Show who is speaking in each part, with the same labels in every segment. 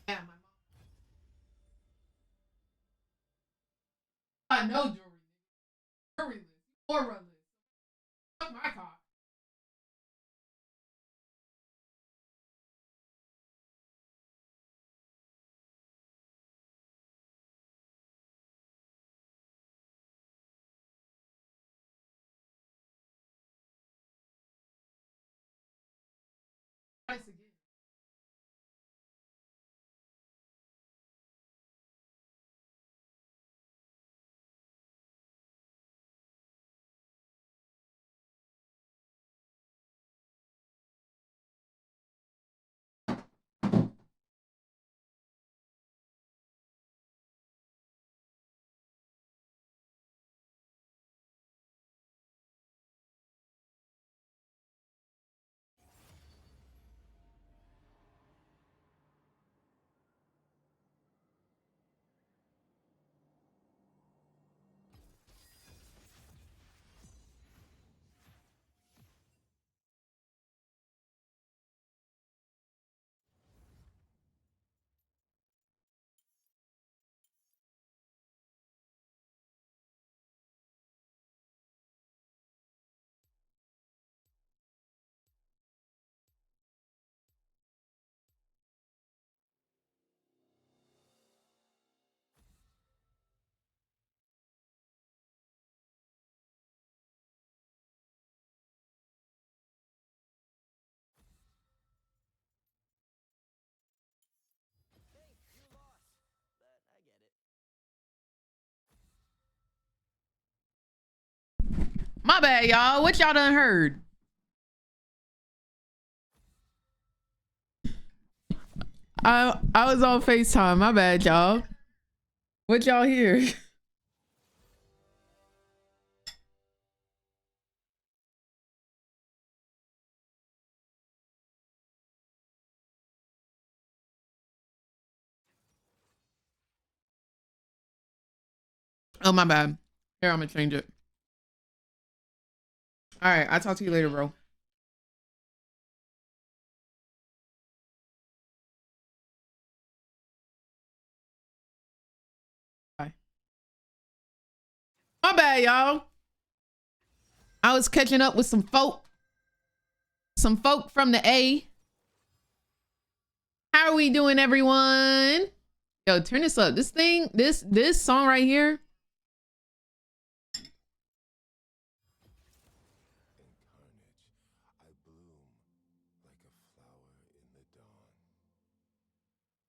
Speaker 1: Yeah, my mom. I know jewelry. Jewelry list. Aura list. Fuck my car. Price again. My bad, y'all. What y'all done heard? I was on FaceTime. My bad, y'all. What y'all hear? Oh, my bad. Here, I'm gonna change it. All right, I'll talk to you later, bro. Bye. My bad, y'all. I was catching up with some folk from the A. How are we doing, everyone? Yo, turn this up. This thing, this song right here.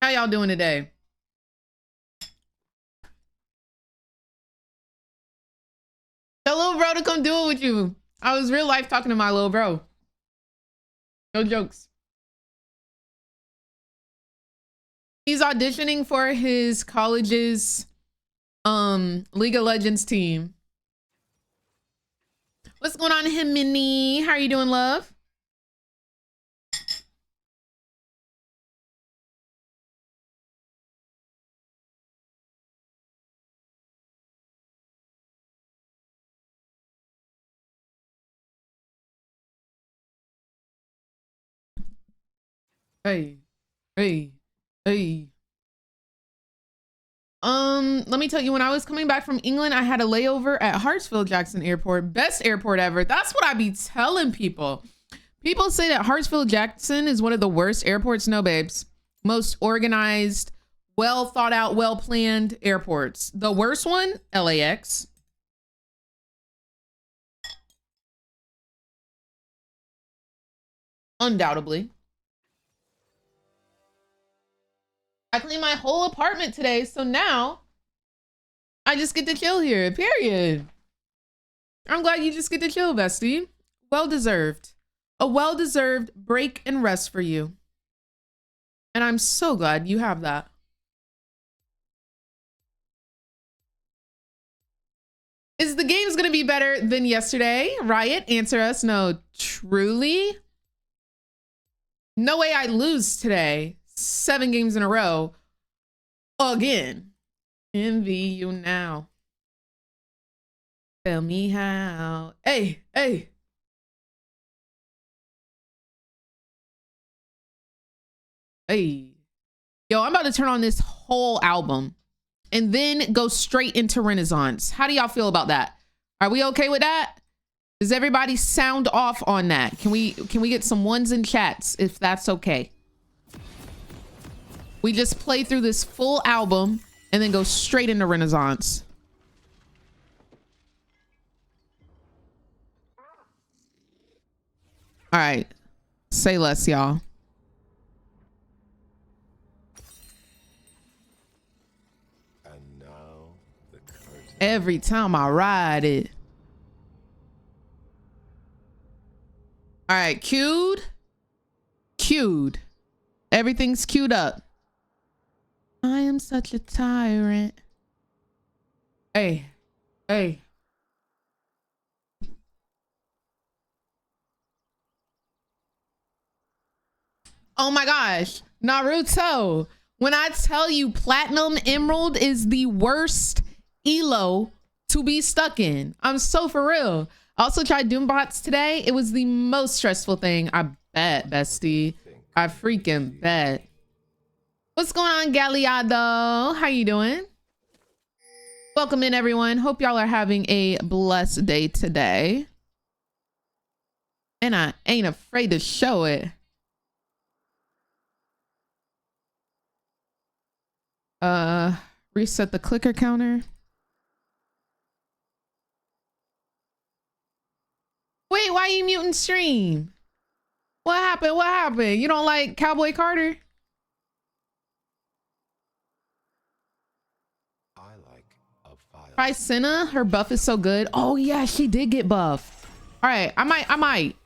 Speaker 1: How y'all doing today? Tell little bro to come do it with you. I was real life talking to my little bro. No jokes. He's auditioning for his college's League of Legends team. What's going on, Himini? How are you doing, love? Hey, hey, hey. Let me tell you, when I was coming back from England, I had a layover at Hartsfield-Jackson Airport. Best airport ever. That's what I be telling people. People say that Hartsfield-Jackson is one of the worst airports. No, babes. Most organized, well thought out, well planned airports. The worst one, LAX. Undoubtedly. I cleaned my whole apartment today, so now I just get to chill here, period. I'm glad you just get to chill, bestie. Well-deserved. A well-deserved break and rest for you. And I'm so glad you have that. Is the games gonna be better than yesterday? Riot, answer us. No, truly? No way I lose today. 7 games in a row. Again. Envy you now. Tell me how. Hey, hey. Hey. Yo, I'm about to turn on this whole album and then go straight into Renaissance. How do y'all feel about that? Are we okay with that? Does everybody sound off on that? Can we get some ones in chats if that's okay? We just play through this full album and then go straight into Renaissance. All right. Say less, y'all.
Speaker 2: And now the curtain.
Speaker 1: Every time I ride it. All right, queued. Queued. Everything's queued up. I am such a tyrant. Hey. Hey. Oh my gosh. Naruto. When I tell you Platinum Emerald is the worst elo to be stuck in. I'm so for real. I also tried Doombots today. It was the most stressful thing. I bet, bestie. I freaking bet. What's going on, Galliado? How you doing? Welcome in, everyone. Hope y'all are having a blessed day today. And I ain't afraid to show it. Reset the clicker counter. Wait, why you muting stream? What happened? What happened? You don't like Cowboy Carter?
Speaker 2: I like a file.
Speaker 1: Try Senna. Her buff is so good. Oh yeah, she did get buffed. All right, I might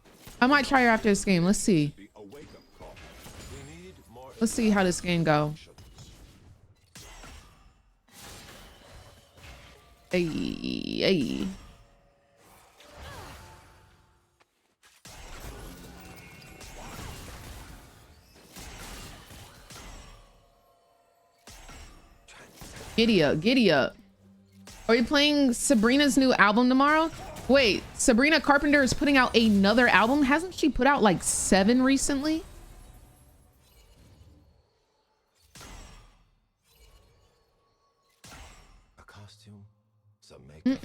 Speaker 1: try her after this game. Let's see. Let's see how this game go. Hey, hey. Giddy up, giddy up. Are you playing Sabrina's new album tomorrow? Wait, Sabrina Carpenter is putting out another album? Hasn't she put out like 7 recently?
Speaker 2: A costume, some makeup.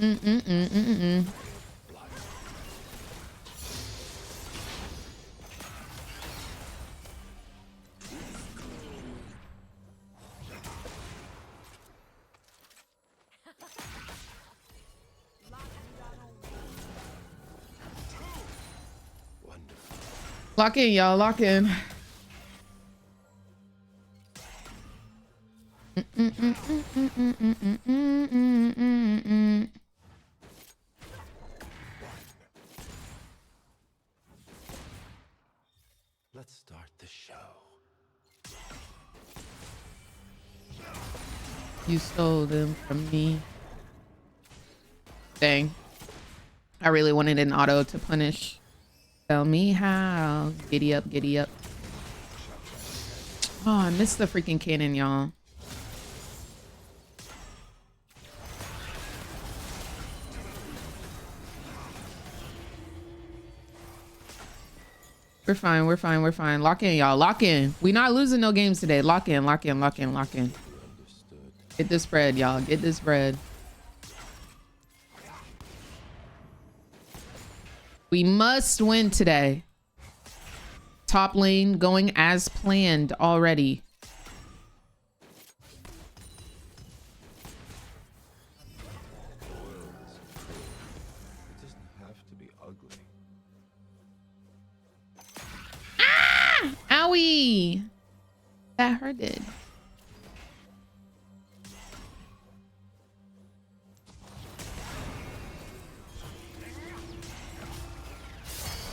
Speaker 1: Lock in, y'all, lock in.
Speaker 2: Let's start the show.
Speaker 1: You stole them from me. Dang. I really wanted an auto to punish. Tell me how. Giddy up, giddy up. Oh, I missed the freaking cannon, y'all. We're fine, we're fine, we're fine. Lock in, y'all. Lock in. We not losing no games today. Lock in, lock in, lock in, lock in. Get this bread, y'all. Get this bread. We must win today. Top lane going as planned already.
Speaker 2: It doesn't have to be ugly.
Speaker 1: Ah! Owie! That hurted.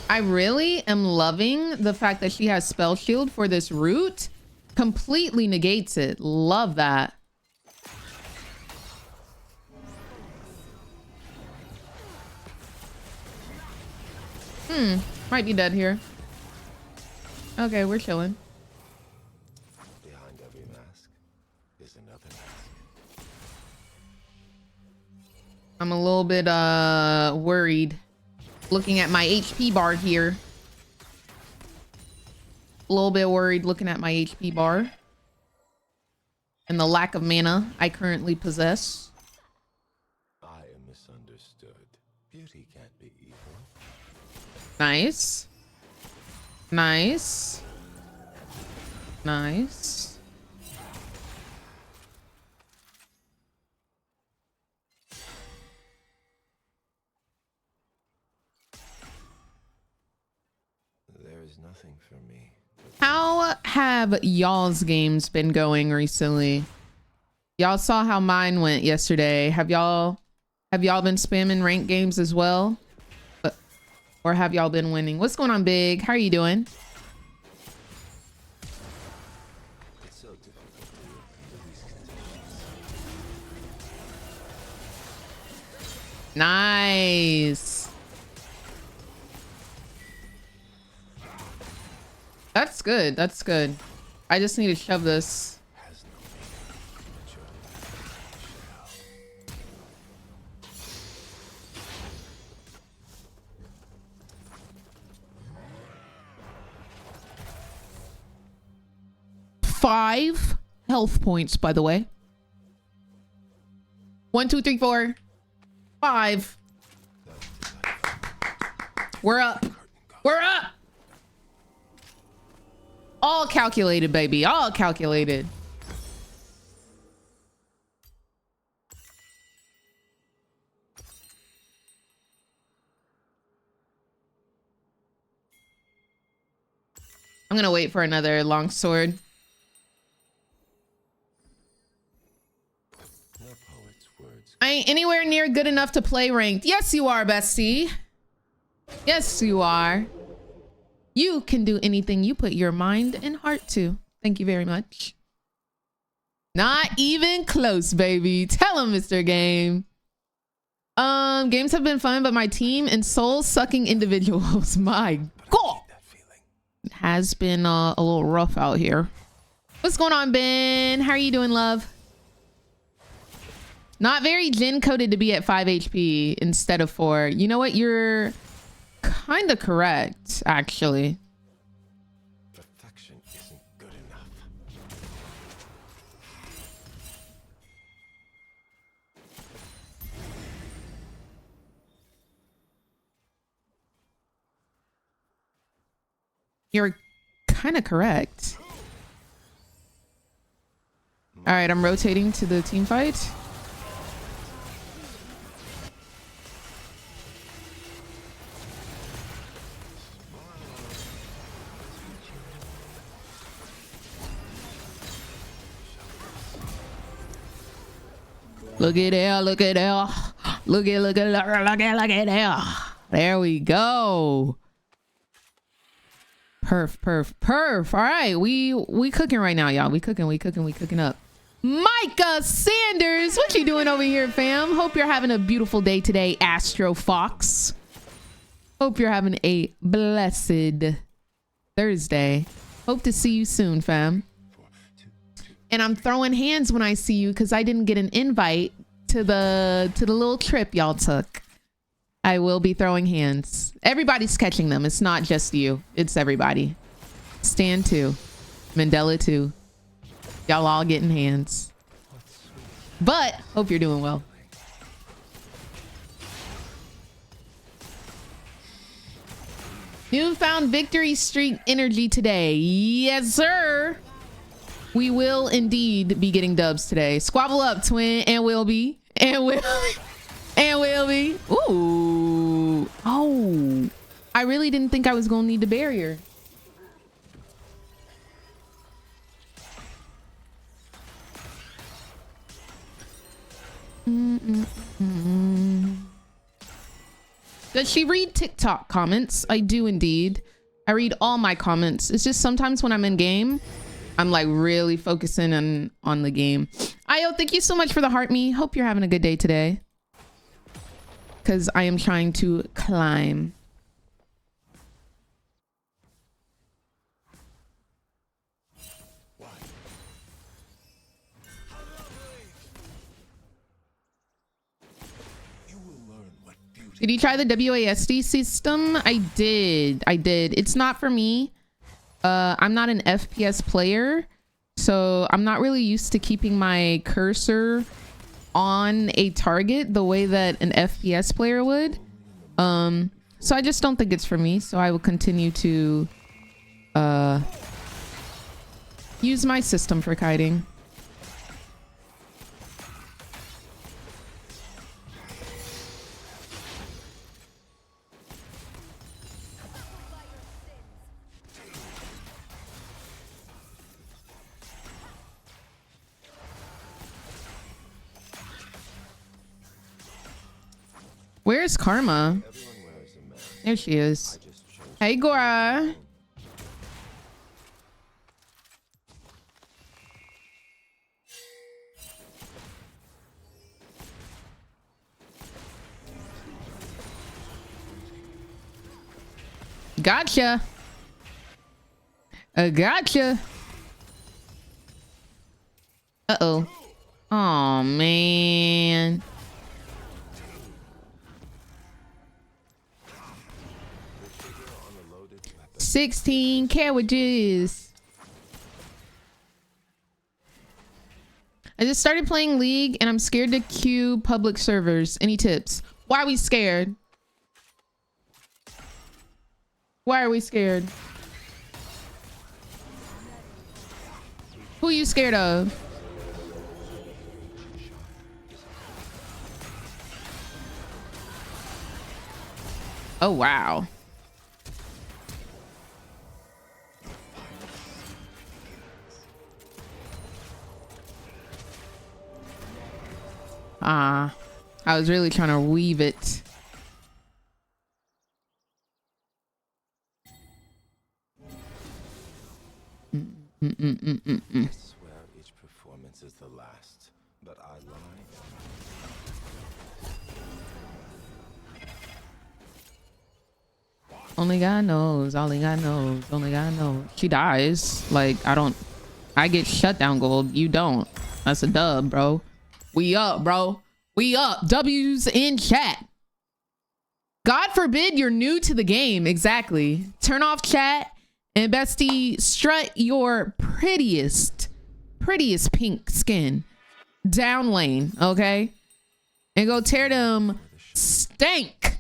Speaker 1: I really am loving the fact that she has spell shield for this root. Completely negates it. Love that. Might be dead here. Okay, we're chilling.
Speaker 2: Behind every mask is another mask.
Speaker 1: I'm a little bit worried. Looking at my HP bar here. A little bit worried looking at my HP bar. and the lack of mana I currently possess.
Speaker 2: I am misunderstood. Beauty can't be evil.
Speaker 1: Nice. Nice. Nice.
Speaker 2: There is nothing for me.
Speaker 1: How have y'all's games been going recently? Y'all saw how mine went yesterday. Have y'all been spamming ranked games as well? Or have y'all been winning? What's going on, Big? How are you doing?
Speaker 2: It's so difficult to live under these conditions.
Speaker 1: Nice. That's good. That's good. I just need to shove this.
Speaker 2: Has no meaning. But your shall.
Speaker 1: 5 health points, by the way. 1, 2, 3, 4, 5. We're up. We're up. All calculated, baby. All calculated. I'm gonna wait for another long sword.
Speaker 2: No poet's words.
Speaker 1: I ain't anywhere near good enough to play ranked. Yes, you are, bestie. Yes, you are. You can do anything you put your mind and heart to. Thank you very much. Not even close, baby. Tell him, Mr. Game. Games have been fun, but my team and soul-sucking individuals, my God, it has been a little rough out here. What's going on, Ben? How are you doing, love? Not very gen coded to be at 5 HP instead of 4. You know what? You're kind of correct, actually.
Speaker 2: Perfection isn't good enough.
Speaker 1: You're kind of correct. All right, I'm rotating to the team fight. Look at there, look at there. Look at there. There we go. Perf. All right, we cooking right now, y'all. We cooking up. Micah Sanders, what you doing over here, fam? Hope you're having a beautiful day today, Astro Fox. Hope you're having a blessed Thursday. Hope to see you soon, fam. And I'm throwing hands when I see you because I didn't get an invite to the little trip y'all took. I will be throwing hands. Everybody's catching them. It's not just you. It's everybody. Stan too. Mandela too. Y'all all getting hands. But hope you're doing well. Newfound victory streak energy today. Yes, sir. We will indeed be getting dubs today. Squabble up, twin, and will be. And will be. Ooh. Oh. I really didn't think I was gonna need the barrier. Does she read TikTok comments? I do indeed. I read all my comments. It's just sometimes when I'm in game, I'm like really focusing on the game. Io, thank you so much for the heart me. Hope you're having a good day today. Because I am trying to climb. Did you try the WASD system? I did. It's not for me. I'm not an FPS player, So I'm not really used to keeping my cursor on a target the way that an FPS player would. So I just don't think it's for me. So I will continue to use my system for kiting. Where's Karma? There she is. Hey, Gora. Gotcha. Gotcha. Uh-oh. Oh, man. 16 carriages. I just started playing League and I'm scared to queue public servers. Any tips? Why are we scared? Why are we scared? Who are you scared of? Oh, wow. I was really trying to weave it.
Speaker 2: I swear each performance is the last, but I lie.
Speaker 1: Only God knows. Only God knows. Only God knows. She dies. Like, I get shutdown gold. You don't. That's a dub, bro. We up, bro. We up. W's in chat. God forbid you're new to the game. Exactly. Turn off chat and bestie, strut your prettiest pink skin down lane, okay? And go tear them stank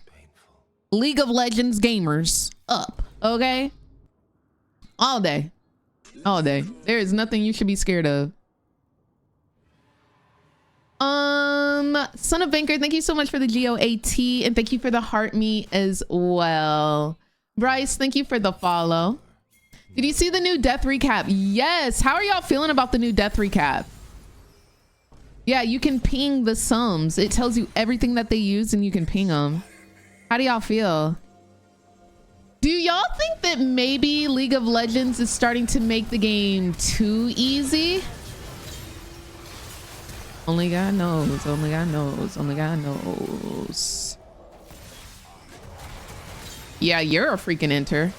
Speaker 1: League of Legends gamers up, okay? All day. All day. There is nothing you should be scared of. Son of Banker, thank you so much for the GOAT and thank you for the heart me as well. Bryce, thank you for the follow. Did you see the new death recap? Yes. How are y'all feeling about the new death recap? Yeah, you can ping the sums. It tells you everything that they use and you can ping them. How do y'all feel? Do y'all think that maybe League of Legends is starting to make the game too easy? Only God knows. Only God knows. Only God knows. Yeah, you're a freaking enter.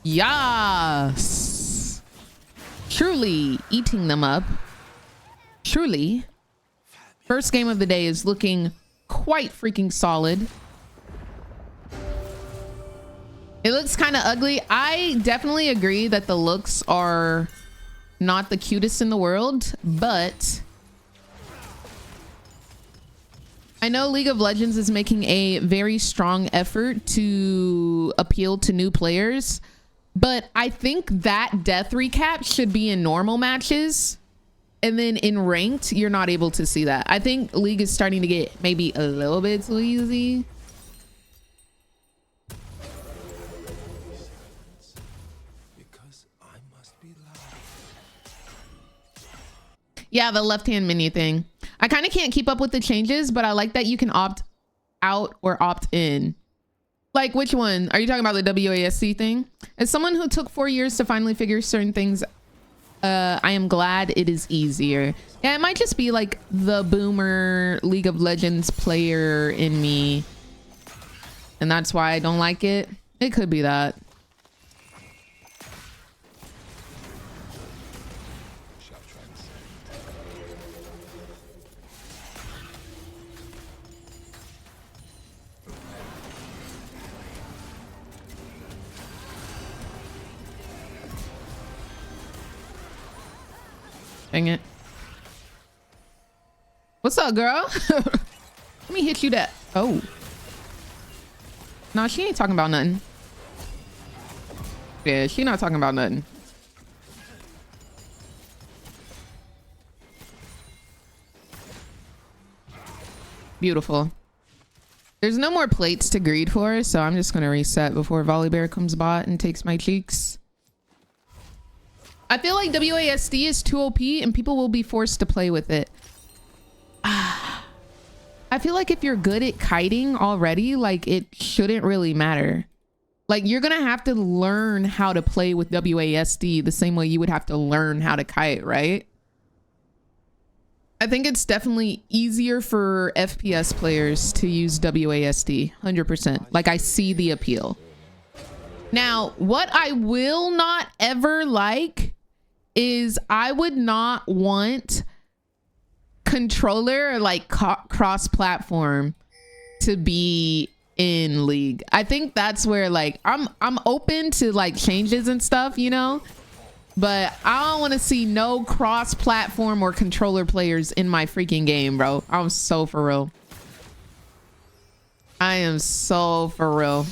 Speaker 1: Yes. Truly eating them up. Truly. First game of the day is looking quite freaking solid. It looks kind of ugly. I definitely agree that the looks are not the cutest in the world, but I know League of Legends is making a very strong effort to appeal to new players, but I think that death recap should be in normal matches. And then in ranked, you're not able to see that. I think League is starting to get maybe a little bit too easy. Yeah, the left-hand menu thing. I kind of can't keep up with the changes, but I like that you can opt out or opt in. Like, which one? Are you talking about the WASD thing? As someone who took 4 years to finally figure certain things, I am glad it is easier. Yeah, it might just be like the boomer League of Legends player in me. And that's why I don't like it. It could be that. Dang it. What's up, girl? Let me hit you that. Oh. No, she ain't talking about nothing. Yeah, she not talking about nothing. Beautiful. There's no more plates to greed for, so I'm just gonna reset before Volibear comes bot and takes my cheeks. I feel like WASD is too OP and people will be forced to play with it. I feel like if you're good at kiting already, like it shouldn't really matter. Like you're gonna have to learn how to play with WASD the same way you would have to learn how to kite, right? I think it's definitely easier for FPS players to use WASD, 100%. Like I see the appeal. Now, what I will not ever like is I would not want controller or like cross-platform to be in League. I think that's where like I'm open to like changes and stuff, you know? But I don't want to see no cross-platform or controller players in my freaking game, bro. I'm so for real. I am so for real.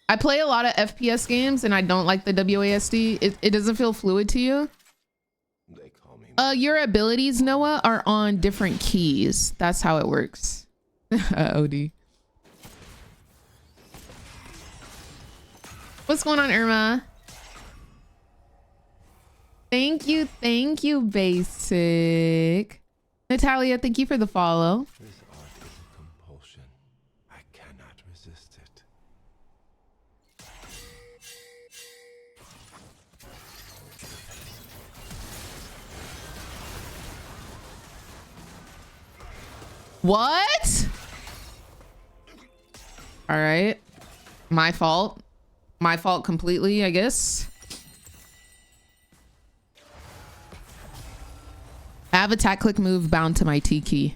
Speaker 1: I play a lot of FPS games and I don't like the WASD. It doesn't feel fluid to you.
Speaker 2: They call me
Speaker 1: Your abilities, Noah, are on different keys. That's how it works. OD. What's going on, Irma? Thank you, Basic. Natalia, thank you for the follow.
Speaker 2: this art is a compulsion. I cannot resist it.
Speaker 1: What? All right. My fault. My fault completely, I guess. I have attack click move bound to my T key.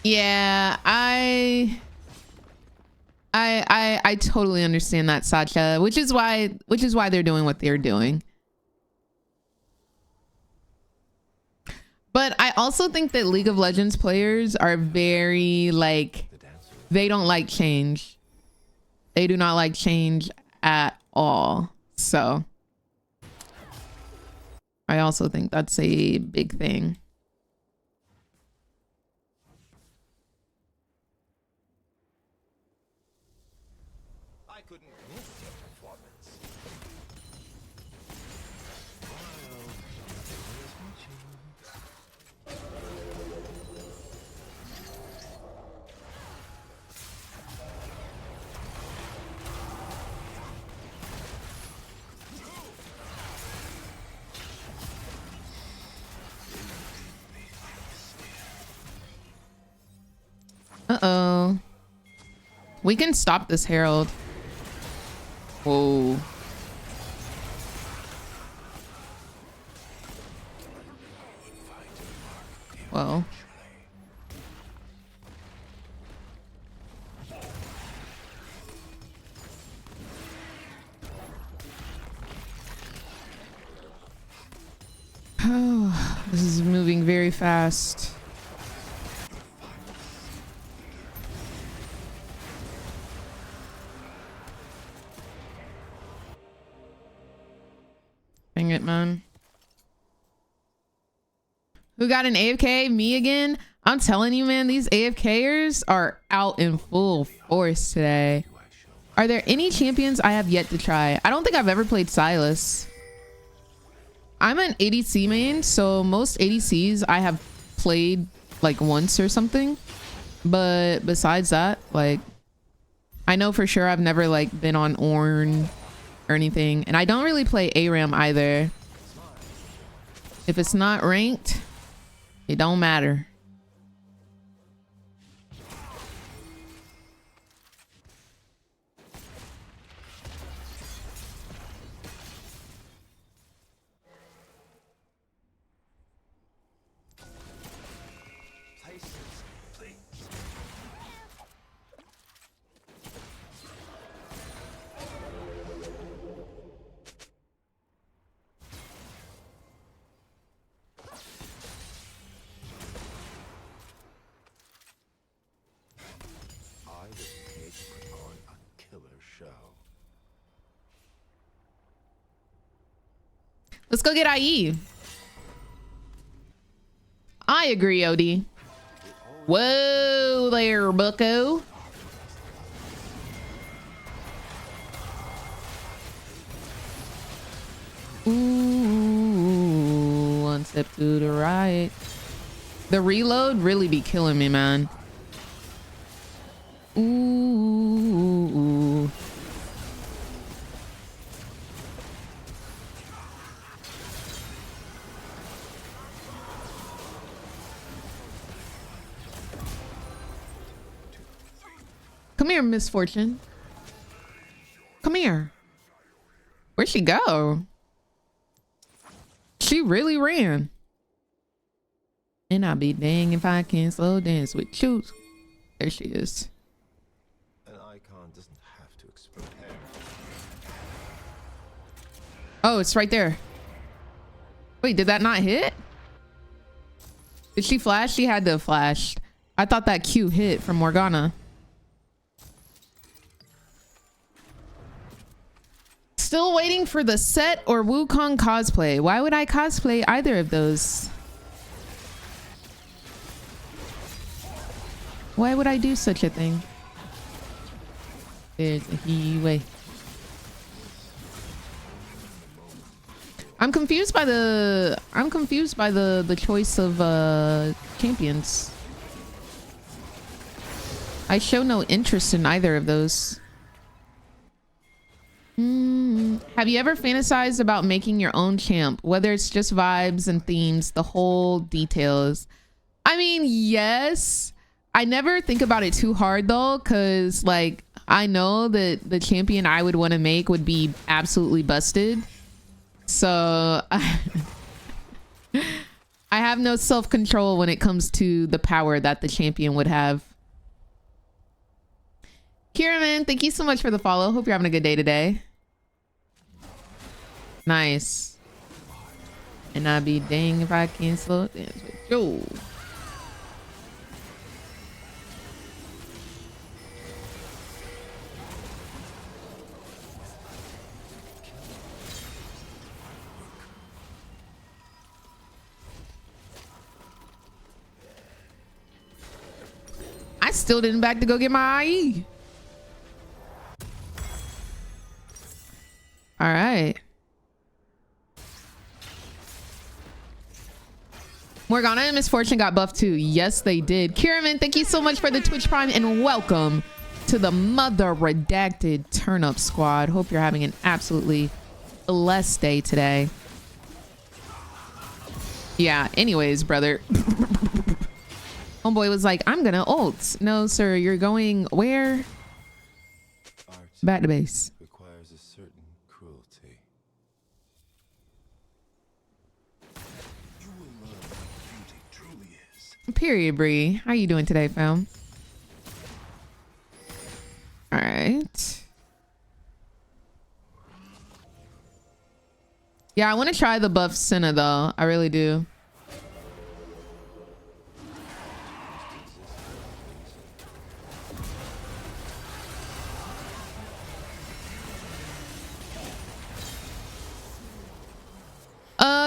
Speaker 1: Yeah, I totally understand that, Sacha, which is why they're doing what they're doing. But I also think that League of Legends players are very like, they don't like change. They do not like change at all. So I also think that's a big thing.
Speaker 2: I couldn't miss your performance.
Speaker 1: Uh-oh. We can stop this Herald. Whoa. Well. Oh, this is moving very fast. Dang it, man. Who got an AFK? Me again? I'm telling you, man, these AFKers are out in full force today. Are there any champions I have yet to try? I don't think I've ever played Silas. I'm an ADC main, so most ADCs I have played like once or something. But besides that, like, I know for sure I've never like been on Ornn or anything. And I don't really play ARAM either. If it's not ranked, it don't matter. Let's go get IE. I agree, OD. Whoa there, bucko. Ooh, one step to the right. The reload really be killing me, man. Ooh. Come here, Misfortune. Come here. Where'd she go? She really ran. And I'll be dang if I can slow dance with you. There she is.
Speaker 2: An icon doesn't have to explode.
Speaker 1: Oh, it's right there. Wait, did that not hit? Did she flash? She had to have flashed. I thought that Q hit from Morgana. Still waiting for the set or Wukong cosplay. Why would I cosplay either of those? Why would I do such a thing? There's a he-way. I'm confused by the choice of champions. I show no interest in either of those. Have you ever fantasized about making your own champ? Whether it's just vibes and themes, the whole details. I mean, yes. I never think about it too hard though, because like I know that the champion I would want to make would be absolutely busted. So I have no self-control when it comes to the power that the champion would have. Kiraman, thank you so much for the follow. Hope you're having a good day today. Nice. And I'd be dang if I can slow dance with you. I still didn't back to go get my IE. All right. Morgana and Misfortune got buffed too. Yes, they did. Kiraman, thank you so much for the Twitch Prime and welcome to the Mother Redacted Turn Up Squad. Hope you're having an absolutely blessed day today. Yeah, anyways, brother. Homeboy was like, I'm gonna ult. No, sir, you're going where? Back to base.
Speaker 2: Requires a certain cruelty. You will learn what beauty truly is.
Speaker 1: Period, Bree. How you doing today, fam? All right. Yeah, I want to try the buff Senna though. I really do.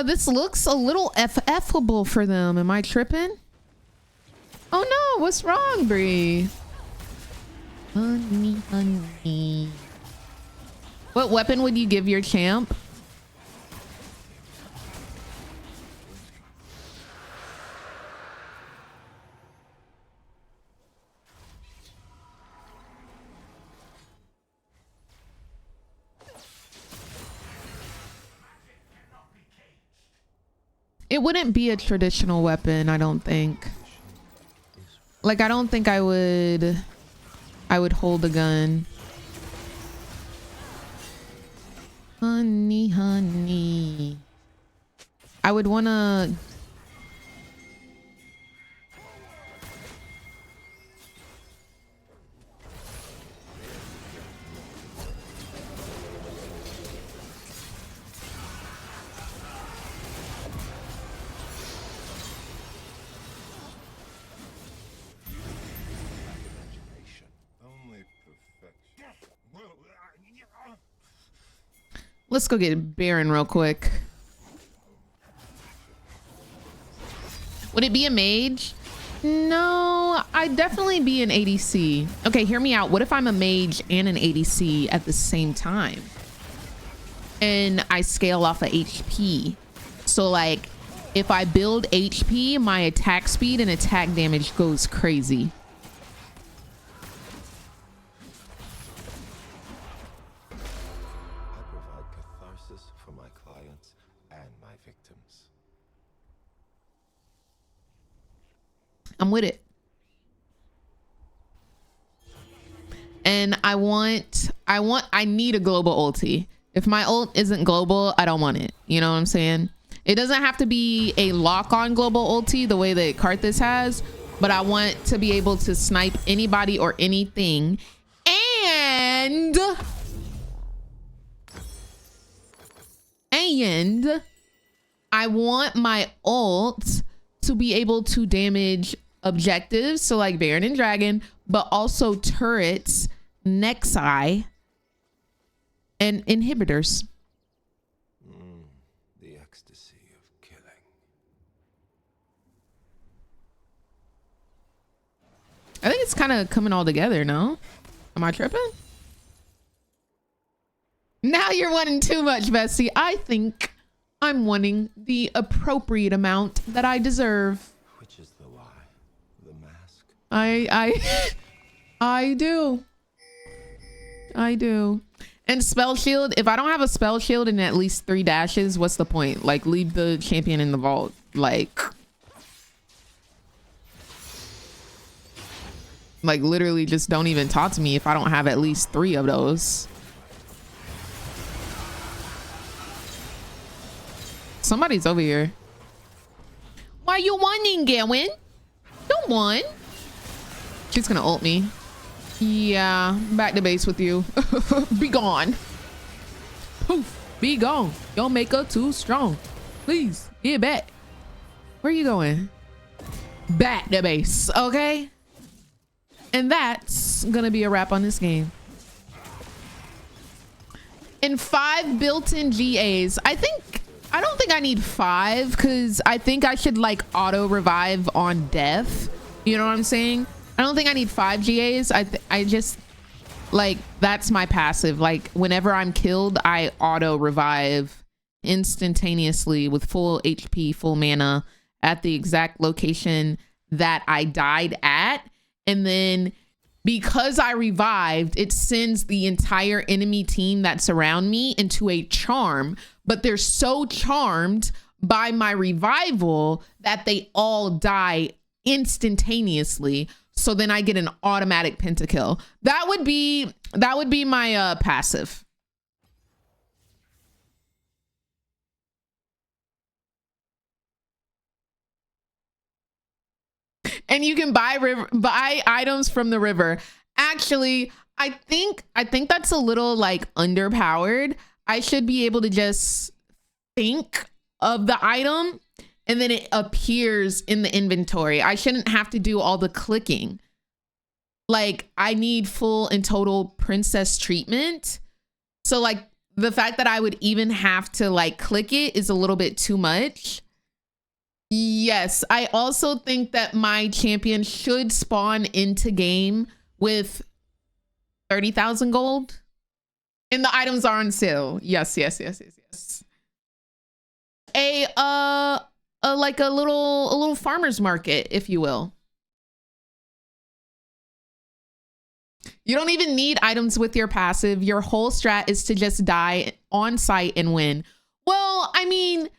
Speaker 1: This looks a little FFable for them. Am I tripping? Oh no, what's wrong, Bree? Honey, honey. What weapon would you give your champ? It wouldn't be a traditional weapon, I don't think. Like, I don't think I would hold a gun. Honey, honey. I would wanna... Let's go get Baron real quick. Would it be a mage? No, I'd definitely be an ADC. Okay, hear me out. What if I'm a mage and an ADC at the same time? And I scale off of HP. So like, if I build HP, my attack speed and attack damage goes crazy.
Speaker 2: I provide catharsis for my clients and my victims.
Speaker 1: I'm with it. And I need a global ulti. If my ult isn't global, I don't want it. You know what I'm saying? It doesn't have to be a lock-on global ulti the way that Karthus has, but I want to be able to snipe anybody or anything. And I want my ult to be able to damage objectives, so like Baron and Dragon, but also turrets, Nexi, and inhibitors.
Speaker 2: The ecstasy of killing.
Speaker 1: I think it's kind of coming all together, no? Am I tripping? Now you're wanting too much, bestie. I think I'm wanting the appropriate amount that I deserve.
Speaker 2: Which is the lie? The mask?
Speaker 1: I do. I do. And spell shield, if I don't have a spell shield in at least 3 dashes, what's the point? Like, leave the champion in the vault. Like literally just don't even talk to me if I don't have at least 3 of those. Somebody's over here. Why you wanting, Gawin? Don't want. She's gonna ult me. Yeah, back to base with you. Be gone. Poof, be gone. Y'all make her too strong. Please, get back. Where are you going? Back to base, okay? And that's gonna be a wrap on this game. And 5 built-in GAs. I don't think I need 5 because I think I should like auto revive on death. You know what I'm saying? I don't think I need 5 GAs. I just like, that's my passive. Like whenever I'm killed, I auto revive instantaneously with full HP, full mana at the exact location that I died at. And then because I revived, it sends the entire enemy team that's around me into a charm, but they're so charmed by my revival that they all die instantaneously. So then I get an automatic pentakill. That would be my passive. And you can buy items from the river. Actually, I think that's a little like underpowered. I should be able to just think of the item and then it appears in the inventory. I shouldn't have to do all the clicking. Like I need full and total princess treatment. So like the fact that I would even have to like click it is a little bit too much. Yes, I also think that my champion should spawn into game with 30,000 gold. And the items are on sale. Yes. Like a little farmer's market, if you will. You don't even need items with your passive. Your whole strat is to just die on site and win. Well, I mean,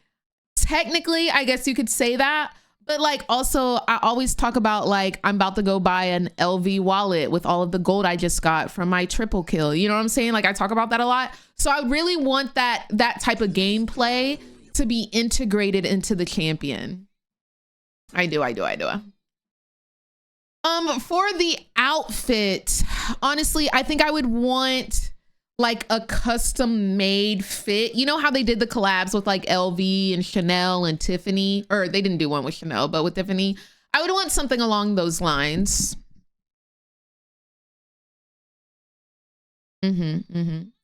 Speaker 1: technically, I guess you could say that. But like also, I always talk about like, I'm about to go buy an LV wallet with all of the gold I just got from my triple kill. You know what I'm saying? Like I talk about that a lot. So I really want that type of gameplay to be integrated into the champion. I do. For the outfit, honestly, I think I would want like a custom made fit. You know how they did the collabs with like LV and Chanel and Tiffany, or they didn't do one with Chanel, but with Tiffany. I would want something along those lines.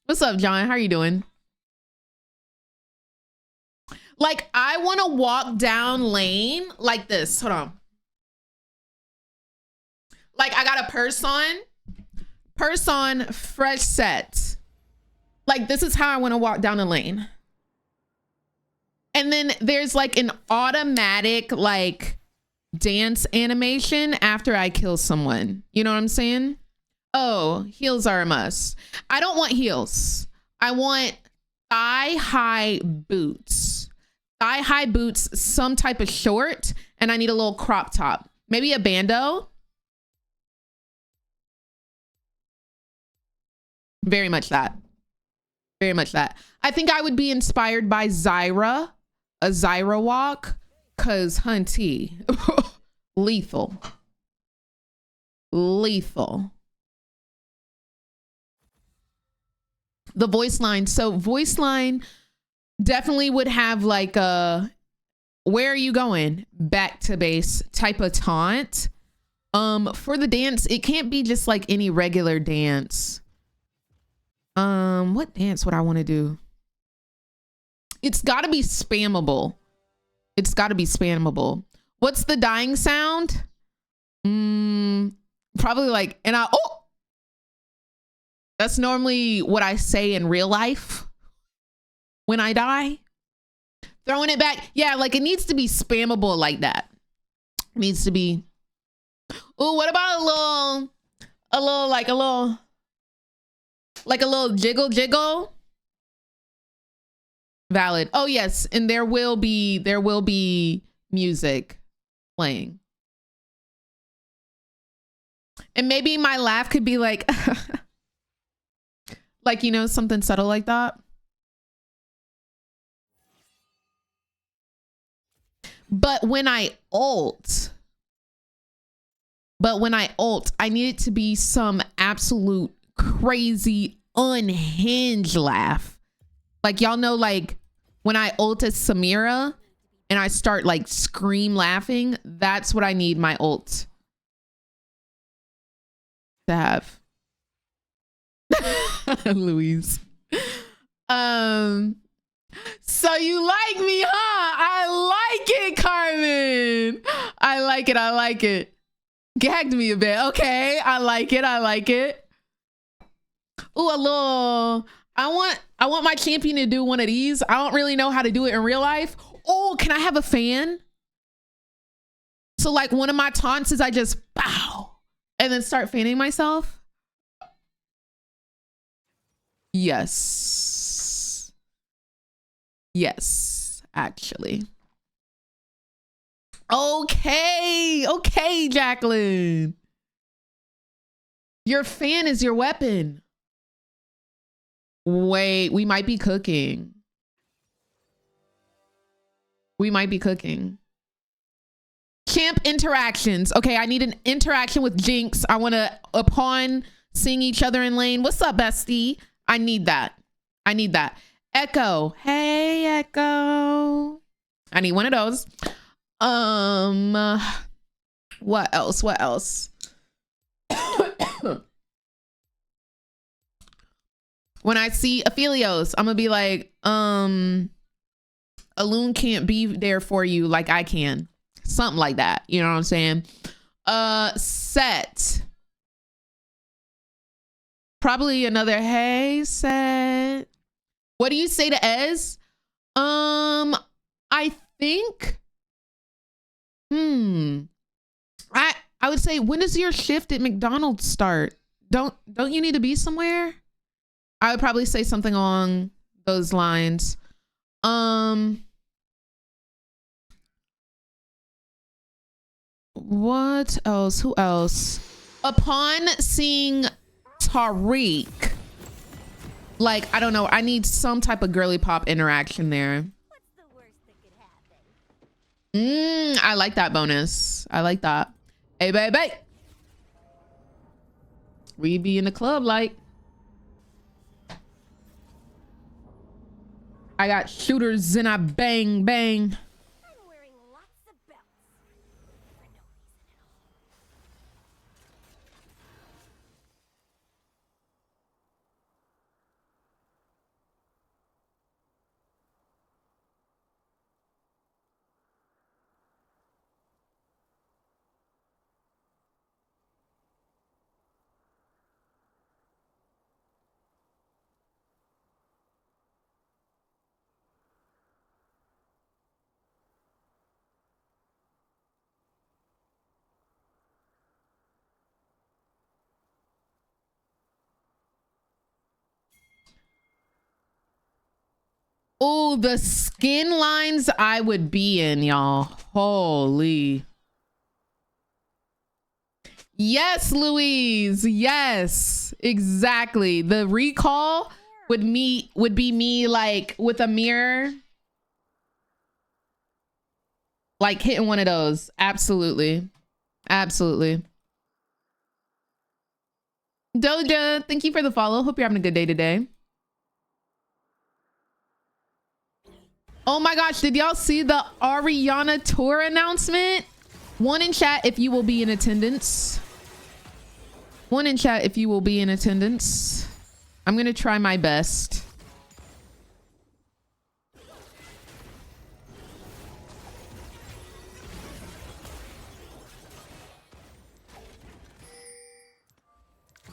Speaker 1: What's up, John? How are you doing? Like, I want to walk down lane like this. Hold on. Like, I got a purse on, fresh set. Like, this is how I want to walk down the lane. And then there's like an automatic like dance animation after I kill someone. You know what I'm saying? Oh, heels are a must. I don't want heels. I want thigh-high boots. Thigh-high boots, some type of short, and I need a little crop top. Maybe a bandeau. Very much that. Very much that. I think I would be inspired by Zyra, a Zyra walk, cause hunty, lethal. Lethal. The voice line. So voice line definitely would have like a, where are you going? Back to base type of taunt. For the dance, it can't be just like any regular dance. What dance would I want to do? It's got to be spammable. It's got to be spammable. What's the dying sound? Probably like, and oh, that's normally what I say in real life when I die. Throwing it back. Yeah, like it needs to be spammable like that. It needs to be. Oh, what about a little jiggle? Valid. Oh yes, and there will be music playing. And maybe my laugh could be like like, you know, something subtle like that. But when I ult, I need it to be some absolute crazy unhinged laugh. Like y'all know, like when I ult as Samira and I start like scream laughing, that's what I need my ult to have. Louise. So you like me, huh? I like it, Carmen. I like it. Gagged me a bit. Okay, I like it. Ooh, a little. I want my champion to do one of these. I don't really know how to do it in real life. Oh, can I have a fan? So like one of my taunts is I just bow and then start fanning myself. Yes, actually. Okay, Jacqueline. Your fan is your weapon. Wait, we might be cooking. Champ interactions. Okay, I need an interaction with Jinx. I want to, upon seeing each other in lane. What's up, bestie? I need that. Echo. Hey, Echo. I need one of those. What else? When I see Aphelios, I'm gonna be like, Alun can't be there for you like I can. Something like that. You know what I'm saying? Set. Probably another hey, Set. What do you say to Ez? I think I would say, when does your shift at McDonald's start? Don't you need to be somewhere? I would probably say something along those lines. What else? Who else? Upon seeing Tariq, like, I don't know, I need some type of girly pop interaction there.
Speaker 3: What's the worst that could happen?
Speaker 1: I like that bonus. I like that. Hey, baby. We be in the club like. I got shooters and I bang, bang.
Speaker 3: I'm wearing lots of belts. For no reason at
Speaker 1: Oh, the skin lines I would be in, y'all. Holy. Yes, Louise. Yes, exactly. The recall would be me like with a mirror, like hitting one of those. Absolutely. Absolutely. Doja, thank you for the follow. Hope you're having a good day today. Oh my gosh, did y'all see the Ariana tour announcement? One in chat if you will be in attendance. One in chat if you will be in attendance. I'm gonna try my best.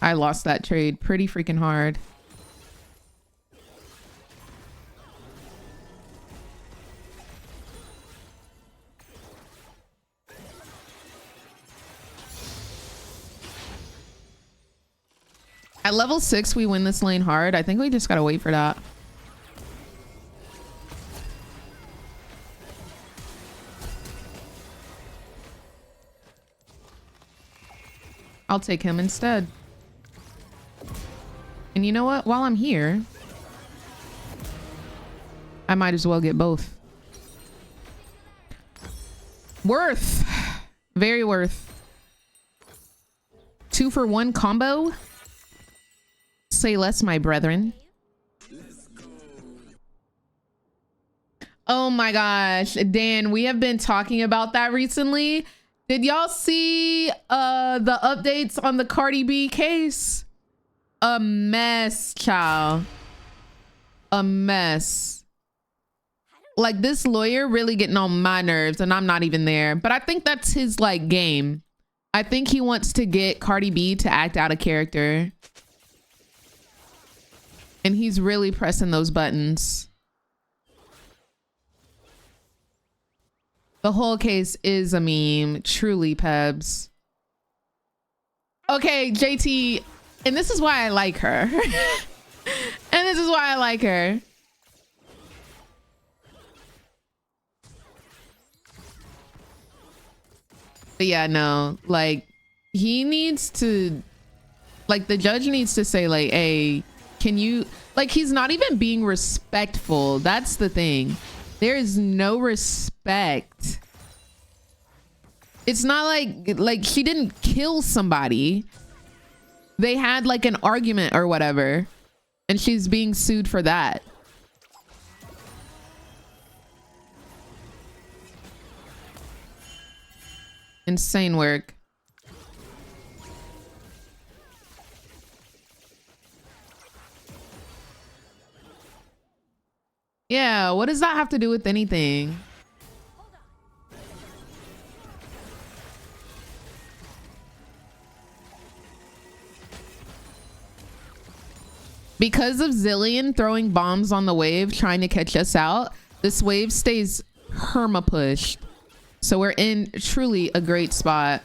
Speaker 1: I lost that trade pretty freaking hard. At level 6, we win this lane hard. I think we just gotta wait for that. I'll take him instead. And you know what? While I'm here, I might as well get both. Worth. Very worth. 2 for 1 combo. Say less, my brethren. Oh my gosh, Dan, we have been talking about that recently. Did y'all see the updates on the Cardi B case? A mess, child. A mess. Like, this lawyer really getting on my nerves, and I'm not even there. But I think that's his like game. I think he wants to get Cardi B to act out of character. And he's really pressing those buttons. The whole case is a meme, truly, Pebs. Okay, JT, and this is why I like her. And this is why I like her. But yeah, no, like, he needs to, like, the judge needs to say, like, hey, can you, like, he's not even being respectful. That's the thing. There is no respect. It's not like she didn't kill somebody. They had like an argument or whatever, and she's being sued for that. Insane work. Yeah, what does that have to do with anything? Because of Zillion throwing bombs on the wave trying to catch us out, this wave stays herma pushed. So we're in truly a great spot.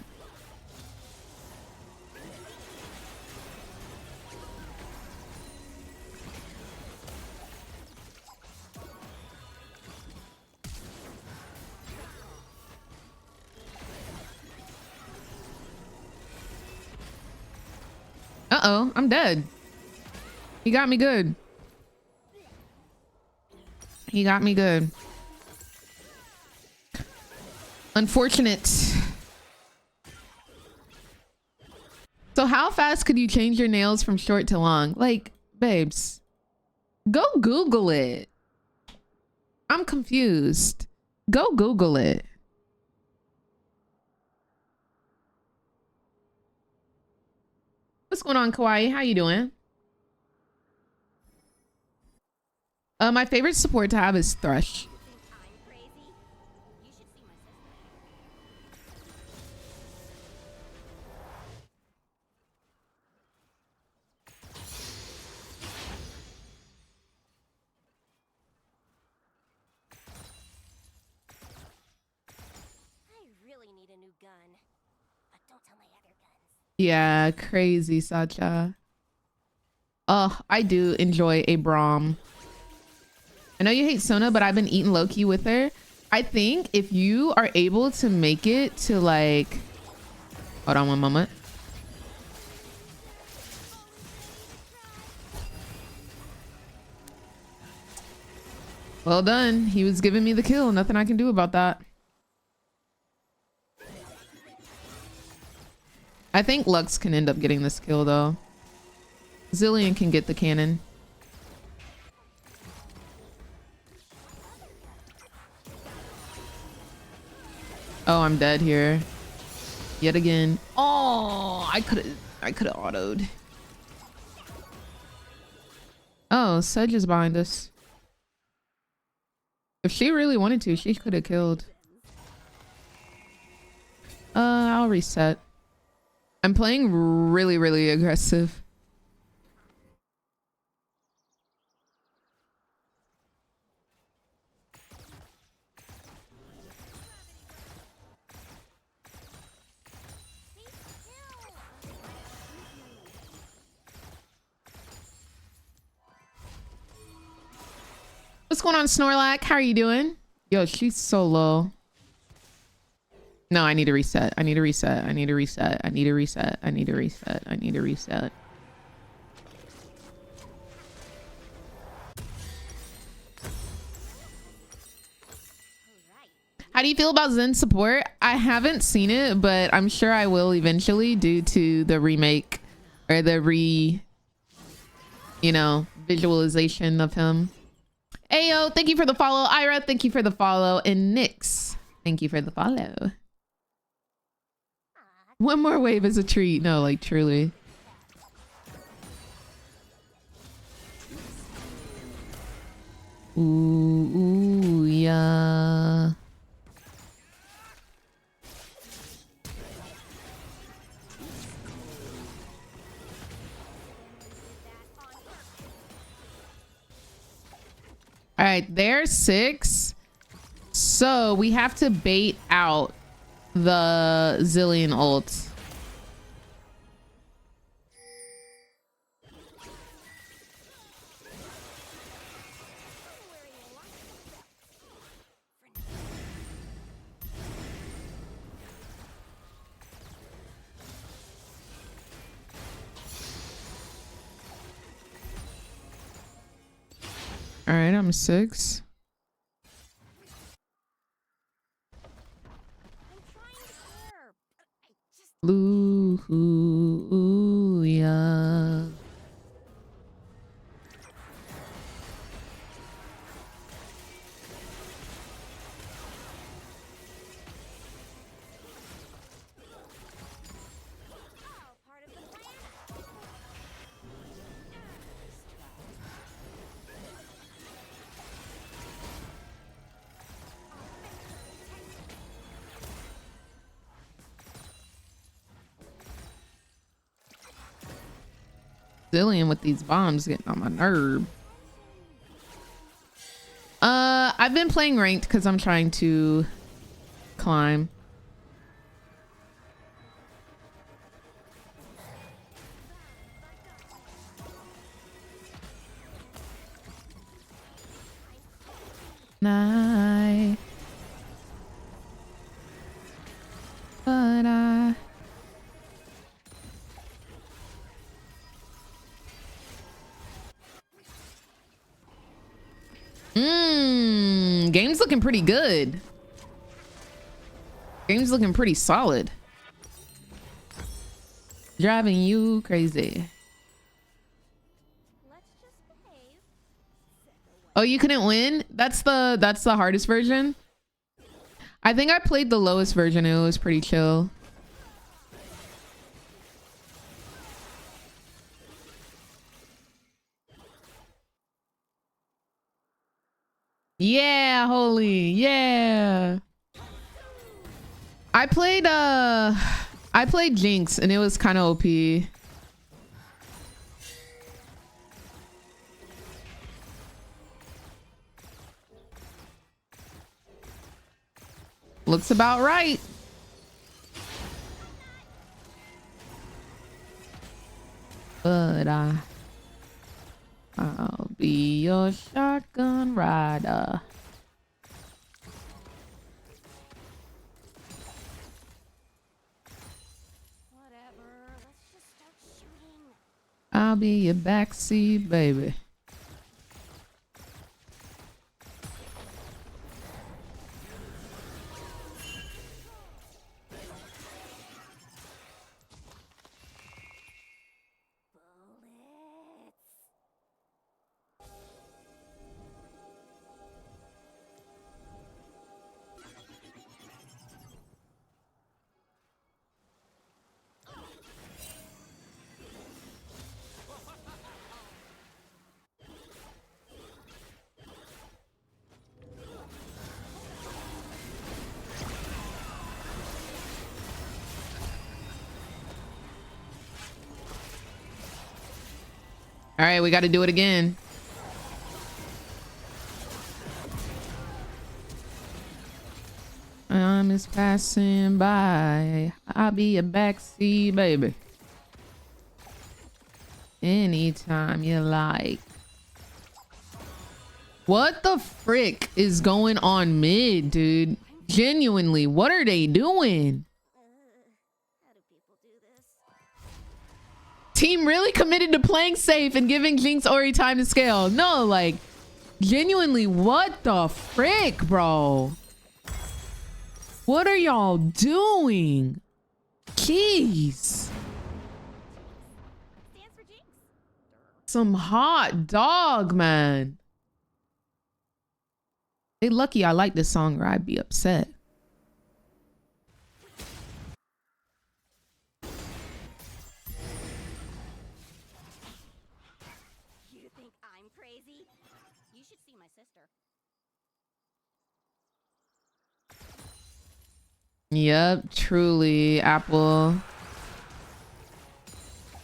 Speaker 1: Uh-oh, I'm dead. He got me good. He got me good. Unfortunate. So how fast could you change your nails from short to long? Like, babes, go Google it. I'm confused. Go Google it. What's going on, Kawaii? How you doing? My favorite support to have is Thrush. Yeah, crazy, Sacha. Oh, I do enjoy a Braum. I know you hate Sona, but I've been eating low-key with her. I think if you are able to make it to like, hold on one moment. Well done. He was giving me the kill. Nothing I can do about that. I think Lux can end up getting this kill though. Zillion can get the cannon. Oh, I'm dead here. Yet again. Oh, I could have autoed. Oh, Sedge is behind us. If she really wanted to, she could have killed. I'll reset. I'm playing really, really aggressive. What's going on, Snorlax? How are you doing? Yo, she's so low. No, I need to reset. I need to reset. I need to reset. I need to reset. I need to reset. I need to reset. How do you feel about Zen support? I haven't seen it, but I'm sure I will eventually due to the remake or the visualization of him. Ayo, thank you for the follow. Ira, thank you for the follow. And Nyx, thank you for the follow. One more wave is a treat. No, like truly. Ooh, yeah. All right, there's 6. So we have to bait out the Zillion ult. All right, I'm 6. Ooh, yeah. Zillion with these bombs getting on my nerve. I've been playing ranked because I'm trying to climb. Night. But game's looking pretty good. Game's looking pretty solid. Driving you crazy. Oh, you couldn't win? That's the hardest version. I think I played the lowest version. It was pretty chill. Yeah, holy, yeah. I played Jinx and it was kind of OP. Looks about right. But I'll be your shotgun rider.
Speaker 3: Whatever. Let's just start shooting.
Speaker 1: I'll be your backseat baby.
Speaker 3: Bullets.
Speaker 1: All right, we got to do it again. I'm just passing by. I'll be a backseat baby. Anytime you like. What the frick is going on mid, dude? Genuinely, what are they doing?
Speaker 3: How do people do this?
Speaker 1: Team really committed to playing safe and giving Jinx Ori time to scale. No, like, genuinely, what the frick, bro? What are y'all doing? Jeez.
Speaker 3: Stands for Jinx.
Speaker 1: Some hot dog, man. They lucky I like this song or I'd be upset.
Speaker 3: You think I'm crazy? You should see my sister.
Speaker 1: Yep, truly, Apple.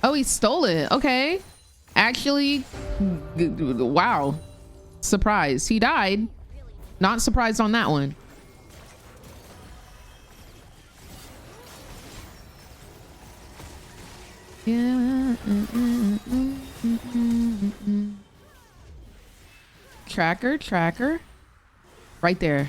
Speaker 1: Oh, he stole it. Okay. Actually, wow. Surprise. He died. Not surprised on that one. Yeah. Tracker. Right there.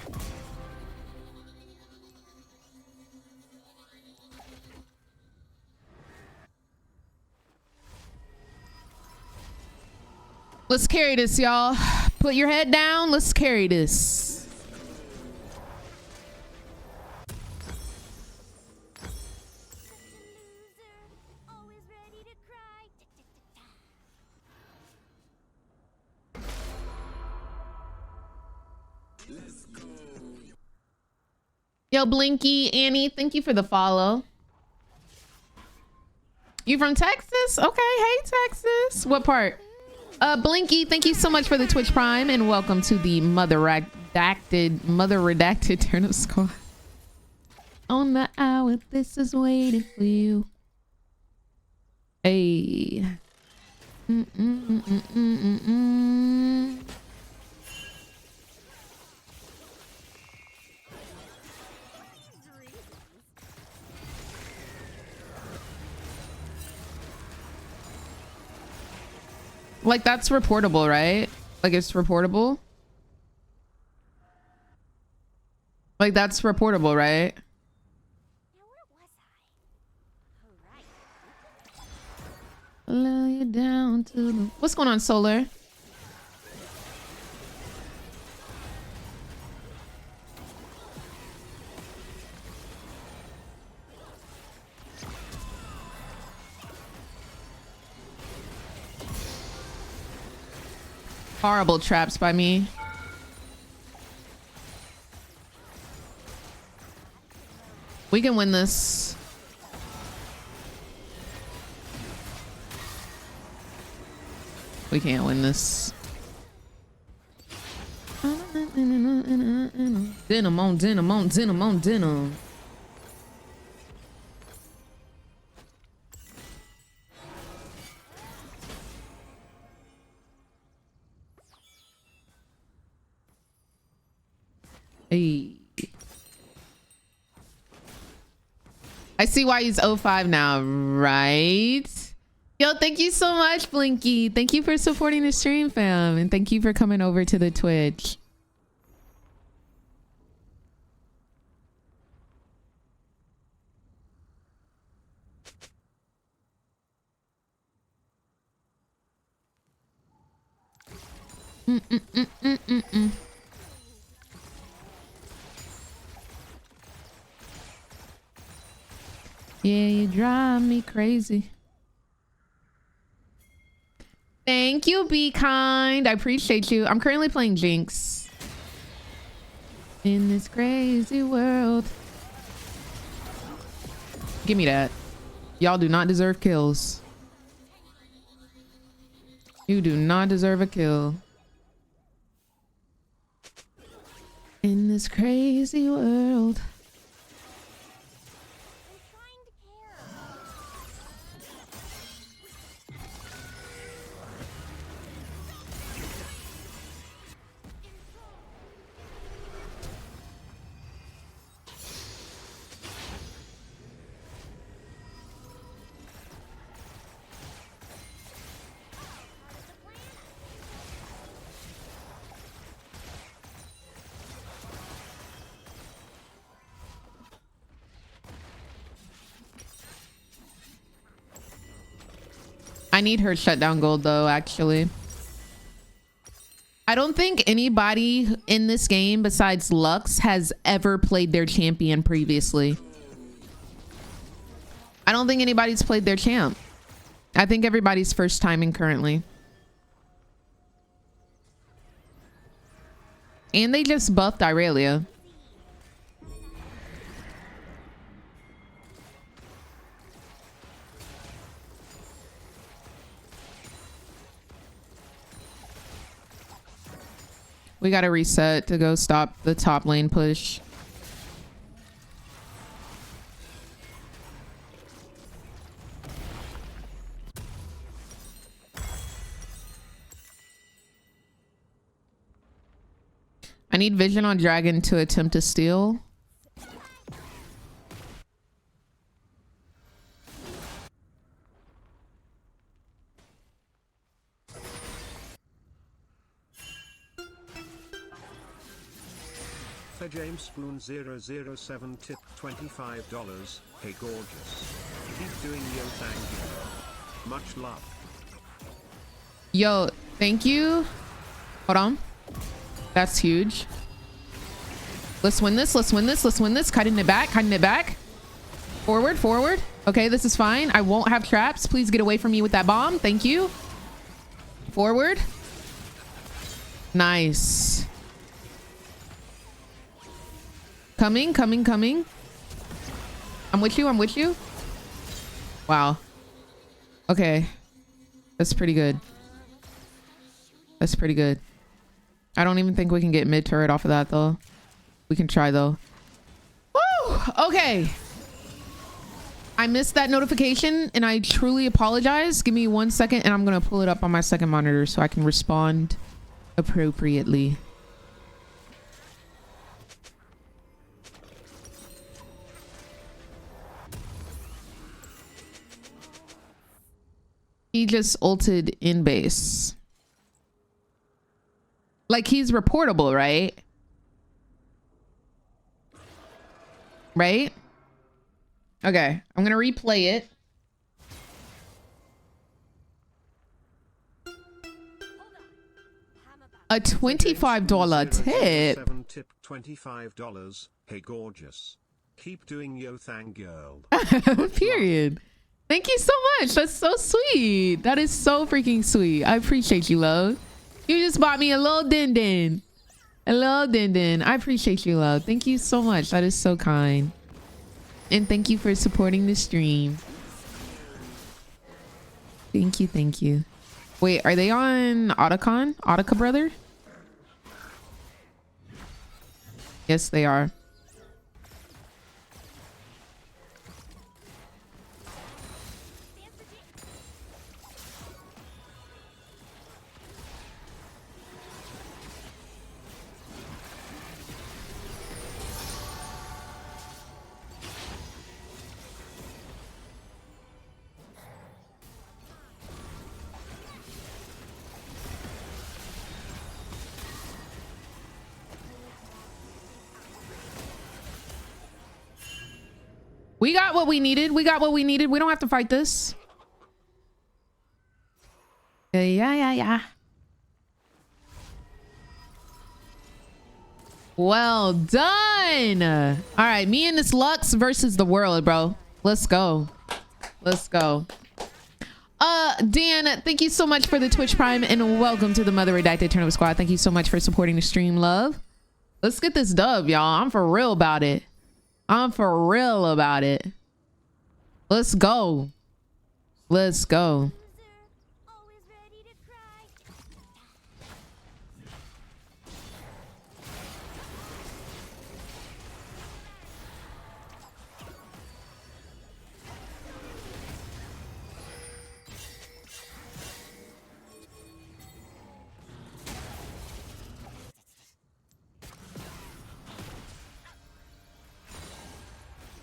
Speaker 1: Let's carry this, y'all. Put your head down. Let's carry this.
Speaker 3: Always ready to cry.
Speaker 1: Yo, Blinky, Annie, thank you for the follow. You from Texas? Okay, hey, Texas. What part? Blinky, thank you so much for the Twitch Prime and welcome to the mother redacted turnip squad. On the hour, this is waiting for you. Hey. Like, that's reportable, right? Like, it's reportable? Like, that's reportable, right?
Speaker 3: Now where was I? All right.
Speaker 1: Lay you down to the... What's going on, Solar? Horrible traps by me. We can win this. We can't win this. Denim on denim on denim on denim. Hey. I see why he's 05 now, right? Yo, thank you so much, Blinky. Thank you for supporting the stream, fam. And thank you for coming over to the Twitch. Yeah, you drive me crazy. Thank you, Be Kind. I appreciate you. I'm currently playing Jinx. In this crazy world. Give me that. Y'all do not deserve kills. You do not deserve a kill. In this crazy world. I need her shutdown gold though, actually. I don't think anybody in this game besides Lux has ever played their champion previously. I don't think anybody's played their champ. I think everybody's first timing currently. And they just buffed Irelia. We gotta reset to go stop the top lane push. I need vision on dragon to attempt to steal.
Speaker 4: James Spoon 007 tip $25. Hey gorgeous. Keep doing yo, thank you. Much love.
Speaker 1: Yo, thank you. Hold on. That's huge. Let's win this. Let's win this. Let's win this. Cutting it back. Cutting it back. Forward. Forward. Okay, this is fine. I won't have traps. Please get away from me with that bomb. Thank you. Forward. Nice. Coming, coming, coming. I'm with you. I'm with you. Wow. Okay. That's pretty good. That's pretty good. I don't even think we can get mid turret off of that though. We can try though. Woo! Okay. I missed that notification and I truly apologize. Give me 1 second and I'm gonna pull it up on my second monitor so I can respond appropriately. He just ulted in base. Like he's reportable, right? Right? Okay, I'm gonna replay it. A $25 tip.
Speaker 4: Tip $25. Hey gorgeous. Keep doing yo thang girl.
Speaker 1: Period. Thank you so much. That's so sweet. That is so freaking sweet. I appreciate you, love. You just bought me a little din-din. A little din-din. I appreciate you, love. Thank you so much. That is so kind. And thank you for supporting the stream. Thank you, thank you. Wait, are they on Otacon? Otaka brother? Yes, they are. We got what we needed. We got what we needed. We don't have to fight this. Yeah. Well done. All right, me and this Lux versus the world, bro. Let's go. Let's go. Dan, thank you so much for the Twitch Prime and welcome to the Mother Redacted Tournament Squad. Thank you so much for supporting the stream, love. Let's get this dub, y'all. I'm for real about it. I'm for real about it. Let's go. Let's go.
Speaker 3: Always ready to cry.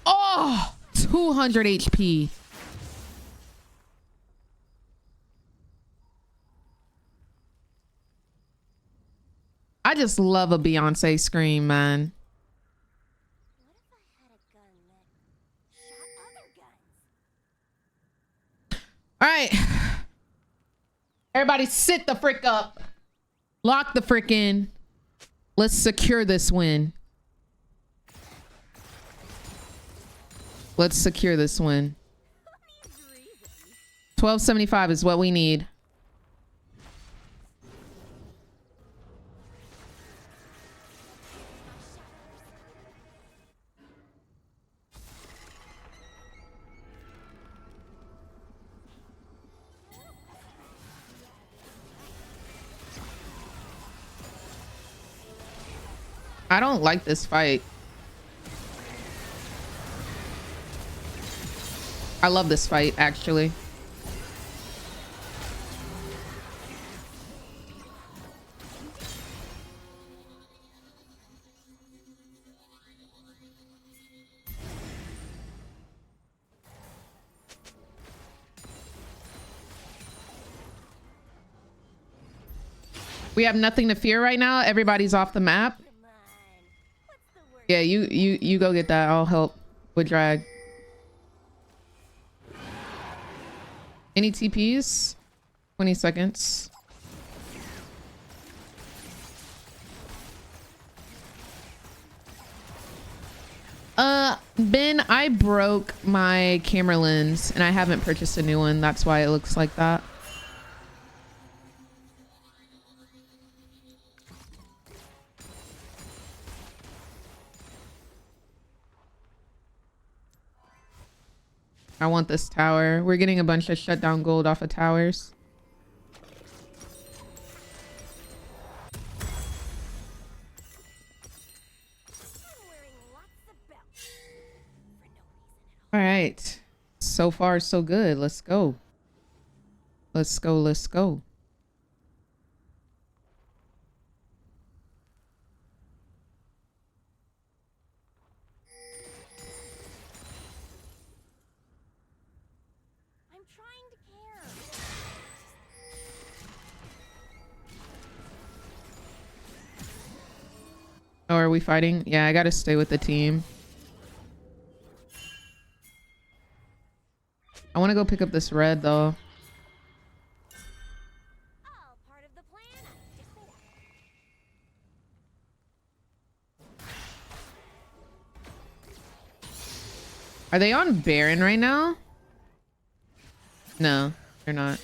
Speaker 1: Oh, 200 HP. I just love a Beyonce scream, man.
Speaker 3: What if I had a gun that shot other guns?
Speaker 1: All right. Everybody sit the frick up. Lock the frick in. Let's secure this win. Let's secure this win. 1275 is what we need. I don't like this fight. I love this fight, actually. We have nothing to fear right now. Everybody's off the map.
Speaker 3: Come on. What's the word?
Speaker 1: Yeah, you go get that. I'll help with drag. Any TPs? 20 seconds. Ben, I broke my camera lens and I haven't purchased a new one. That's why it looks like that. I want this tower. We're getting a bunch of shutdown gold off of towers.
Speaker 3: I'm wearing lots of belts. For no reason at all.
Speaker 1: All right. So far, so good. Let's go. Let's go. Let's go.
Speaker 3: I'm trying to care.
Speaker 1: Oh, are we fighting? Yeah, I gotta stay with the team. I want to go pick up this red, though.
Speaker 3: All part of the plan.
Speaker 1: Are they on Baron right now? No, they're not.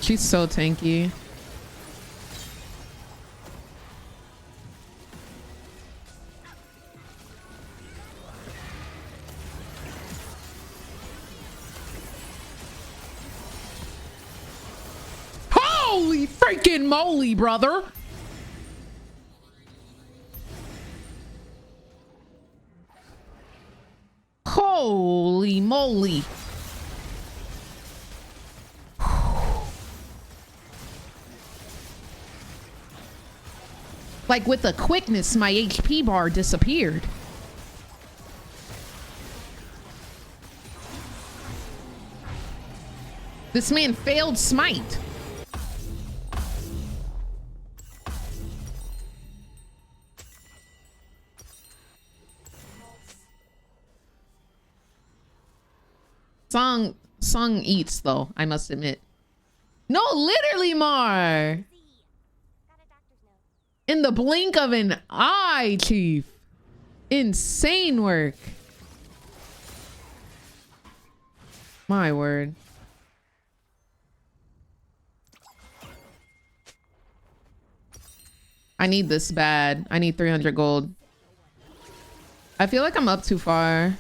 Speaker 1: She's so tanky. Holy freaking moly, brother. Holy moly. Like with a quickness, my HP bar disappeared. This man failed smite. Song eats though, I must admit. No, literally, Mar.
Speaker 3: Got a doctor's note.
Speaker 1: In the blink of an eye, Chief. Insane work. My word. I need this bad. I need 300 gold. I feel like I'm up too far.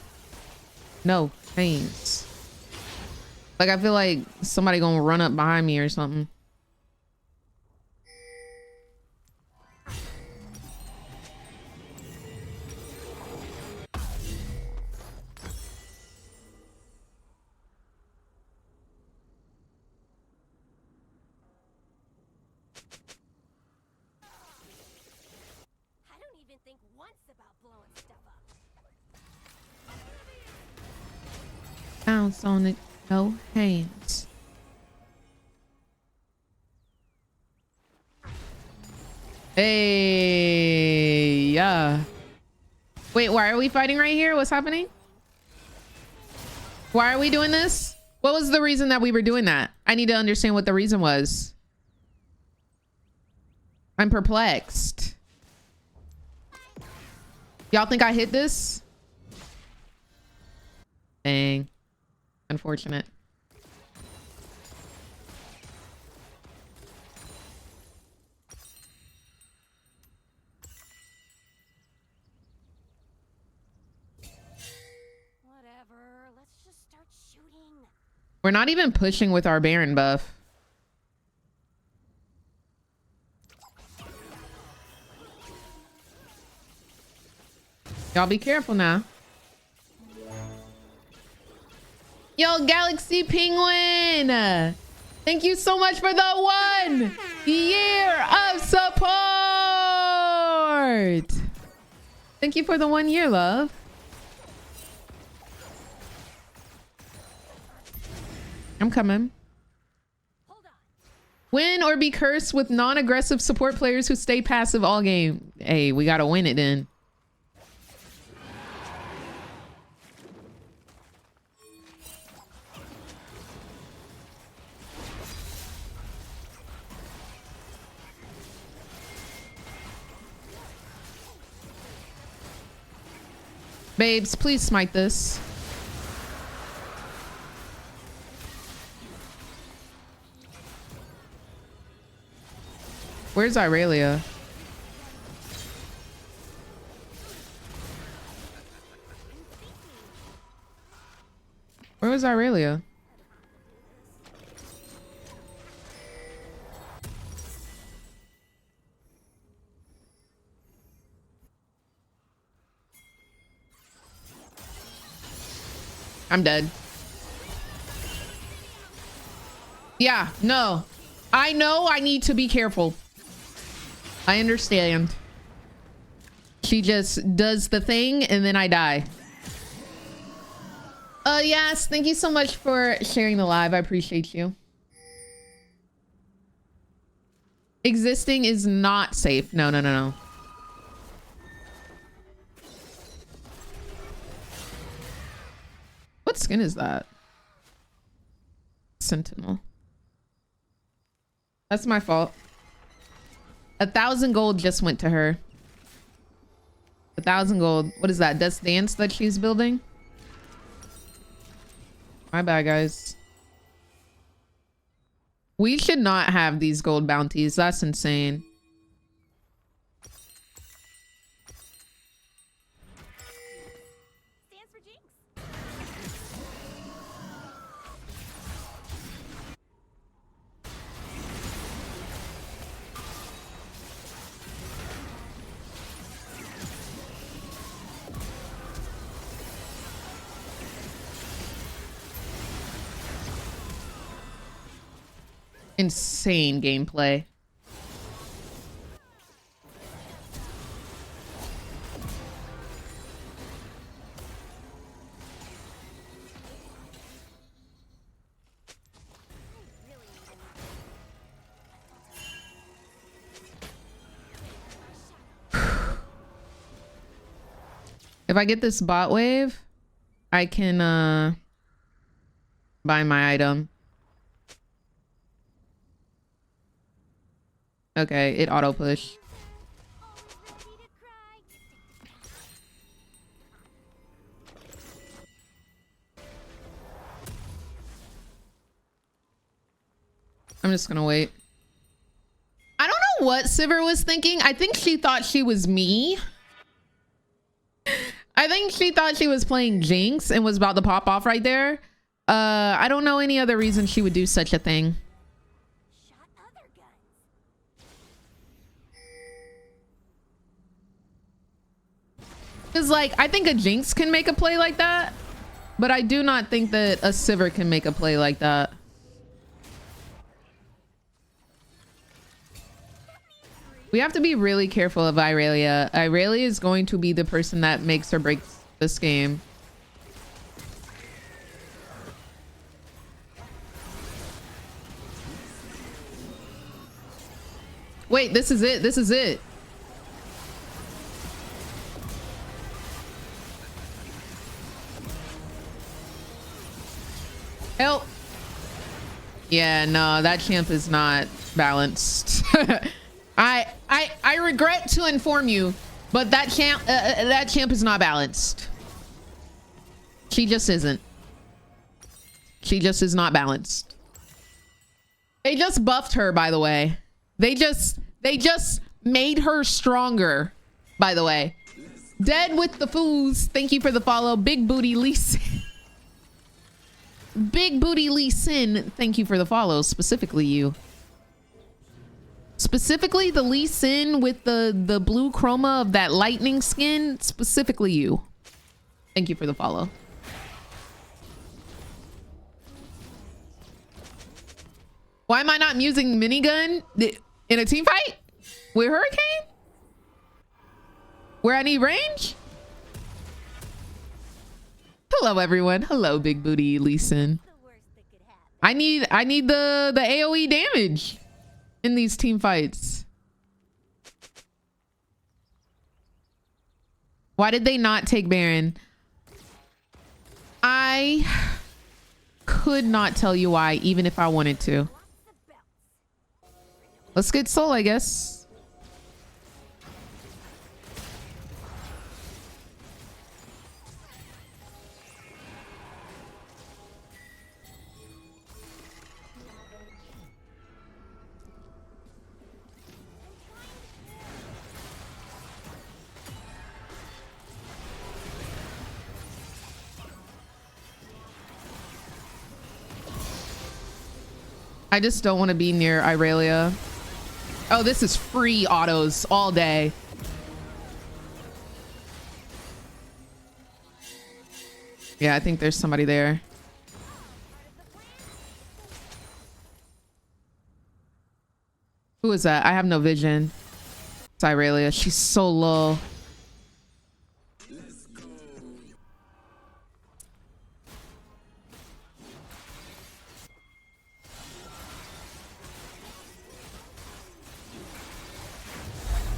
Speaker 1: No, thanks. Like, I feel like somebody gonna run up behind me or something.
Speaker 3: I don't even think once about blowing stuff up.
Speaker 1: Bounce on it. No hands. Hey, yeah. Wait, why are we fighting right here? What's happening? Why are we doing this? What was the reason that we were doing that? I need to understand what the reason was. I'm perplexed. Y'all think I hit this? Dang. Unfortunate.
Speaker 3: Whatever. Let's just start shooting.
Speaker 1: We're not even pushing with our Baron buff. Y'all be careful now. Yo, Galaxy Penguin! Thank you so much for the 1 year of support! Thank you for the 1 year, love. I'm coming.
Speaker 3: Hold on.
Speaker 1: Win or be cursed with non-aggressive support players who stay passive all game. Hey, we gotta win it then. Babes, please smite this. Where's Irelia? Where was Irelia? I'm dead. Yeah, no. I know I need to be careful. I understand. She just does the thing and then I die. Yes, thank you so much for sharing the live. I appreciate you. Existing is not safe. No, no, no, no. What skin is that? Sentinel. That's my fault. 1,000 gold just went to her. 1,000 gold. What is that? Death's Dance that she's building? My bad, guys. We should not have these gold bounties. That's insane.
Speaker 3: Stands for Jinx.
Speaker 1: Insane gameplay. If I get this bot wave, I can buy my item. Okay, it auto push. I'm just gonna wait. I don't know what Sivir was thinking. I think she thought she was me. I think she thought she was playing Jinx and was about to pop off right there. I don't know any other reason she would do such a thing.
Speaker 3: Shot other guns.
Speaker 1: Cause like, I think a Jinx can make a play like that, but I do not think that a Sivir can make a play like that. We have to be really careful of Irelia. Irelia is going to be the person that makes or breaks this game. Wait, this is it. This is it. Help. Yeah, no, that champ is not balanced. I regret to inform you, but that champ is not balanced. She just isn't. She just is not balanced. They just buffed her, by the way. They just made her stronger, by the way. Dead with the fools. Thank you for the follow. Big Booty Lee Sin. Big Booty Lee Sin. Thank you for the follow. Specifically you. Specifically the Lee Sin with the blue chroma of that lightning skin. Specifically you. Thank you for the follow. Why am I not using minigun in a team fight with Hurricane? Where I need range? Hello everyone. Hello Big Booty Lee Sin.
Speaker 3: The worst that could happen.
Speaker 1: I need the AoE damage in these team fights. Why did they not take Baron? I could not tell you why, even if I wanted to. Let's get Soul, I guess. I just don't want to be near Irelia. Oh, this is free autos all day. Yeah, I think there's somebody there. Who is that? I have no vision. It's Irelia. She's so low.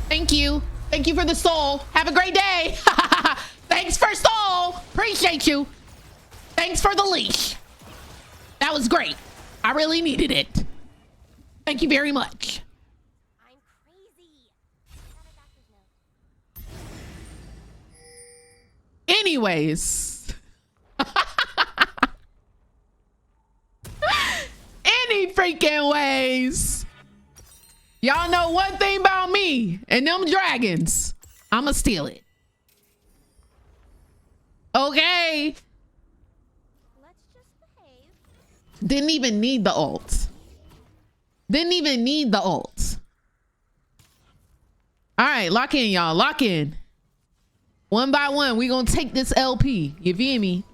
Speaker 1: Thank you. Thank you for the soul. Have a great day. Thanks for soul. Appreciate you. Thanks for the leash. That was great. I really needed it. Thank you very much.
Speaker 3: I'm crazy.
Speaker 1: Anyways. Any freaking ways. Y'all know one thing about me and them dragons. I'ma steal it. Okay.
Speaker 3: Let's just behave.
Speaker 1: Didn't even need the ult. Didn't even need the ult. All right, lock in, y'all. Lock in. One by one, we gonna take this LP. You feel me?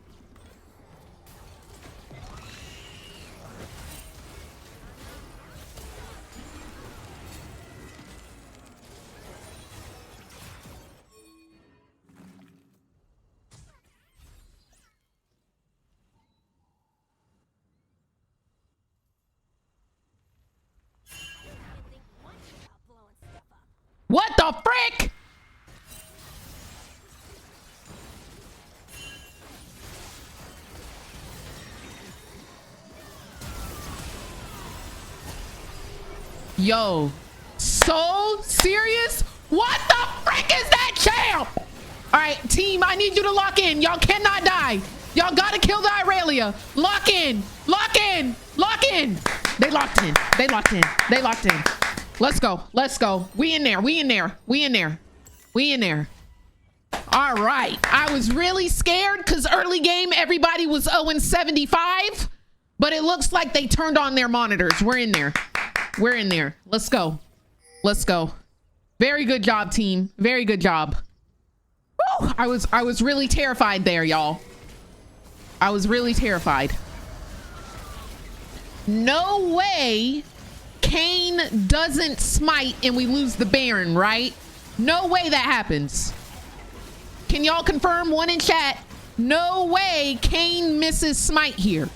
Speaker 1: What the frick? Yo, so serious? What the frick is that champ? All right, team, I need you to lock in. Y'all cannot die. Y'all gotta kill the Irelia. Lock in, lock in, lock in. They locked in, they locked in, they locked in. Let's go, let's go. We in there, we in there, we in there, we in there. All right, I was really scared because early game, everybody was 0-75, but it looks like they turned on their monitors. We're in there, we're in there. Let's go, let's go. Very good job, team, very good job. Woo! I was really terrified there, y'all. I was really terrified. No way Kane doesn't smite and we lose the Baron, right? No way that happens. Can y'all confirm? One in chat. No way Kane misses smite here,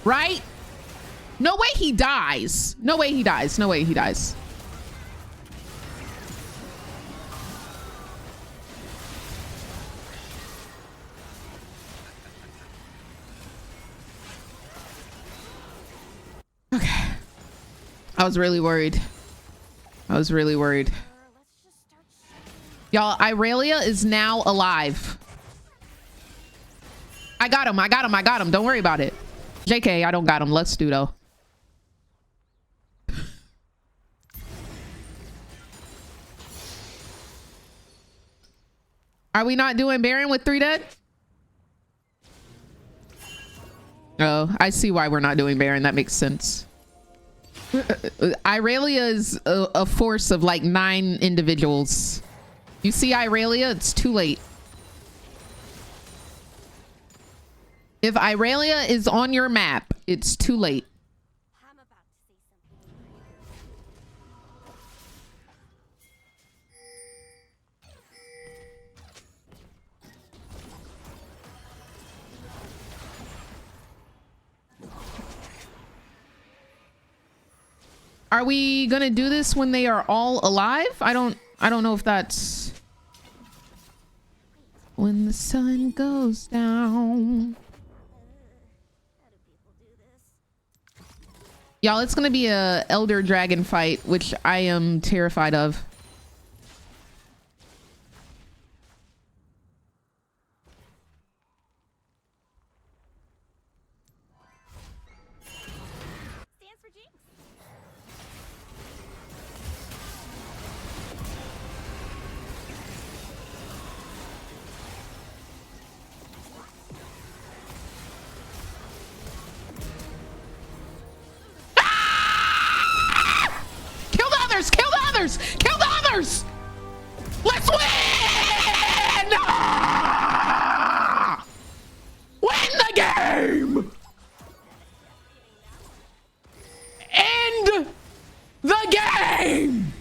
Speaker 1: right? No way he dies. No way he dies. No way he dies. Okay. I was really worried. I was really worried. Y'all, Irelia is now alive. I got him. I got him. I got him. Don't worry about it. JK, I don't got him. Let's do though. Are we not doing Baron with 3 dead? Oh, I see why we're not doing Baron. That makes sense. Irelia is a force of like 9 individuals. You see Irelia, it's too late. If Irelia is on your map, it's too late.
Speaker 3: I'm about to say
Speaker 1: Are we gonna do this when they are all alive? I don't know if that's when the sun goes down. Y'all, it's gonna be a Elder Dragon fight, which I am terrified of.
Speaker 3: stands for Jinx.
Speaker 1: Kill the others! Kill the others! Kill the others! Let's win! Ah! Win the game! End the game!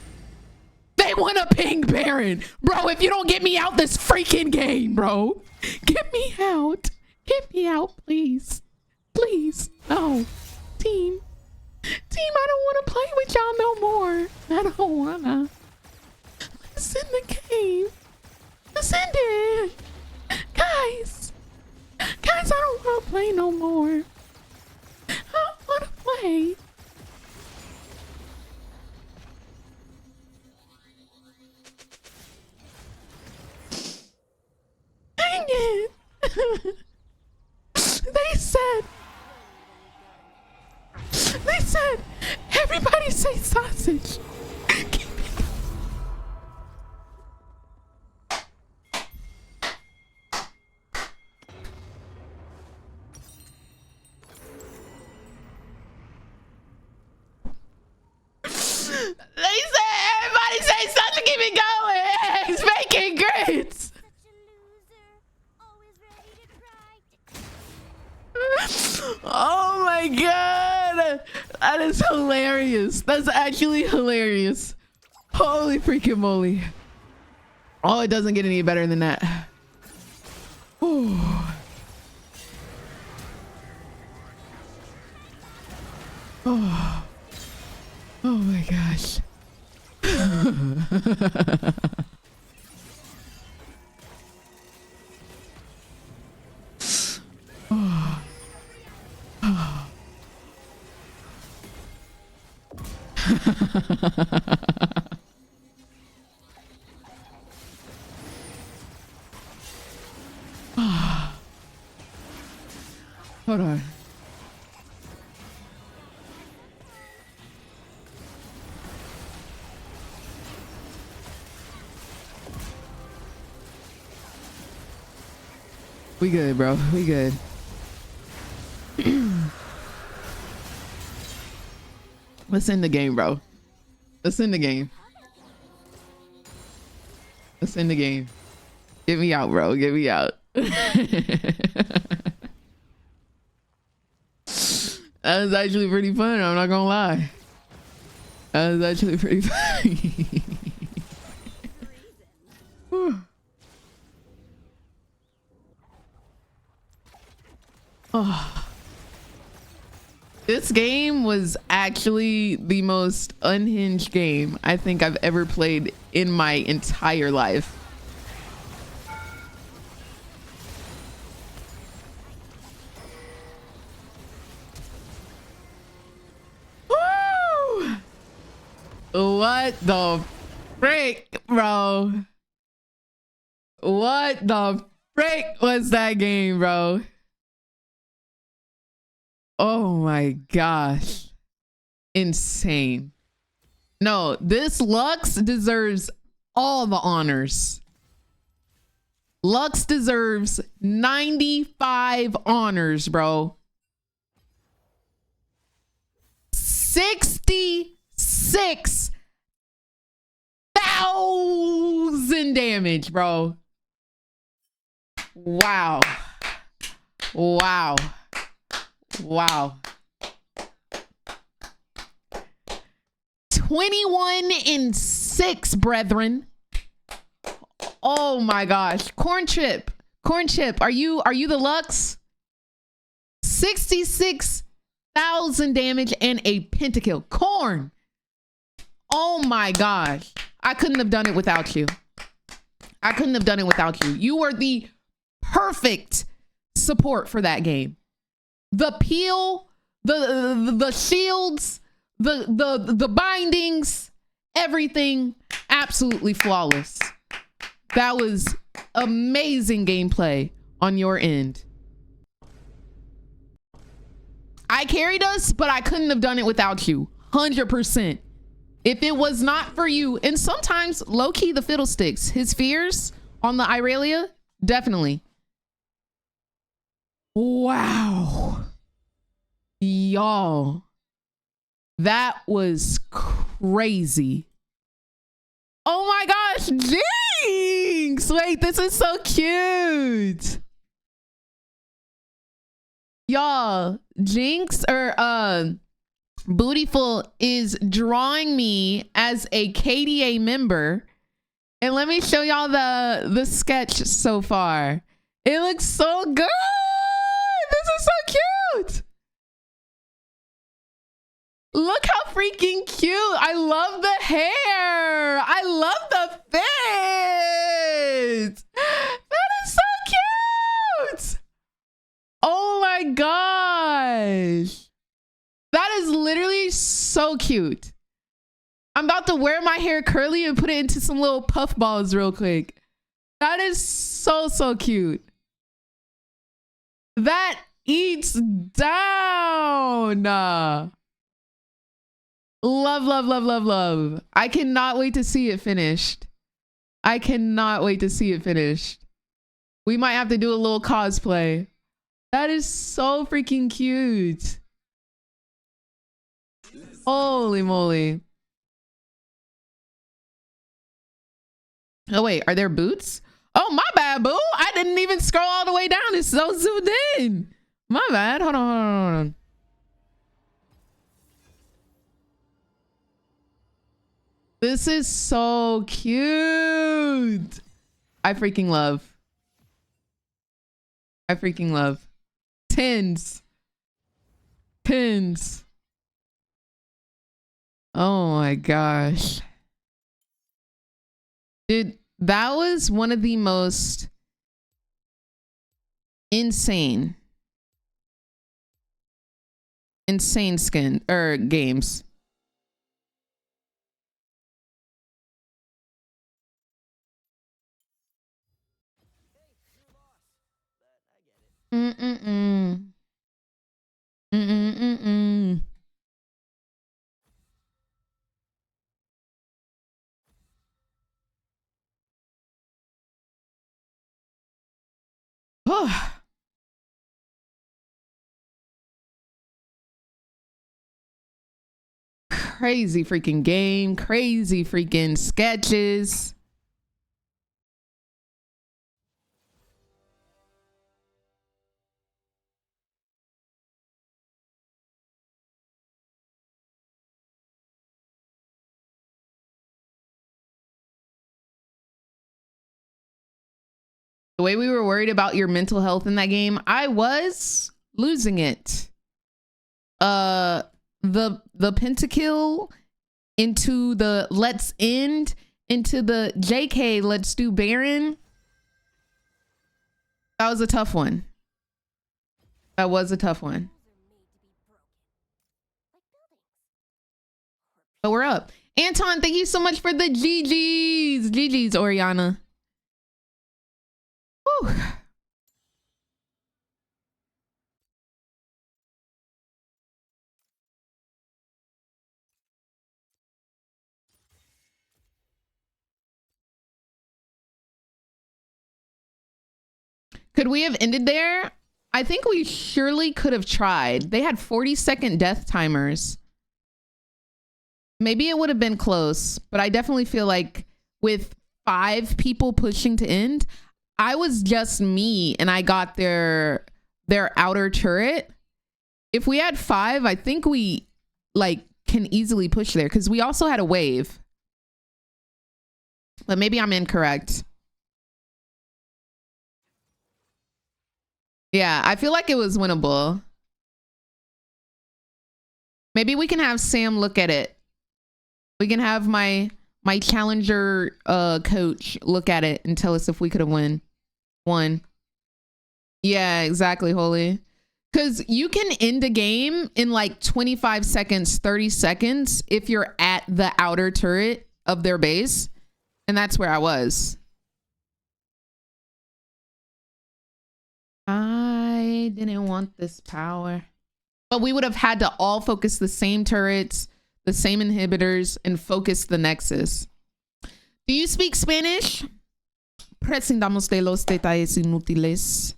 Speaker 1: They want a pink Baron. Bro, if you don't get me out this freaking game, bro. Get me out. Get me out, please. Please. No. Team, I don't want to play with y'all no more. I don't wanna. Let's end the game. Let's end it. Guys, I don't want to play no more. I don't want to play. Dang it. They said, everybody say sausage. Keep it going. They said, everybody say something, keep it going. It's making grits.
Speaker 3: Such a loser, always ready to cry.
Speaker 1: Oh my god, that is hilarious. That's actually hilarious. Holy freaking moly. Oh, it doesn't get any better than that. Ooh. Oh. Oh my gosh. Oh. Oh. Hold on. We good, bro. We good. Let's end the game, bro. Let's end the game. Let's end the game. Get me out, bro. Get me out. That was actually pretty fun. I'm not gonna lie. That was actually pretty funny. Oh. This game was actually the most unhinged game I think I've ever played in my entire life. Woo! What the frick, bro? What the frick was that game, bro? Oh my gosh. Insane. No, this Lux deserves all the honors. Lux deserves 95 honors, bro. 66,000 damage, bro. Wow. Wow. Wow. 21-6, brethren. Oh my gosh. Corn chip, are you the Lux? 66,000 damage and a pentakill. Corn. Oh my gosh. I couldn't have done it without you. I couldn't have done it without you. You were the perfect support for that game. The peel, the shields, the bindings, everything absolutely flawless. That was amazing gameplay on your end. I carried us, but I couldn't have done it without you. 100%. If it was not for you, and sometimes low-key the fiddlesticks, his fears on the Irelia, definitely. Wow. Y'all. That was crazy. Oh my gosh, Jinx! Wait, this is so cute. Y'all, Jinx or Bootyful is drawing me as a KDA member. And let me show y'all the sketch so far. It looks so good. This is so cute. Look how freaking cute. I love the hair. I love the face. That is so cute. Oh my gosh. That is literally so cute. I'm about to wear my hair curly and put it into some little puff balls real quick. That is so cute. That eats down. Love. I cannot wait to see it finished. I cannot wait to see it finished. We might have to do a little cosplay. That is so freaking cute. Holy moly. Oh wait, are there boots? Oh, my bad, boo. I didn't even scroll all the way down. It's so zoomed in. My bad. Hold on. This is so cute. I freaking love. Tens. Oh my gosh. Dude, that was one of the most insane skin or games. Crazy freaking game, crazy freaking sketches. The way we were worried about your mental health in that game, I was losing it. The pentakill into the let's end into the JK let's do Baron. That was a tough one. That was a tough one. But we're up. Anton, thank you so much for the GGs. GGs, Oriana. Whew. Could we have ended there? I think we surely could have tried. They had 40-second death timers. Maybe it would have been close, but I definitely feel like with 5 people pushing to end, I was just me and I got their outer turret. If we had 5, I think we like can easily push there because we also had a wave. But maybe I'm incorrect. Yeah, I feel like it was winnable. Maybe we can have Sam look at it. We can have my challenger coach look at it and tell us if we could have won. Yeah, exactly, Holy. Because you can end a game in like 25 seconds, 30 seconds if you're at the outer turret of their base. And that's where I was. I didn't want this power. But we would have had to all focus the same turrets, the same inhibitors, and focus the Nexus. Do you speak Spanish? Presentamos de los detalles inútiles.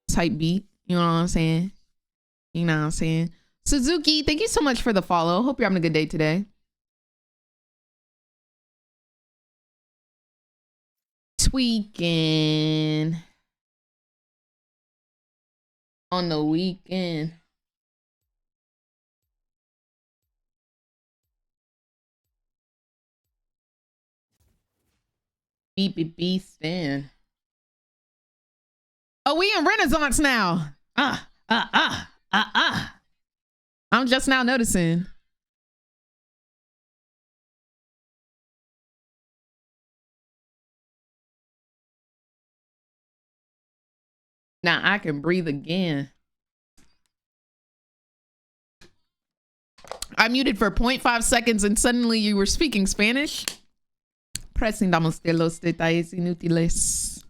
Speaker 1: Type beat. You know what I'm saying? You know what I'm saying? Suzuki, thank you so much for the follow. Hope you're having a good day today. Tweaking. On the weekend. Beep stand. Oh, we in Renaissance now. I'm just now noticing. Now I can breathe again. I muted for 0.5 seconds and suddenly you were speaking Spanish. Presentamos de los detalles inútiles.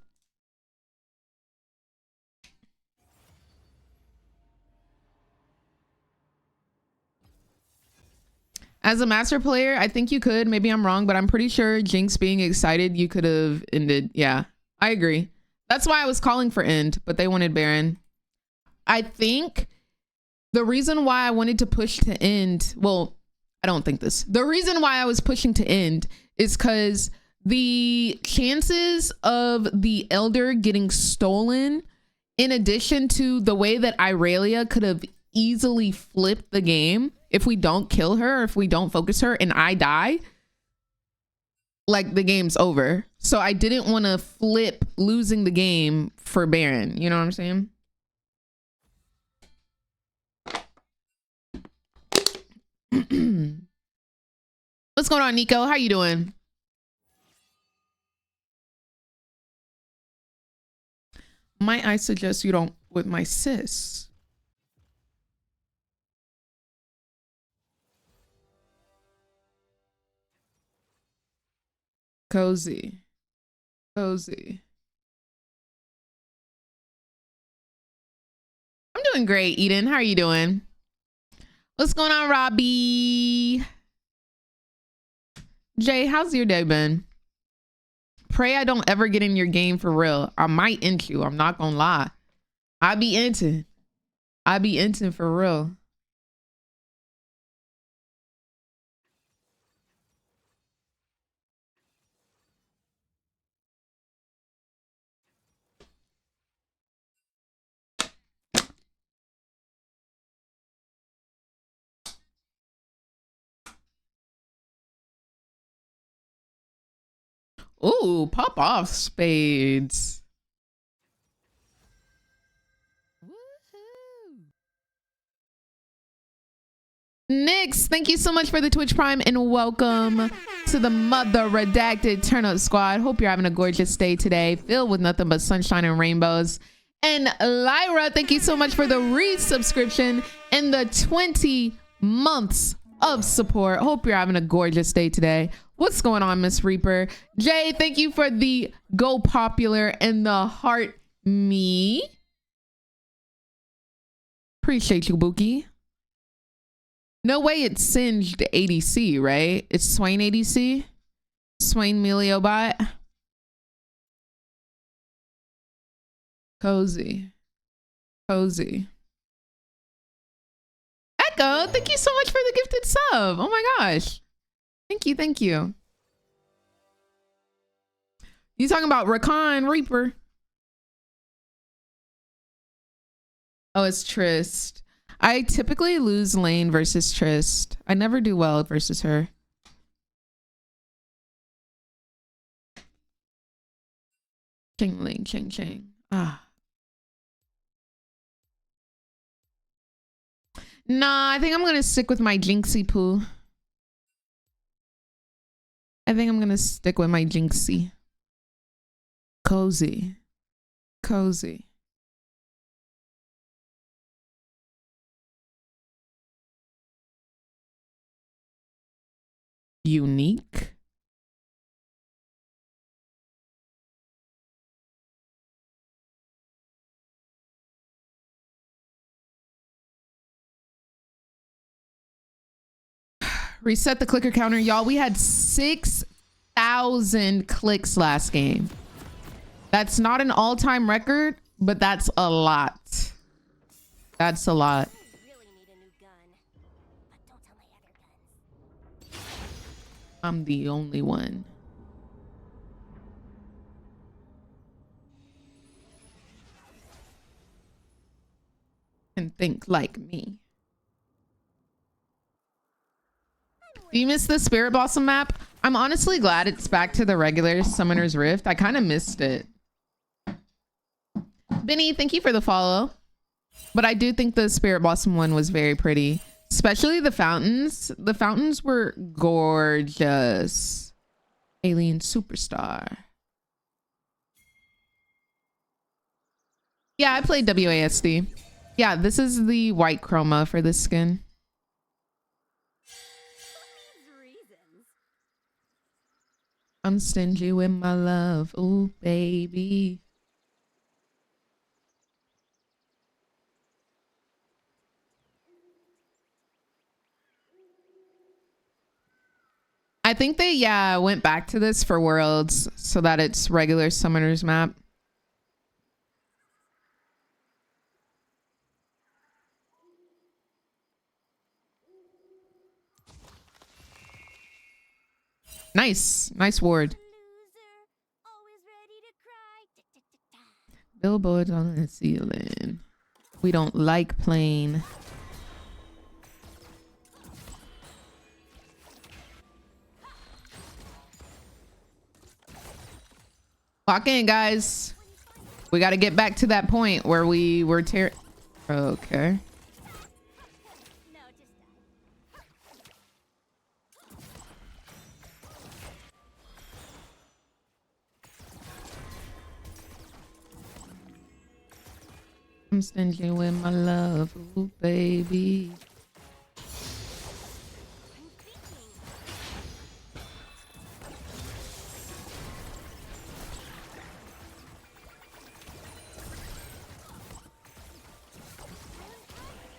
Speaker 1: As a master player, I think you could. Maybe I'm wrong, but I'm pretty sure Jinx being excited, you could have ended. Yeah, I agree. That's why I was calling for end, but they wanted Baron. I think the reason why I wanted to push to end, well, I don't think this. The reason why I was pushing to end is because the chances of the Elder getting stolen, in addition to the way that Irelia could have easily flipped the game if we don't kill her, or if we don't focus her and I die, like the game's over. So I didn't want to flip losing the game for Baron. You know what I'm saying? What's going on, Nico? How you doing? Might I suggest you don't with my sis? Cozy. I'm doing great, Eden. How are you doing? What's going on, Robbie? Jay, how's your day been? Pray I don't ever get in your game for real. I might int you. I'm not gonna lie. I be into. I be into for real. Ooh, pop off spades. Woohoo. Nix, thank you so much for the Twitch Prime and welcome to the Mother Redacted Turn Up Squad. Hope you're having a gorgeous day today, filled with nothing but sunshine and rainbows. And Lyra, thank you so much for the resubscription and the 20 months of support. Hope you're having a gorgeous day today. What's going on, Miss Reaper? Jay, thank you for the go popular and the heart me. Appreciate you, Bookie. No way it's singed ADC, right? It's Swain ADC? Swain Meliobot? Cozy. Cozy. Echo, thank you so much for the gifted sub. Oh my gosh. Thank you, thank you. You talking about Rakan Reaper? Oh, it's Trist. I typically lose lane versus Trist. I never do well versus her. Ching ling, ching ching. Ah. Nah, I think I'm gonna stick with my Jinxie poo. I think I'm gonna stick with my Jinxie. Cozy. Cozy. Unique. Reset the clicker counter, y'all. We had 6,000 clicks last game. That's not an all-time record, but that's a lot. That's a lot.
Speaker 3: I really need a new gun. But don't tell my other guns.
Speaker 1: I'm the only one. Can think like me. Do you miss the Spirit Blossom map? I'm honestly glad it's back to the regular Summoner's Rift. I kind of missed it. Benny, thank you for the follow. But I do think the Spirit Blossom one was very pretty. Especially the fountains. The fountains were gorgeous. Alien Superstar. Yeah, I played WASD. Yeah, this is the white chroma for this skin.
Speaker 3: Reasons.
Speaker 1: I'm stingy with my love. Ooh, baby. I think they, yeah, went back to this for Worlds so that it's regular Summoner's map. Nice. Nice ward.
Speaker 3: Loser, always ready to cry.
Speaker 1: Billboards on the ceiling. We don't like playing. Lock in, guys. We got to get back to that point where we were okay.
Speaker 3: No, just
Speaker 1: I'm stingy with my love. Ooh, baby.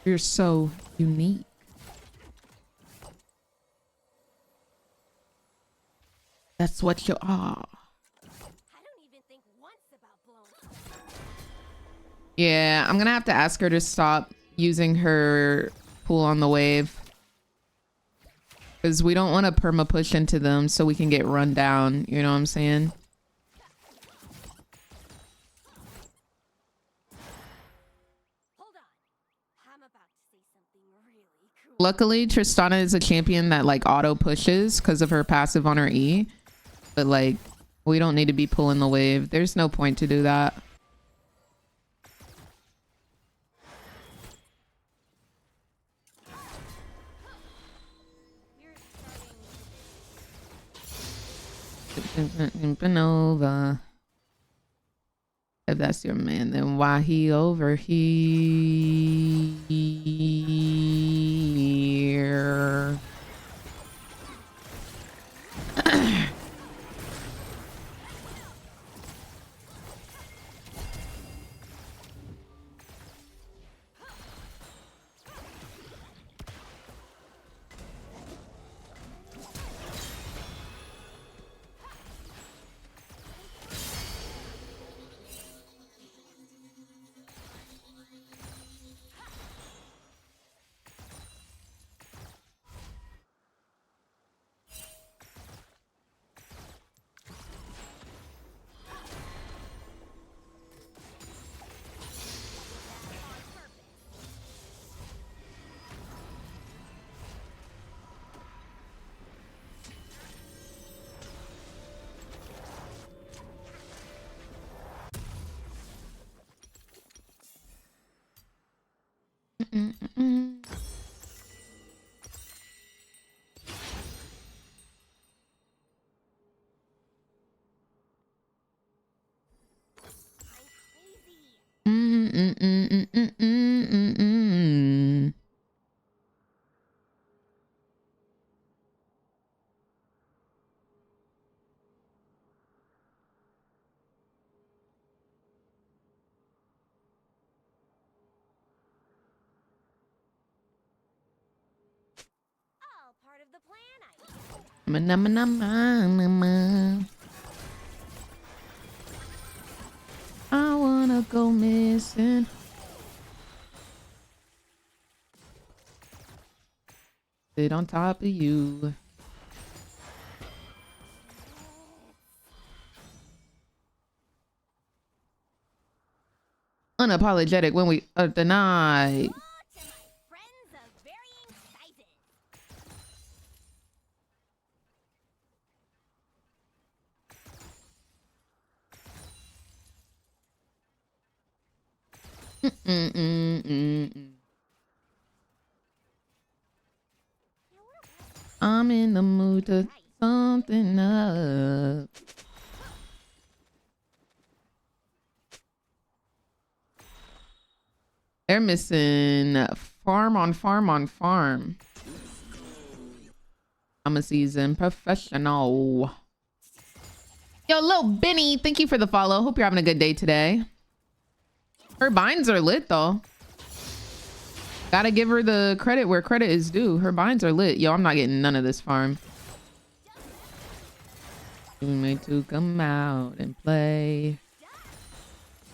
Speaker 1: You're so unique. That's what you are.
Speaker 3: I don't even think once about blowing.
Speaker 1: Yeah, I'm gonna have to ask her to stop using her pool on the wave. Because we don't want to perma push into them so we can get run down. You know what I'm saying?
Speaker 3: Hold on. I'm about to say something really cool.
Speaker 1: Luckily, Tristana is a champion that like auto pushes because of her passive on her E. But like, we don't need to be pulling the wave. There's no point to do that. Nova. If that's your man, then why he over here?
Speaker 3: All part of the plan,
Speaker 1: I wanna go missing. Sit on top of you. Unapologetic when we are denied.
Speaker 3: to my friends of varying sizes.
Speaker 1: I'm in the mood to something up. They're missing farm on farm on farm. I'm a seasoned professional. Yo, Lil Benny, thank you for the follow. Hope you're having a good day today. Her binds are lit though. Gotta give her the credit where credit is due. Her binds are lit. Yo, I'm not getting none of this farm. You made to come out and play.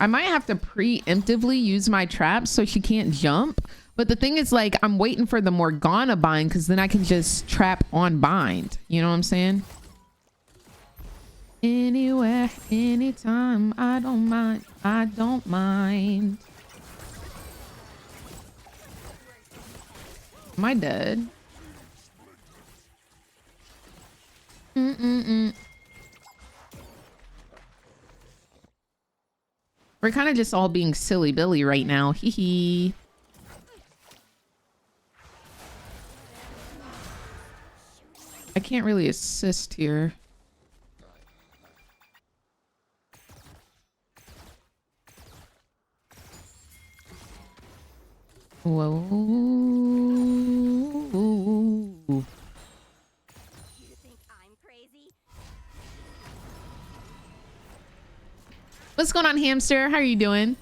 Speaker 1: I might have to preemptively use my traps so she can't jump. But the thing is, like, I'm waiting for the Morgana bind because then I can just trap on bind. You know what I'm saying? Anywhere, anytime, I don't mind. I don't mind. Am I dead? We're kind of just all being silly Billy right now. Hee hee. I can't really assist here. Whoa.
Speaker 3: You think I'm crazy?
Speaker 1: What's going on, hamster? How are you doing?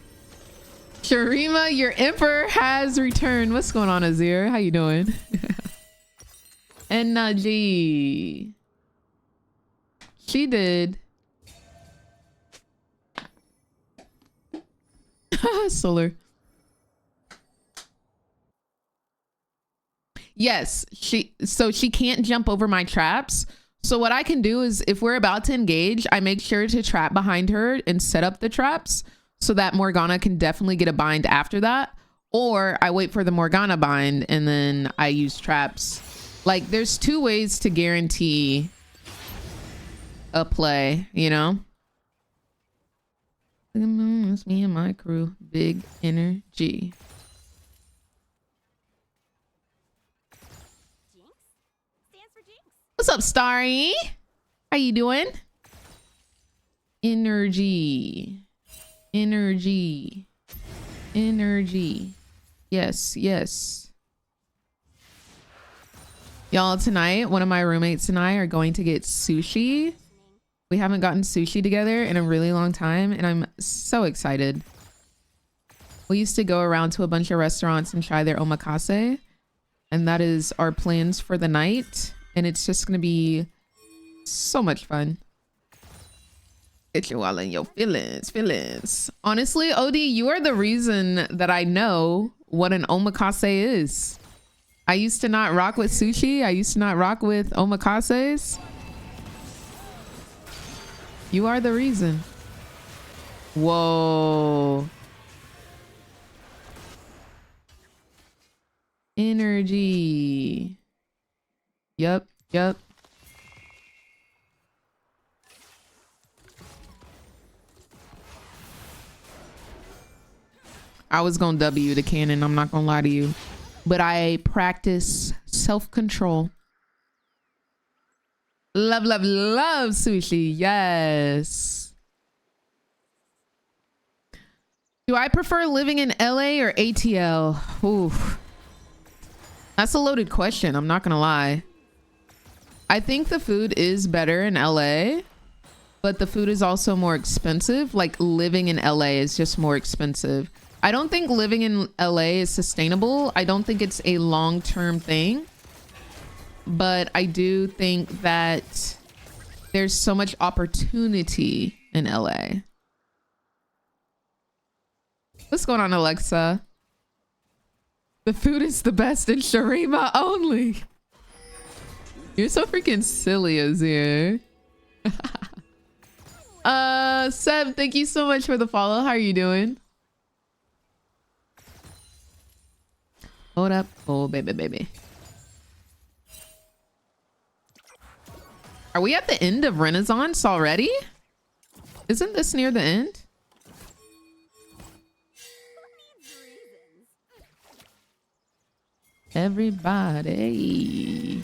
Speaker 1: Sharima, your emperor has returned. What's going on, Azir? How you doing? And Najee. She did. Solar. Yes, she can't jump over my traps. So what I can do is if we're about to engage, I make sure to trap behind her and set up the traps so that Morgana can definitely get a bind after that. Or I wait for the Morgana bind and then I use traps. Like there's two ways to guarantee a play, you know? It's me and my crew. Big energy. What's up, Starry? How you doing? Energy. Energy. Energy. Yes, yes. Y'all, tonight, one of my roommates and I are going to get sushi. We haven't gotten sushi together in a really long time, and I'm so excited. We used to go around to a bunch of restaurants and try their omakase, and that is our plans for the night. And it's just gonna be so much fun. Get you all in your feelings. Honestly, OD, you are the reason that I know what an omakase is. I used to not rock with sushi. I used to not rock with omakases. You are the reason. Whoa. Energy. Yep, yep. I was gonna W the cannon, I'm not gonna lie to you. But I practice self-control. Love, love, love sushi. Yes. Do I prefer living in LA or ATL? Oof. That's a loaded question, I'm not gonna lie. I think the food is better in LA, but the food is also more expensive. Like living in LA is just more expensive. I don't think living in LA is sustainable. I don't think it's a long-term thing, but I do think that there's so much opportunity in LA. What's going on, Alexa? The food is the best in Sharima only. You're so freaking silly, Azir. Seb, thank you so much for the follow. How are you doing? Hold up. Oh, baby, baby. Are we at the end of Renaissance already? Isn't this near the end? Everybody.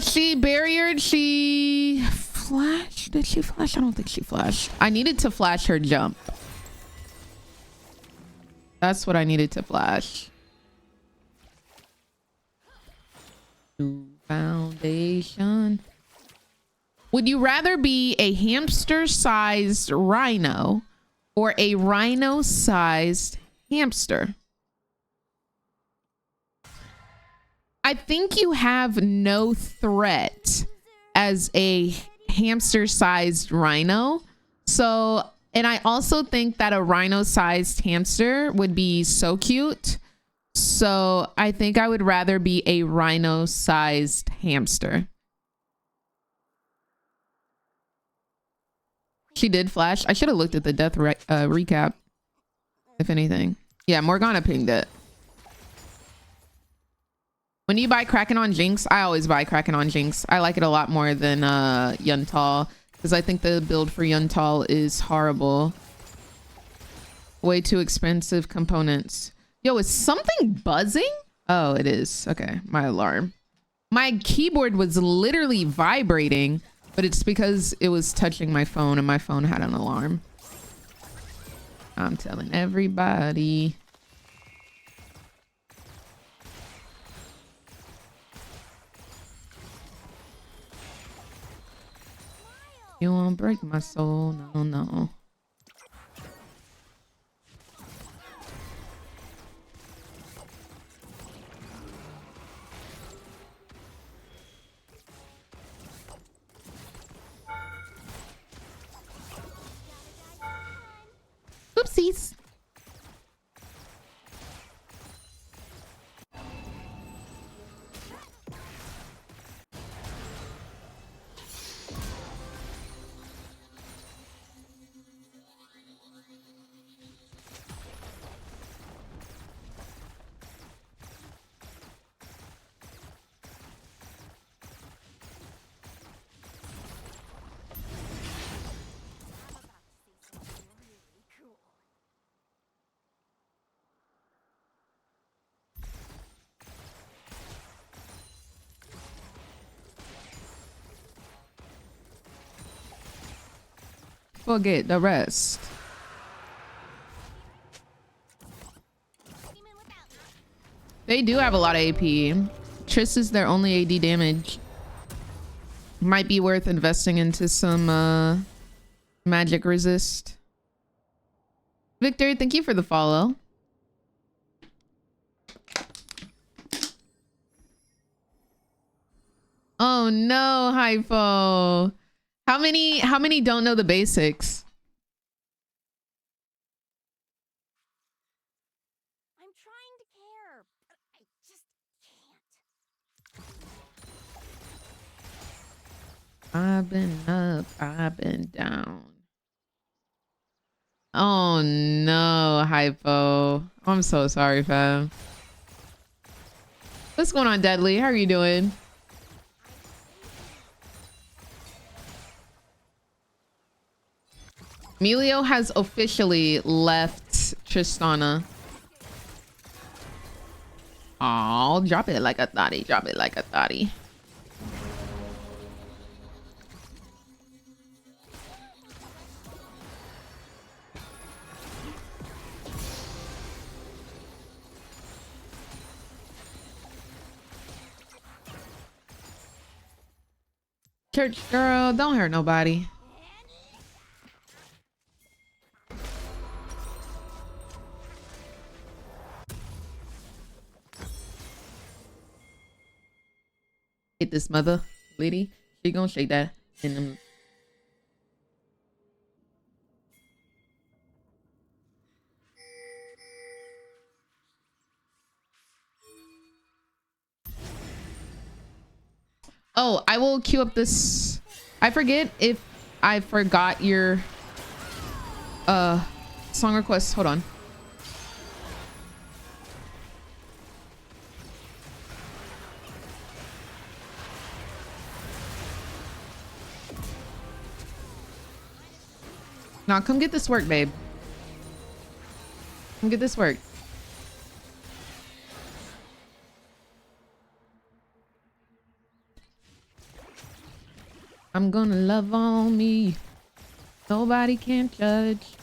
Speaker 1: She barriered, she flashed. Did she flash? I don't think she flashed. I needed to flash her jump. That's what I needed to flash. New foundation. Would you rather be a hamster-sized rhino or a rhino-sized hamster? I think you have no threat as a hamster-sized rhino. So, and I also think that a rhino-sized hamster would be so cute. So I think I would rather be a rhino-sized hamster. She did flash. I should have looked at the death recap, if anything. Yeah, Morgana pinged it. When you buy Kraken on Jinx, I always buy Kraken on Jinx. I like it a lot more than Yuntal, because I think the build for Yuntal is horrible. Way too expensive components. Yo, is something buzzing? Oh, it is. Okay, my alarm. My keyboard was literally vibrating, but it's because it was touching my phone and my phone had an alarm. I'm telling everybody. You won't break my soul, no, no. Oopsies. Forget the rest. They do have a lot of AP. Triss is their only AD damage. Might be worth investing into some magic resist. Victor, thank you for the follow. Oh no, Hypo. How many don't know the basics?
Speaker 3: I'm trying to care, but I just can't.
Speaker 1: I've been up, I've been down. Oh no, Hypo. I'm so sorry, fam. What's going on, Deadly? How are you doing? Emilio has officially left Tristana. Oh, drop it like a thotty. Drop it like a thotty. Church girl, don't hurt nobody. Hit this mother lady. She gonna shake that in them. Oh, I will queue up this. I forget if I forgot your song request. Hold on. Now come get this work, babe. Come get this work. I'm gonna love on me. Nobody can judge.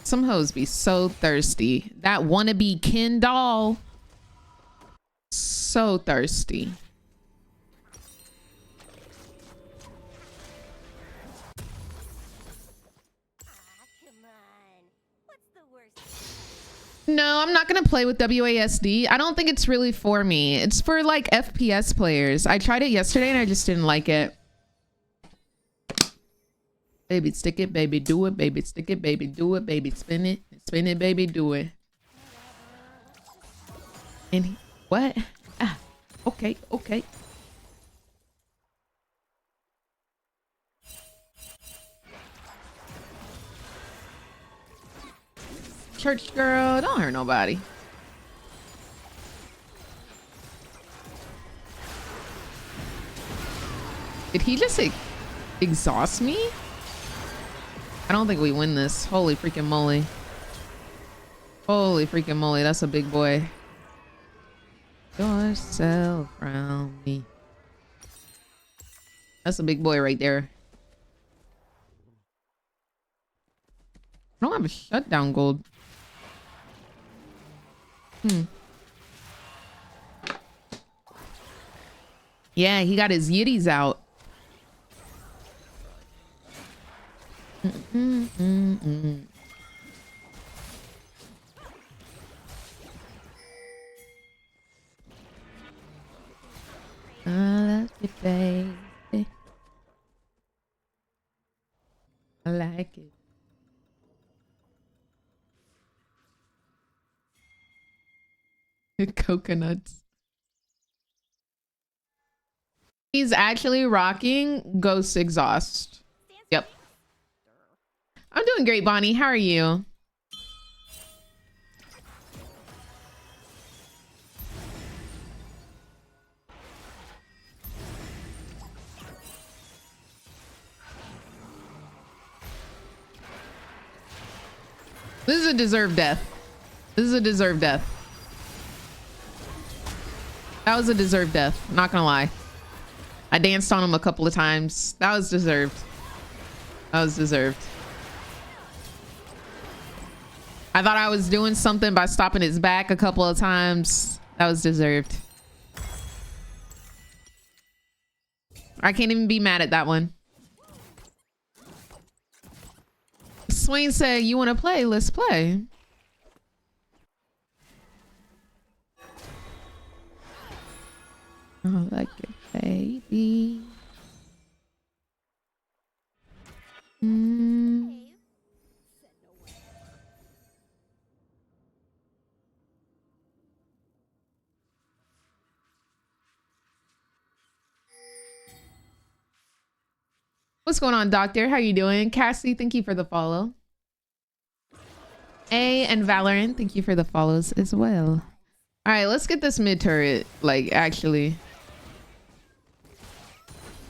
Speaker 1: Some hoes be so thirsty. That wannabe Ken doll. So thirsty.
Speaker 3: Come on. What's the worst?
Speaker 1: No, I'm not gonna play with WASD. I don't think it's really for me. It's for like FPS players. I tried it yesterday and I just didn't like it. Baby, stick it, baby, do it, baby, stick it, baby, do it, baby, spin it, baby, do it. And he, what? Ah, okay, okay. Church girl, don't hurt nobody. Did he just exhaust me? I don't think we win this. Holy freaking moly. Holy freaking moly, that's a big boy. Yourself round me. That's a big boy right there. I don't have a shutdown gold. Yeah, he got his yitties out. I love you, baby. I like it. Coconuts. He's actually rocking Ghost Exhaust. Yep. I'm doing great, Bonnie. How are you? This is a deserved death. This is a deserved death. That was a deserved death. Not gonna lie. I danced on him a couple of times. That was deserved. That was deserved. I thought I was doing something by stopping his back a couple of times. That was deserved. I can't even be mad at that one. Swain said, you want to play? Let's play. Oh, like it, baby. What's going on, Doctor? How you doing? Cassie, thank you for the follow. A and Valorant, thank you for the follows as well. All right, let's get this mid turret. Like, actually.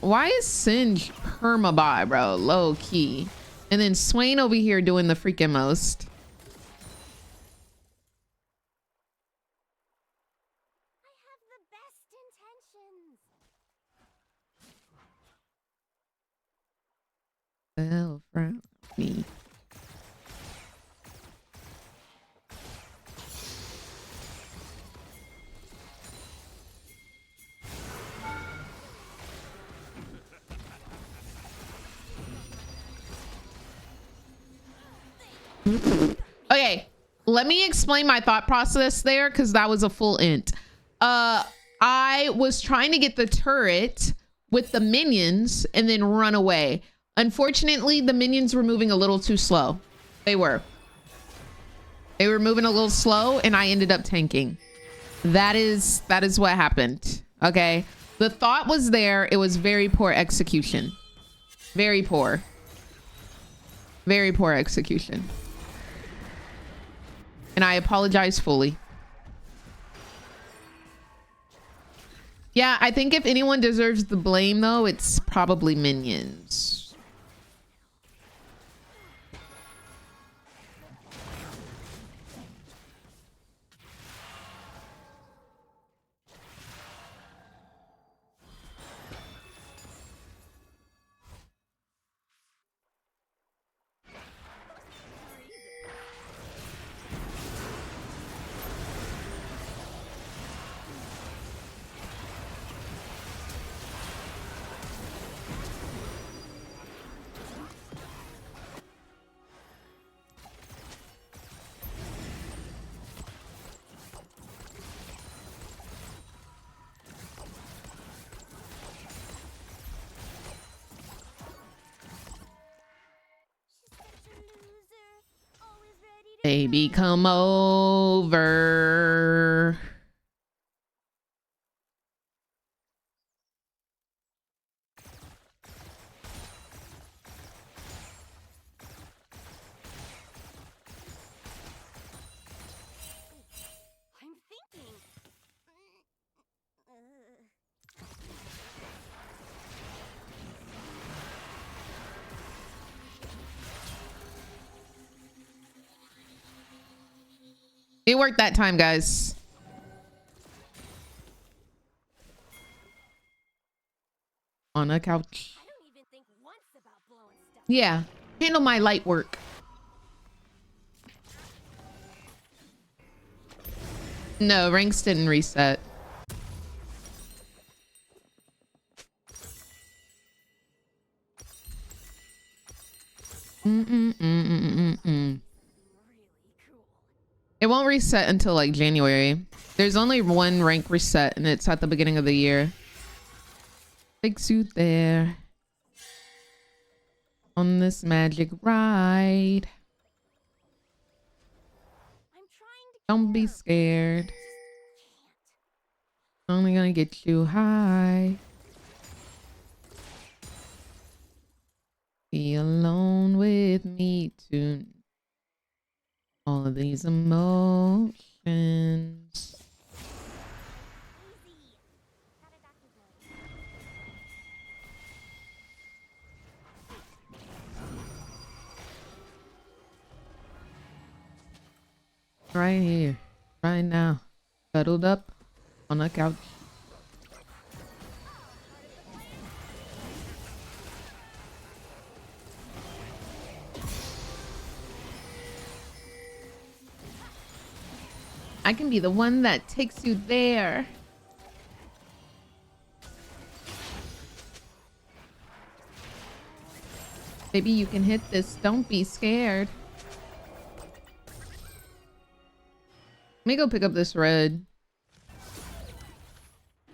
Speaker 1: Why is Singe permabot, bro? Low key. And then Swain over here doing the freaking most.
Speaker 3: I have the best intentions.
Speaker 1: Well, from me. Okay, let me explain my thought process there because that was a full int. I was trying to get the turret with the minions and then run away. Unfortunately, the minions were moving a little too slow. They were moving a little slow and I ended up tanking. That is what happened. Okay, the thought was there. It was very poor execution. Very poor execution. And I apologize fully. Yeah, I think if anyone deserves the blame, though, it's probably minions. Baby, come over.
Speaker 3: I'm thinking.
Speaker 1: It worked that time, guys. On a couch.
Speaker 3: I don't even think once about blowing stuff.
Speaker 1: Yeah. Handle my light work. No, ranks didn't reset.
Speaker 3: Really cool.
Speaker 1: It won't reset until like January. There's only one rank reset and it's at the beginning of the year. Takes you there. On this magic ride.
Speaker 3: I'm trying to
Speaker 1: Don't be
Speaker 3: care.
Speaker 1: scared.
Speaker 3: Can't.
Speaker 1: Only gonna get you high. Be alone with me too. All of these emotions.
Speaker 3: Easy. Got a doctor's note.
Speaker 1: Right here. Right now. Cuddled up on a couch. I can be the one that takes you there. Maybe you can hit this. Don't be scared. Let me go pick up this red.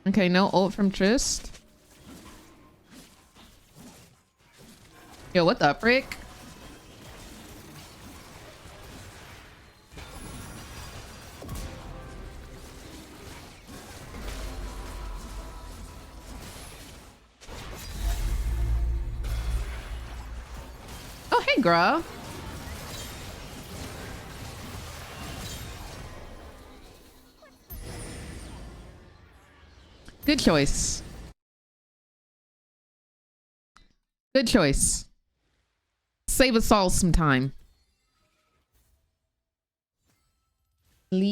Speaker 1: Okay, no ult from Trist. Yo, what the frick? Oh, hey, girl. Good choice. Good choice. Save us all some time. Leave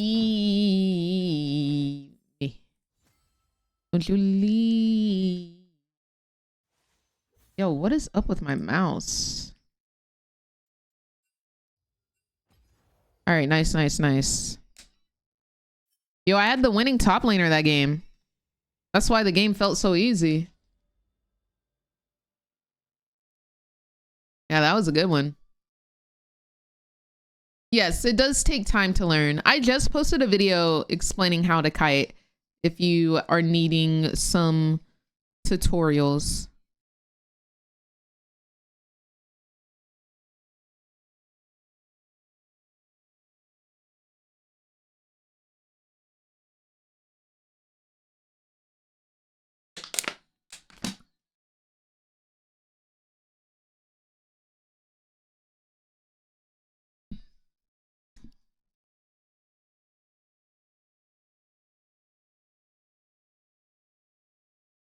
Speaker 1: me. Don't you leave. Yo, what is up with my mouse? All right, nice, nice, nice. Yo, I had the winning top laner that game. That's why the game felt so easy. Yeah, that was a good one. Yes, it does take time to learn. I just posted a video explaining how to kite if you are needing some tutorials.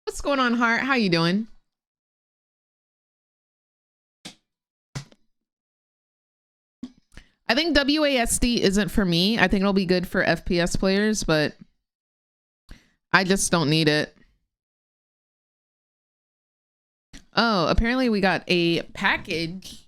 Speaker 1: What's going on, Heart? How you doing? I think WASD isn't for me. I think it'll be good for FPS players, but I just don't need it. Oh, apparently we got a package.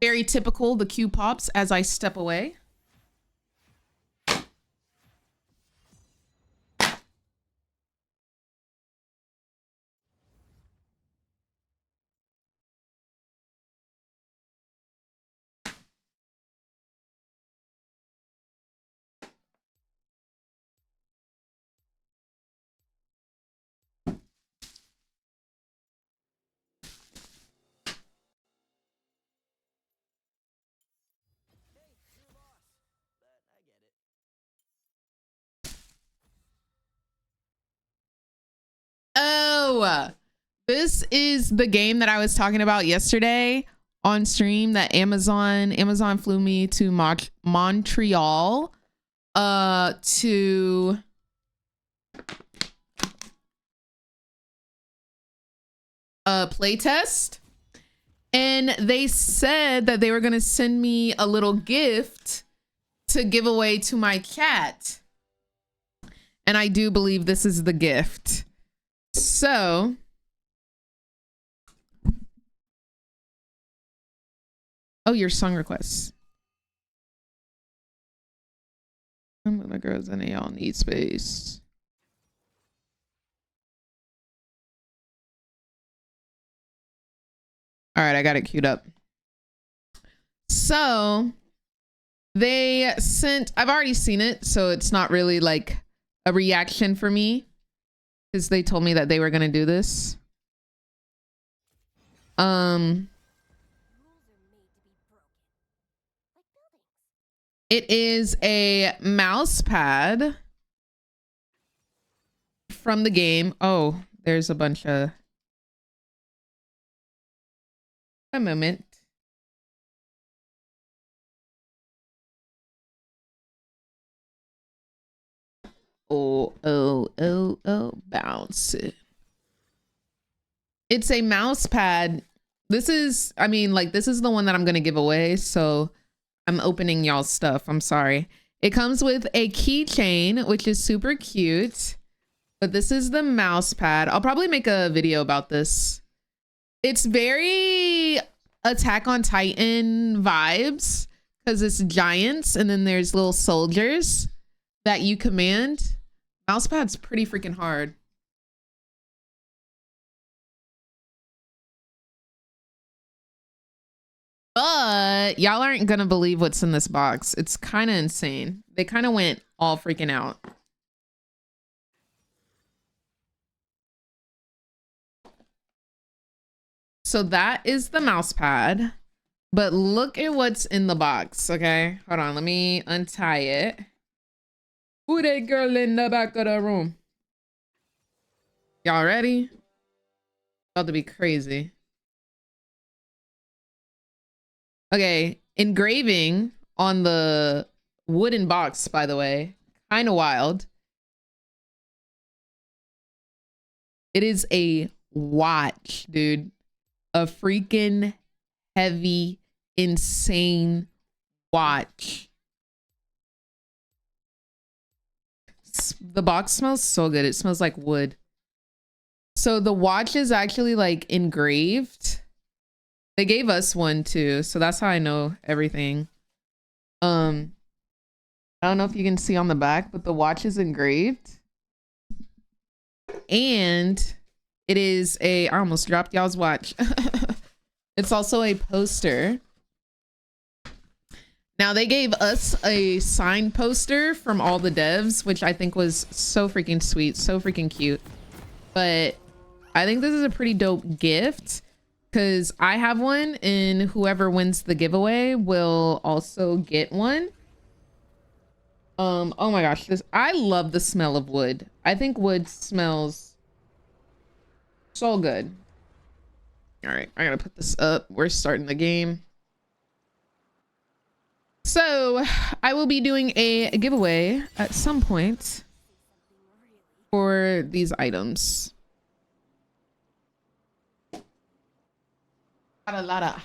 Speaker 1: Very typical, the queue pops as I step away. Oh, this is the game that I was talking about yesterday on stream that Amazon flew me to Montreal to play test, and they said that they were gonna send me a little gift to give away to my cat. And I do believe this is the gift. So oh, your song requests. Some of the girls in y'all need space. All right, I got it queued up. So they sent, I've already seen it, so it's not really like a reaction for me because they told me that they were gonna do this. It is a mouse pad from the game. Oh, there's a bunch of... A moment. Oh, bounce it. It's a mouse pad. This is, I mean, like, this is the one that I'm gonna give away, so I'm opening y'all's stuff. I'm sorry. It comes with a keychain, which is super cute, but this is the mouse pad. I'll probably make a video about this. It's very Attack on Titan vibes because it's giants and then there's little soldiers that you command. Mousepad's pretty freaking hard. But y'all aren't gonna believe what's in this box. It's kind of insane. They kind of went all freaking out. So that is the mouse pad, but look at what's in the box. Okay, hold on, let me untie it. Who that girl in the back of the room? Y'all ready? About to be crazy. Okay, engraving on the wooden box, by the way, kind of wild. It is a watch, dude. A freaking heavy, insane watch. The box smells so good. It smells like wood. So the watch is actually like engraved. They gave us one too, so that's how I know everything. I don't know if you can see on the back, but the watch is engraved. And it is a, I almost dropped y'all's watch. It's also a poster. Now they gave us a signed poster from all the devs, which I think was so freaking sweet, so freaking cute. But I think this is a pretty dope gift because I have one and whoever wins the giveaway will also get one. Oh my gosh, I love the smell of wood. I think wood smells so good. All right, I gotta put this up. We're starting the game. So I will be doing a giveaway at some point for these items. Got a lot of,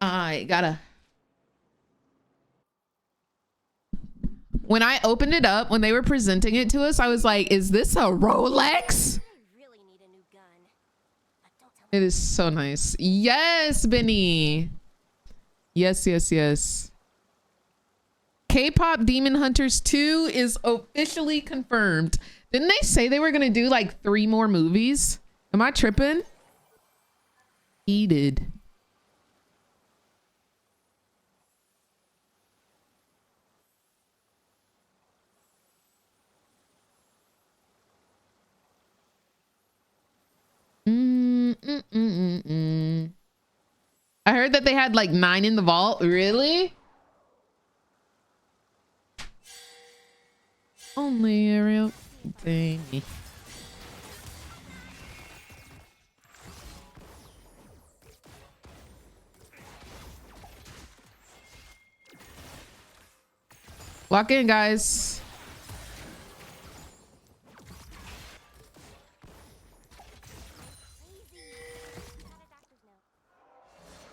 Speaker 1: I gotta. When I opened it up, when they were presenting it to us, I was like, is this a Rolex? It is so nice. Yes, Benny. Yes, yes, yes. K-pop Demon Hunters 2 is officially confirmed. Didn't they say they were gonna do like 3 more movies? Am I tripping? He did. I heard that they had like 9 in the vault. Really? Only a real thing. Lock in, guys.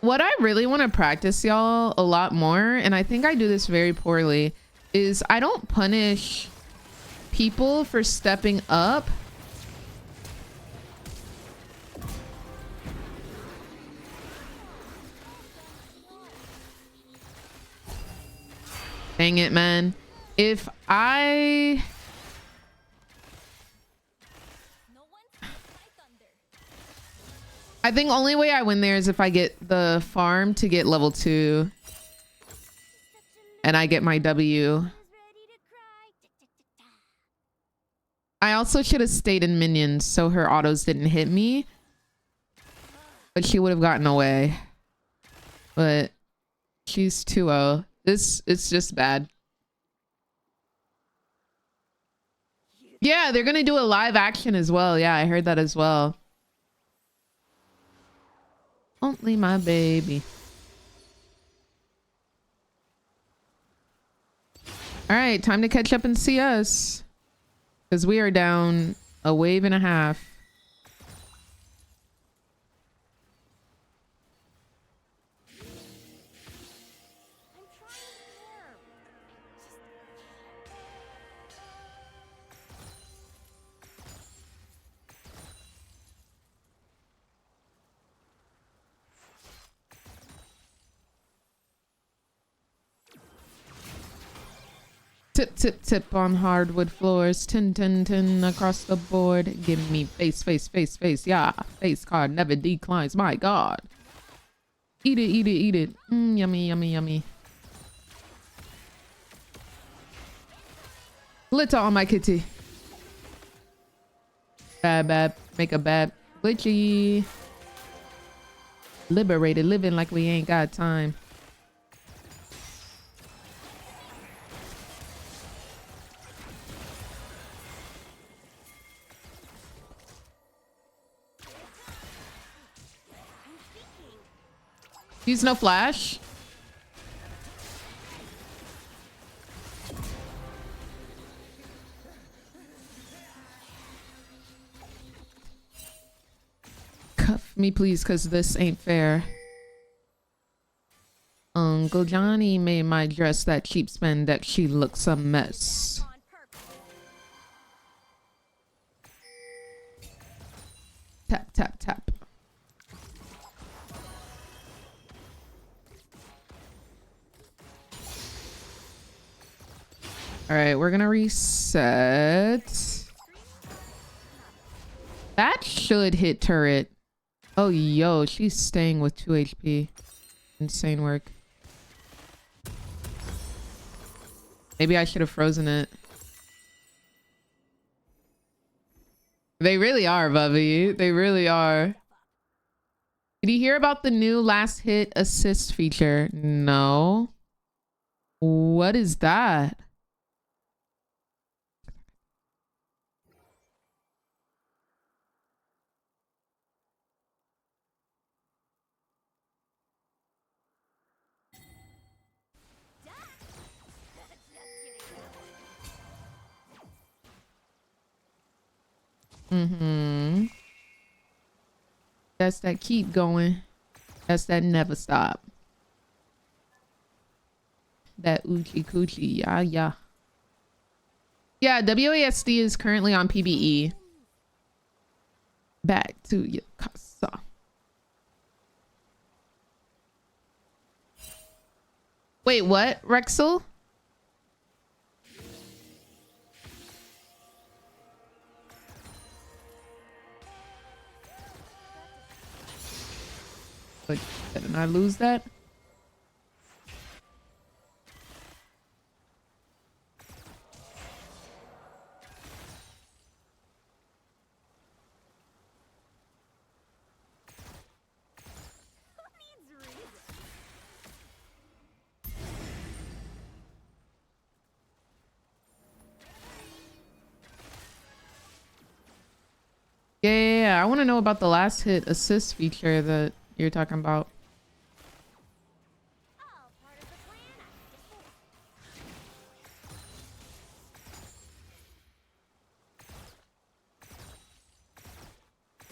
Speaker 1: What I really want to practice, y'all, a lot more, and I think I do this very poorly, is I don't punish people for stepping up. Dang it, man. If I... I think only way I win there is if I get the farm to get level 2. And I get my W. I also should have stayed in minions so her autos didn't hit me. But she would have gotten away. But she's 2-0. It's just bad. Yeah, they're gonna do a live action as well. Yeah, I heard that as well. Only my baby. All right, time to catch up and see us. Because we are down a wave and a half. Tip, tip, tip on hardwood floors. Tin, tin, tin across the board. Give me face, face, face, face. Yeah, face card never declines. My God. Eat it, eat it, eat it. Yummy, yummy, yummy. Glitter on my kitty. Bad, bad. Make a bad. Glitchy. Liberated. Living like we ain't got time. Use no flash. Cuff me, please, because this ain't fair. Uncle Johnny made my dress that cheap spend that she looks a mess. Tap, tap, tap. All right, we're gonna reset. That should hit turret. Oh, yo, she's staying with 2 HP. Insane work. Maybe I should have frozen it. They really are, Bubby. They really are. Did you hear about the new last hit assist feature? No. What is that? That's that keep going. That's that never stop. That oochie coochie. Yeah, yeah. Yeah, WASD is currently on PBE. Back to your casa. Wait, what, Rexel? But didn't I lose that? Yeah, I want to know about the last hit assist feature that you're talking about.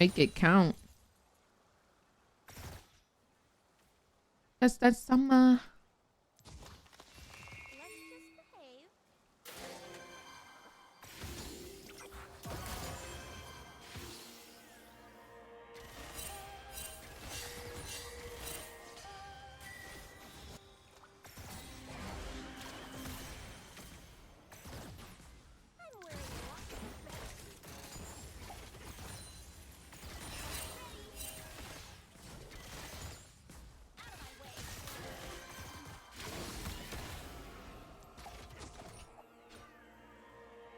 Speaker 1: Make it count. That's summer.
Speaker 3: Let's just behave. I'm wearing lots of belts. Out of my way.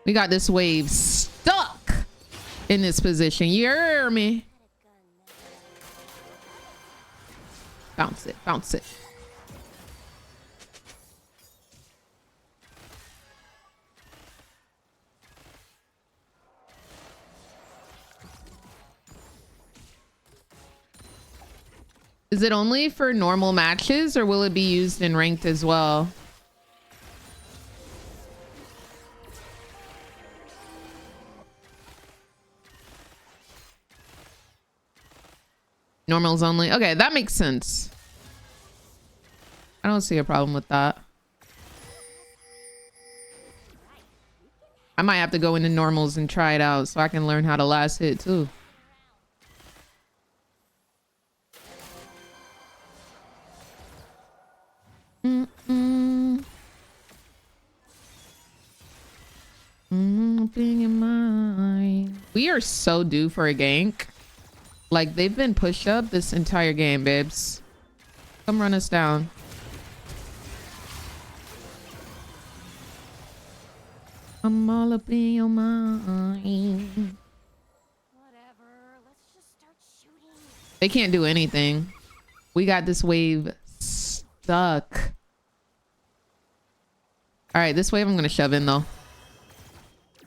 Speaker 1: We got this wave stuck in this position. You hear me? Bounce it, bounce it. Is it only for normal matches or will it be used in ranked as well? Normals only. Okay, that makes sense. I don't see a problem with that. I might have to go into normals and try it out so I can learn how to last hit too. Open your mind. We are so due for a gank. Like, they've been pushed up this entire game, babes. Come run us down. I'm all up in your mind.
Speaker 3: Whatever. Let's just start shooting.
Speaker 1: They can't do anything. We got this wave stuck. All right, this wave I'm gonna shove in though,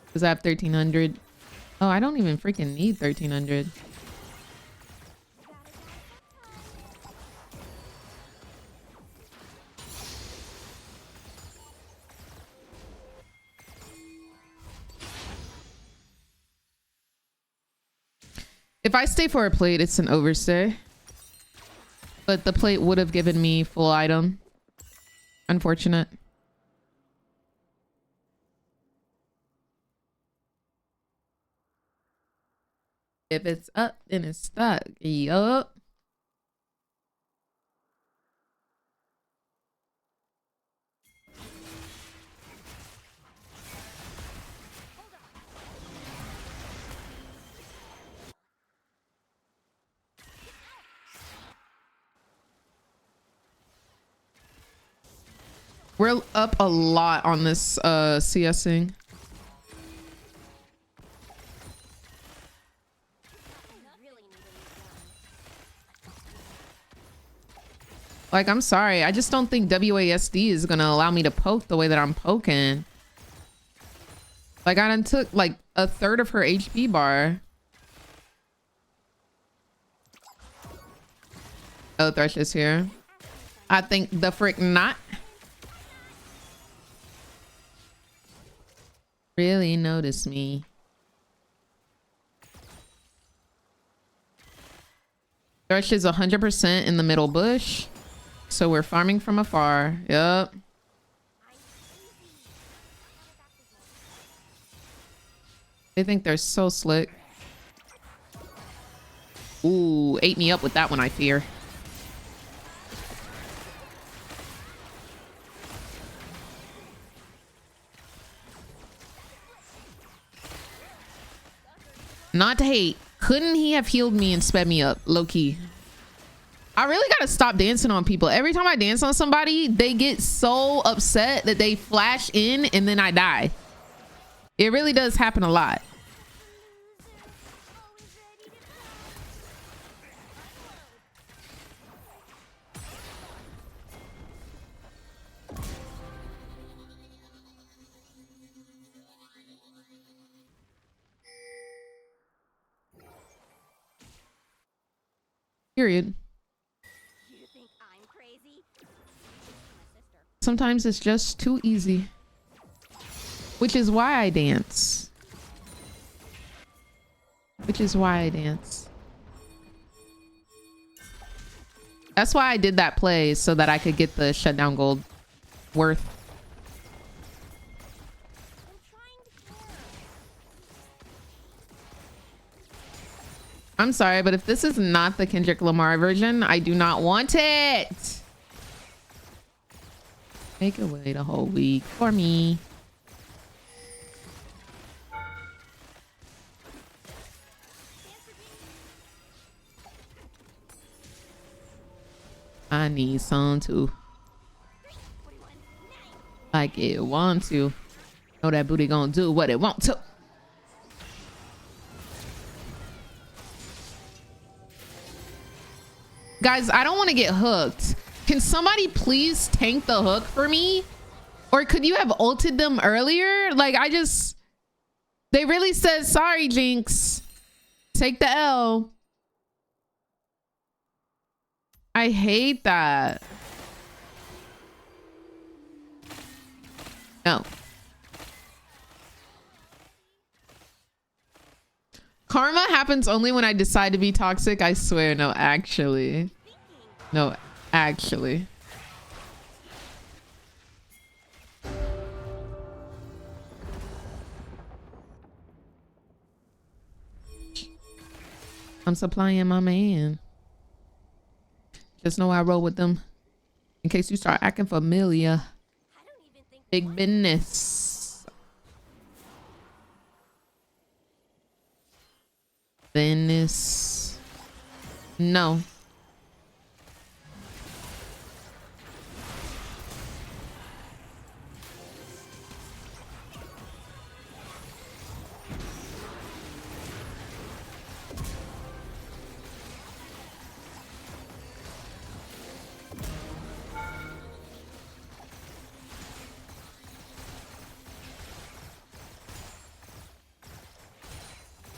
Speaker 1: because I have 1300. Oh, I don't even freaking need 1300. If I stay for a plate, it's an overstay. But the plate would have given me full item. Unfortunate. If it's up, then it's stuck. Yup. We're up a lot on this CSing. Like, I'm sorry. I just don't think WASD is gonna allow me to poke the way that I'm poking. Like, I done took like a third of her HP bar. Oh, Thresh is here. I think the frick not. Really notice me. Thresh is 100% in the middle bush. So we're farming from afar. Yup. They think they're so slick. Ooh, ate me up with that one, I fear. Not to hate. Couldn't he have healed me and sped me up? Low key. I really gotta stop dancing on people. Every time I dance on somebody, they get so upset that they flash in and then I die. It really does happen a lot. Period.
Speaker 3: You think I'm crazy? My sister.
Speaker 1: Sometimes it's just too easy. Which is why I dance. which is why I dance. That's why I did that play, so that I could get the shutdown gold worth. I'm sorry, but if this is not the Kendrick Lamar version, I do not want it. Make it wait a whole week for me. I need some too. Like it want to. Know that booty gonna do what it want to. Guys, I don't want to get hooked. Can somebody please tank the hook for me? Or could you have ulted them earlier? Like they really said, sorry, Jinx. Take the L. I hate that. No. Karma happens only when I decide to be toxic. I swear. No, actually. No, actually. I'm supplying my man. Just know I roll with them in case you start acting familiar. Big business. Business. No.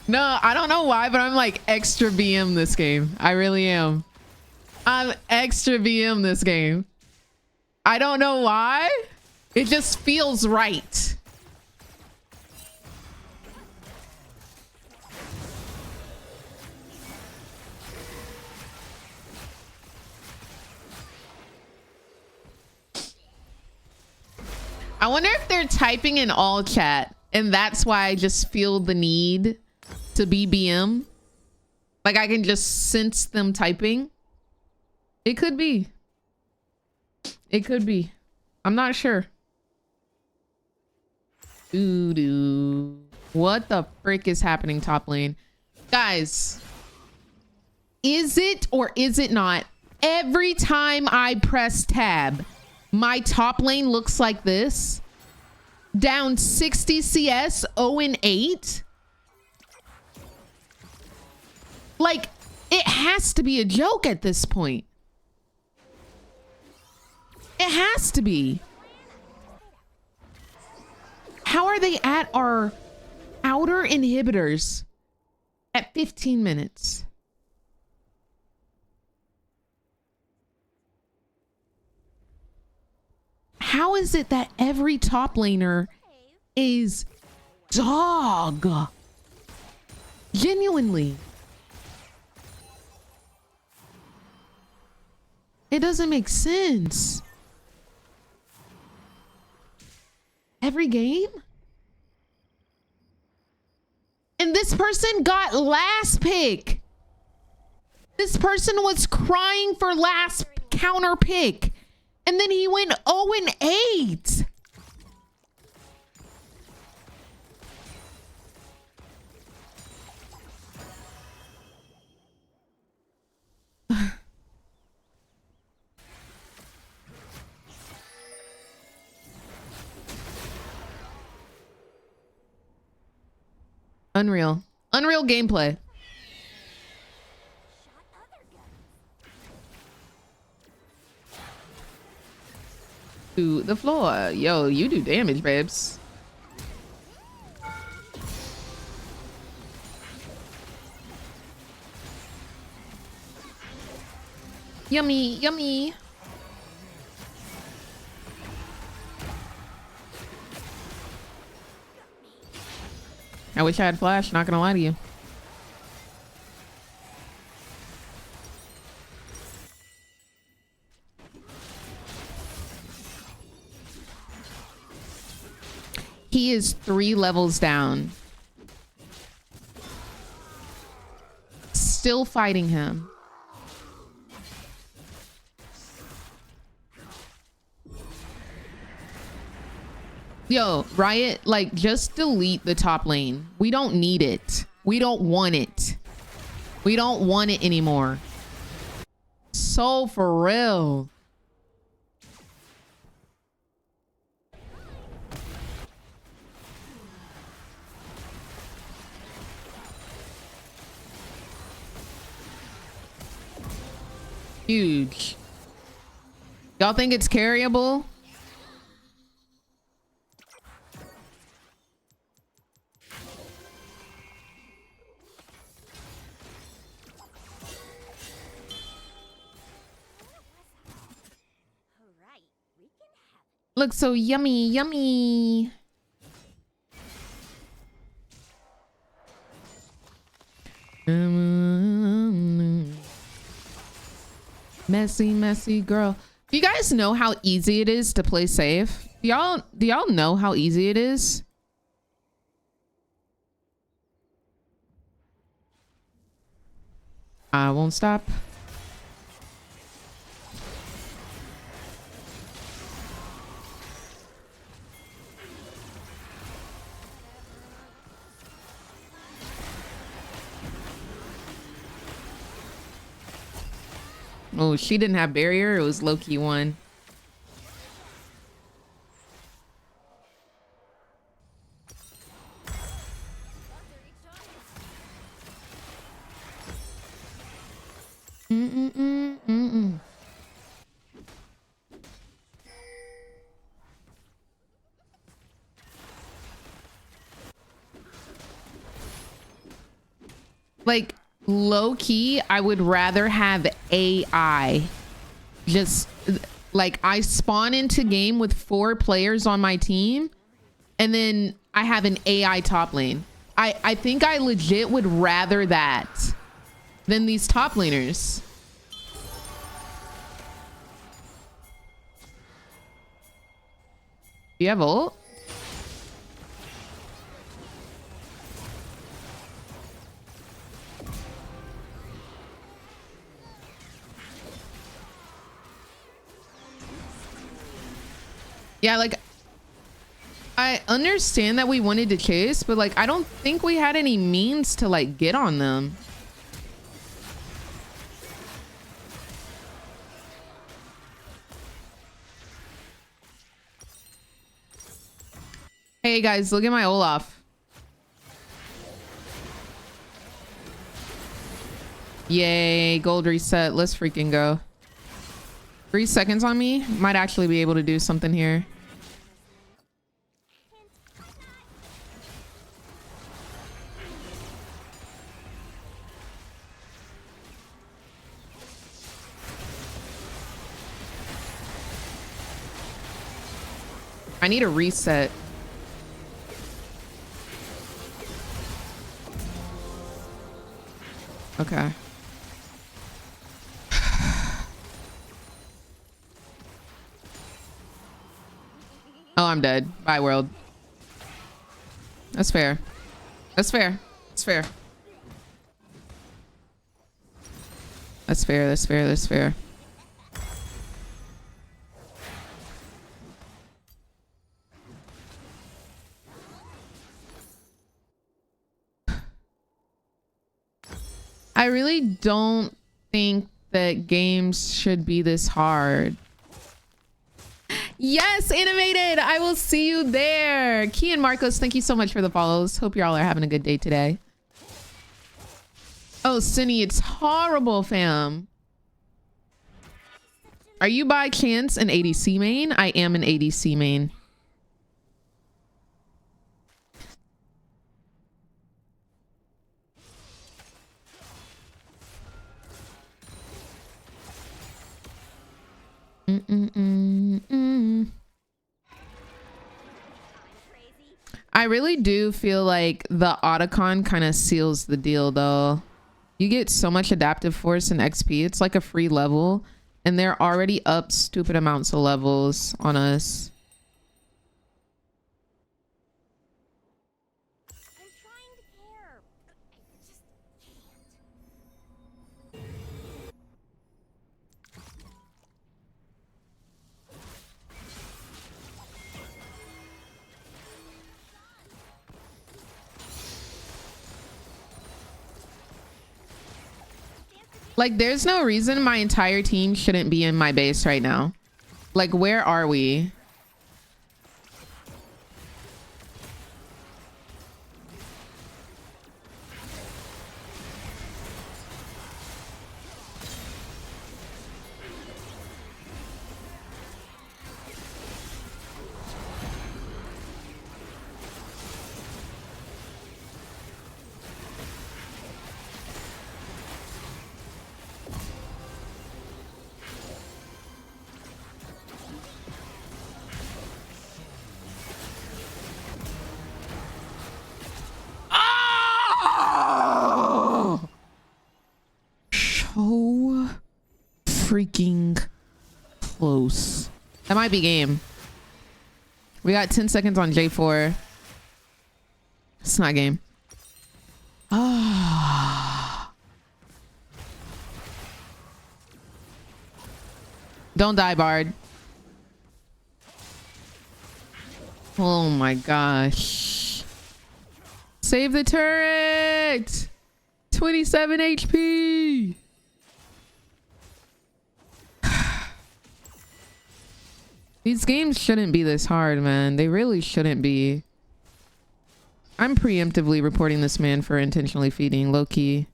Speaker 1: No, I don't know why, but I'm like extra BM this game. I really am. I'm extra BM this game. I don't know why. It just feels right. I wonder if they're typing in all chat and that's why I just feel the need to be BM. Like I can just sense them typing. It could be. It could be. I'm not sure. Doo-doo. What the frick is happening top lane? Guys, is it or is it not? Every time I press tab, my top lane looks like this. Down 60 CS, 0-8. Like, it has to be a joke at this point. It has to be. How are they at our outer inhibitors at 15 minutes? How is it that every top laner is dog? Genuinely. It doesn't make sense. Every game? And this person got last pick. This person was crying for last counter pick. And then he went 0-8. Unreal. Unreal gameplay. To the floor. Yo, you do damage, babes. Yummy, yummy. I wish I had flash, not gonna lie to you. He is 3 levels down. Still fighting him. Yo, Riot, like, just delete the top lane. We don't need it. We don't want it. We don't want it anymore. So for real. Huge. Y'all think it's carryable?
Speaker 3: Alright, we can have it.
Speaker 1: Looks so yummy, yummy. Messy, messy girl. Do you guys know how easy it is to play safe? Do y'all know how easy it is? I won't stop. Oh, she didn't have barrier. It was low-key one. Like, low key, I would rather have AI. Just like I spawn into game with 4 players on my team and then I have an AI top lane. I think I legit would rather that than these top laners. Do you have ult? Yeah, like, I understand that we wanted to chase, but like, I don't think we had any means to like get on them. Hey guys, look at my Olaf. Yay, gold reset. Let's freaking go. 3 seconds on me. Might actually be able to do something here. I need a reset. Okay. Oh, I'm dead. Bye, world. That's fair. That's fair. That's fair. That's fair. That's fair. That's fair. I really don't think that games should be this hard. Yes, animated. I will see you there. Key and Marcos, thank you so much for the follows. Hope y'all are having a good day today. Oh, Cindy, it's horrible, fam. Are you by chance an ADC main? I am an ADC main. I really do feel like the Otacon kind of seals the deal though. You get so much adaptive force and XP. It's like a free level and they're already up stupid amounts of levels on us. Like, there's no reason my entire team shouldn't be in my base right now. Like, where are we? Oh! So freaking close. That might be game. We got 10 seconds on J4. It's not game. Ah. Don't die, Bard. Oh my gosh. Save the turret. 27 HP. These games shouldn't be this hard, man. They really shouldn't be. I'm preemptively reporting this man for intentionally feeding, low key.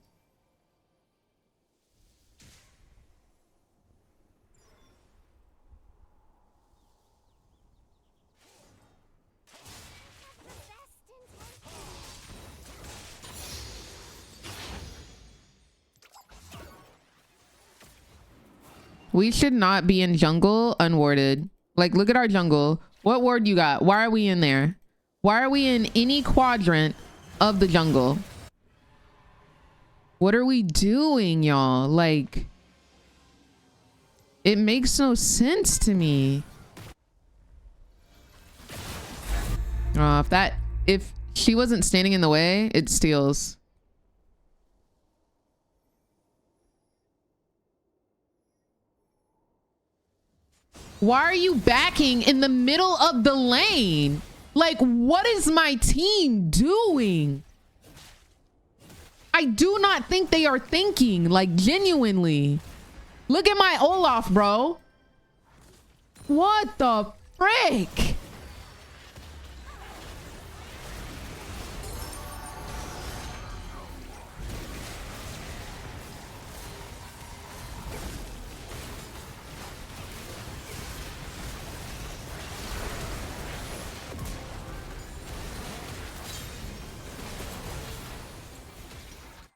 Speaker 1: We should not be in jungle unwarded. Like, look at our jungle. What ward you got? Why are we in there? Why are we in any quadrant of the jungle? What are we doing, y'all? Like, it makes no sense to me. If she wasn't standing in the way, it steals. Why are you backing in the middle of the lane? Like, what is my team doing? I do not think they are thinking, like, genuinely. Look at my Olaf, bro. What the frick?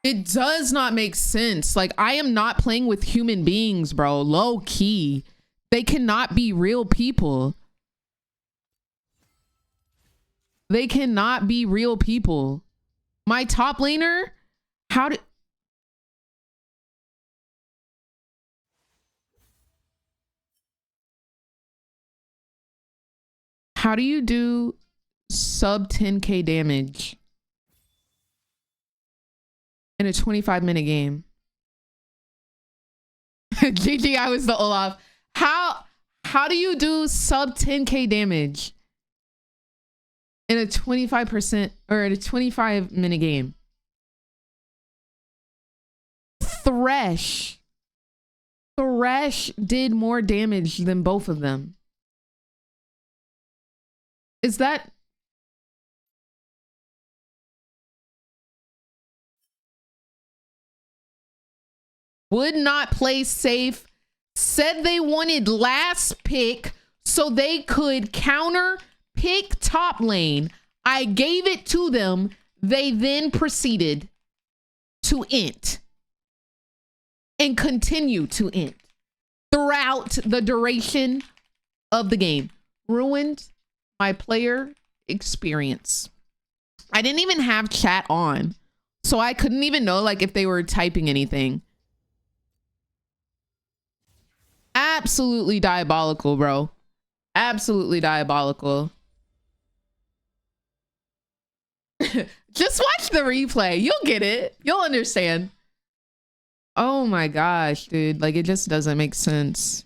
Speaker 1: It does not make sense. Like, I am not playing with human beings, bro. Low key. They cannot be real people. They cannot be real people. My top laner, how do you do sub 10k damage in a 25-minute game? GG, I was the Olaf. How do you do sub 10k damage in a 25% or in a 25-minute game? Thresh did more damage than both of them. Is that... Would not play safe. Said they wanted last pick so they could counter pick top lane. I gave it to them. They then proceeded to int and continue to int throughout the duration of the game. Ruined my player experience. I didn't even have chat on, so I couldn't even know like if they were typing anything. Absolutely diabolical, bro. Absolutely diabolical. Just watch the replay. You'll get it. You'll understand. Oh my gosh, dude. Like, it just doesn't make sense.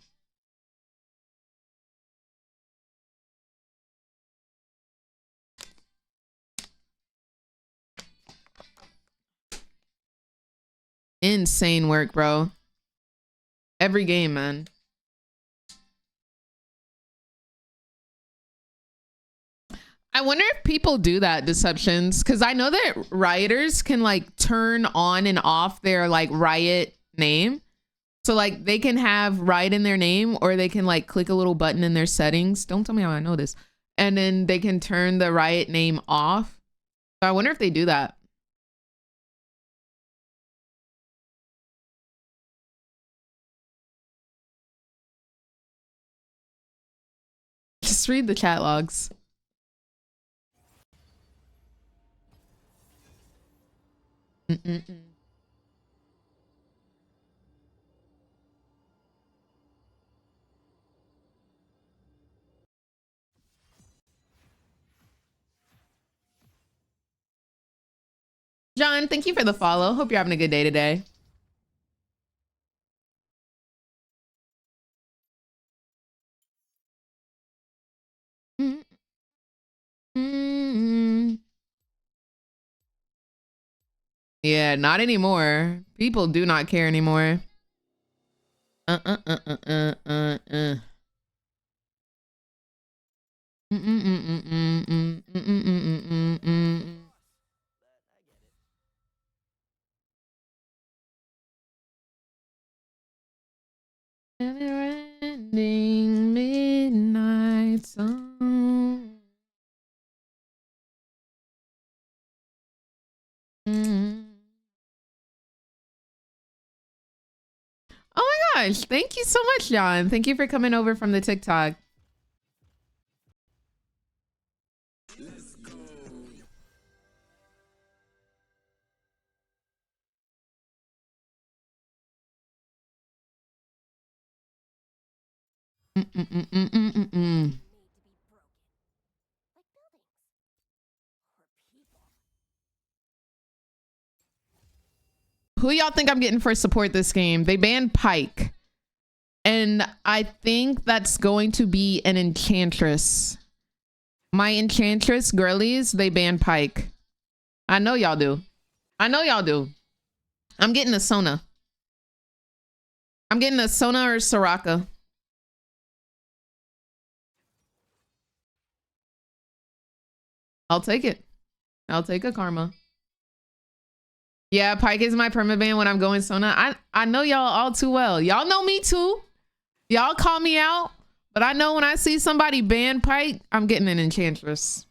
Speaker 1: insane work, bro. Every game, man. I wonder if people do that, Deceptions, because I know that rioters can like turn on and off their like riot name. So like they can have riot in their name, or they can like click a little button in their settings. Don't tell me how I know this. And then they can turn the riot name off. So I wonder if they do that. Just read the chat logs. John, thank you for the follow. Hope you're having a good day today. Yeah, not anymore. People do not care anymore. Never-ending midnight song. Oh my gosh, thank you so much, John. Thank you for coming over from the TikTok. Who y'all think I'm getting for support this game? They banned Pike. And I think that's going to be an Enchantress. My Enchantress girlies, they banned Pike. I know y'all do. I know y'all do. I'm getting a Sona. I'm getting a Sona or Soraka. I'll take it. I'll take a Karma. Yeah, Pike is my permaban when I'm going Sona. I know y'all all too well. Y'all know me too. Y'all call me out. But I know when I see somebody ban Pike, I'm getting an Enchantress.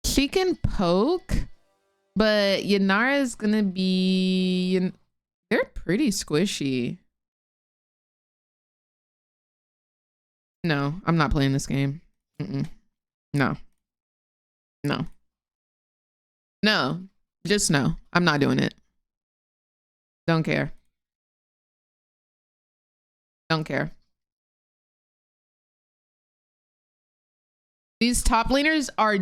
Speaker 1: She can poke, but Yanara is gonna be... They're pretty squishy. No, I'm not playing this game. No. No. No. Just no. I'm not doing it. Don't care. Don't care. These top laners are...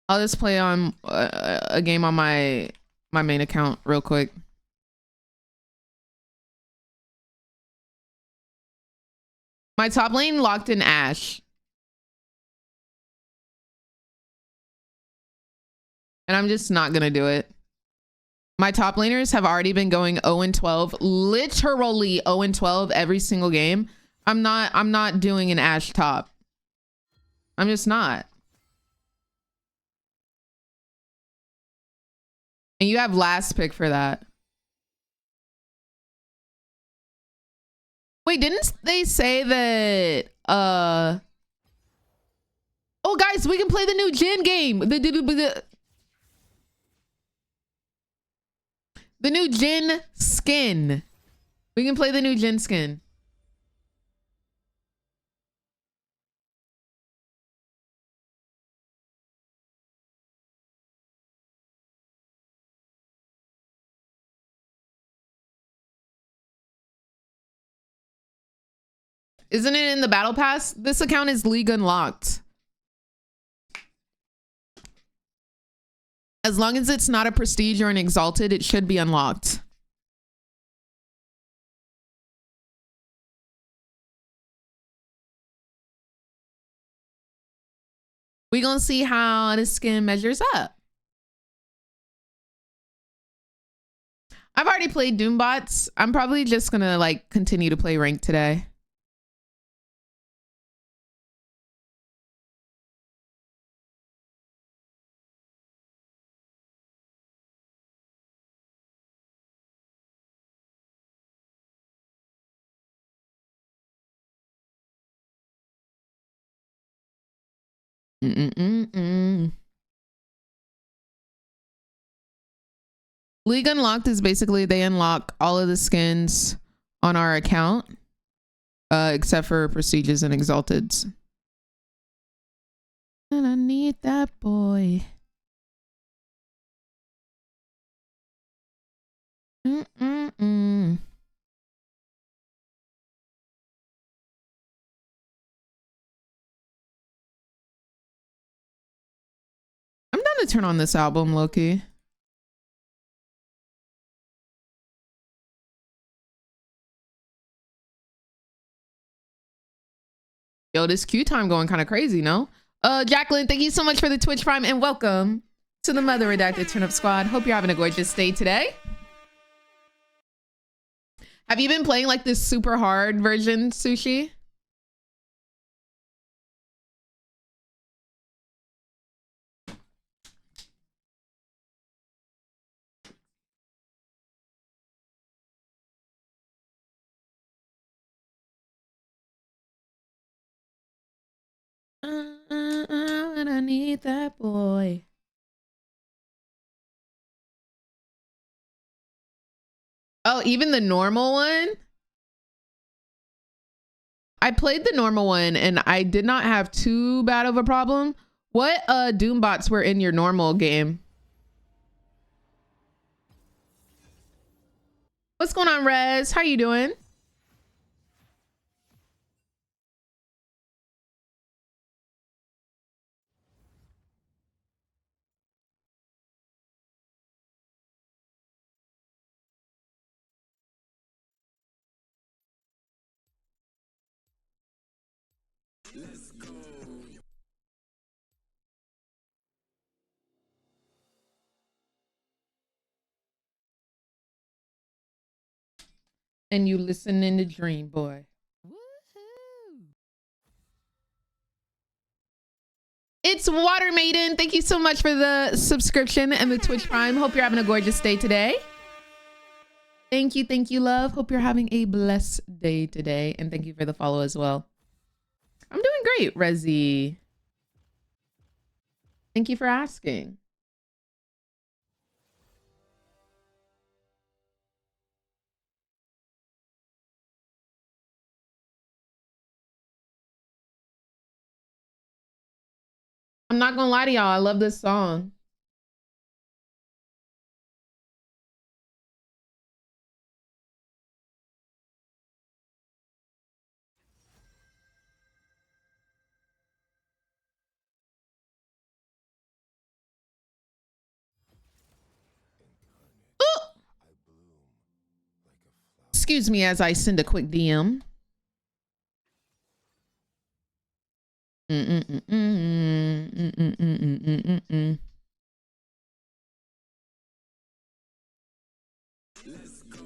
Speaker 1: I'll just play on a game on my main account real quick. My top lane locked in Ashe. And I'm just not gonna do it. My top laners have already been going 0-12, literally 0-12 every single game. I'm not doing an Ashe top. I'm just not. And you have last pick for that. Wait, didn't they say that oh guys, we can play the new Jin game. The new Jin skin. We can play the new Jin skin. Isn't it in the battle pass? This account is league unlocked. As long as it's not a prestige or an exalted, it should be unlocked. We gonna see how the skin measures up. I've already played Doombots. I'm probably just gonna like continue to play ranked today. League Unlocked is basically they unlock all of the skins on our account, except for prestiges and exalteds. And I need that boy. I'm down to turn on this album, Loki. Yo, this queue time going kind of crazy, no? Jacqueline, thank you so much for the Twitch Prime and welcome to the Mother Redacted Turn Up Squad. Hope you're having a gorgeous day today. Have you been playing like this super hard version, Sushi? And I need that boy. Oh, even the normal one? I played the normal one and I did not have too bad of a problem. What Doombots were in your normal game? What's going on, Rez? How you doing?
Speaker 2: Let's go.
Speaker 1: And you listening to Dream Boy. It's Water Maiden. Thank you so much for the subscription and the Twitch Prime. Hope you're having a gorgeous day today. Thank you, love. Hope you're having a blessed day today. And thank you for the follow as well. I'm doing great, Rezi. Thank you for asking. I'm not gonna lie to y'all. I love this song. Excuse me as I send a quick DM.
Speaker 2: Let's go.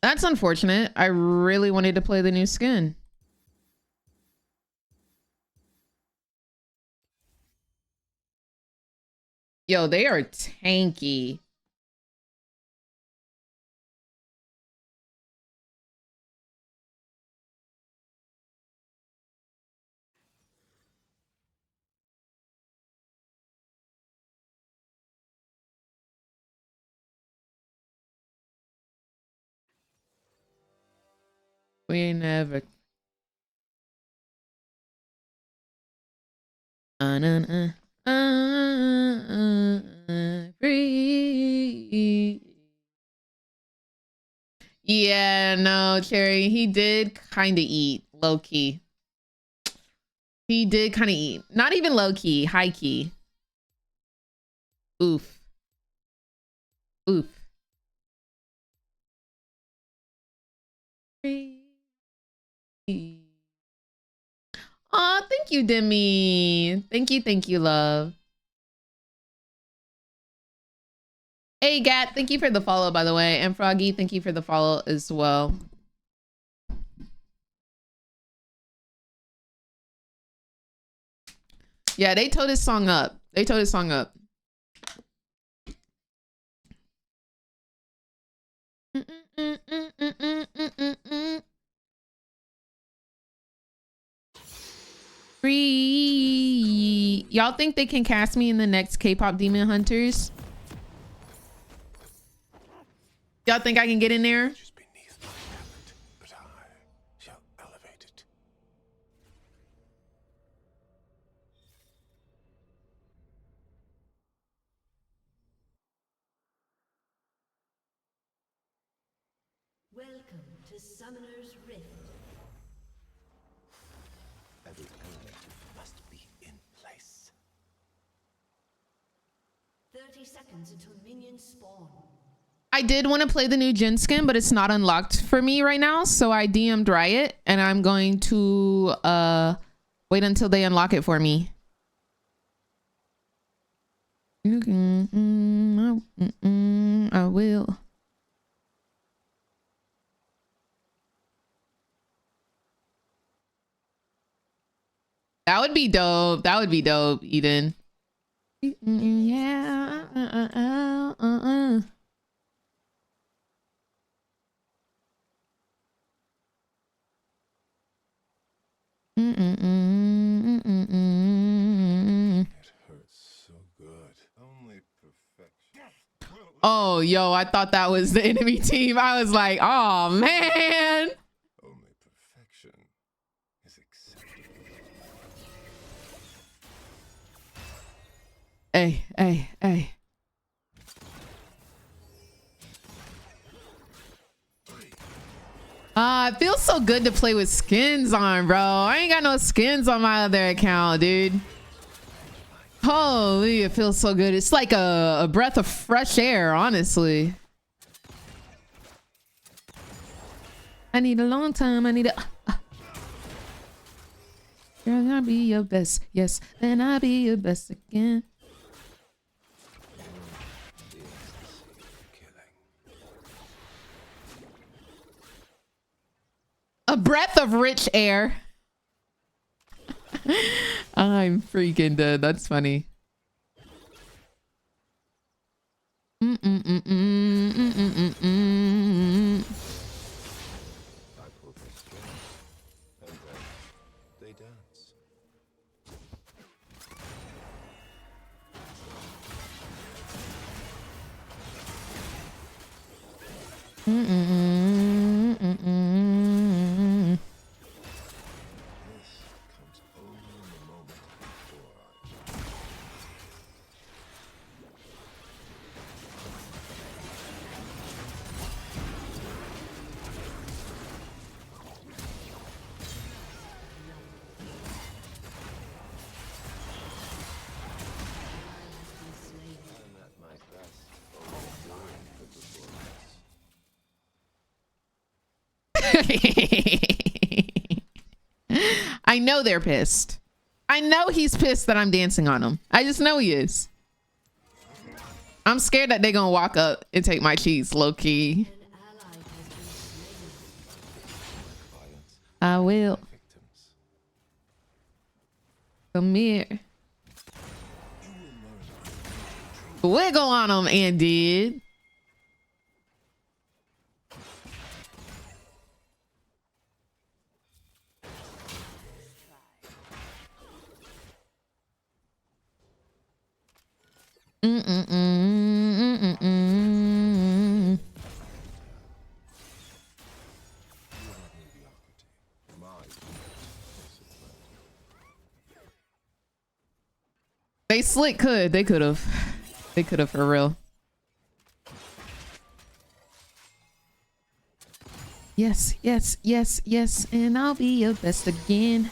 Speaker 1: That's unfortunate. I really wanted to play the new skin. Yo, they are tanky. We never. Free. Yeah, no, Cherry. He did kind of eat low key. He did kind of eat. Not even low key, high key. Oof. Oof. Oh, thank you, Demi. Thank you, love. Hey, Gat, thank you for the follow, by the way. And Froggy, thank you for the follow as well. Yeah, they towed his song up. They towed his song up. Free. Y'all think they can cast me in the next K-pop Demon Hunters? Y'all think I can get in there?
Speaker 2: Just beneath my talent, but I shall elevate it.
Speaker 5: Welcome to Summoner's Rift.
Speaker 2: Every element must be in place.
Speaker 5: 30 seconds until minions spawn.
Speaker 1: I did want to play the new Jin skin, but it's not unlocked for me right now. So I DM'd Riot and I'm going to wait until they unlock it for me. I will. That would be dope. That would be dope, Eden. Yeah.
Speaker 2: It hurts so good. Only perfection.
Speaker 1: Oh, yo, I thought that was the enemy team. I was like, oh, man.
Speaker 2: Only perfection is acceptable.
Speaker 1: Hey. It feels so good to play with skins on, bro. I ain't got no skins on my other account, dude. Holy, it feels so good. It's like a breath of fresh air, honestly. I need a long time. I need a... Girl, I'll be your best. Yes, then I'll be your best again. A breath of rich air. I'm freaking dead. That's funny.
Speaker 2: I pull their strings, and then they dance. This comes only in the moment before I'm at my best only during the performance.
Speaker 1: I know they're pissed. I know he's pissed that I'm dancing on him. I just know he is. I'm scared that they're gonna walk up and take my cheese, low key.
Speaker 5: An ally has been slain.
Speaker 2: Clients,
Speaker 1: I will.
Speaker 2: victims.
Speaker 1: Come here. Wiggle on him, Andy. They slick could. They could have. They could have for real. Yes, yes, yes, yes. And I'll be your best again.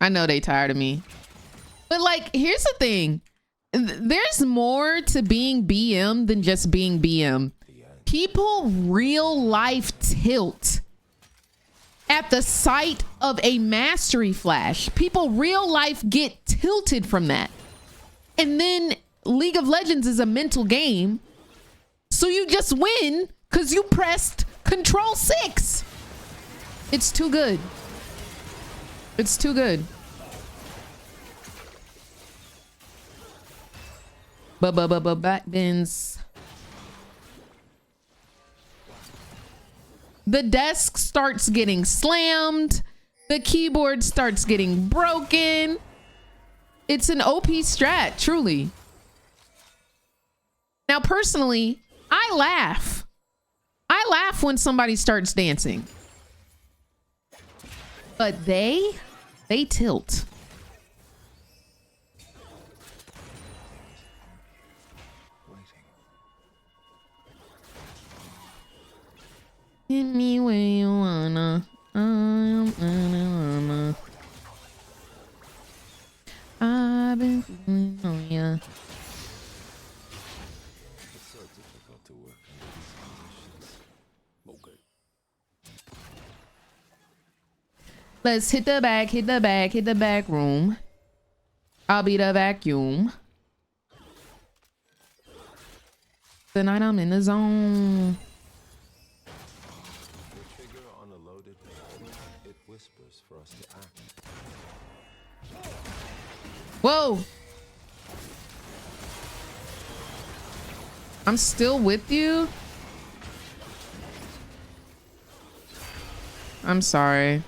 Speaker 1: I know they tired of me. But like, here's the thing. There's more to being BM than just being BM. People real life tilt at the sight of a mastery flash. People real life get tilted from that. And then League of Legends is a mental game. So you just win because you pressed Control 6. It's too good. It's too good. Backbends. The desk starts getting slammed. The keyboard starts getting broken. It's an OP strat, truly. Now, personally, I laugh. I laugh when somebody starts dancing. But they tilt. Hit me where you wanna. I've been feeling on ya.
Speaker 2: It's so difficult to work under these conditions. Okay.
Speaker 1: Let's hit the back room. I'll be the vacuum. Tonight I'm in the zone.
Speaker 2: Trigger on a loaded weapon, it whispers for us to act.
Speaker 1: Whoa. I'm still with you. I'm sorry.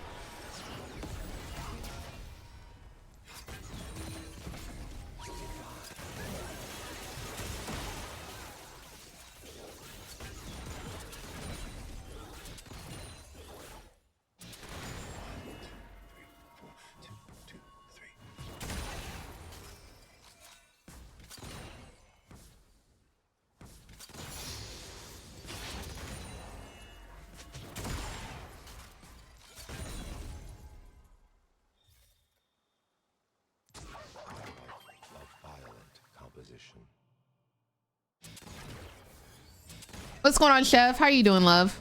Speaker 1: What's going on, Chef? How you doing, love?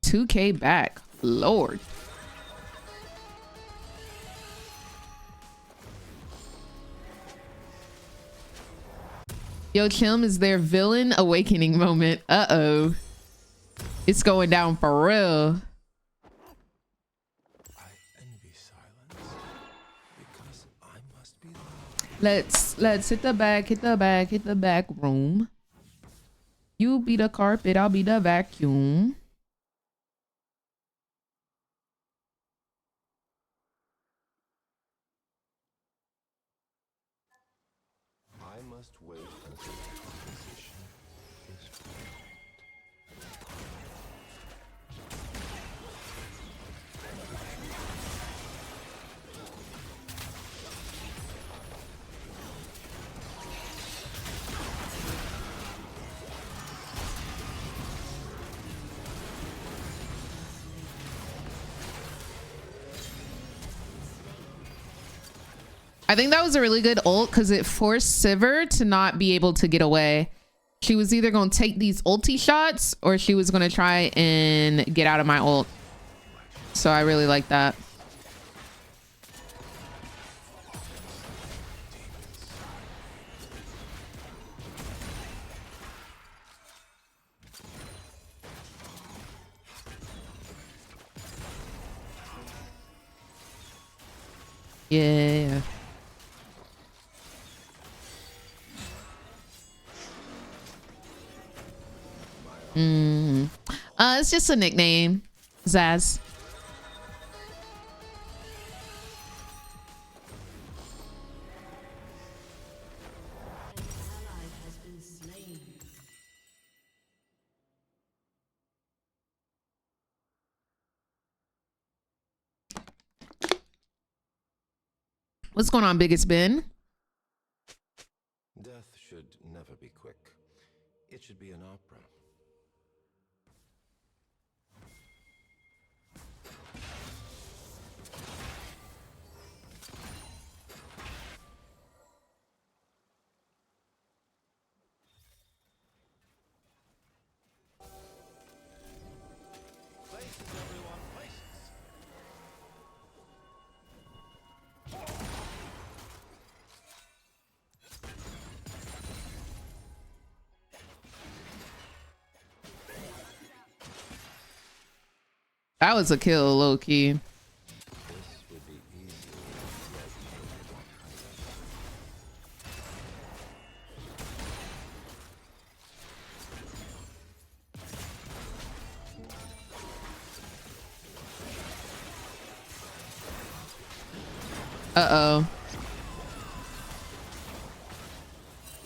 Speaker 1: 2K back. Lord. Yo, Chim is their villain awakening moment. Uh-oh. It's going down for real. Let's hit the back room. You be the carpet, I'll be the vacuum.
Speaker 2: I must wait until the position is formed.
Speaker 1: I think that was a really good ult because it forced Sivir to not be able to get away. She was either going to take these ulti shots or she was going to try and get out of my ult. So I really like that. Yeah. It's just a nickname, Zaz. What's going on, biggest Ben?
Speaker 2: Death should never be quick. It should be an opera. Places, everyone, places.
Speaker 1: That was a kill, low key.
Speaker 2: This would be easier
Speaker 1: Uh-oh.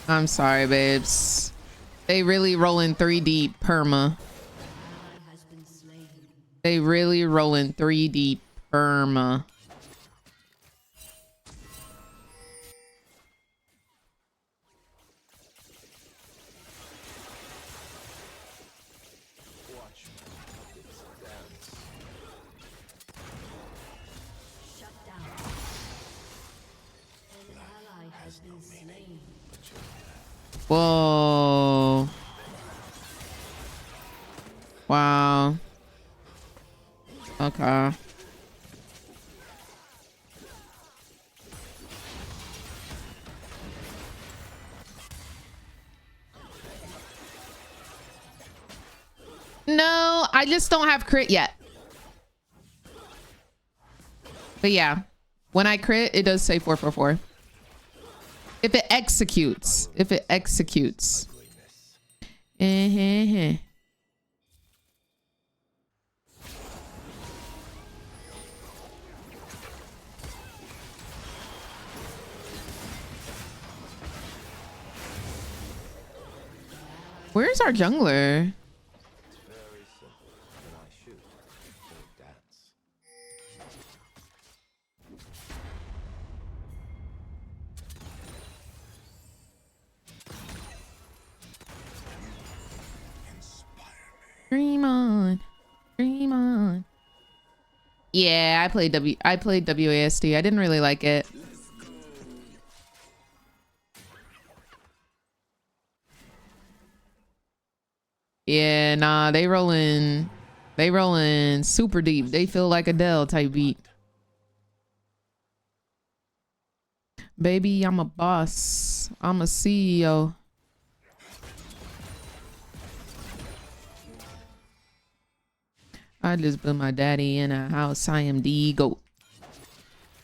Speaker 1: I'm sorry, babes. They really rolling 3 deep perma.
Speaker 5: has been slain.
Speaker 1: They really rolling 3 deep perma.
Speaker 2: watch puppets dance.
Speaker 5: Shut down. An ally has been slain.
Speaker 1: Whoa. Wow. Okay. No, I just don't have crit yet. But yeah, when I crit, it does say 444. If it executes. If it executes. Where's our jungler?
Speaker 2: It's very simple. When I shoot, they dance.
Speaker 1: Dream on. Dream on. Yeah, I played WASD. I didn't really like it. Yeah, nah, they rolling super deep. They feel like Adele type beat. Baby, I'm a boss. I'm a CEO. I just put my daddy in a house. I am the GOAT.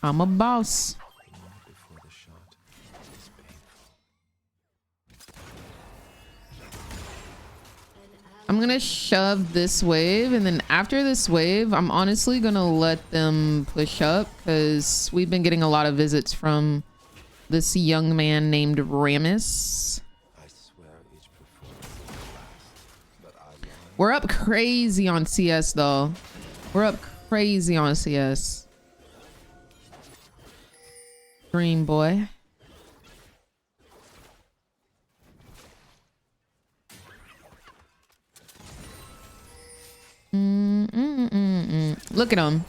Speaker 1: I'm a boss.
Speaker 2: Before the shot is painful.
Speaker 1: I'm gonna shove this wave, and then after this wave, I'm honestly gonna let them push up because we've been getting a lot of visits from this young man named Ramus.
Speaker 2: I swear each performance is the last, but I lie.
Speaker 1: We're up crazy on CS though. We're up crazy on CS. Dream boy. Look at him.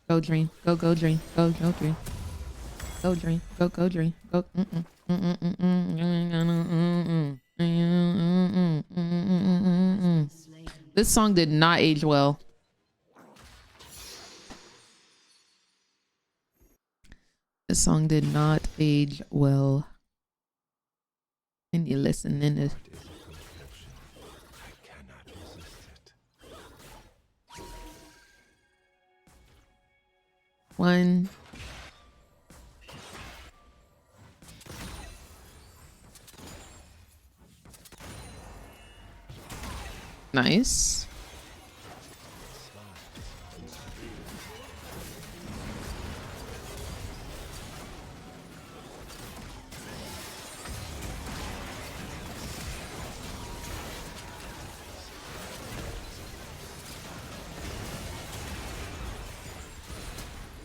Speaker 1: Go dream. Go dream. Go dream. Go dream. Go dream. Go. This song did not age well. This song did not age well. And you listen in it.
Speaker 2: It is a compulsion. I cannot resist it.
Speaker 1: One. Nice.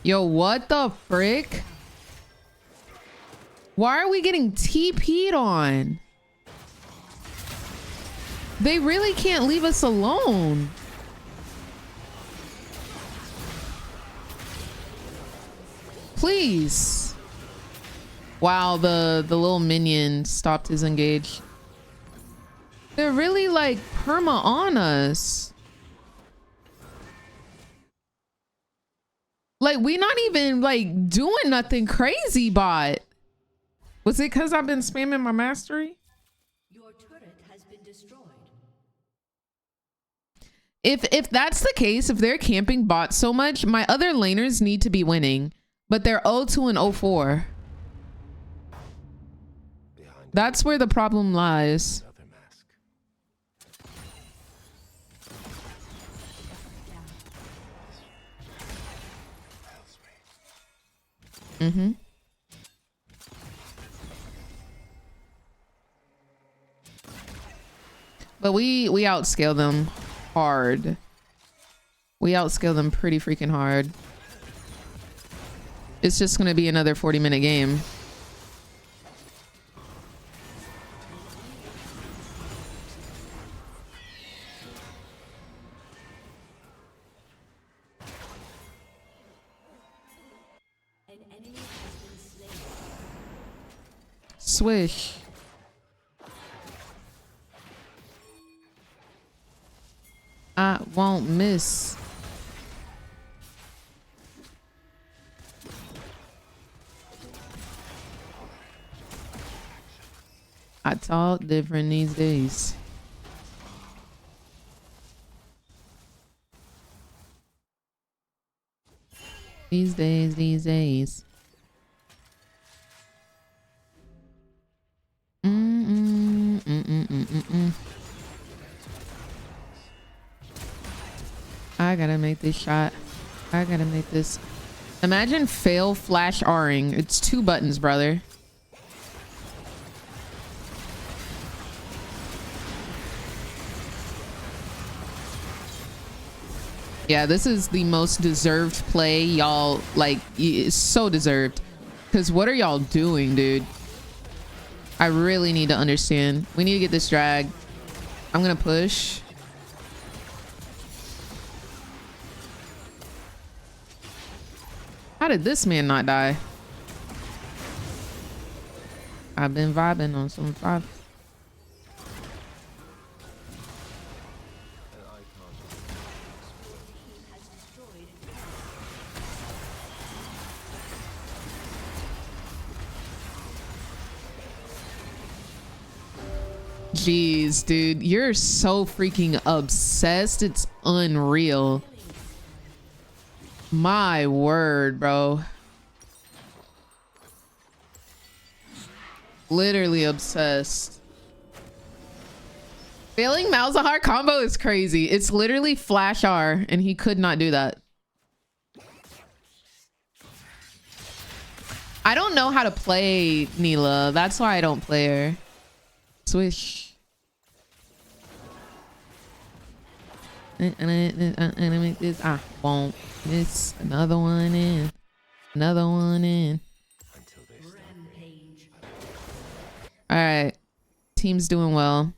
Speaker 1: Yo, what the frick? Why are we getting TP'd on? They really can't leave us alone. Please. Wow, the little minion stopped his engage. They're really like perma on us. Like, we not even like doing nothing crazy, bot. Was it because I've been spamming my mastery?
Speaker 5: Your turret has been destroyed.
Speaker 1: If that's the case, if they're camping bots so much, my other laners need to be winning, but they're 0-2 and 0-4. That's where the problem lies.
Speaker 2: Another mask.
Speaker 1: Mm-hmm. But we outscale them hard. We outscale them pretty freaking hard. It's just gonna be another 40-minute game.
Speaker 5: An enemy has been slain.
Speaker 1: Swish. I won't miss. I talk different these days. These days. I gotta make this shot. I gotta make this. Imagine fail flash R-ing. It's 2 buttons, brother. Yeah, this is the most deserved play, y'all. Like, it's so deserved. Because what are y'all doing, dude? I really need to understand. We need to get this drag. I'm gonna push. How did this man not die? I've been vibing on some 5. Jeez, dude, you're so freaking obsessed. It's unreal. My word, bro. Literally obsessed. Failing Malzahar combo is crazy. It's literally flash R, and he could not do that. I don't know how to play Neela. That's why I don't play her. Swish. And I make this. I won't miss. Another one in. Another one in.
Speaker 5: Rampage.
Speaker 1: All right. Team's doing well.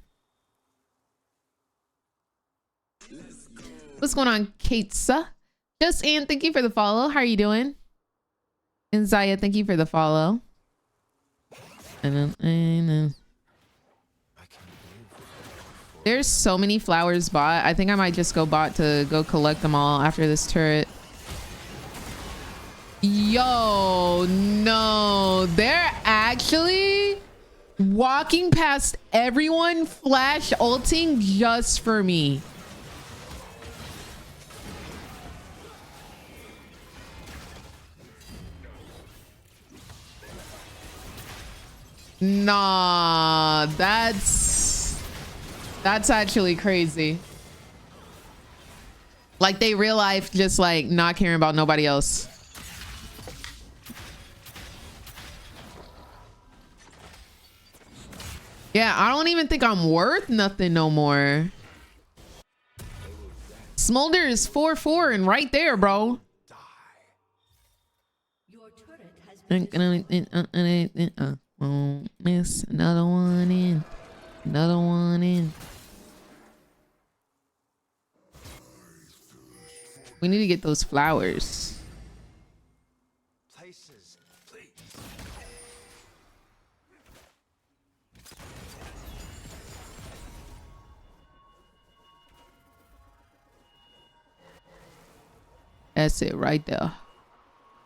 Speaker 1: What's going on, Katesa? Just Ann, thank you for the follow. How are you doing? And Zaya, thank you for the follow. There's so many flowers bot. I think I might just go bot to go collect them all after this turret. Yo, no. They're actually walking past everyone, flash ulting just for me. Nah, that's actually crazy. Like they real life just like not caring about nobody else. Yeah, I don't even think I'm worth nothing no more. Smolder is 4-4 and right there, bro.
Speaker 5: Your turret has been
Speaker 1: Won't miss another one in. Another one in. We need to get those flowers.
Speaker 2: Places, please.
Speaker 1: That's it right there.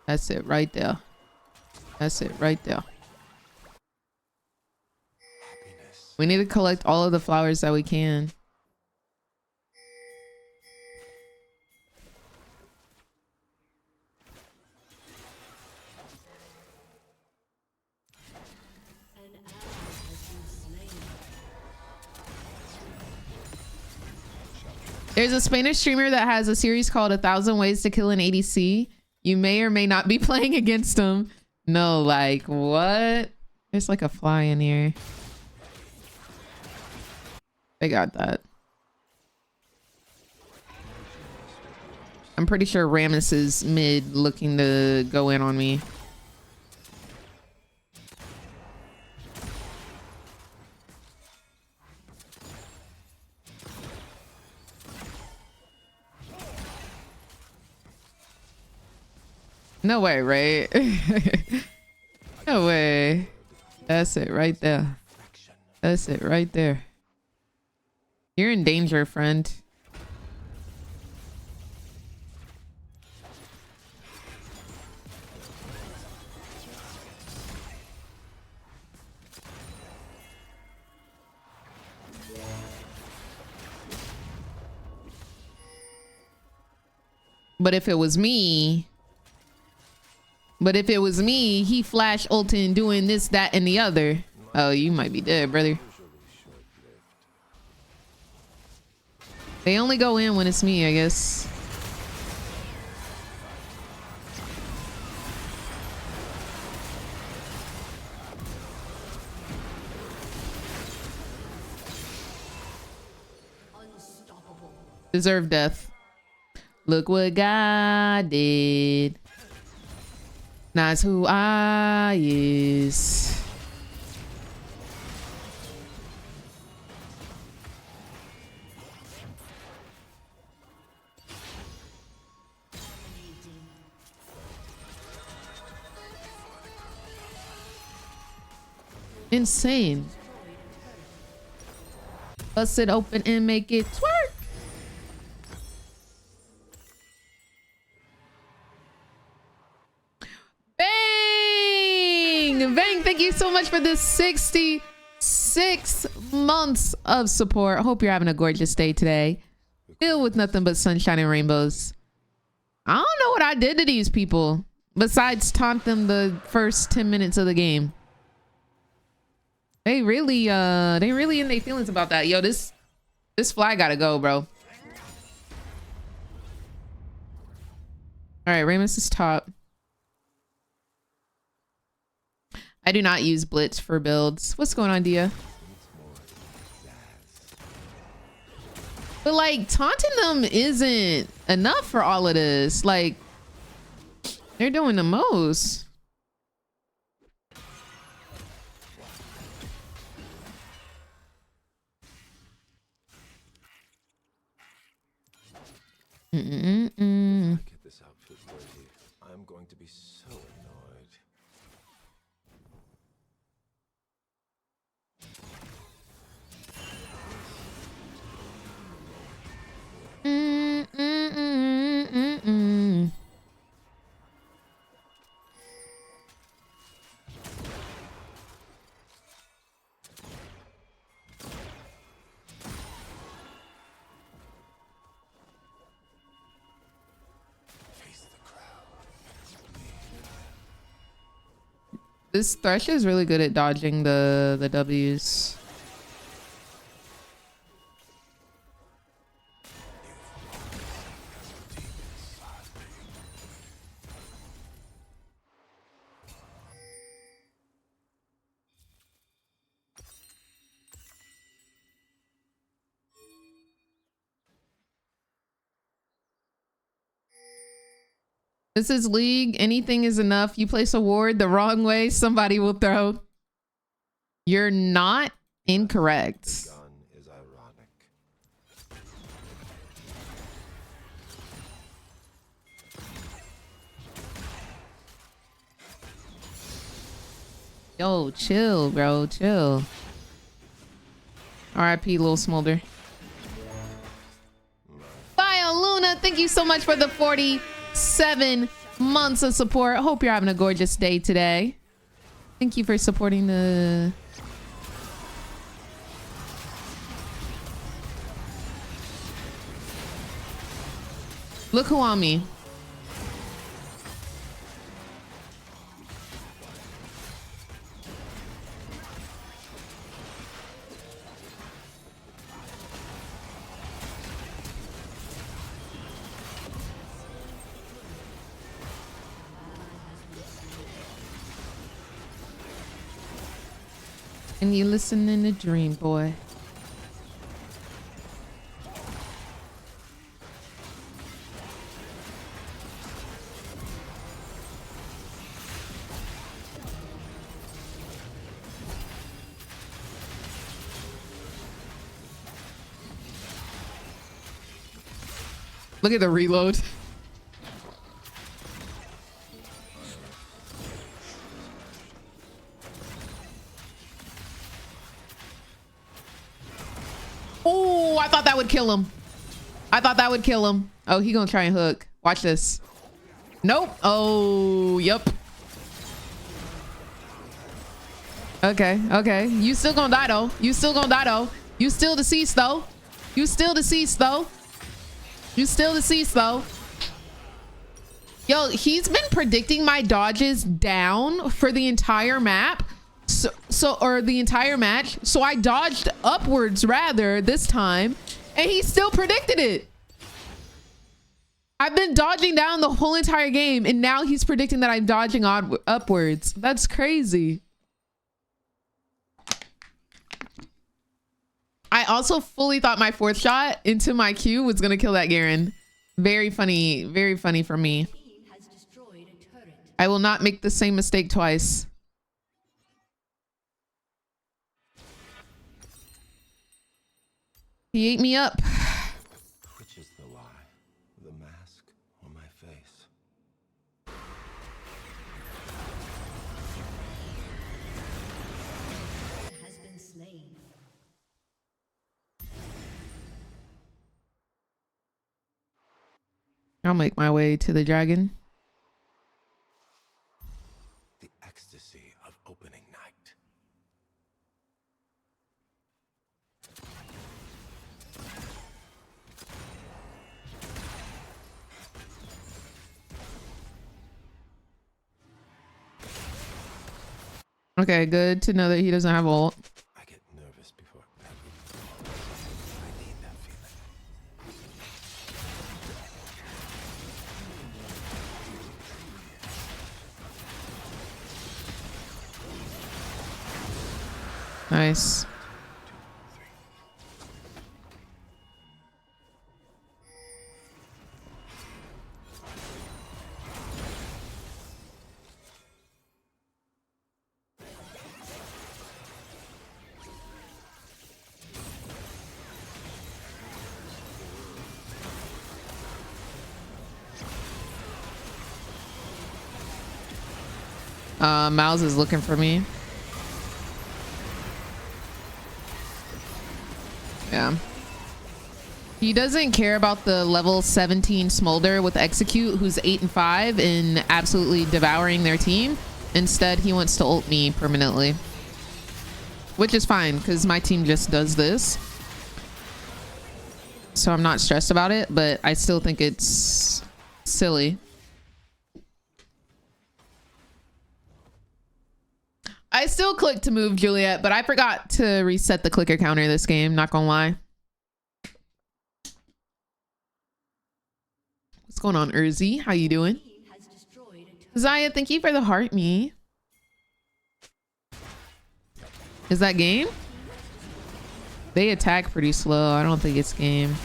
Speaker 1: That's it right there. That's it right there.
Speaker 2: Happiness.
Speaker 1: We need to collect all of the flowers that we can.
Speaker 5: an ally has been slain.
Speaker 1: There's a Spanish streamer that has a series called 1,000 Ways to Kill an ADC. You may or may not be playing against them. No, like, what? There's like a fly in here. They got that. I'm pretty sure Rammus is mid looking to go in on me. No way, right? No way. That's it right there. That's it right there. You're in danger, friend. But if it was me, he flash ulting doing this, that, and the other. Oh, you might be dead, brother. They only go in when it's me, I guess.
Speaker 5: Unstoppable.
Speaker 1: Deserve death. Look what God did. That's who I is. Insane. Bust it open and make it twerk. Bang! Bang, thank you so much for this 66 months of support. I hope you're having a gorgeous day today. Filled with nothing but sunshine and rainbows. I don't know what I did to these people besides taunt them the first 10 minutes of the game. They really in their feelings about that. Yo, this fly gotta go, bro. All right, Ramus is top. I do not use Blitz for builds. What's going on, Dia? But like taunting them isn't enough for all of this. Like they're doing the most.
Speaker 2: If I get this outfit dirty, I'm going to be so annoyed. Face the crowd.
Speaker 1: This Thresh is really good at dodging the W's. This is League. Anything is enough. You place a ward the wrong way, somebody will throw. You're not incorrect.
Speaker 2: The gun is ironic.
Speaker 1: Yo, chill, bro. Chill. R.I.P. Lil Smolder. Bio Luna, thank you so much for the 47 months of support. Hope you're having a gorgeous day today. Thank you for supporting the... Look who on me. And you listening to Dream Boy. Look at the reload. Oh, I thought that would kill him. I thought that would kill him. Oh, he gonna try and hook. Watch this. Nope. Oh, yep. Okay, okay. You still gonna die though. You still gonna die though. You still deceased though. You still deceased though. You still deceased though. Yo, he's been predicting my dodges down for the entire map. Or the entire match. So I dodged upwards rather this time, and he still predicted it. I've been dodging down the whole entire game, and now he's predicting that I'm dodging upwards. That's crazy. I also fully thought my fourth shot into my Q was gonna kill that Garen. Very funny for me. I will not make the same mistake twice. He ate me up.
Speaker 2: Which is the lie? The mask or my face?
Speaker 5: Has been slain.
Speaker 1: I'll make my way to the dragon.
Speaker 2: The ecstasy of opening night.
Speaker 1: Okay, good to know that he doesn't have ult.
Speaker 2: I get nervous before every... I need that feeling.
Speaker 1: Nice. Mouse is looking for me. Yeah. He doesn't care about the level 17 Smolder with Execute, who's 8 and 5 and absolutely devouring their team. Instead, he wants to ult me permanently. Which is fine, because my team just does this. So I'm not stressed about it, but I still think it's silly. I still clicked to move Juliet, but I forgot to reset the clicker counter this game, not gonna lie. What's going on, Urzi? How you doing? Zaya, thank you for the heart me. Is that game? They attack pretty slow. I don't think it's game.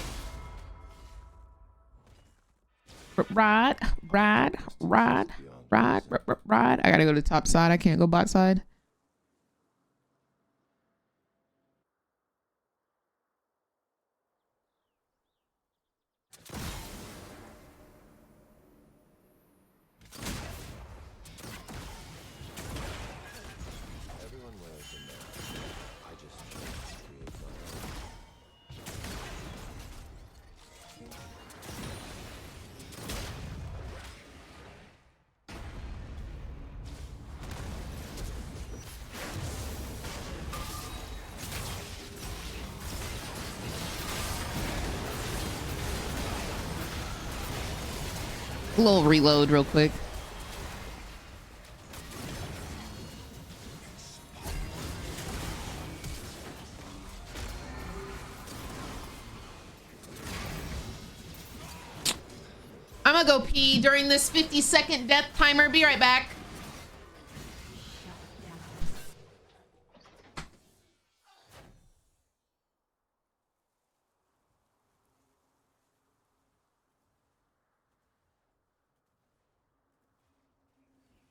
Speaker 1: Rod. I gotta go to top side. I can't go bot side.
Speaker 2: Everyone wears a mask. I just choose to create my own.
Speaker 1: A little reload real quick. I'm gonna go pee during this 50-second death timer. Be right back.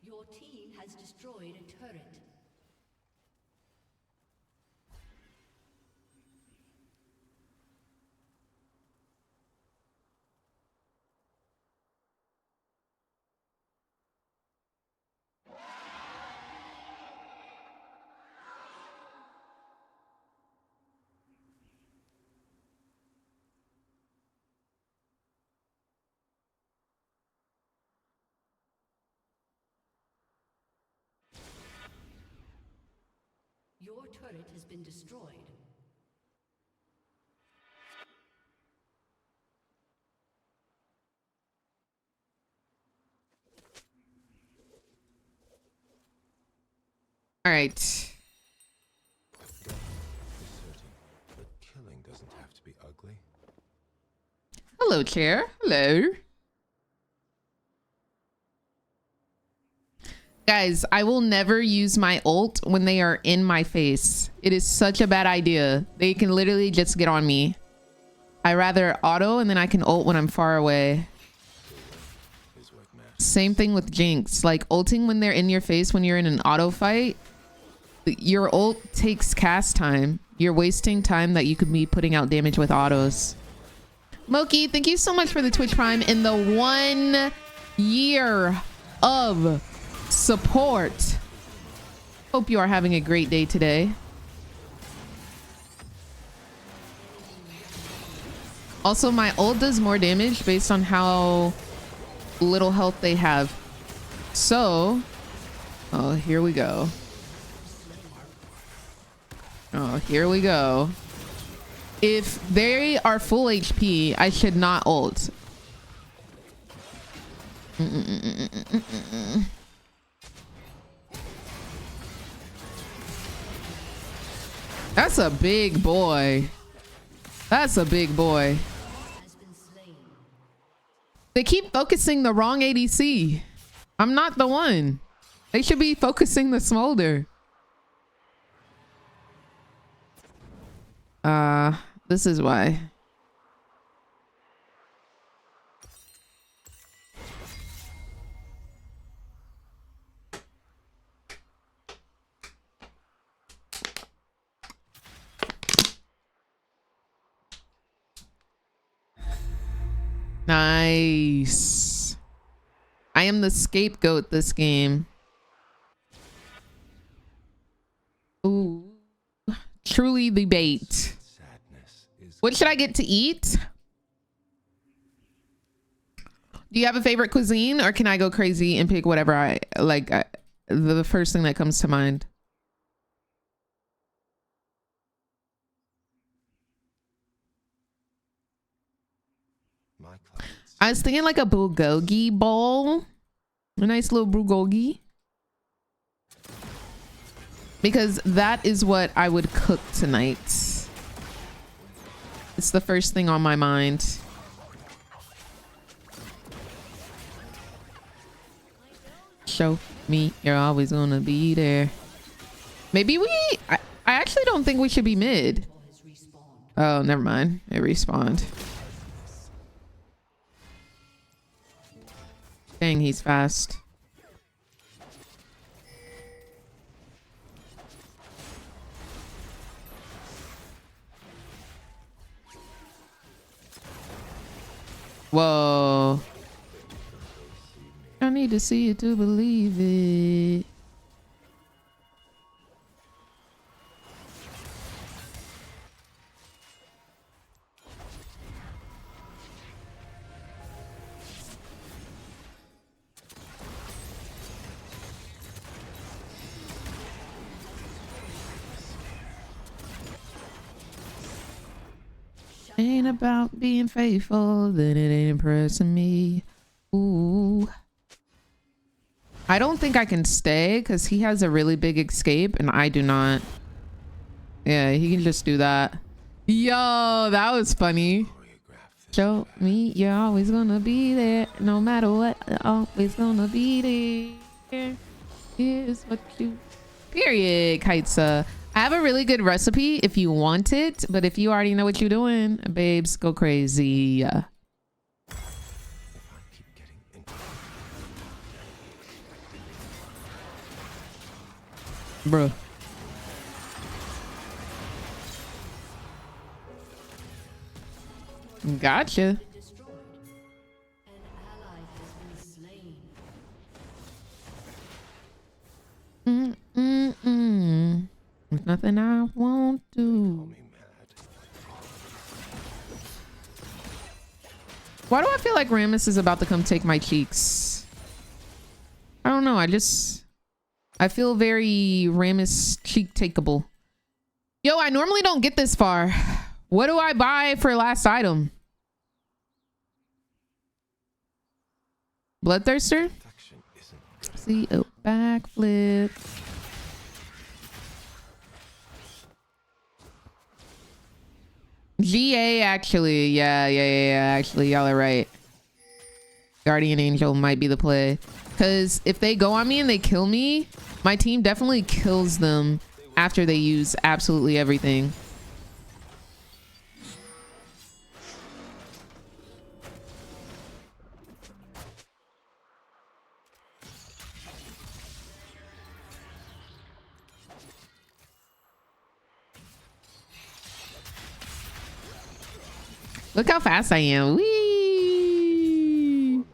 Speaker 5: Your team has destroyed a turret. Your turret has been destroyed.
Speaker 1: All right.
Speaker 2: Death is certain, but killing doesn't have to be ugly.
Speaker 1: Hello, chair. Hello. Guys, I will never use my ult when they are in my face. It is such a bad idea. They can literally just get on me. I rather auto and then I can ult when I'm far away.
Speaker 2: Is what matters.
Speaker 1: Same thing with Jinx. Like ulting when they're in your face when you're in an auto fight. Your ult takes cast time. You're wasting time that you could be putting out damage with autos. Moki, thank you so much for the Twitch Prime in the 1 year of support. Hope you are having a great day today. Also, my ult does more damage based on how little health they have. So, oh, here we go. Oh, here we go. If they are full HP, I should not ult. That's a big boy. That's a big boy. They keep focusing the wrong ADC. I'm not the one. They should be focusing the smolder. This is why. Nice. I am the scapegoat this game. Ooh. Truly the bait.
Speaker 2: Sadness is
Speaker 1: What should I get to eat? Do you have a favorite cuisine or can I go crazy and pick whatever I like? The first thing that comes to mind.
Speaker 2: my clouds.
Speaker 1: I was thinking like a bulgogi bowl. A nice little bulgogi. because that is what I would cook tonight. It's the first thing on my mind. Show me you're always gonna be there. Maybe I actually don't think we should be mid. Oh, never mind. It respawned. Dang, he's fast. Whoa. I need to see it to believe it. Ain't about being faithful, then it ain't impressing me. Ooh. I don't think I can stay because he has a really big escape and I do not. Yeah, he can just do that. Yo, that was funny. Show me you're always gonna be there. No matter what, always gonna be there. Here's what you... Period, Kaitsa. I have a really good recipe if you want it, but if you already know what you're doing, babes, go crazy. Bruh. Gotcha. There's nothing I won't do. Why do I feel like Rammus is about to come take my cheeks? I don't know. I feel very Rammus cheek takeable. Yo, I normally don't get this far. What do I buy for last item? Bloodthirster? See a backflip. GA actually. Yeah. Actually, y'all are right. Guardian Angel might be the play. Because if they go on me and they kill me, my team definitely kills them after they use absolutely everything. Look how fast I am. Whee!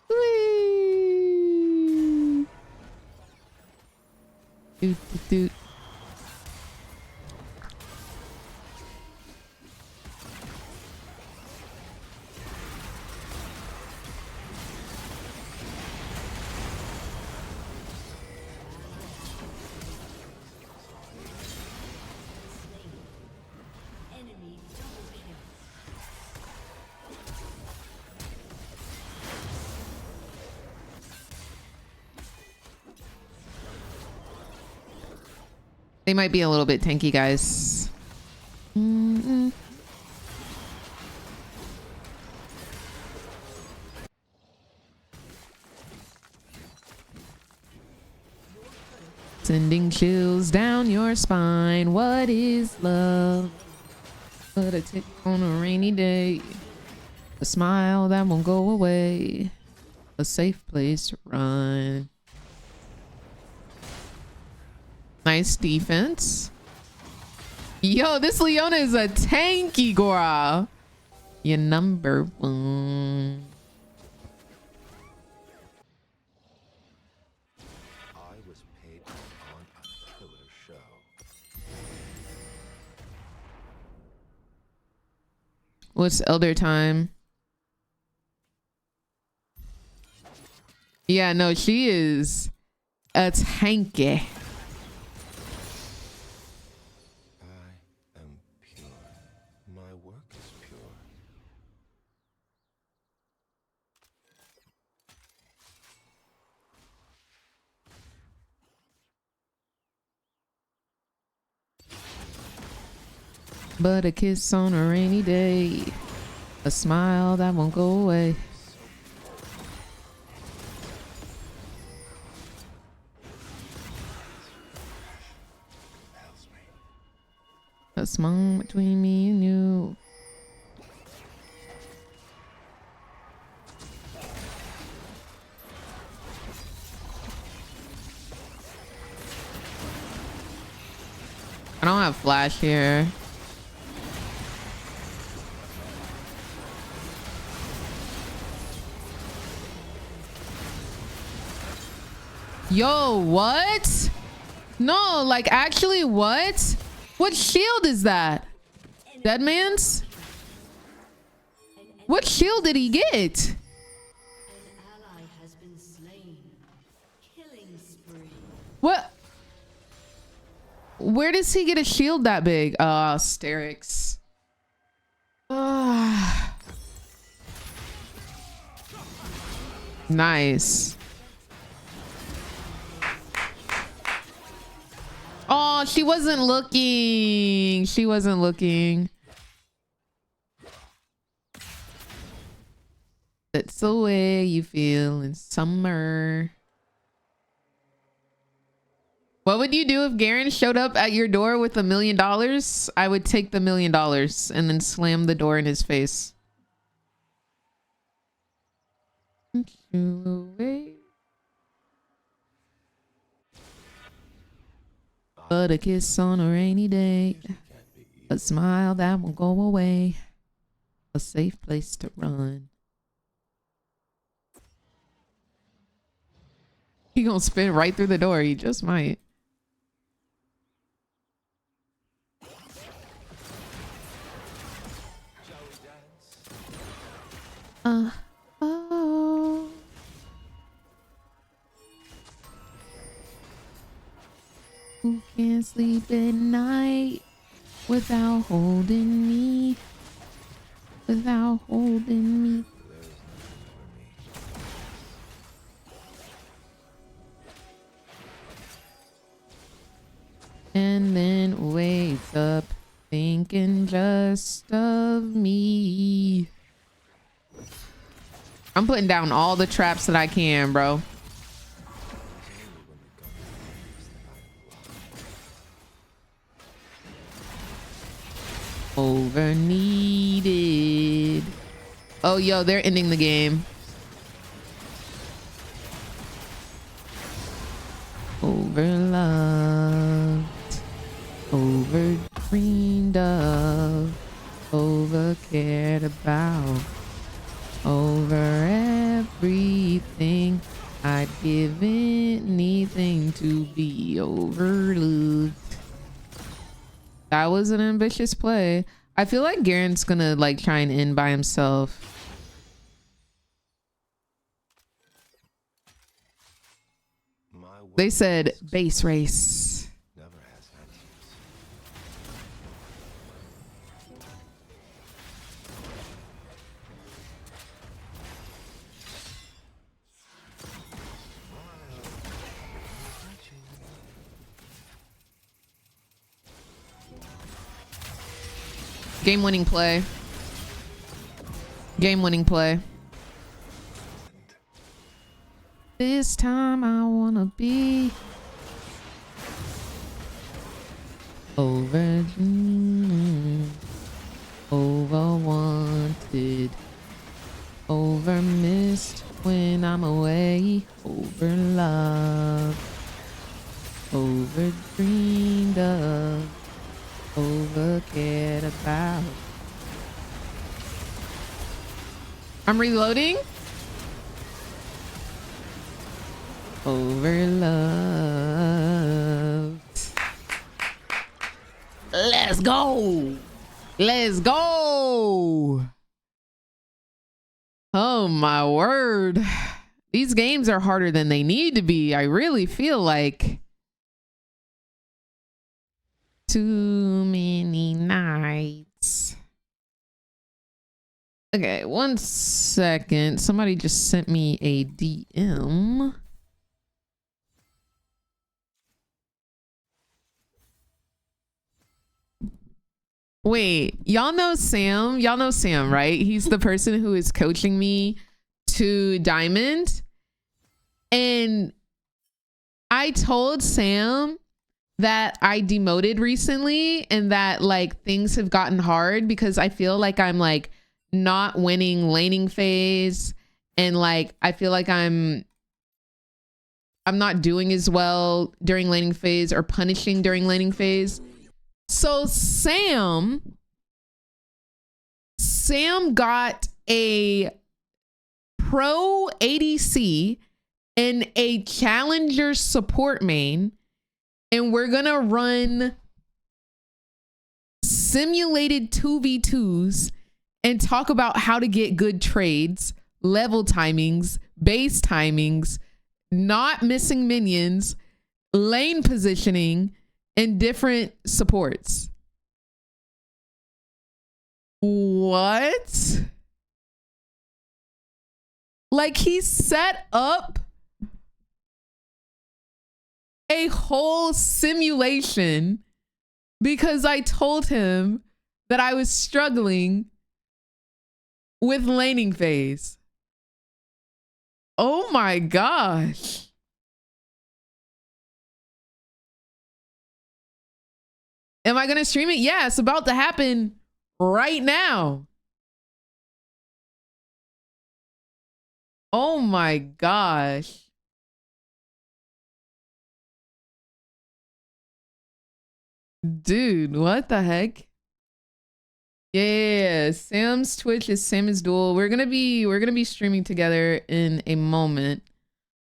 Speaker 1: Whee! Doot, doot, doot. They might be a little bit tanky, guys. Sending chills down your spine. What is love? But a tick on a rainy day. A smile that won't go away. A safe place to run. Nice defense. Yo, this Leona is a tanky girl. You're number one.
Speaker 2: I was paid to put on a killer show.
Speaker 1: What's elder time? Yeah, no, she is a tanky.
Speaker 2: My work is pure.
Speaker 1: But a kiss on a rainy day. A smile that won't go away. A smile between me and you. I don't have flash here. Yo, what? No, like actually what? What shield is that? Dead man's? What shield did he get?
Speaker 5: An ally has been slain. Killing spree.
Speaker 1: What? Where does he get a shield that big? Oh, Sterix. Ah. Nice. Oh, she wasn't looking. She wasn't looking. That's the way you feel in summer. What would you do if Garen showed up at your door with $1 million? I would take the $1 million and then slam the door in his face. But a kiss on a rainy day. A smile that won't go away. A safe place to run. He gonna spin right through the door. He just might. Oh. Who can't sleep at night without holding me? Without holding me. And then wakes up thinking just of me. I'm putting down all the traps that I can, bro. Over needed. Oh, yo, they're ending the game. Over loved. Over dreamed of. Over cared about. Over everything. I'd give anything to be overlooked. That was an ambitious play. I feel like Garen's gonna like try and end by himself. They said base race.
Speaker 2: Never has answers.
Speaker 1: Game winning play. Game winning play. This time I wanna be over, over wanted, over missed when I'm away, over loved, over dreamed of, over cared about. I'm reloading. Overloved. Let's go. Let's go. Oh my word. These games are harder than they need to be. I really feel like too many nights. Okay, 1 second. Somebody just sent me a DM. Wait, y'all know Sam? Y'all know Sam, right? He's the person who is coaching me to Diamond. And I told Sam that I demoted recently and that like things have gotten hard because I feel like I'm like not winning laning phase, and like I feel like I'm not doing as well during laning phase or punishing during laning phase. So Sam got a pro ADC and a challenger support main, and we're gonna run simulated 2v2s and talk about how to get good trades, level timings, base timings, not missing minions, lane positioning, and different supports. What? Like, he set up a whole simulation because I told him that I was struggling with laning phase. Oh my gosh. Am I gonna stream it? Yeah, it's about to happen right now. Oh my gosh. Dude, what the heck? Yeah, Sam's Twitch is Sam's Duel. We're gonna be streaming together in a moment.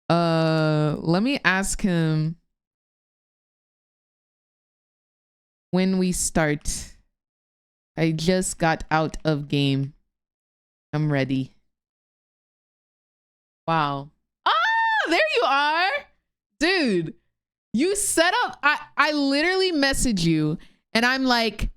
Speaker 1: Let me ask him when we start. I just got out of game. I'm ready. Wow. Ah, there you are. Dude, you set up. I literally message you and I'm like,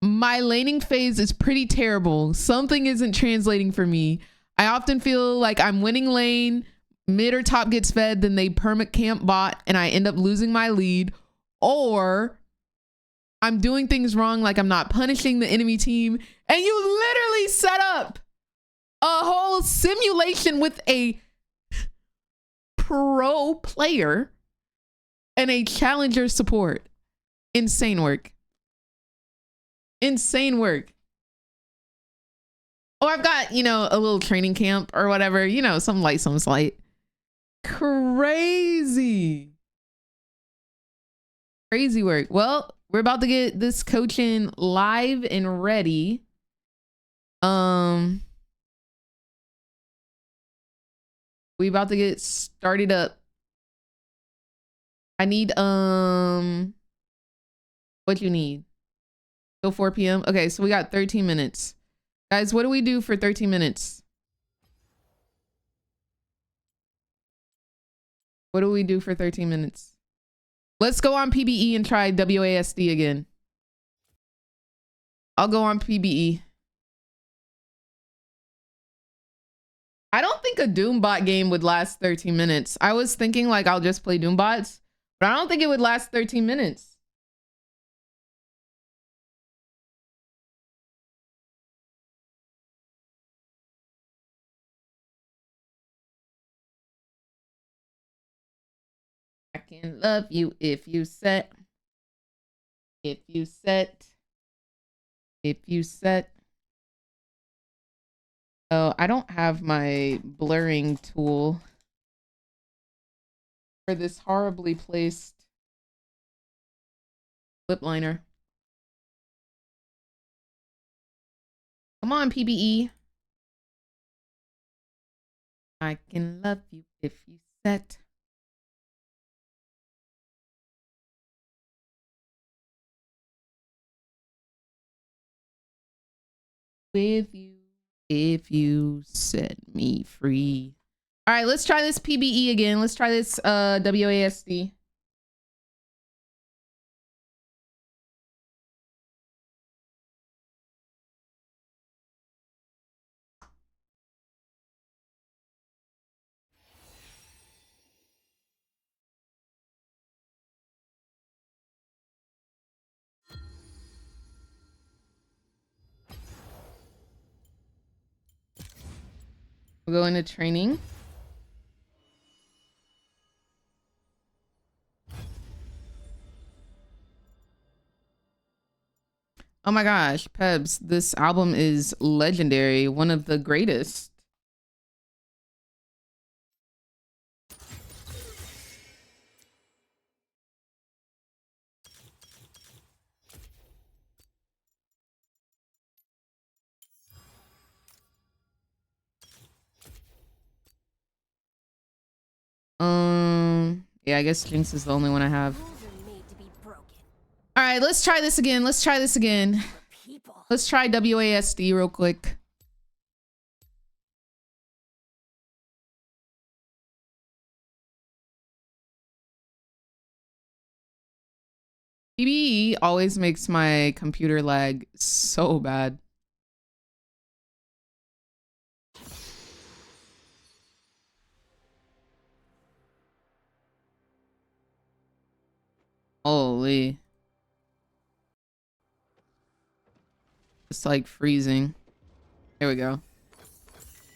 Speaker 1: my laning phase is pretty terrible. Something isn't translating for me. I often feel like I'm winning lane, mid or top gets fed, then they perma camp bot and I end up losing my lead, or I'm doing things wrong, like I'm not punishing the enemy team. And you literally set up a whole simulation with a pro player and a challenger support. Insane work. Insane work. Oh, I've got, you know, a little training camp or whatever, you know, some light, some slight. Crazy. Crazy work. Well, we're about to get this coaching live and ready. We about to get started up. I need, what you need? Till 4 p.m. Okay, so we got 13 minutes. Guys, what do we do for 13 minutes? What do we do for 13 minutes? Let's go on PBE and try WASD again. I'll go on PBE. I don't think a Doombot game would last 13 minutes. I was thinking like I'll just play Doombots, but I don't think it would last 13 minutes. I can love you if you set. If you set. If you set. Oh, I don't have my blurring tool for this horribly placed lip liner. Come on, PBE. I can love you if you set. With you if you set me free. All right, let's try this PBE again. Let's try this WASD. We'll go into training. Oh my gosh, Pebs, this album is legendary. One of the greatest. Yeah, I guess Jinx is the only one I have.
Speaker 3: Rules are made to be broken.
Speaker 1: All right, let's try this again. Let's try this again.
Speaker 3: People.
Speaker 1: Let's try WASD real quick. PBE always makes my computer lag so bad. Holy. It's like freezing. There we go.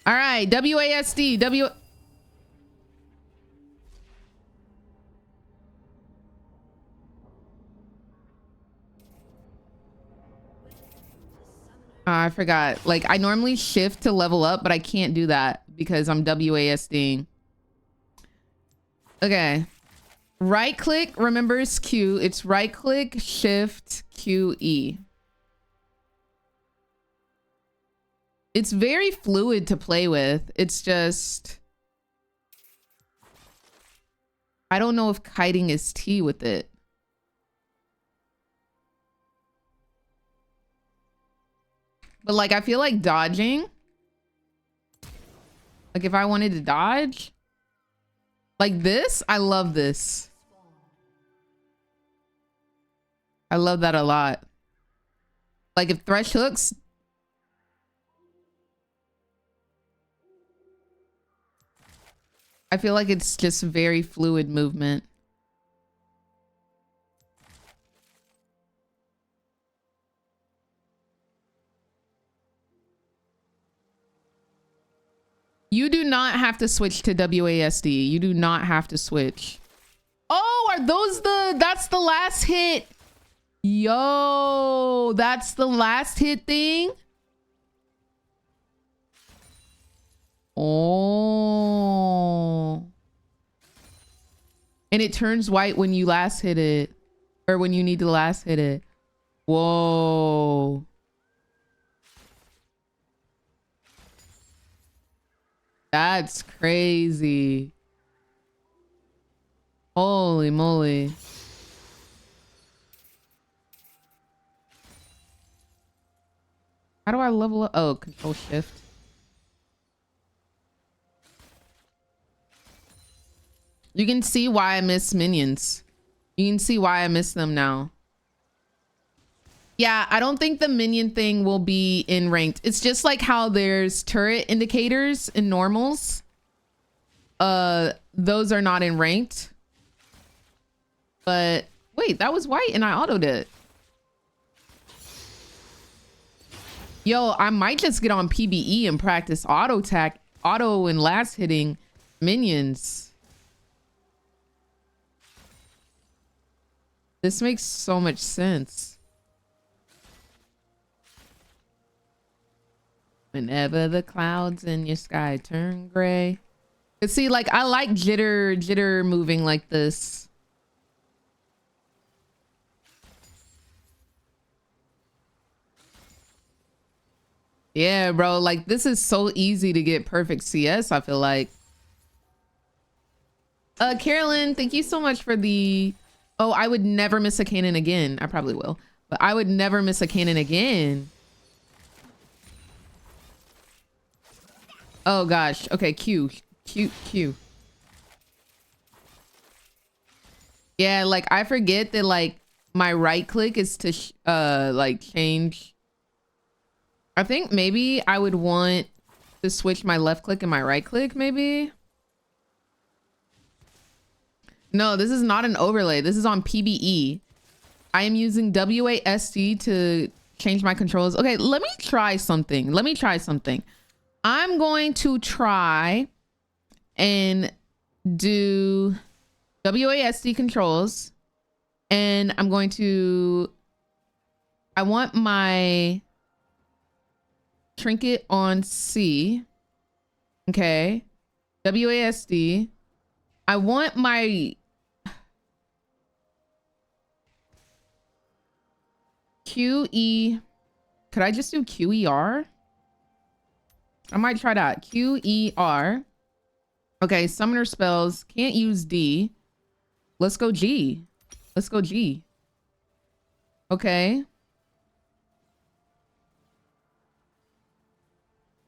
Speaker 1: All right, WASD. I forgot. Like, I normally shift to level up, but I can't do that because I'm WASDing. Okay. Right click remembers Q. It's right click, shift, QE. It's very fluid to play with. It's just, I don't know if kiting is T with it. But like, I feel like dodging. Like if I wanted to dodge. Like this, I love this. I love that a lot. Like if Thresh hooks. I feel like it's just very fluid movement. You do not have to switch to WASD. You do not have to switch. Oh, are those that's the last hit? Yo, that's the last hit thing? Oh. And it turns white when you last hit it. Or when you need to last hit it. Whoa. That's crazy. Holy moly. How do I level up? Oh, control shift. You can see why I miss minions. You can see why I miss them now. Yeah, I don't think the minion thing will be in ranked. It's just like how there's turret indicators in normals. Those are not in ranked. But wait, that was white and I autoed it. Yo, I might just get on PBE and practice auto and last hitting minions. This makes so much sense. Whenever the clouds in your sky turn gray. But see, like, I like jitter moving like this. Yeah, bro, like, this is so easy to get perfect CS, I feel like. Carolyn, thank you so much for the... Oh, I would never miss a cannon again. I probably will. But I would never miss a cannon again. Oh gosh. Okay, Q. Yeah, like I forget that like my right click is to like change. I think maybe I would want to switch my left click and my right click maybe. No, this is not an overlay. This is on PBE. I am using WASD to change my controls. Okay, let me try something. I'm going to try and do WASD controls, and I'm going to, I want my trinket on C. Okay. WASD. I want my QE. Could I just do QER? I might try that. QER. Okay, summoner spells. Can't use D. Let's go G. Let's go G. Okay.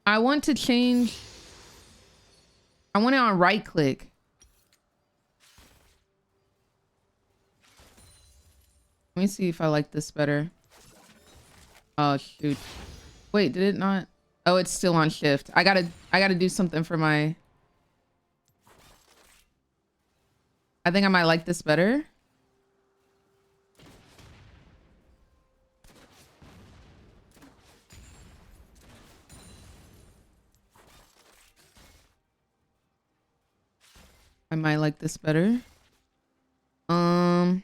Speaker 1: I want to change. I want it on right click. Let me see if I like this better. Oh shoot. Wait, did it not? Oh, it's still on shift. I gotta do something for my. I think I might like this better. I might like this better. Can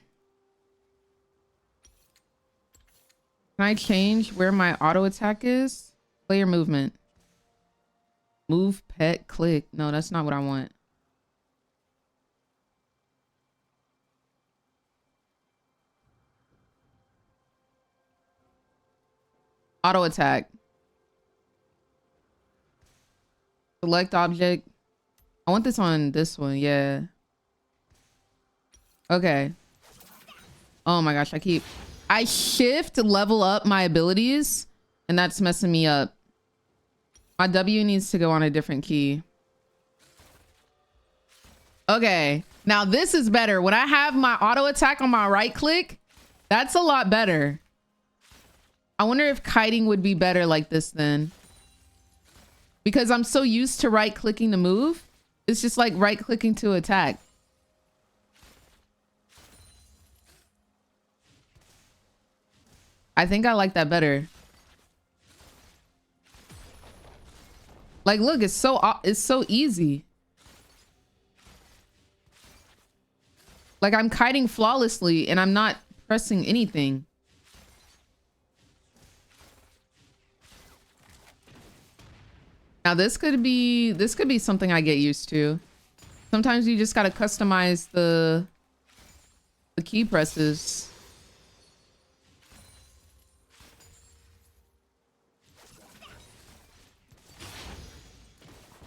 Speaker 1: I change where my auto attack is? Player movement. Move, pet, click. No, that's not what I want. Auto attack. Select object. I want this on this one, yeah. Okay. Oh my gosh, I shift level up my abilities, and that's messing me up. My W needs to go on a different key. Okay, now this is better. When I have my auto attack on my right click, that's a lot better. I wonder if kiting would be better like this then. Because I'm so used to right clicking to move. It's just like right clicking to attack. I think I like that better. Like, look, it's so easy. Like, I'm kiting flawlessly and I'm not pressing anything. Now this could be something I get used to. Sometimes you just gotta customize the key presses.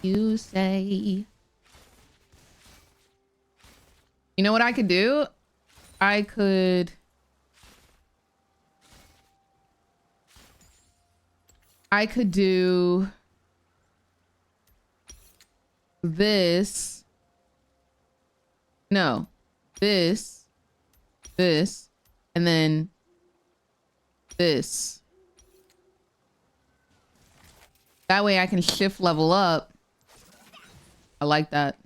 Speaker 1: You say. You know what I could do? I could do this. No, this, and then this. That way I can shift level up. I like that.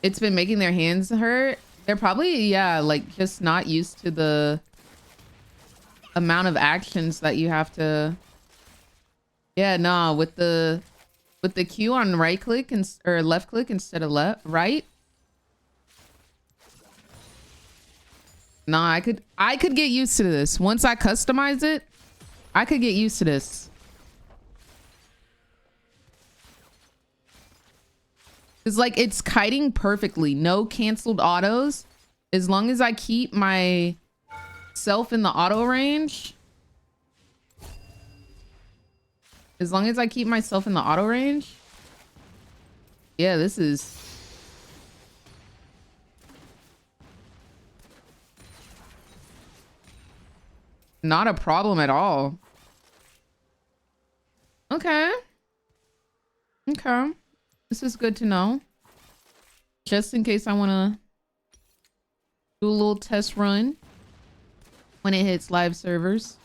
Speaker 1: It's been making their hands hurt. They're probably, yeah, like just not used to the amount of actions that you have to. Yeah, no, with the Q on right click or left click instead of right. Nah, I could get used to this. Once I customize it, I could get used to this. It's like it's kiting perfectly. No canceled autos. As long as I keep myself in the auto range. As long as I keep myself in the auto range. Yeah, this is. Not a problem at all. Okay. Okay. This is good to know. Just in case I want to do a little test run when it hits live servers.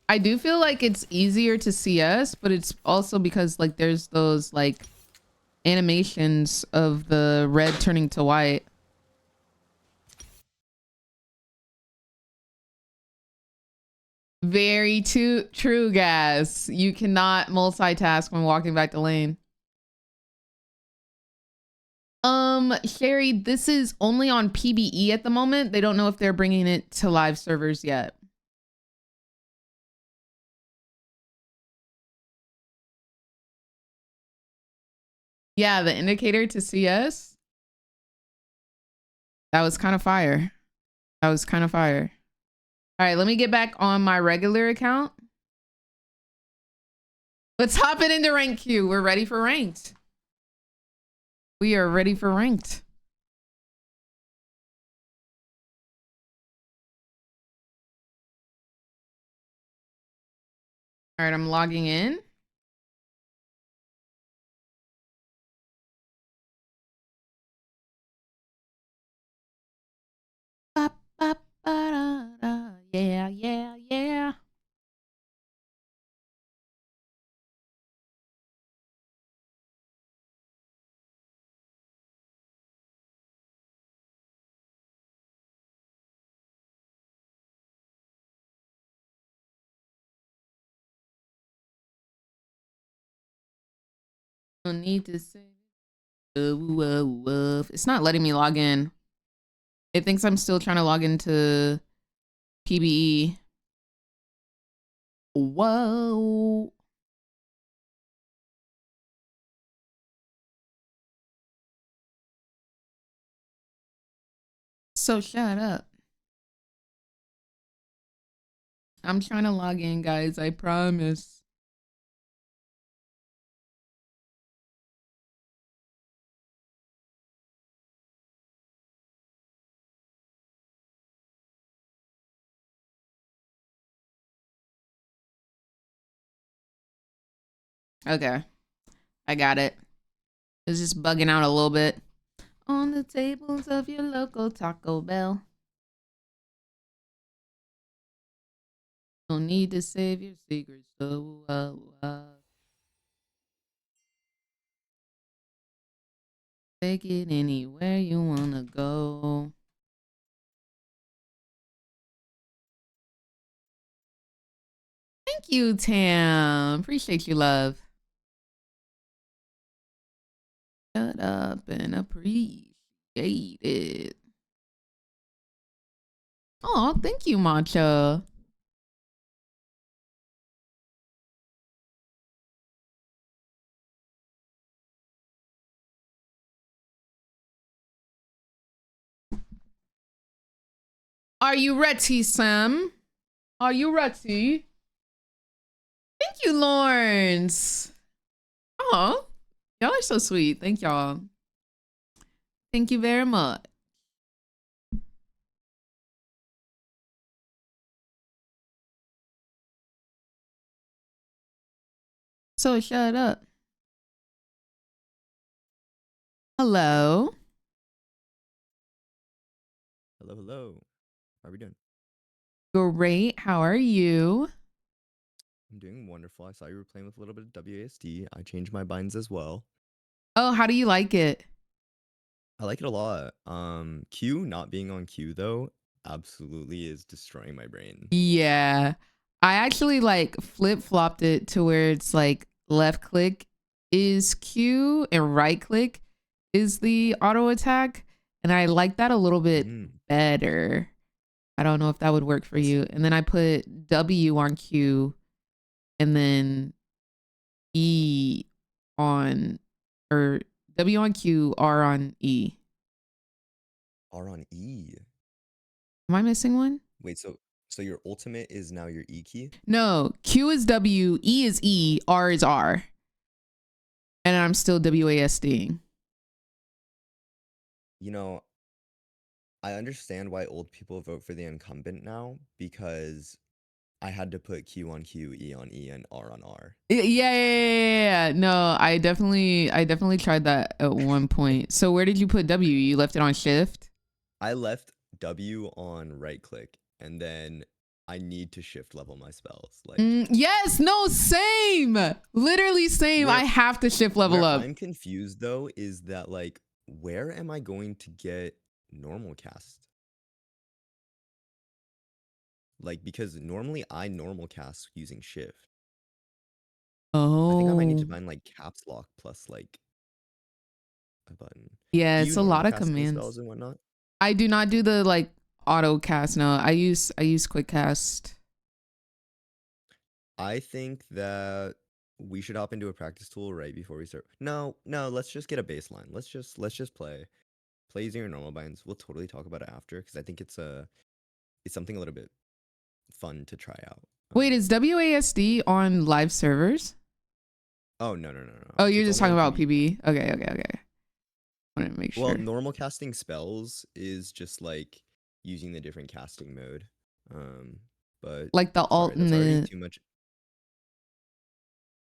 Speaker 1: I do feel like it's easier to CS, but it's also because like there's those like animations of the red turning to white. Very true, Gas. You cannot multitask when walking back the lane. Sherry, this is only on PBE at the moment. They don't know if they're bringing it to live servers yet. Yeah, the indicator to CS. That was kind of fire. That was kind of fire. All right, let me get back on my regular account. Let's hop it into rank queue. We're ready for ranked. We are ready for ranked. All right, I'm logging in. Yeah, yeah, yeah. No need to say. It's not letting me log in. It thinks I'm still trying to log into PBE. Whoa. So shut up. I'm trying to log in, guys. I promise. Okay. I got it. It's just bugging out a little bit. On the tables of your local Taco Bell. No need to save your secrets. Take it anywhere you wanna go. Thank you, Tam. Appreciate you, love. Shut up and appreciate it. Oh, thank you, Matcha. Are you ready, Sam? Are you ready? Thank you, Lawrence. Oh, y'all are so sweet. Thank y'all. Thank you very much. So shut up. Hello.
Speaker 6: Hello, hello. How are we doing?
Speaker 1: Great. How are you?
Speaker 6: I'm doing wonderful. I saw you were playing with a little bit of WASD. I changed my binds as well.
Speaker 1: Oh, how do you like it?
Speaker 6: I like it a lot. Q not being on Q though, absolutely is destroying my brain.
Speaker 1: Yeah. I actually like flip-flopped it to where it's like left click is Q and right click is the auto attack. And I like that a little bit better. I don't know if that would work for you. And then I put W on Q and then E on, or W on Q, R on E.
Speaker 6: R on E.
Speaker 1: Am I missing one?
Speaker 6: Wait, so your ultimate is now your E key?
Speaker 1: No, Q is W, E is E, R is R. And I'm still WASDing.
Speaker 6: You know, I understand why old people vote for the incumbent now because I had to put Q on Q, E on E, and R on R.
Speaker 1: Yeah. No, I definitely tried that at one point. So where did you put W? You left it on shift?
Speaker 6: I left W on right click, and then I need to shift level my spells. Like
Speaker 1: yes, no, same. Literally same. I have to shift level up.
Speaker 6: I'm confused though is that like where am I going to get normal cast? Like, because normally I normal cast using shift.
Speaker 1: Oh.
Speaker 6: I think I might need to find like caps lock plus like a button.
Speaker 1: Yeah,
Speaker 6: Do
Speaker 1: it's
Speaker 6: you
Speaker 1: a
Speaker 6: normal
Speaker 1: lot of
Speaker 6: cast any
Speaker 1: commands.
Speaker 6: spells and whatnot?
Speaker 1: I do not do the like auto cast. No, I use quick cast.
Speaker 6: I think that we should hop into a practice tool right before we start. No, let's just get a baseline. Let's just play. Play using your normal binds. We'll totally talk about it after because I think it's something a little bit fun to try out.
Speaker 1: Wait, is WASD on live servers?
Speaker 6: Oh no.
Speaker 1: Oh, you're
Speaker 6: It's
Speaker 1: just
Speaker 6: only
Speaker 1: talking
Speaker 6: on
Speaker 1: about PB. Okay. Want to make sure.
Speaker 6: Well, normal casting spells is just like using the different casting mode. But
Speaker 1: Like the alt
Speaker 6: sorry, that's
Speaker 1: and
Speaker 6: already
Speaker 1: the.
Speaker 6: too much.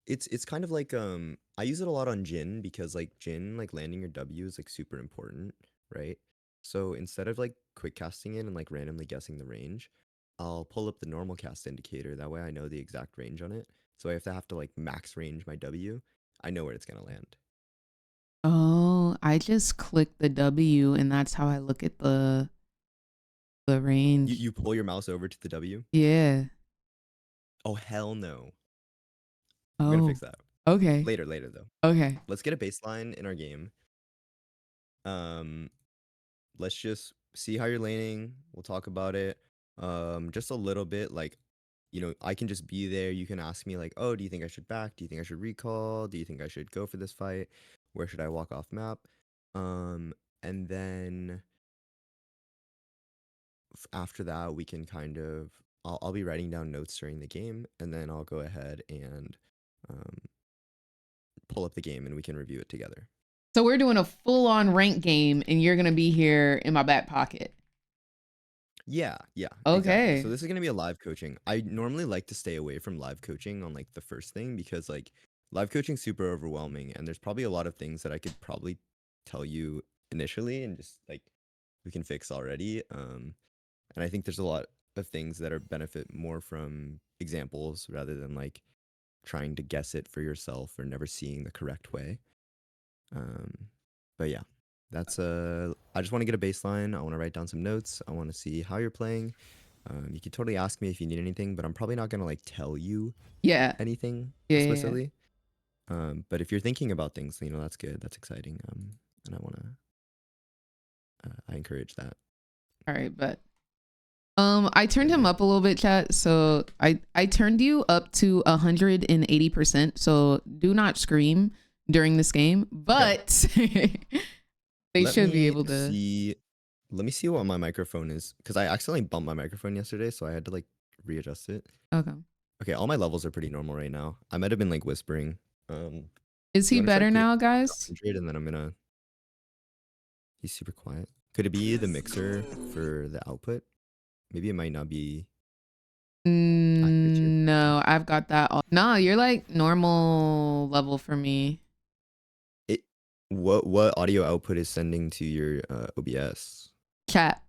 Speaker 6: It's kind of like I use it a lot on Jin because like Jin like landing your W is like super important, right? So instead of like quick casting it and like randomly guessing the range, I'll pull up the normal cast indicator. That way I know the exact range on it. So if I have to like max range my W, I know where it's gonna land.
Speaker 1: Oh, I just click the W and that's how I look at the range.
Speaker 6: You pull your mouse over to the W?
Speaker 1: Yeah.
Speaker 6: Oh hell no.
Speaker 1: Oh.
Speaker 6: I'm gonna fix that.
Speaker 1: Okay.
Speaker 6: Later though.
Speaker 1: Okay.
Speaker 6: Let's get a baseline in our game. Let's just see how you're laning. We'll talk about it. Just a little bit. Like, I can just be there. You can ask me like, oh, do you think I should back? Do you think I should recall? Do you think I should go for this fight? Where should I walk off map? And then after that, we can kind of. I'll be writing down notes during the game, and then I'll go ahead and pull up the game, and we can review it together.
Speaker 1: So we're doing a full-on rank game, and you're gonna be here in my back pocket.
Speaker 6: Yeah.
Speaker 1: Okay.
Speaker 6: Exactly. So this is gonna be a live coaching. I normally like to stay away from live coaching on like the first thing because like live coaching's super overwhelming, and there's probably a lot of things that I could probably tell you initially and just like we can fix already. And I think there's a lot of things that are benefit more from examples rather than like trying to guess it for yourself or never seeing the correct way. But yeah, that's I just want to get a baseline. I want to write down some notes. I want to see how you're playing. You can totally ask me if you need anything, but I'm probably not gonna like tell you anything explicitly. But if you're thinking about things, that's good. That's exciting. And I encourage that.
Speaker 1: All right, but I turned him up a little bit, chat. So I turned you up to 180%. So do not scream during this game, but they should be able to.
Speaker 6: Let me see what my microphone is because I accidentally bumped my microphone yesterday, so I had to like readjust it. Okay, all my levels are pretty normal right now. I might have been like whispering.
Speaker 1: Is he better now, guys?
Speaker 6: 100 and then he's super quiet. Could it be the mixer for the output? Maybe it might not be.
Speaker 1: No, I've got that. No, you're like normal level for me.
Speaker 6: What audio output is sending to your OBS?
Speaker 1: Chat.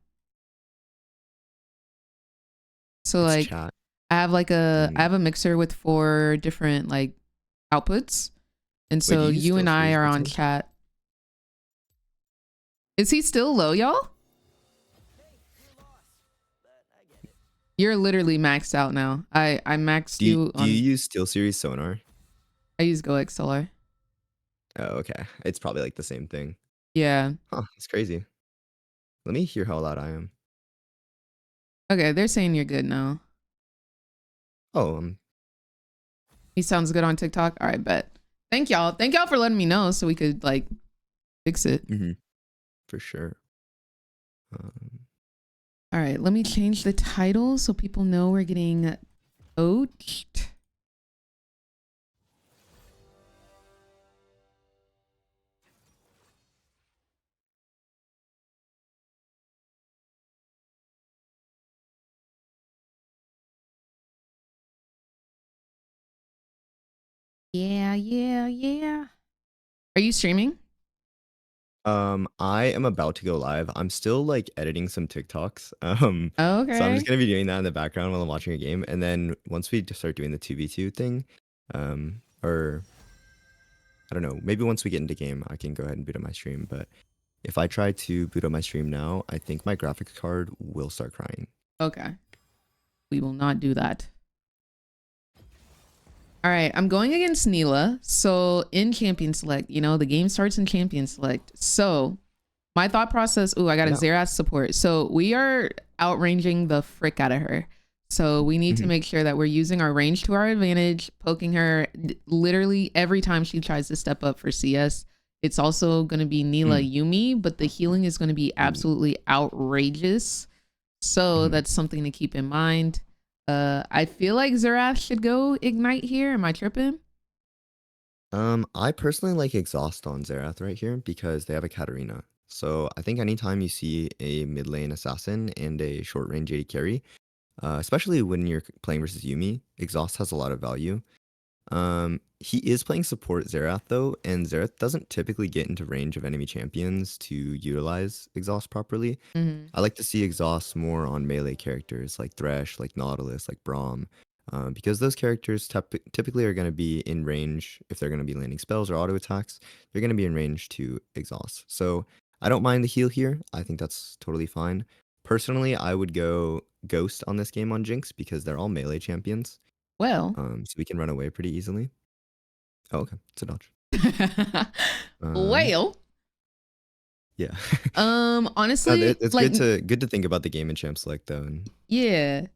Speaker 1: So
Speaker 6: It's
Speaker 1: like
Speaker 6: chat.
Speaker 1: I have like I have a mixer with 4 different like outputs. And so you and I are on chat. Is he still low, y'all? You're literally maxed out now. I maxed you on.
Speaker 6: Do you use SteelSeries Sonar?
Speaker 1: I use GoXLR.
Speaker 6: Oh, okay. It's probably like the same thing.
Speaker 1: Yeah.
Speaker 6: Huh, that's crazy. Let me hear how loud I am.
Speaker 1: Okay, they're saying you're good now.
Speaker 6: Oh,
Speaker 1: he sounds good on TikTok. All right, bet. Thank y'all. Thank y'all for letting me know so we could like fix it.
Speaker 6: For sure.
Speaker 1: All right, let me change the title so people know we're getting coached. Yeah. Are you streaming?
Speaker 6: I am about to go live. I'm still like editing some TikToks.
Speaker 1: Okay.
Speaker 6: So I'm just gonna be doing that in the background while I'm watching a game, and then once we start doing the 2v2 thing, or I don't know, maybe once we get into game, I can go ahead and boot up my stream. But if I try to boot up my stream now, I think my graphics card will start crying.
Speaker 1: Okay. We will not do that. All right, I'm going against Neela. So in champion select, you know, the game starts in champion select. So my thought process, I got a Xerath support. So we are outranging the frick out of her. So we need to make sure that we're using our range to our advantage, poking her literally every time she tries to step up for CS. It's also going to be Neela Yumi, but the healing is going to be absolutely outrageous. So that's something to keep in mind. I feel like Xerath should go Ignite here. Am I tripping?
Speaker 6: I personally like Exhaust on Xerath right here because they have a Katarina. So I think anytime you see a mid lane assassin and a short range AD carry, especially when you're playing versus Yumi, Exhaust has a lot of value. He is playing support Xerath though, and Xerath doesn't typically get into range of enemy champions to utilize Exhaust properly. I like to see Exhaust more on melee characters like Thresh, like Nautilus, like Braum, because those characters typically are going to be in range if they're going to be landing spells or auto attacks. They're going to be in range to Exhaust. So I don't mind the heal here. I think that's totally fine. Personally, I would go Ghost on this game on Jinx because they're all melee champions.
Speaker 1: Well.
Speaker 6: So we can run away pretty easily. Oh, okay. It's a dodge.
Speaker 1: Well.
Speaker 6: Yeah.
Speaker 1: Honestly,
Speaker 6: it's
Speaker 1: like,
Speaker 6: good to think about the game in Champ Select though, and
Speaker 1: yeah.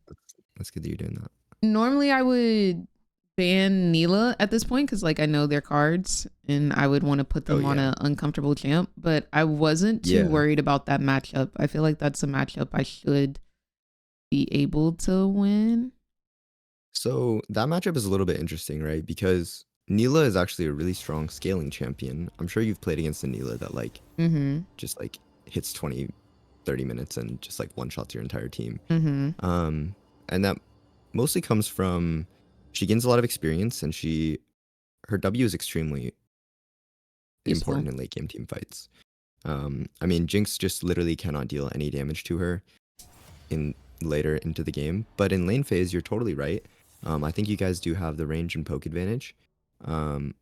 Speaker 6: that's good that you're doing that.
Speaker 1: Normally I would ban Neela at this point because like I know their cards and I would want to put them on an uncomfortable champ, but I wasn't too worried about that matchup. I feel like that's a matchup I should be able to win.
Speaker 6: So that matchup is a little bit interesting, right? Because Neela is actually a really strong scaling champion. I'm sure you've played against a Neela that like just like hits 20, 30 minutes and just like one shots your entire team. And that mostly comes from she gains a lot of experience and her W is extremely important in late game team fights. I mean, Jinx just literally cannot deal any damage to her later into the game, but in lane phase, you're totally right. I think you guys do have the range and poke advantage. Did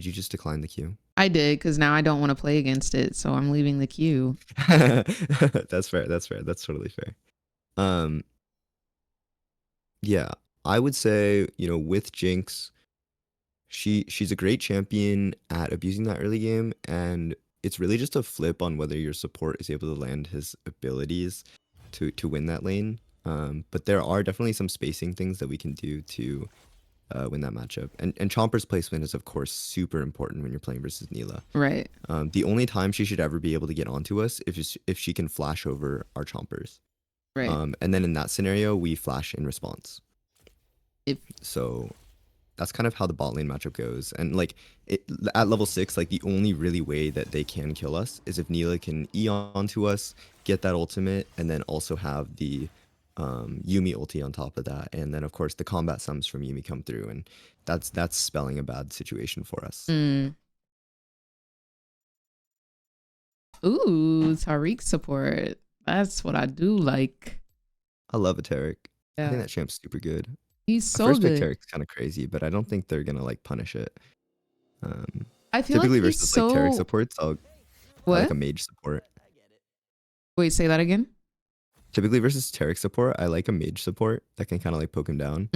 Speaker 6: you just decline the queue?
Speaker 1: I did, because now I don't want to play against it, so I'm leaving the queue.
Speaker 6: That's fair. That's totally fair. Yeah, I would say, with Jinx, she's a great champion at abusing that early game, and it's really just a flip on whether your support is able to land his abilities to win that lane. But there are definitely some spacing things that we can do to win that matchup. And Chomper's placement is, of course, super important when you're playing versus Neela.
Speaker 1: Right.
Speaker 6: The only time she should ever be able to get onto us if she can flash over our Chompers.
Speaker 1: Right.
Speaker 6: And then in that scenario, we flash in response. So that's kind of how the bot lane matchup goes. And like at level 6, like the only really way that they can kill us is if Neela can E onto us, get that ultimate, and then also have the Yumi ulti on top of that. And then of course the combat sums from Yumi come through, and that's spelling a bad situation for us.
Speaker 1: Ooh, Tariq support. That's what I do like.
Speaker 6: I love a Tariq.
Speaker 1: Yeah.
Speaker 6: I think that champ's super good.
Speaker 1: He's so
Speaker 6: first
Speaker 1: good.
Speaker 6: pick Tarik's kind of crazy, but I don't think they're gonna like punish it.
Speaker 1: I feel
Speaker 6: typically
Speaker 1: like he's
Speaker 6: versus
Speaker 1: so...
Speaker 6: like Tariq supports, I
Speaker 1: what?
Speaker 6: like a mage support.
Speaker 1: Wait, say that again.
Speaker 6: Typically versus Tariq support, I like a mage support that can kind of like poke him down.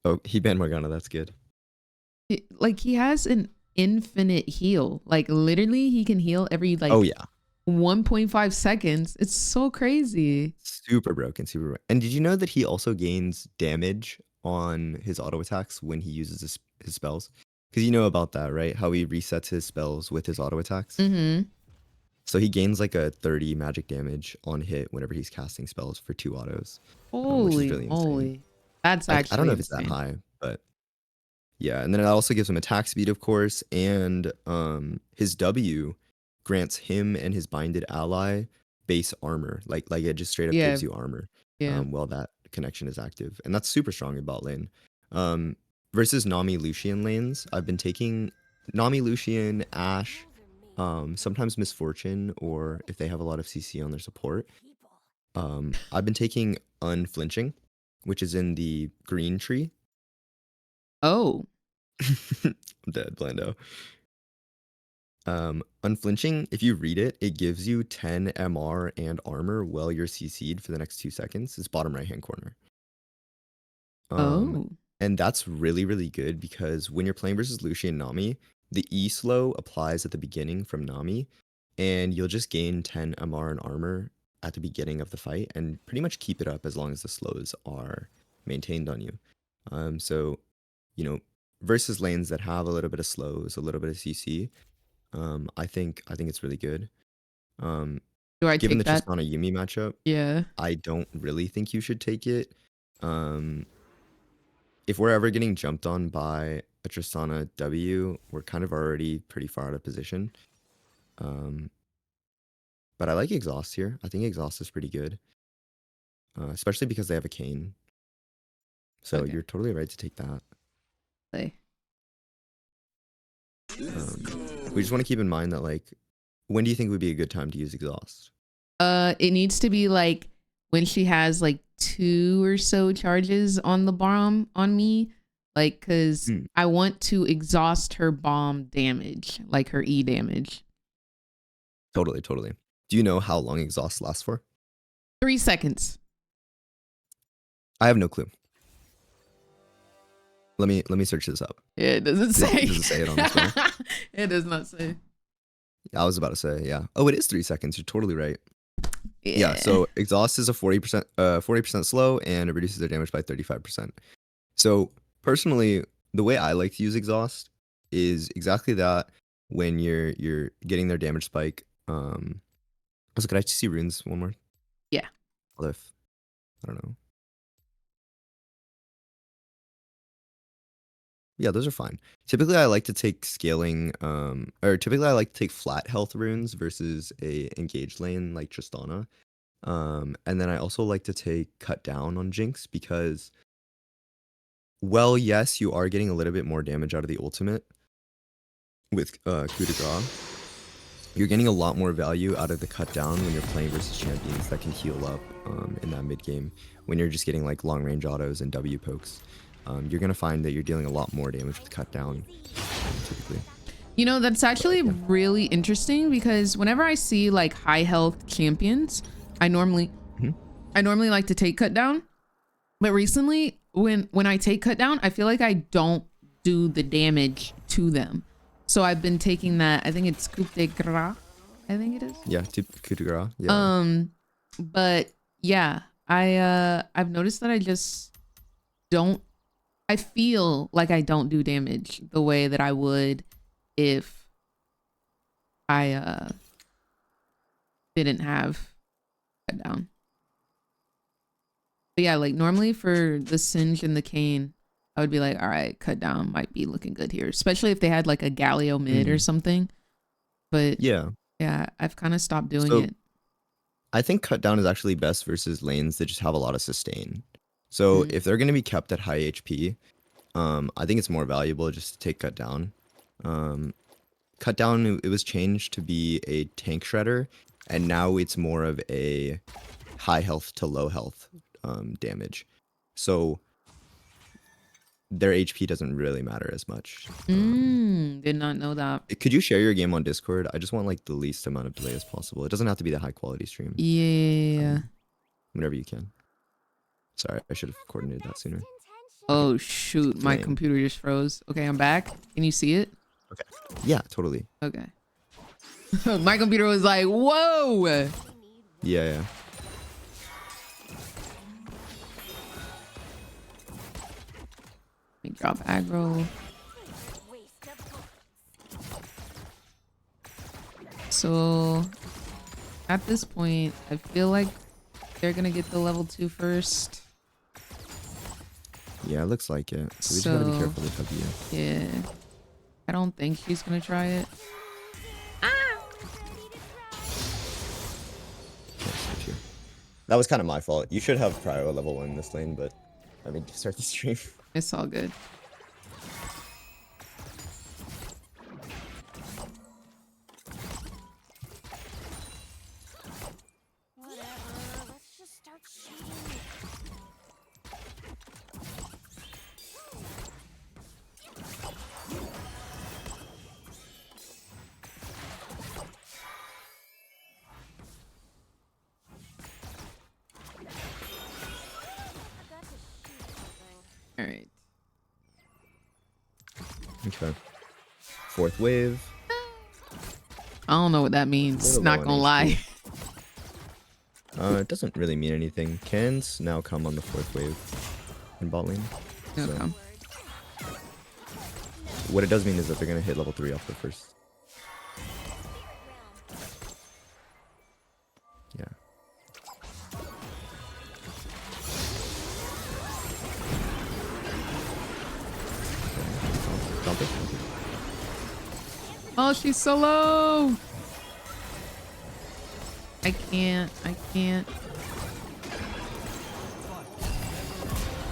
Speaker 6: Oh, he banned Morgana. That's good.
Speaker 1: Like he has an infinite heal. Like literally, he can heal every like 1.5 seconds. It's so crazy.
Speaker 6: Super broken, super broken. And did you know that he also gains damage on his auto attacks when he uses his spells? Because you know about that, right? How he resets his spells with his auto attacks. So he gains like a 30 magic damage on hit whenever he's casting spells for 2 autos.
Speaker 1: Holy
Speaker 6: which is really
Speaker 1: moly. That's actually
Speaker 6: I don't know if
Speaker 1: insane.
Speaker 6: it's that high, but yeah. And then it also gives him attack speed, of course, and his W grants him and his binded ally base armor. Like it just straight up gives you armor while that connection is active. And that's super strong in bot lane. Versus Nami Lucian lanes, I've been taking Nami Lucian, Ashe, sometimes Misfortune, or if they have a lot of CC on their support. I've been taking Unflinching, which is in the green tree.
Speaker 1: Oh.
Speaker 6: I'm dead, Blando. Unflinching, if you read it, it gives you 10 MR and armor while you're CC'd for the next 2 seconds. It's bottom right hand corner.
Speaker 1: Oh.
Speaker 6: And that's really, really good because when you're playing versus Lucian and Nami, the E slow applies at the beginning from Nami, and you'll just gain 10 MR and armor at the beginning of the fight and pretty much keep it up as long as the slows are maintained on you. So, you know, versus lanes that have a little bit of slows, a little bit of CC, I think it's really good.
Speaker 1: Do I
Speaker 6: Given the
Speaker 1: take that?
Speaker 6: Tristana Yumi matchup,
Speaker 1: Yeah.
Speaker 6: I don't really think you should take it. If we're ever getting jumped on by a Tristana W, we're kind of already pretty far out of position. But I like Exhaust here. I think Exhaust is pretty good, especially because they have a cane. So
Speaker 1: Okay.
Speaker 6: you're totally right to take that.
Speaker 1: Play.
Speaker 6: We just want to keep in mind that, like, when do you think would be a good time to use Exhaust?
Speaker 1: It needs to be like when she has like 2 or so charges on the bomb on me, like, because I want to exhaust her bomb damage, like her E damage.
Speaker 6: Totally. Do you know how long Exhaust lasts for?
Speaker 1: 3 seconds.
Speaker 6: I have no clue. Let me search this up.
Speaker 1: It doesn't say.
Speaker 6: Does it say it on this one?
Speaker 1: It does not say.
Speaker 6: I was about to say, yeah. Oh, it is 3 seconds. You're totally right. Yeah, so Exhaust is a 40% slow, and it reduces their damage by 35%. So personally, the way I like to use Exhaust is exactly that. When you're getting their damage spike. Also, could I see runes one more?
Speaker 1: Yeah.
Speaker 6: What if, I don't know. Yeah, those are fine. Typically, I like to take scaling, or typically I like to take flat health runes versus a engaged lane like Tristana. And then I also like to take cut down on Jinx because, well, yes, you are getting a little bit more damage out of the ultimate with coup de grace. You're getting a lot more value out of the cut down when you're playing versus champions that can heal up in that mid game. When you're just getting like long range autos and W pokes, you're gonna find that you're dealing a lot more damage with cut down typically.
Speaker 1: You know, that's actually really interesting because whenever I see like high health champions, I normally like to take cut down. But recently, when I take cut down, I feel like I don't do the damage to them. So I've been taking that. I think it's coup de grace. I think it is.
Speaker 6: Yeah, coup de grace. Yeah.
Speaker 1: But yeah, I've noticed that I just don't. I feel like I don't do damage the way that I would if I didn't have cut down. But yeah, like normally for the Singe and the Cane, I would be like, all right, cut down might be looking good here, especially if they had like a Galio mid or something. But yeah, I've kind of stopped doing it.
Speaker 6: I think cut down is actually best versus lanes that just have a lot of sustain. So if they're going to be kept at high HP, I think it's more valuable just to take cut down. Cut down, it was changed to be a tank shredder, and now it's more of a high health to low health damage. So their HP doesn't really matter as much.
Speaker 1: Did not know that.
Speaker 6: Could you share your game on Discord? I just want like the least amount of delay as possible. It doesn't have to be the high quality stream.
Speaker 1: Yeah.
Speaker 6: Whenever you can. Sorry, I should have coordinated that sooner.
Speaker 1: Oh shoot, my computer just froze. Okay, I'm back. Can you see it?
Speaker 6: Okay. Yeah, totally.
Speaker 1: Okay. My computer was like, whoa.
Speaker 6: Yeah.
Speaker 1: Let me drop aggro. So at this point, I feel like they're gonna get the level 2 first.
Speaker 6: Yeah, it looks like it. So we just gotta be careful with W.
Speaker 1: Yeah. I don't think she's gonna try it.
Speaker 6: That was kind of my fault. You should have Cryo level 1 in this lane, but I mean, start the stream.
Speaker 1: It's all good.
Speaker 3: Whatever, let's just start shooting.
Speaker 1: All right.
Speaker 6: Okay. Fourth wave.
Speaker 1: I don't know what that means.
Speaker 6: Little
Speaker 1: Not
Speaker 6: low
Speaker 1: gonna
Speaker 6: on
Speaker 1: lie.
Speaker 6: It doesn't really mean anything. Cans now come on the fourth wave in bot lane. So
Speaker 1: Okay.
Speaker 6: what it does mean is that they're gonna hit level 3 off the first. Yeah. Dump it.
Speaker 1: Oh, she's so low. I can't.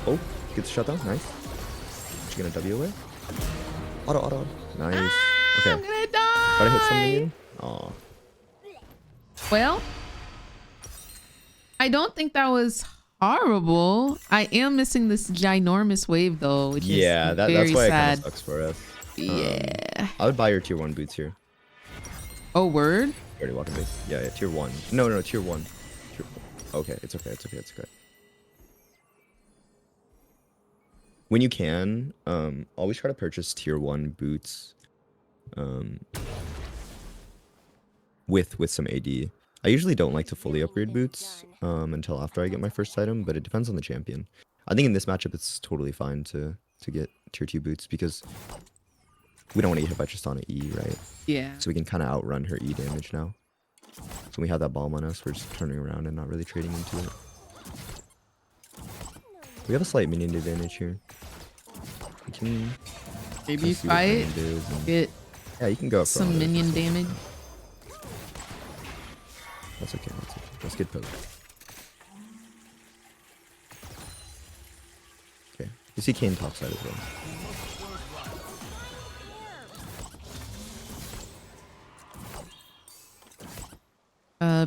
Speaker 6: Oh, gets shut down. Nice. She gonna W away? Auto. Nice. Okay.
Speaker 1: I'm gonna
Speaker 6: Try to hit some
Speaker 1: die.
Speaker 6: minion. Aw.
Speaker 1: Well, I don't think that was horrible. I am missing this ginormous wave though, which
Speaker 6: Yeah,
Speaker 1: is
Speaker 6: that's
Speaker 1: very
Speaker 6: why it
Speaker 1: sad.
Speaker 6: kind of sucks for us.
Speaker 1: Yeah.
Speaker 6: I would buy your tier 1 boots here.
Speaker 1: Oh, word.
Speaker 6: Already walking base. Yeah, tier 1. No, tier 1. Okay, it's okay. When you can, always try to purchase tier 1 boots with some AD. I usually don't like to fully upgrade boots until after I get my first item, but it depends on the champion. I think in this matchup it's totally fine to get tier 2 boots because we don't want to get hit by Tristana E, right?
Speaker 1: Yeah.
Speaker 6: So we can kind of outrun her E damage now. So when we have that bomb on us, we're just turning around and not really trading into it. We have a slight minion advantage here. We can
Speaker 1: Maybe
Speaker 6: see what
Speaker 1: fight.
Speaker 6: Brand is and-
Speaker 1: Get
Speaker 6: Yeah, you can go up for
Speaker 1: some
Speaker 6: auto.
Speaker 1: minion damage.
Speaker 6: That's okay. That's good poke. Okay. You see Kane top side as well.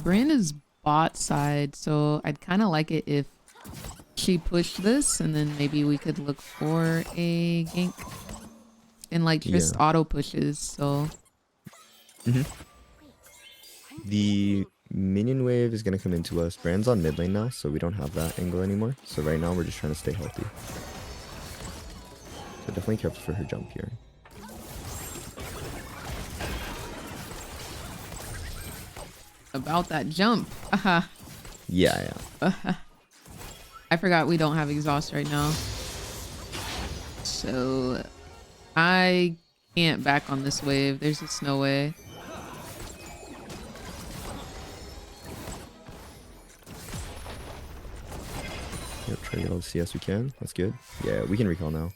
Speaker 1: Brand is bot side, so I'd kind of like it if she pushed this, and then maybe we could look for a gank and like just
Speaker 6: Yeah.
Speaker 1: auto pushes. So
Speaker 6: The minion wave is gonna come into us. Brand's on mid lane now, so we don't have that angle anymore. So right now we're just trying to stay healthy. So definitely careful for her jump here.
Speaker 1: about that jump.
Speaker 6: Yeah.
Speaker 1: I forgot we don't have exhaust right now, so I can't back on this wave. There's just no way.
Speaker 6: Yep, try to get all the CS we can. That's good. Yeah, we can recall now.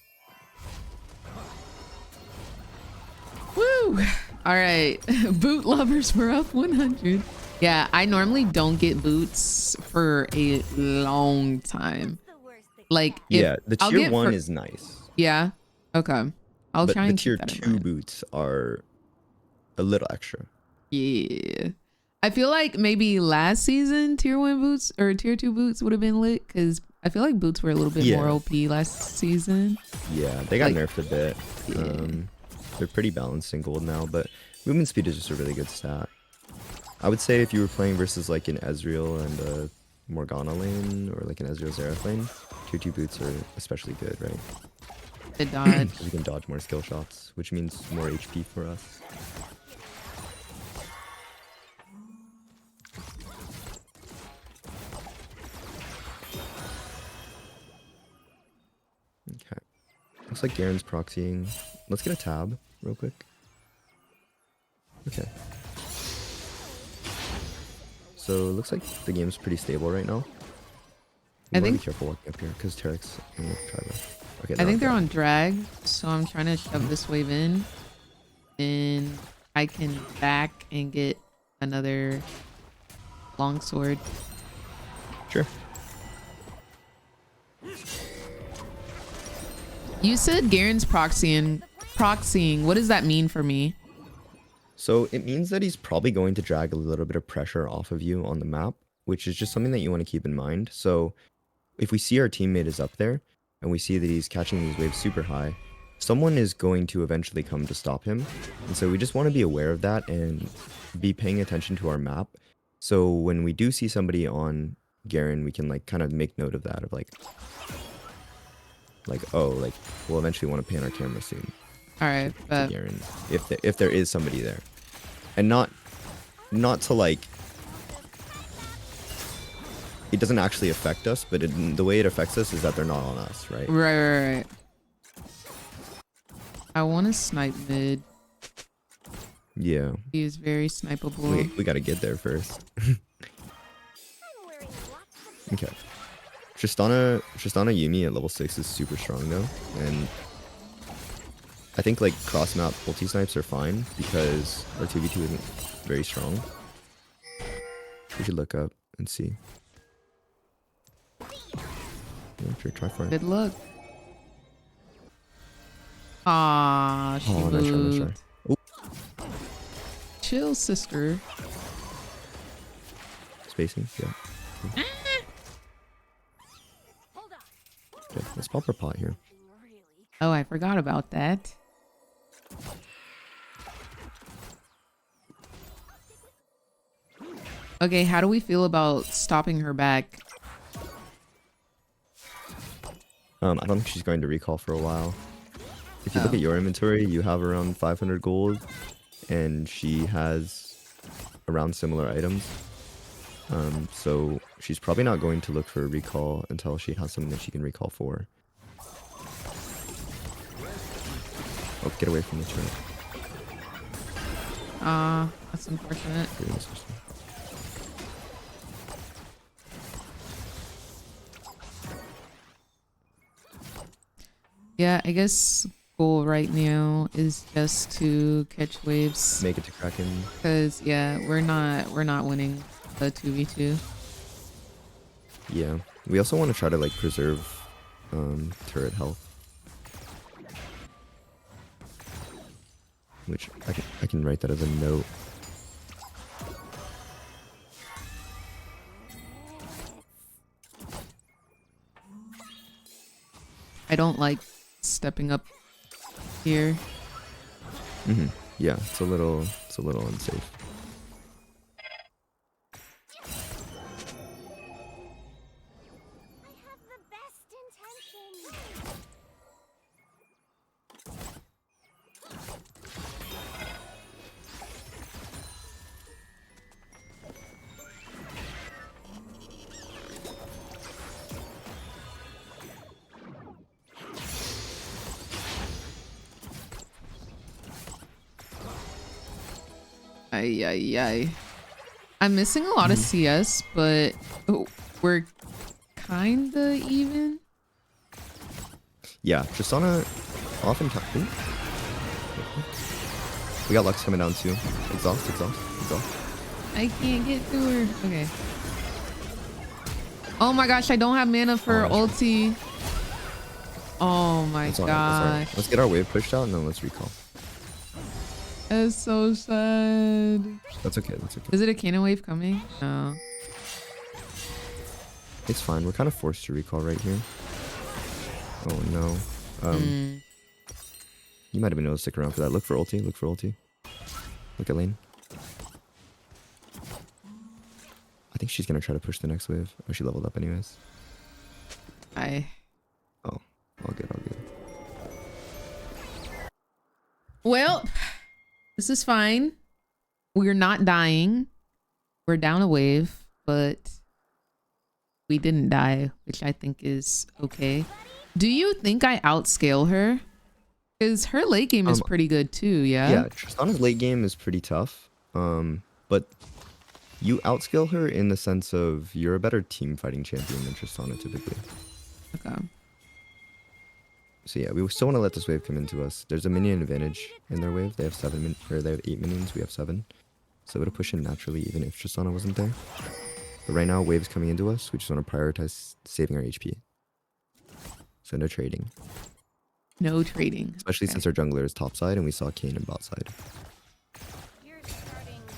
Speaker 1: Woo! All right, boot lovers were up 100. Yeah, I normally don't get boots for a long time.
Speaker 3: The worst thing.
Speaker 1: Like, if
Speaker 6: Yeah, the
Speaker 1: I'll
Speaker 6: tier
Speaker 1: get
Speaker 6: 1
Speaker 1: for-
Speaker 6: is nice.
Speaker 1: Yeah. Okay. I'll
Speaker 6: But
Speaker 1: try
Speaker 6: the
Speaker 1: and
Speaker 6: tier
Speaker 1: keep that in
Speaker 6: 2
Speaker 1: mind.
Speaker 6: boots are a little extra.
Speaker 1: Yeah. I feel like maybe last season tier 1 boots or tier 2 boots would have been lit because I feel like boots were a little bit more
Speaker 6: Yeah.
Speaker 1: OP last season.
Speaker 6: Yeah, they got
Speaker 1: Like,
Speaker 6: nerfed a bit.
Speaker 1: yeah.
Speaker 6: They're pretty balanced in gold now, but movement speed is just a really good stat. I would say if you were playing versus like an Ezreal and a Morgana lane or like an Ezreal Xerath lane, tier 2 boots are especially good, right?
Speaker 1: The dodge.
Speaker 6: Because we can dodge more skill shots, which means more HP for us. Okay. Looks like Garen's proxying. Let's get a tab real quick. Okay. So it looks like the game's pretty stable right now.
Speaker 1: I
Speaker 6: Be
Speaker 1: think-
Speaker 6: careful walking up here because Tarek's in the driver. Okay,
Speaker 1: I think they're
Speaker 6: dead.
Speaker 1: on drag, so I'm trying to shove this wave in, and I can back and get another longsword.
Speaker 6: Sure.
Speaker 1: You said Garen's proxying. What does that mean for me?
Speaker 6: So it means that he's probably going to drag a little bit of pressure off of you on the map, which is just something that you want to keep in mind. So if we see our teammate is up there and we see that he's catching these waves super high, someone is going to eventually come to stop him. And so we just want to be aware of that and be paying attention to our map. So when we do see somebody on Garen, we can like kind of make note of that, of like, like, oh, like we'll eventually want to pan our camera soon
Speaker 1: All right,
Speaker 6: to
Speaker 1: but
Speaker 6: Garen if there is somebody there, and not to like. It doesn't actually affect us, but the way it affects us is that they're not on us, right?
Speaker 1: right. I want to snipe mid.
Speaker 6: Yeah.
Speaker 1: He is very snipeable.
Speaker 6: We gotta get there first.
Speaker 3: I'm wearing lots of
Speaker 6: Okay. Tristana Yuumi at level 6 is super strong though, and I think like cross map ulti snipes are fine because our 2v2 isn't very strong. We should look up and see. Yeah, sure, try for it.
Speaker 1: Good luck. Ah, she
Speaker 6: Oh, nice try, nice
Speaker 1: moved.
Speaker 6: try.
Speaker 1: Chill, sister.
Speaker 6: Spacing, yeah.
Speaker 3: Hold on.
Speaker 6: Okay, let's pop our pot here.
Speaker 3: Really?
Speaker 1: Oh, I forgot about that. Okay, how do we feel about stopping her back?
Speaker 6: I don't think she's going to recall for a while. If you look at your inventory, you have around 500 gold, and she has around similar items. So she's probably not going to look for a recall until she has something that she can recall for. Oh, get away from the turret.
Speaker 1: That's unfortunate. Yeah, I guess goal right now is just to catch waves.
Speaker 6: Make it to Kraken.
Speaker 1: Cause yeah, we're not winning the 2v2.
Speaker 6: Yeah. We also want to try to like preserve turret health. Which I can write that as a note.
Speaker 1: I don't like stepping up here.
Speaker 6: Yeah, it's a little unsafe.
Speaker 3: I have the best intentions.
Speaker 1: Ay, ay, ay. I'm missing a lot of CS, but we're kinda even.
Speaker 6: Yeah, Tristana oftentimes. We got Lux coming down too. Exhaust.
Speaker 1: I can't get to her. Okay. Oh my gosh, I don't have mana for ulti. Oh my
Speaker 6: That's all right, that's all right.
Speaker 1: gosh.
Speaker 6: Let's get our wave pushed out and then let's recall.
Speaker 1: That's so sad.
Speaker 6: That's okay.
Speaker 1: Is it a cannon wave coming? No.
Speaker 6: It's fine. We're kind of forced to recall right here. Oh no. You might have been able to stick around for that. Look for ulti. Look at lane. I think she's gonna try to push the next wave. Oh, she leveled up anyways.
Speaker 1: I.
Speaker 6: Oh, all good.
Speaker 1: Well, this is fine. We're not dying. We're down a wave, but we didn't die, which I think is okay. Do you think I outscale her? Because her late game is pretty good too, yeah?
Speaker 6: Yeah, Tristana's late game is pretty tough. But you outscale her in the sense of you're a better team fighting champion than Tristana typically.
Speaker 1: Okay.
Speaker 6: So yeah, we still want to let this wave come into us. There's a minion advantage in their wave. They have 8 minions. We have 7. So it'll push in naturally even if Tristana wasn't there. But right now, wave's coming into us. We just want to prioritize saving our HP. So no trading.
Speaker 1: No trading.
Speaker 6: Especially since our jungler is top side and we saw Kayn in bot side.
Speaker 3: You're starting to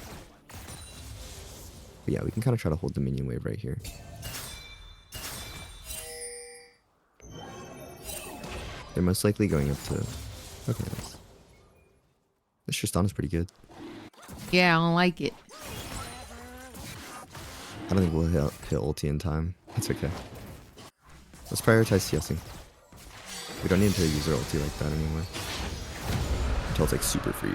Speaker 6: But yeah, we can kind of try to hold the minion wave right here. They're most likely going up to... Okay, nice. This Tristana's pretty good.
Speaker 1: Yeah, I don't like it.
Speaker 6: I don't think we'll hit ulti in time. That's okay. Let's prioritize CSing. We don't need to use our ulti like that anymore. Until it's like super free.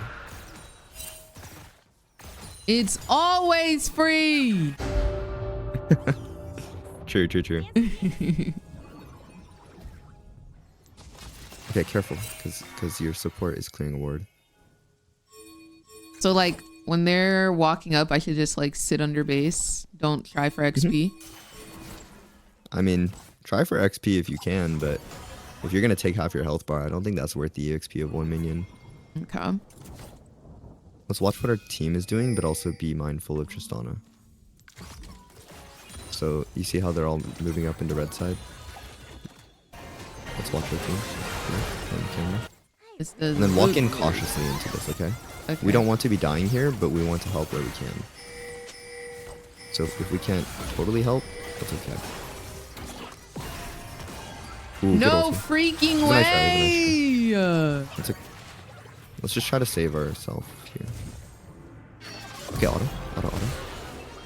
Speaker 1: It's always free.
Speaker 6: True. Okay, careful, because your support is clearing a ward.
Speaker 1: So like when they're walking up, I should just like sit under base. Don't try for XP.
Speaker 6: I mean, try for XP if you can, but if you're gonna take half your health bar, I don't think that's worth the EXP of one minion.
Speaker 1: Okay.
Speaker 6: Let's watch what our team is doing, but also be mindful of Tristana. So you see how they're all moving up into red side? Let's watch our team. On the camera.
Speaker 1: It's the
Speaker 6: And then walk in cautiously into this, okay?
Speaker 1: Okay.
Speaker 6: We don't want to be dying here, but we want to help where we can. So if we can't totally help, that's okay. Ooh, good
Speaker 1: No
Speaker 6: ulti.
Speaker 1: freaking
Speaker 6: Nice try,
Speaker 1: way.
Speaker 6: That's a, let's just try to save ourselves here. Okay, auto.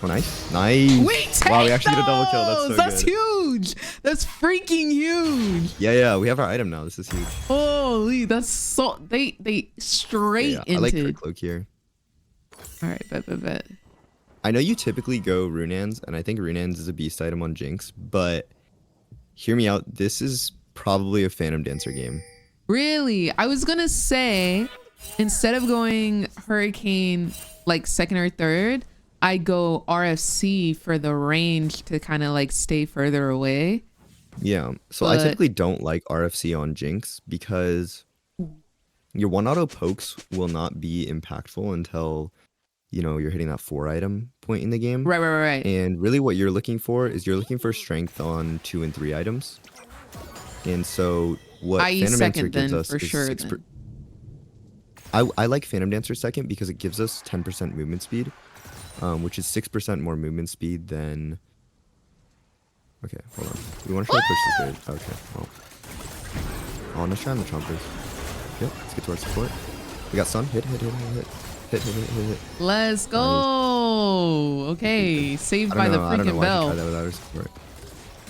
Speaker 6: Oh, nice. Nice.
Speaker 1: We take
Speaker 6: Wow, we actually did a double kill. That's so
Speaker 1: those! That's
Speaker 6: good.
Speaker 1: huge. That's freaking huge.
Speaker 6: Yeah, we have our item now. This is huge.
Speaker 1: Holy, that's so they straight
Speaker 6: Yeah, I like
Speaker 1: into.
Speaker 6: her cloak here.
Speaker 1: All right, bet.
Speaker 6: I know you typically go Runans, and I think Runans is a beast item on Jinx, but hear me out. This is probably a Phantom Dancer game.
Speaker 1: Really, I was gonna say instead of going Hurricane like second or third, I go RFC for the range to kind of like stay further away.
Speaker 6: Yeah, so I typically don't like RFC on Jinx because your one auto pokes will not be impactful until, you know, you're hitting that 4 item point in the game.
Speaker 1: Right.
Speaker 6: And really what you're looking for is you're looking for strength on 2 and 3 items. And so what
Speaker 1: I.e.
Speaker 6: Phantom Dancer
Speaker 1: second
Speaker 6: gives
Speaker 1: then,
Speaker 6: us
Speaker 1: for
Speaker 6: is
Speaker 1: sure
Speaker 6: 6
Speaker 1: then.
Speaker 6: I like Phantom Dancer second because it gives us 10% movement speed, which is 6% more movement speed than... Okay, hold on. We want to try to push this bit. Okay, well. Oh, let's try on the chompers. Yep, let's get to our support. We got stun. Hit.
Speaker 1: Let's go. Okay, saved by the
Speaker 6: I don't know
Speaker 1: freaking
Speaker 6: why he tried
Speaker 1: bell.
Speaker 6: that without our support.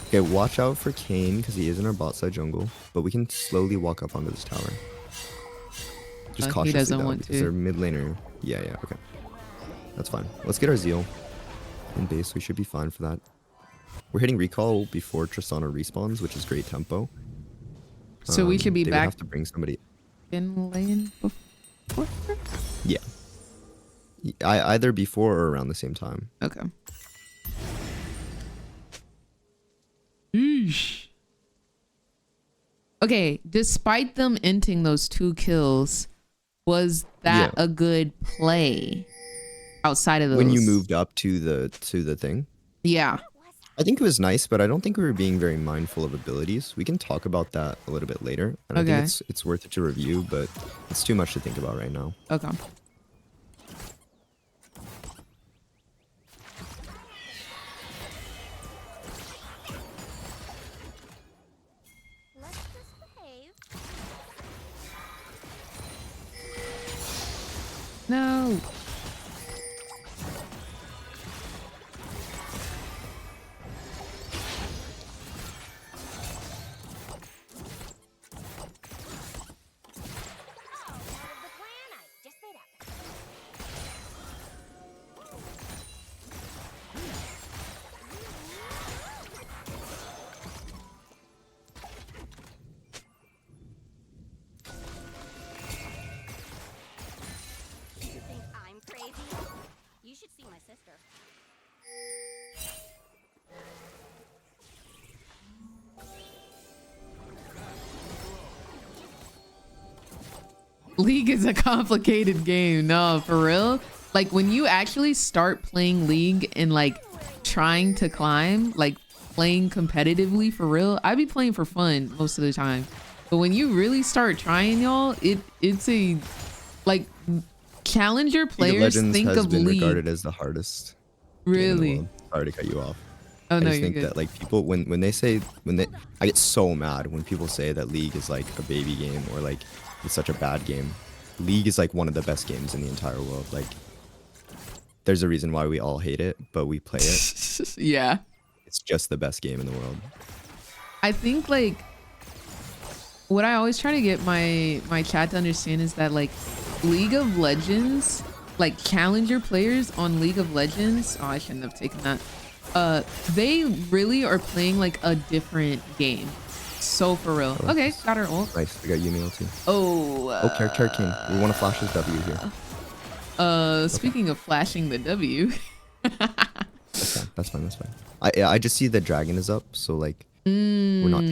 Speaker 6: Okay, watch out for Kayn because he is in our bot side jungle, but we can slowly walk up onto this tower. Just
Speaker 1: He
Speaker 6: cautiously
Speaker 1: doesn't
Speaker 6: though,
Speaker 1: want
Speaker 6: because
Speaker 1: to.
Speaker 6: they're mid laner. Yeah, okay. That's fine. Let's get our Zeal in base. We should be fine for that. We're hitting recall before Tristana respawns, which is great tempo.
Speaker 1: So we should be
Speaker 6: they would
Speaker 1: back
Speaker 6: have to bring somebody.
Speaker 1: in lane before.
Speaker 6: Yeah. Either before or around the same time.
Speaker 1: Okay. Eesh. Okay, despite them inting those 2 kills, was that
Speaker 6: Yeah.
Speaker 1: a good play outside of those?
Speaker 6: When you moved up to the thing,
Speaker 1: Yeah.
Speaker 6: I think it was nice, but I don't think we were being very mindful of abilities. We can talk about that a little bit later, and I
Speaker 1: Okay.
Speaker 6: think it's worth it to review, but it's too much to think about right now.
Speaker 1: Okay.
Speaker 3: Let's just behave.
Speaker 1: No.
Speaker 3: Part of the plan, I just made up. You think I'm crazy? You should see my sister.
Speaker 1: League is a complicated game. No, for real. Like when you actually start playing League and like trying to climb, like playing competitively for real, I be playing for fun most of the time. But when you really start trying, y'all, it's a like challenger
Speaker 6: League of
Speaker 1: players
Speaker 6: Legends
Speaker 1: think
Speaker 6: has
Speaker 1: of
Speaker 6: been
Speaker 1: League.
Speaker 6: regarded as the hardest game in the
Speaker 1: Really?
Speaker 6: world. Sorry to cut you off.
Speaker 1: Oh
Speaker 6: I
Speaker 1: no,
Speaker 6: just
Speaker 1: you're
Speaker 6: think
Speaker 1: good.
Speaker 6: that like people when they I get so mad when people say that League is like a baby game or like it's such a bad game. League is like one of the best games in the entire world. Like there's a reason why we all hate it, but we play it.
Speaker 1: Yeah.
Speaker 6: It's just the best game in the world.
Speaker 1: I think like what I always try to get my chat to understand is that like League of Legends, like challenger players on League of Legends, oh, I shouldn't have taken that. They really are playing like a different game. So for real.
Speaker 6: Oh,
Speaker 1: Okay, got her ult.
Speaker 6: Nice. We got Yumi ulti.
Speaker 1: Oh.
Speaker 6: Character King. We want to flash his W here.
Speaker 1: Speaking of flashing the W.
Speaker 6: That's fine. That's fine. That's fine. I just see the dragon is up, so like we're not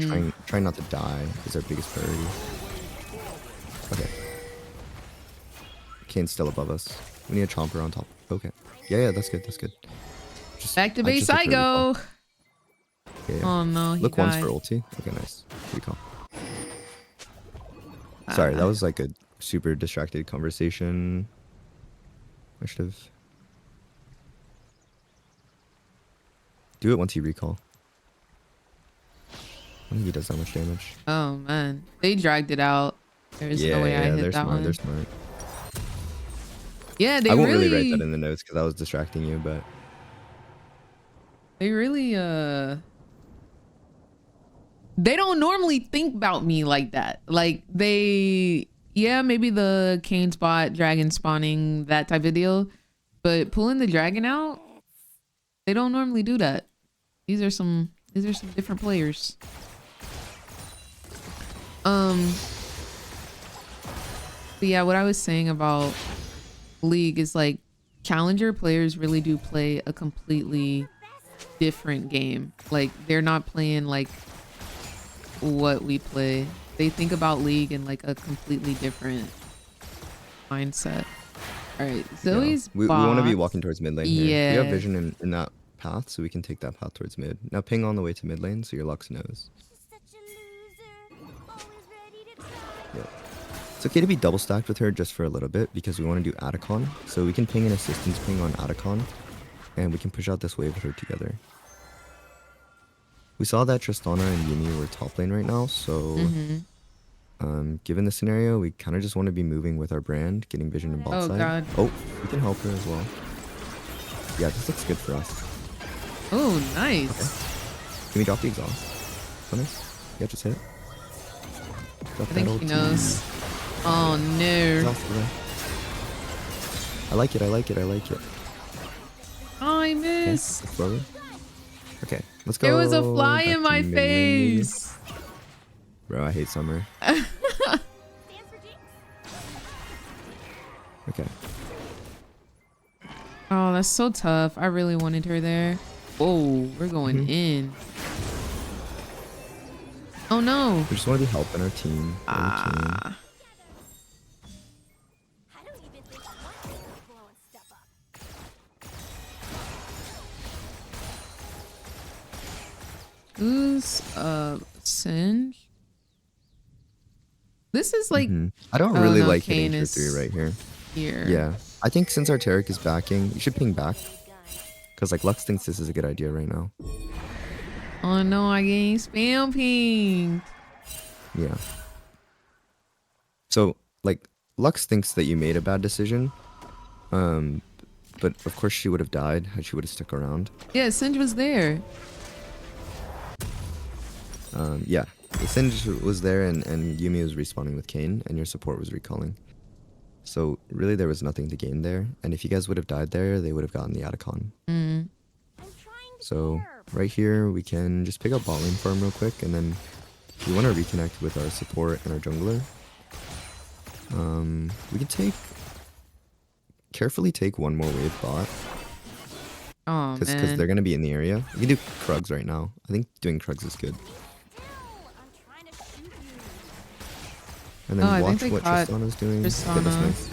Speaker 6: trying not to die is our biggest priority. Okay. Kane's still above us. We need a chomper on top. Okay. Yeah, that's good. That's good. Just,
Speaker 1: Back to base
Speaker 6: just
Speaker 1: I go.
Speaker 6: Yeah.
Speaker 1: Oh no, he
Speaker 6: Look
Speaker 1: died.
Speaker 6: once for ulti. Okay, nice. Recall. Sorry, that was like a super distracted conversation. I should have. Do it once you recall. I don't think he does that much damage.
Speaker 1: Oh man, they dragged it out. There's no way I hit
Speaker 6: they're
Speaker 1: that
Speaker 6: smart.
Speaker 1: one.
Speaker 6: They're smart.
Speaker 1: Yeah, they
Speaker 6: I won't really
Speaker 1: really
Speaker 6: write that in the notes because I was distracting you, but
Speaker 1: they really they don't normally think about me like that. Like they, yeah, maybe the Kane spot, dragon spawning, that type of deal, but pulling the dragon out, they don't normally do that. These are some different players. But yeah, what I was saying about League is like challenger players really do play a completely different game. Like they're not playing like what we play. They think about League in like a completely different mindset. All right, Zoe's
Speaker 6: we want to be
Speaker 1: bot.
Speaker 6: walking towards mid lane here. We have
Speaker 1: Yeah.
Speaker 6: vision in that path, so we can take that path towards mid. Now ping on the way to mid lane so your Lux knows.
Speaker 3: Such a loser. Always ready to try.
Speaker 6: Yep. It's okay to be double stacked with her just for a little bit because we want to do Atacon. So we can ping an assistance ping on Atacon and we can push out this wave with her together. We saw that Tristana and Yumi were top lane right now, so given the scenario, we kind of just want to be moving with our brand, getting vision and bot
Speaker 1: Oh,
Speaker 6: side.
Speaker 1: God.
Speaker 6: Oh, we can help her as well. Yeah, this looks good for us.
Speaker 1: Oh, nice.
Speaker 6: Can we drop the exhaust? Funny? Yeah, just hit it. Drop
Speaker 1: I think
Speaker 6: that
Speaker 1: he
Speaker 6: ulti.
Speaker 1: knows. Oh no.
Speaker 6: Exhaust away. I like it, I like it, I like it.
Speaker 1: Oh, I
Speaker 6: Okay,
Speaker 1: missed.
Speaker 6: slowly. Okay, let's go.
Speaker 1: There was a fly
Speaker 6: back
Speaker 1: in
Speaker 6: to
Speaker 1: my
Speaker 6: mid lane.
Speaker 1: face.
Speaker 6: Bro, I hate summer.
Speaker 3: Stands for Jinx.
Speaker 6: Okay.
Speaker 1: Oh, that's so tough. I really wanted her there. Oh, we're going in. Oh no.
Speaker 6: We just want to be helping our team.
Speaker 1: Ah.
Speaker 3: I don't even think one thing is blowing stuff up.
Speaker 1: Who's Singe? This is like
Speaker 6: I don't
Speaker 1: Oh,
Speaker 6: really
Speaker 1: no,
Speaker 6: like
Speaker 1: Kane
Speaker 6: hitting tier
Speaker 1: is
Speaker 6: 3 right here.
Speaker 1: here.
Speaker 6: Yeah. I think since our Taric is backing, you should ping back.
Speaker 3: These guys.
Speaker 6: Because like Lux thinks this is a good idea right now.
Speaker 1: Oh no, I getting spam pinged.
Speaker 6: Yeah. So like Lux thinks that you made a bad decision. But of course she would have died had she would have stuck around.
Speaker 1: Yeah, Singe was there.
Speaker 6: Yeah. The Singe was there and Yumi was respawning with Kayn and your support was recalling. So really there was nothing to gain there. And if you guys would have died there, they would have gotten the Atacon.
Speaker 3: I'm trying to
Speaker 6: So
Speaker 3: care.
Speaker 6: right here we can just pick up bot lane farm real quick and then we want to reconnect with our support and our jungler. We can carefully take one more wave bot
Speaker 1: Oh
Speaker 6: because
Speaker 1: man.
Speaker 6: they're gonna be in the area. We can do Krugs right now. I think doing Krugs is good.
Speaker 3: I'm trying to shoot you.
Speaker 6: And then
Speaker 1: Oh, I think
Speaker 6: watch
Speaker 1: they
Speaker 6: what
Speaker 1: caught
Speaker 6: Tristana's doing. Okay, that's
Speaker 1: Tristana.
Speaker 6: nice.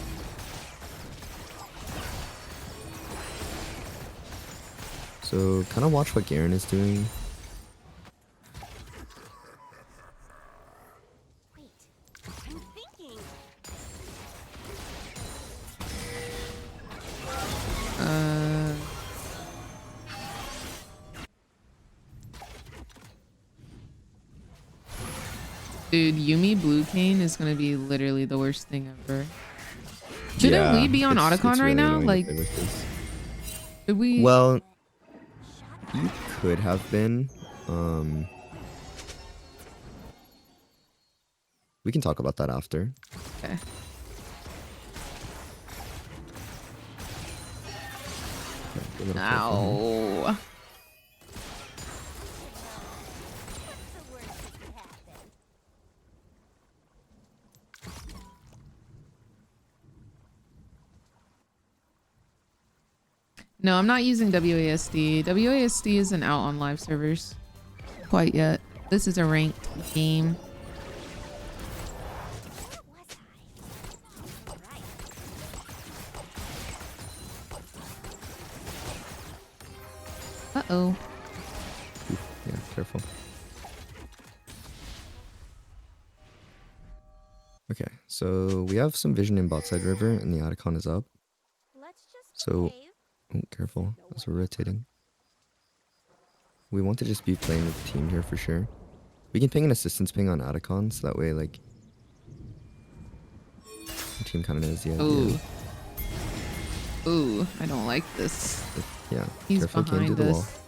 Speaker 6: So kind of watch what Garen is doing.
Speaker 3: Wait, I'm thinking.
Speaker 1: Dude, Yumi Blue Cane is gonna be literally the worst thing ever. Shouldn't
Speaker 6: Yeah,
Speaker 1: we be on
Speaker 6: it's
Speaker 1: Otacon right
Speaker 6: really
Speaker 1: now?
Speaker 6: annoying to
Speaker 1: Like,
Speaker 6: play with this.
Speaker 1: did we?
Speaker 6: Well, you could have been. We can talk about that after.
Speaker 1: Okay.
Speaker 6: Okay, a little careful here.
Speaker 1: Ow.
Speaker 3: What's the worst that could happen?
Speaker 1: No, I'm not using WASD. WASD isn't out on live servers quite yet. This is a ranked game.
Speaker 3: What was I? Right.
Speaker 1: Uh-oh.
Speaker 6: Yeah, careful. Okay, so we have some vision in bot side river, and the Atacon is up.
Speaker 3: Let's just
Speaker 6: So,
Speaker 3: behave.
Speaker 6: oh, careful as we're rotating. We want to just be playing with the team here for sure. We can ping an assistance ping on Atacon, so that way, like, the team kind of knows the idea.
Speaker 1: Ooh. Ooh, I don't like this.
Speaker 6: But, yeah,
Speaker 1: He's
Speaker 6: careful, can't do
Speaker 1: behind
Speaker 6: the wall.
Speaker 1: us.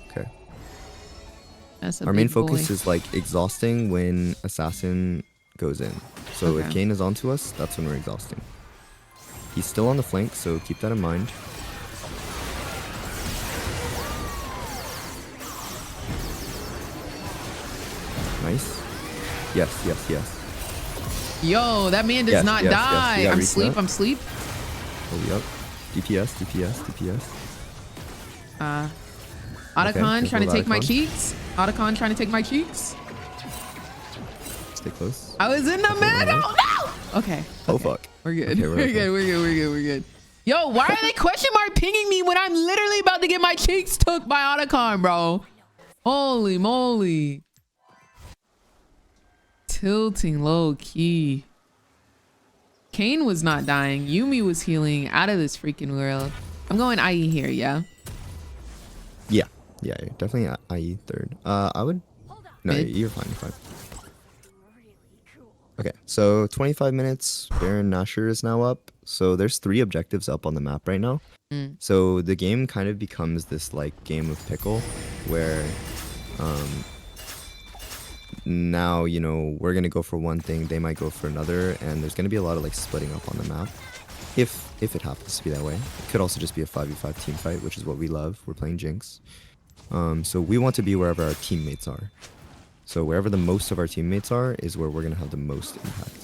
Speaker 6: Okay.
Speaker 1: That's a
Speaker 6: Our main
Speaker 1: big
Speaker 6: focus
Speaker 1: boy.
Speaker 6: is like exhausting when assassin goes in. So if
Speaker 1: Okay.
Speaker 6: Kane is onto us, that's when we're exhausting. He's still on the flank, so keep that in mind. Nice. Yes, yes, yes.
Speaker 1: Yo, that man does
Speaker 6: Yes,
Speaker 1: not
Speaker 6: yes, yes,
Speaker 1: die.
Speaker 6: we got
Speaker 1: I'm
Speaker 6: reset.
Speaker 1: sleep. I'm sleep.
Speaker 6: Oh, yep. DPS, DPS, DPS.
Speaker 1: Otacon
Speaker 6: careful
Speaker 1: trying to
Speaker 6: with
Speaker 1: take my
Speaker 6: Otacon.
Speaker 1: cheeks. Otacon trying to take my cheeks.
Speaker 6: Stay close.
Speaker 1: I was in the middle. No. Okay.
Speaker 6: Oh,
Speaker 1: okay.
Speaker 6: fuck.
Speaker 1: We're good.
Speaker 6: Okay,
Speaker 1: we're
Speaker 6: okay.
Speaker 1: good. We're good. We're good. We're good. Yo, why are they question mark pinging me when I'm literally about to get my cheeks took by Otacon, bro? Holy moly. Tilting low key. Kane was not dying. Yumi was healing out of this freaking world. I'm going IE here, yeah?
Speaker 6: Yeah. Yeah, you're definitely IE third. I would... No,
Speaker 1: Mid?
Speaker 6: you're fine, you're fine.
Speaker 3: Really cool.
Speaker 6: Okay, so 25 minutes. Baron Nashor is now up. So there's 3 objectives up on the map right now.
Speaker 1: Mm.
Speaker 6: So the game kind of becomes this like game of pickle where now, you know, we're going to go for one thing, they might go for another, and there's going to be a lot of like splitting up on the map. If it happens to be that way. It could also just be a 5v5 team fight, which is what we love. We're playing Jinx. So we want to be wherever our teammates are. So wherever the most of our teammates are is where we're going to have the most impact.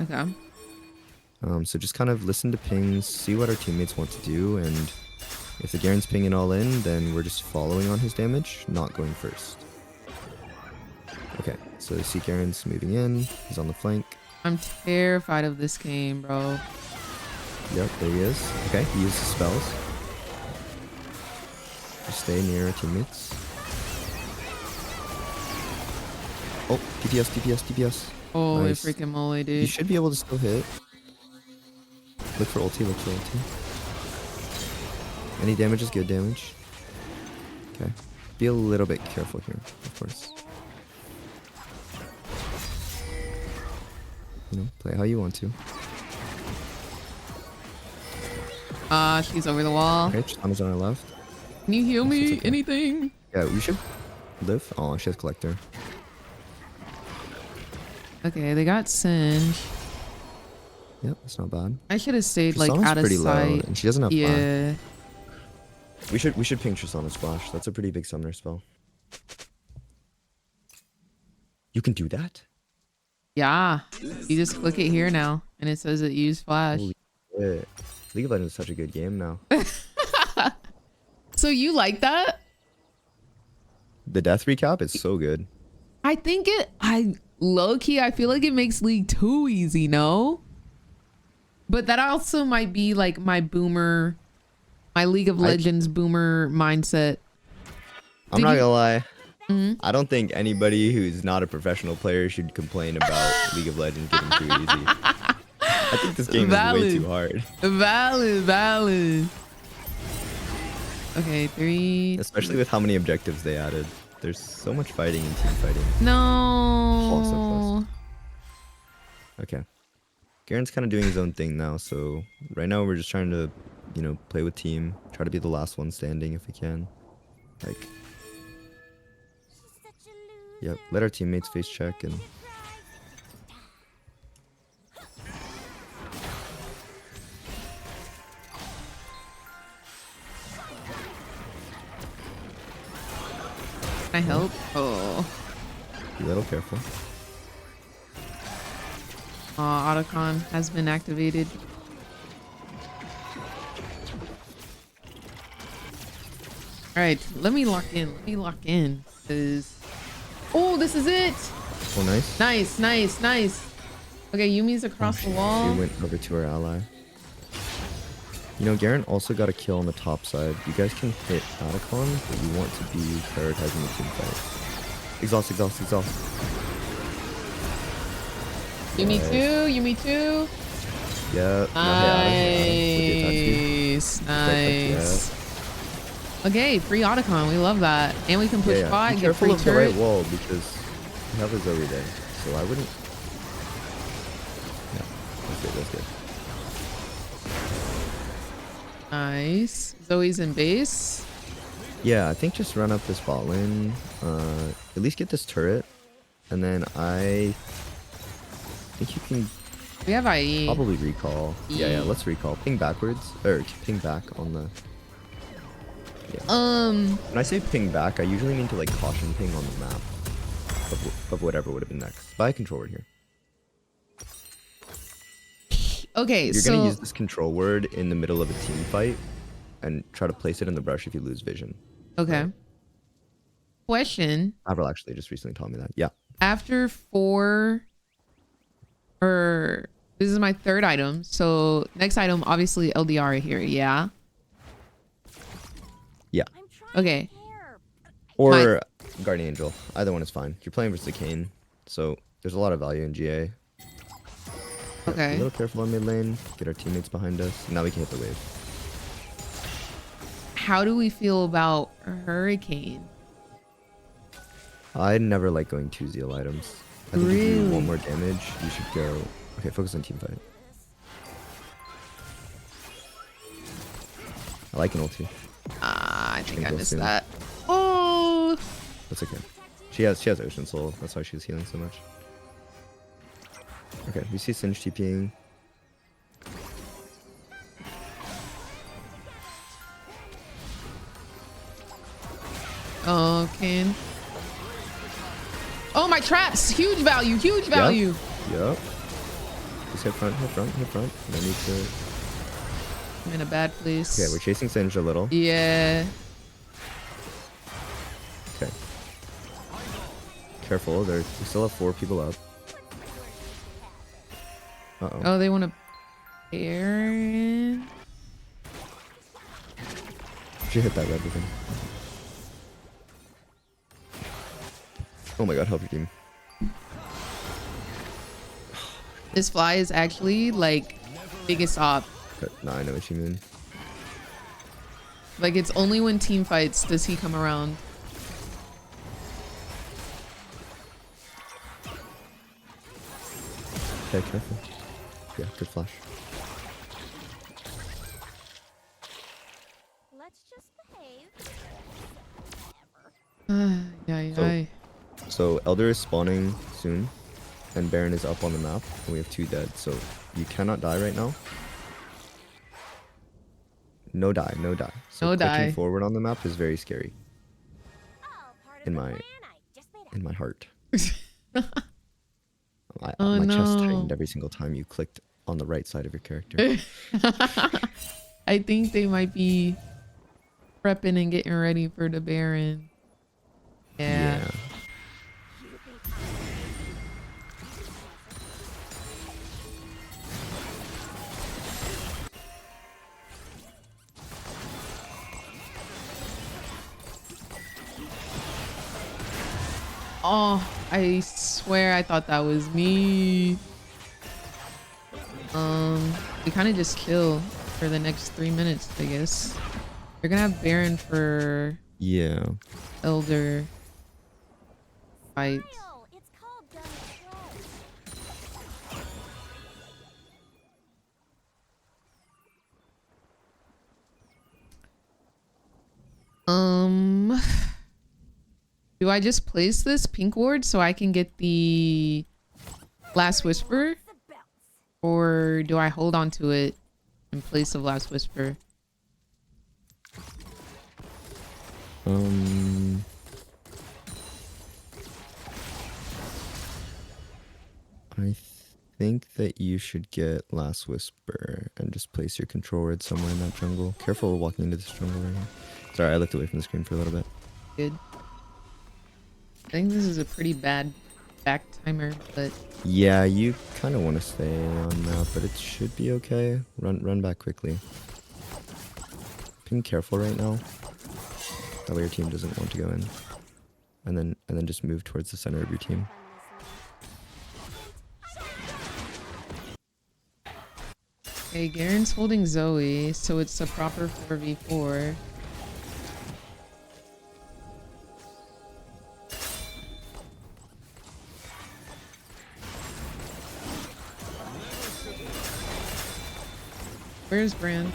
Speaker 1: Okay.
Speaker 6: So just kind of listen to pings, see what our teammates want to do, and if the Garen's pinging all in, then we're just following on his damage, not going first. Okay, so you see Garen's moving in, he's on the flank.
Speaker 1: I'm terrified of this game, bro.
Speaker 6: Yep, there he is. Okay, he uses spells. Just stay near our teammates. Oh, DPS, DPS, DPS.
Speaker 1: Holy
Speaker 6: Nice.
Speaker 1: freaking moly,
Speaker 6: You
Speaker 1: dude.
Speaker 6: should be able to still hit. Look for ulti, look for ulti. Any damage is good damage. Okay. Be a little bit careful here, of course. You know, play how you want to.
Speaker 1: She's over the wall.
Speaker 6: Okay, Chisana's on our left.
Speaker 1: Can you heal
Speaker 6: Yes,
Speaker 1: me?
Speaker 6: it's okay.
Speaker 1: Anything?
Speaker 6: Yeah, we should live. Oh, she has Collector.
Speaker 1: Okay, they got Singe.
Speaker 6: Yep, that's not bad.
Speaker 1: I should have stayed like
Speaker 6: Tristana's
Speaker 1: out of
Speaker 6: pretty low,
Speaker 1: sight.
Speaker 6: and she doesn't have flash.
Speaker 1: Yeah.
Speaker 6: We should ping Tristana's flash. That's a pretty big summoner spell. You can do that?
Speaker 1: Yeah. You just click it here now, and it says it used flash.
Speaker 6: Holy shit. League of Legends is such a good game now.
Speaker 1: So you like that?
Speaker 6: The death recap is so good.
Speaker 1: I think I low-key, I feel like it makes League too easy, no? But that also might be like my League of Legends boomer mindset.
Speaker 6: I'm
Speaker 1: Did
Speaker 6: not
Speaker 1: you-
Speaker 6: gonna lie.
Speaker 1: Mhm.
Speaker 6: I don't think anybody who's not a professional player should complain about League of Legends getting too easy. I think this game is way
Speaker 1: Valid.
Speaker 6: too hard.
Speaker 1: Valid. Okay, 3.
Speaker 6: Especially with how many objectives they added. There's so much fighting and team fighting.
Speaker 1: No.
Speaker 6: so close. Okay. Garen's kind of doing his own thing now, so right now we're just trying to, you know, play with team. Try to be the last one standing if we can. Like,
Speaker 3: She's such a
Speaker 6: Yep. Let our teammates face check and.
Speaker 1: Can I help? Oh.
Speaker 6: Be a little careful.
Speaker 1: Otacon has been activated. All right, let me lock in. Let me lock in. Oh, this is it.
Speaker 6: Oh, nice.
Speaker 1: Nice, nice, nice. Okay, Yumi's across the wall.
Speaker 6: She went over to her ally. You know, Garen also got a kill on the top side. You guys can hit Atacon, but you want to be prioritizing the team fight. Exhaust, exhaust, exhaust.
Speaker 1: Yumi too. Yumi too.
Speaker 6: Yeah.
Speaker 1: Nice, nice. Okay, free Otacon. We love that, and we can push bot.
Speaker 6: Be
Speaker 1: Get
Speaker 6: careful
Speaker 1: free
Speaker 6: of the right
Speaker 1: turret.
Speaker 6: wall because you have a Zoe there, so I wouldn't. Yeah, that's good. That's good.
Speaker 1: Nice. Zoe's in base.
Speaker 6: Yeah, I think just run up this bot lane. At least get this turret, and then I think you can
Speaker 1: We have IE.
Speaker 6: probably recall. Yeah, let's recall. Ping backwards, or ping back on the. Yeah. When I say ping back, I usually mean to like caution ping on the map of whatever would have been next. Buy a control word here.
Speaker 1: Okay,
Speaker 6: You're
Speaker 1: so
Speaker 6: gonna use this control word in the middle of a team fight, and try to place it in the brush if you lose vision.
Speaker 1: okay. Question:
Speaker 6: Avril actually just recently taught me that. Yeah.
Speaker 1: after 4, or this is my 3rd item. So next item, obviously LDR right here. Yeah.
Speaker 6: Yeah.
Speaker 3: I'm trying
Speaker 1: Okay.
Speaker 3: to care.
Speaker 6: Or Guardian Angel. Either one is fine. You're playing versus the Kane, so there's a lot of value in GA. Yeah, be
Speaker 1: Okay.
Speaker 6: a little careful on mid lane. Get our teammates behind us. Now we can hit the wave.
Speaker 1: How do we feel about Hurricane?
Speaker 6: I never like going 2 Zeal items. I think if you
Speaker 1: Really?
Speaker 6: want more damage, you should go. Okay, focus on team fight. I like an ulti.
Speaker 1: I think I
Speaker 6: go
Speaker 1: missed
Speaker 6: soon.
Speaker 1: that. Oh.
Speaker 6: That's okay. She has Ocean Soul. That's why she's healing so much. Okay, we see Singe TPing.
Speaker 1: Okay. Oh, my traps! Huge value, huge value.
Speaker 6: Yep. Just hit front, hit front, hit front. No need to.
Speaker 1: I'm in a bad place.
Speaker 6: Okay, we're chasing Singe a little.
Speaker 1: Yeah.
Speaker 6: Okay. Careful, we still have 4 people up. Uh-oh.
Speaker 1: Oh, they want to Baron.
Speaker 6: She hit that red with him. Oh my god, help your team.
Speaker 1: This fly is actually like biggest op.
Speaker 6: Okay, nah, I know what you mean.
Speaker 1: Like it's only when team fights does he come around.
Speaker 6: Okay, careful. Yeah, good flash.
Speaker 3: Let's just behave.
Speaker 1: Yeah,
Speaker 6: So-
Speaker 1: yeah.
Speaker 6: So Elder is spawning soon, and Baron is up on the map, and we have 2 dead. So you cannot die right now. No die, no die. So
Speaker 1: No
Speaker 6: clicking
Speaker 1: die.
Speaker 6: forward on the map is very scary
Speaker 3: Oh, part of
Speaker 6: in
Speaker 3: the
Speaker 6: my
Speaker 3: plan I just made up.
Speaker 6: in my heart.
Speaker 1: Oh,
Speaker 6: my chest
Speaker 1: no.
Speaker 6: tightened every single time you clicked on the right side of your character.
Speaker 1: I think they might be prepping and getting ready for the Baron. Yeah. Oh, I swear I thought that was me. We kind of just chill for the next 3 minutes, I guess. You're gonna have Baron for
Speaker 6: Yeah.
Speaker 1: Elder fight.
Speaker 3: Kyle, it's called gun control.
Speaker 1: Do I just place this pink ward so I can get the Last Whisper?
Speaker 3: Lots of belts.
Speaker 1: Or do I hold on to it in place of Last Whisper?
Speaker 6: I think that you should get Last Whisper and just place your control word somewhere in that jungle. Careful walking into this jungle right here. Sorry, I looked away from the screen for a little bit.
Speaker 1: Good. I think this is a pretty bad back timer, but
Speaker 6: Yeah, you kind of want to stay on that, but it should be okay. Run back quickly. Being careful right now. That way your team doesn't want to go in. And then just move towards the center of your team.
Speaker 1: okay, Garen's holding Zoe, so it's a proper 4v4. Where's Brand?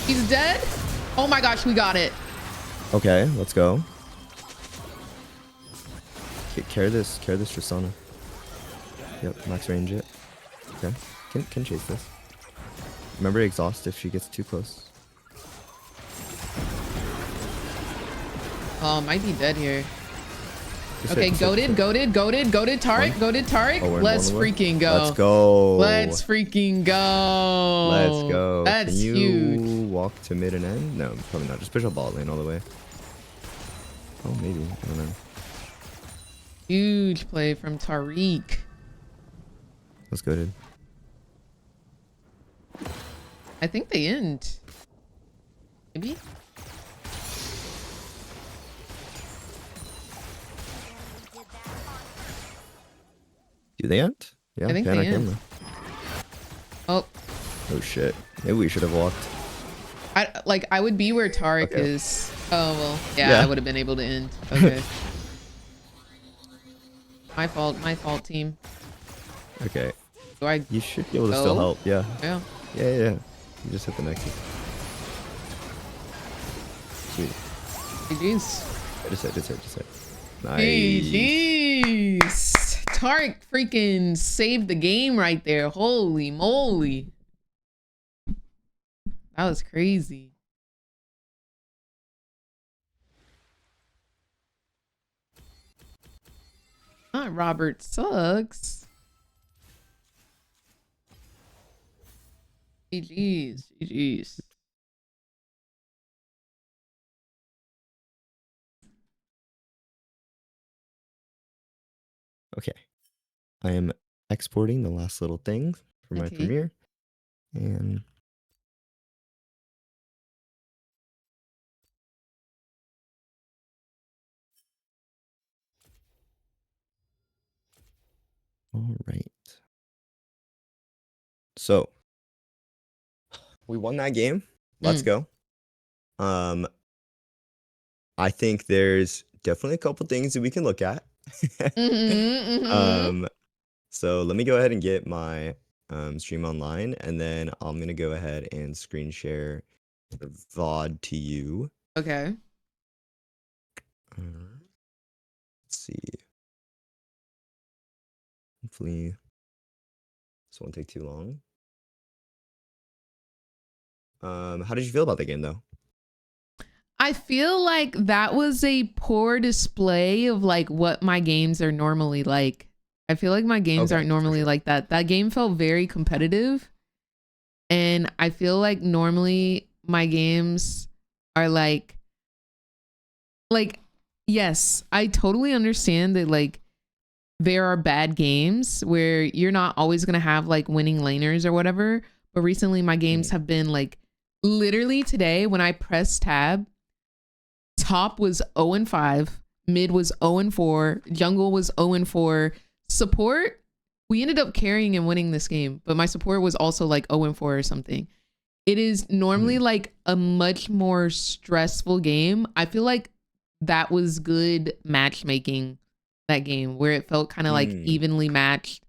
Speaker 1: He's dead? Oh my gosh, we got it.
Speaker 6: Okay, let's go. Carry this Tristana. Yep, max range it. Okay, can chase this. Remember exhaust if she gets too close.
Speaker 1: Oh, might be dead here.
Speaker 6: Just
Speaker 1: Okay,
Speaker 6: hit, just hit.
Speaker 1: goated Taric, goated Taric.
Speaker 6: Oh, we're in
Speaker 1: Let's
Speaker 6: one away?
Speaker 1: freaking go.
Speaker 6: Let's go.
Speaker 1: Let's freaking go.
Speaker 6: Let's go.
Speaker 1: That's
Speaker 6: Can you
Speaker 1: huge.
Speaker 6: walk to mid and end? No, probably not. Just push up bot lane all the way. Oh, maybe. I don't know.
Speaker 1: Huge play from Tariq.
Speaker 6: Let's go, dude.
Speaker 1: I think they end. Maybe?
Speaker 6: Do they end? Yeah,
Speaker 1: I think they
Speaker 6: Panic
Speaker 1: end.
Speaker 6: in.
Speaker 1: Oh,
Speaker 6: Oh shit. Maybe we should have walked.
Speaker 1: I would be where Tariq
Speaker 6: Okay.
Speaker 1: is. Oh, well, yeah,
Speaker 6: Yeah.
Speaker 1: I would have been able to end. Okay. my fault, team.
Speaker 6: Okay.
Speaker 1: Do I
Speaker 6: You should be able to still
Speaker 1: Go?
Speaker 6: help. Yeah.
Speaker 1: go?
Speaker 6: Yeah. You just hit the nexus. Sweet.
Speaker 1: GG's.
Speaker 6: Just hit. Nice.
Speaker 1: GG's. Tariq freaking saved the game right there. Holy moly. That was crazy. Not Robert sucks. GG's.
Speaker 6: Okay. I am exporting the last little thing for my
Speaker 1: Okay.
Speaker 6: Premiere. And all right. So we won that game. Let's go. I think there's definitely a couple things that we can look at. So let me go ahead and get my stream online, and then I'm gonna go ahead and screen share the VOD to you.
Speaker 1: Okay.
Speaker 6: Let's see. Hopefully this won't take too long. How did you feel about the game though?
Speaker 1: I feel like that was a poor display of like what my games are normally like. I feel like my games
Speaker 6: Okay,
Speaker 1: aren't
Speaker 6: for
Speaker 1: normally
Speaker 6: sure.
Speaker 1: like that. That game felt very competitive. And I feel like normally my games are like, yes, I totally understand that like there are bad games where you're not always going to have like winning laners or whatever. But recently my games have been like, literally today when I pressed tab, top was 0-5, mid was 0-4, jungle was 0-4, support, we ended up carrying and winning this game, but my support was also like 0-4 or something. It is normally like a much more stressful game. I feel like that was good matchmaking, that game, where it felt kind of like evenly matched.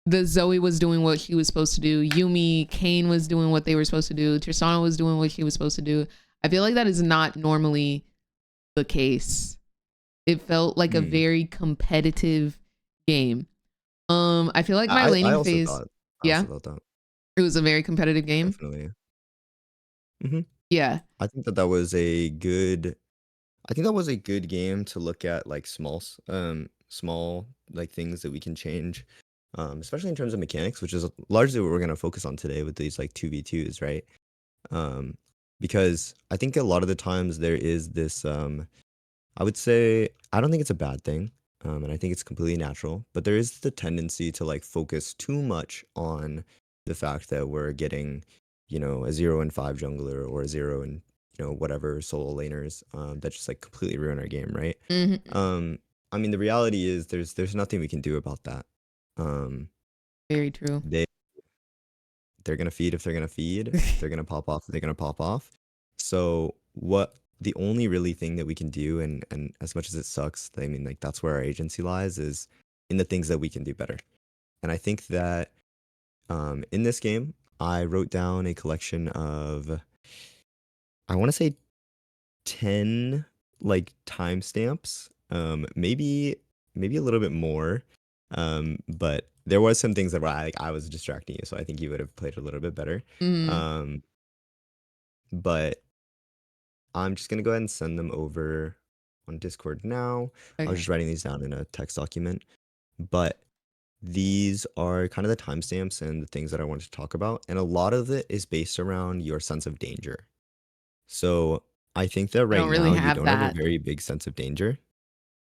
Speaker 1: The Zoe was doing what she was supposed to do. Yumi, Kane was doing what they were supposed to do. Tristana was doing what she was supposed to do. I feel like that is not normally the case. It felt like a
Speaker 6: Hmm.
Speaker 1: very competitive game. I feel like my
Speaker 6: I
Speaker 1: laning
Speaker 6: also
Speaker 1: phase,
Speaker 6: thought
Speaker 1: yeah,
Speaker 6: that
Speaker 1: it was a very competitive game.
Speaker 6: definitely. Hmm.
Speaker 1: Yeah.
Speaker 6: I think that that was a good. I think that was a good game to look at like small like things that we can change, especially in terms of mechanics, which is largely what we're gonna focus on today with these like 2v2s, right? Um, because I think a lot of the times there is this I would say I don't think it's a bad thing, and I think it's completely natural, but there is the tendency to like focus too much on the fact that we're getting, a 0 and 5 jungler or a 0 and whatever solo laners that just like completely ruin our game, right?
Speaker 1: Hmm.
Speaker 6: Um, I mean, the reality is there's nothing we can do about that. Um,
Speaker 1: Very true.
Speaker 6: they they're gonna feed if they're gonna feed. If they're gonna pop off, they're gonna pop off. So what the only really thing that we can do, and as much as it sucks, I mean, like that's where our agency lies, is in the things that we can do better. And I think that in this game, I wrote down a collection of, I want to say 10 like timestamps, maybe a little bit more. But there was some things that were I was distracting you, so I think you would have played a little bit better.
Speaker 1: Hmm.
Speaker 6: Um, but I'm just gonna go ahead and send them over on Discord now. I was
Speaker 1: Okay.
Speaker 6: just writing these down in a text document, but these are kind of the timestamps and the things that I wanted to talk about, and a lot of it is based around your sense of danger. So I think that
Speaker 1: I
Speaker 6: right
Speaker 1: don't really
Speaker 6: now you
Speaker 1: have
Speaker 6: don't have a
Speaker 1: that.
Speaker 6: very big sense of danger,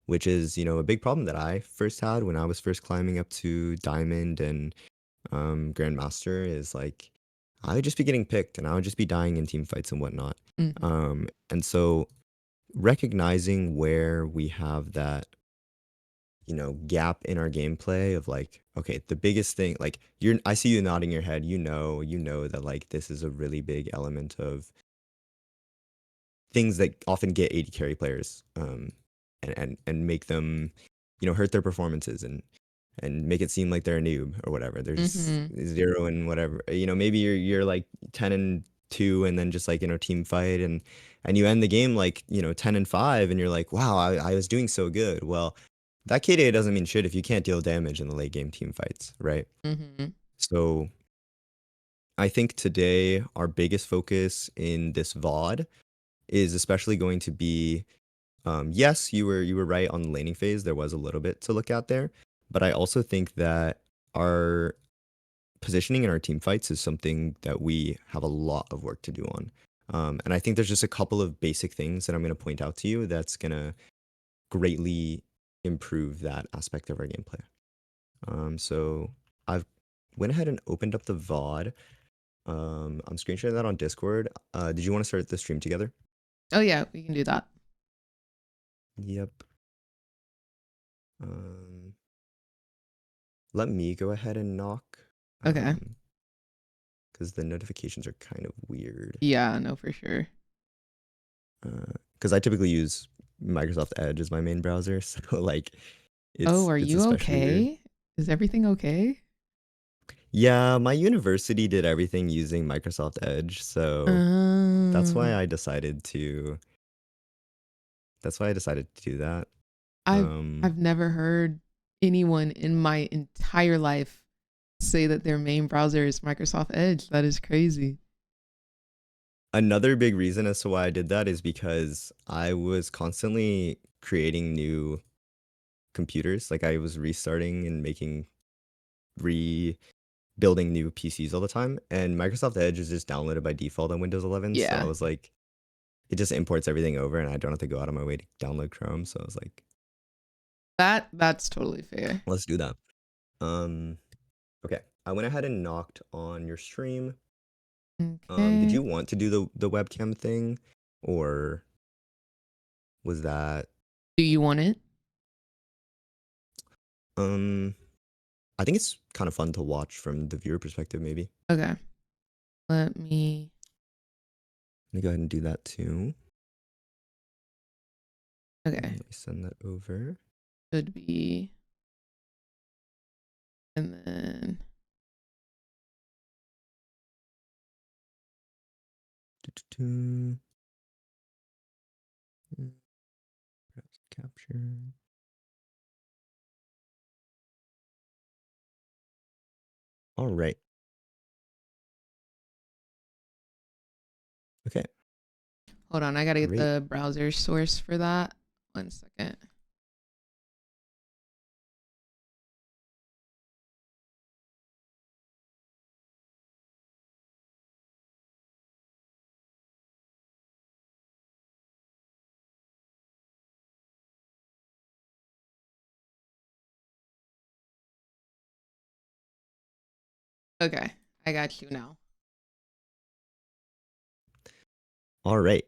Speaker 6: which is, a big problem that I first had when I was first climbing up to Diamond and Grandmaster is like I would just be getting picked and I would just be dying in team fights and whatnot.
Speaker 1: Hmm.
Speaker 6: And so recognizing where we have that, gap in our gameplay of like, okay, the biggest thing, like I see you nodding your head, you know that like this is a really big element of things that often get AD carry players, and make them, hurt their performances and make it seem like they're a noob or whatever. They're just
Speaker 1: Hmm.
Speaker 6: 0 and whatever. Maybe you're like 10 and 2 and then just like team fight and you end the game like 10 and 5 and you're like, wow, I was doing so good. Well, that KDA doesn't mean shit if you can't deal damage in the late game team fights, right?
Speaker 1: Hmm.
Speaker 6: So I think today our biggest focus in this VOD is especially going to be, yes, you were right on the laning phase. There was a little bit to look at there, but I also think that our positioning in our team fights is something that we have a lot of work to do on. And I think there's just a couple of basic things that I'm going to point out to you that's going to greatly improve that aspect of our gameplay. So I've went ahead and opened up the VOD. I'm screen sharing that on Discord. Did you want to start the stream together?
Speaker 1: Oh yeah, we can do that.
Speaker 6: Yep. Um, Let me go ahead and knock,
Speaker 1: Okay.
Speaker 6: because the notifications are kind of weird.
Speaker 1: Yeah, no, for sure.
Speaker 6: Because I typically use Microsoft Edge as my main browser, so like
Speaker 1: Oh, are
Speaker 6: it's
Speaker 1: you
Speaker 6: especially weird.
Speaker 1: okay? Is everything okay?
Speaker 6: Yeah, my university did everything using Microsoft Edge, so that's why
Speaker 1: Um,
Speaker 6: I decided to do that.
Speaker 1: I've
Speaker 6: Um,
Speaker 1: I've never heard anyone in my entire life say that their main browser is Microsoft Edge. That is crazy.
Speaker 6: Another big reason as to why I did that is because I was constantly creating new computers. Like I was restarting and rebuilding new PCs all the time, and Microsoft Edge is just downloaded by default on Windows 11. So I
Speaker 1: Yeah,
Speaker 6: was like, it just imports everything over, and I don't have to go out of my way to download Chrome. So I was like,
Speaker 1: that's totally fair.
Speaker 6: let's do that. Um, okay, I went ahead and knocked on your stream. Did
Speaker 1: Okay.
Speaker 6: you want to do the webcam thing, or was that
Speaker 1: Do you want it?
Speaker 6: um? I think it's kind of fun to watch from the viewer perspective. Maybe
Speaker 1: Okay. Let me.
Speaker 6: let me go ahead and do that too.
Speaker 1: Okay.
Speaker 6: Let me send that over.
Speaker 1: Should be. And then.
Speaker 6: Doo-doo-doo. Sure. All right. Okay.
Speaker 1: Hold on, I gotta get
Speaker 6: Great.
Speaker 1: the browser source for that. 1 second. Okay, I got you now.
Speaker 6: All right.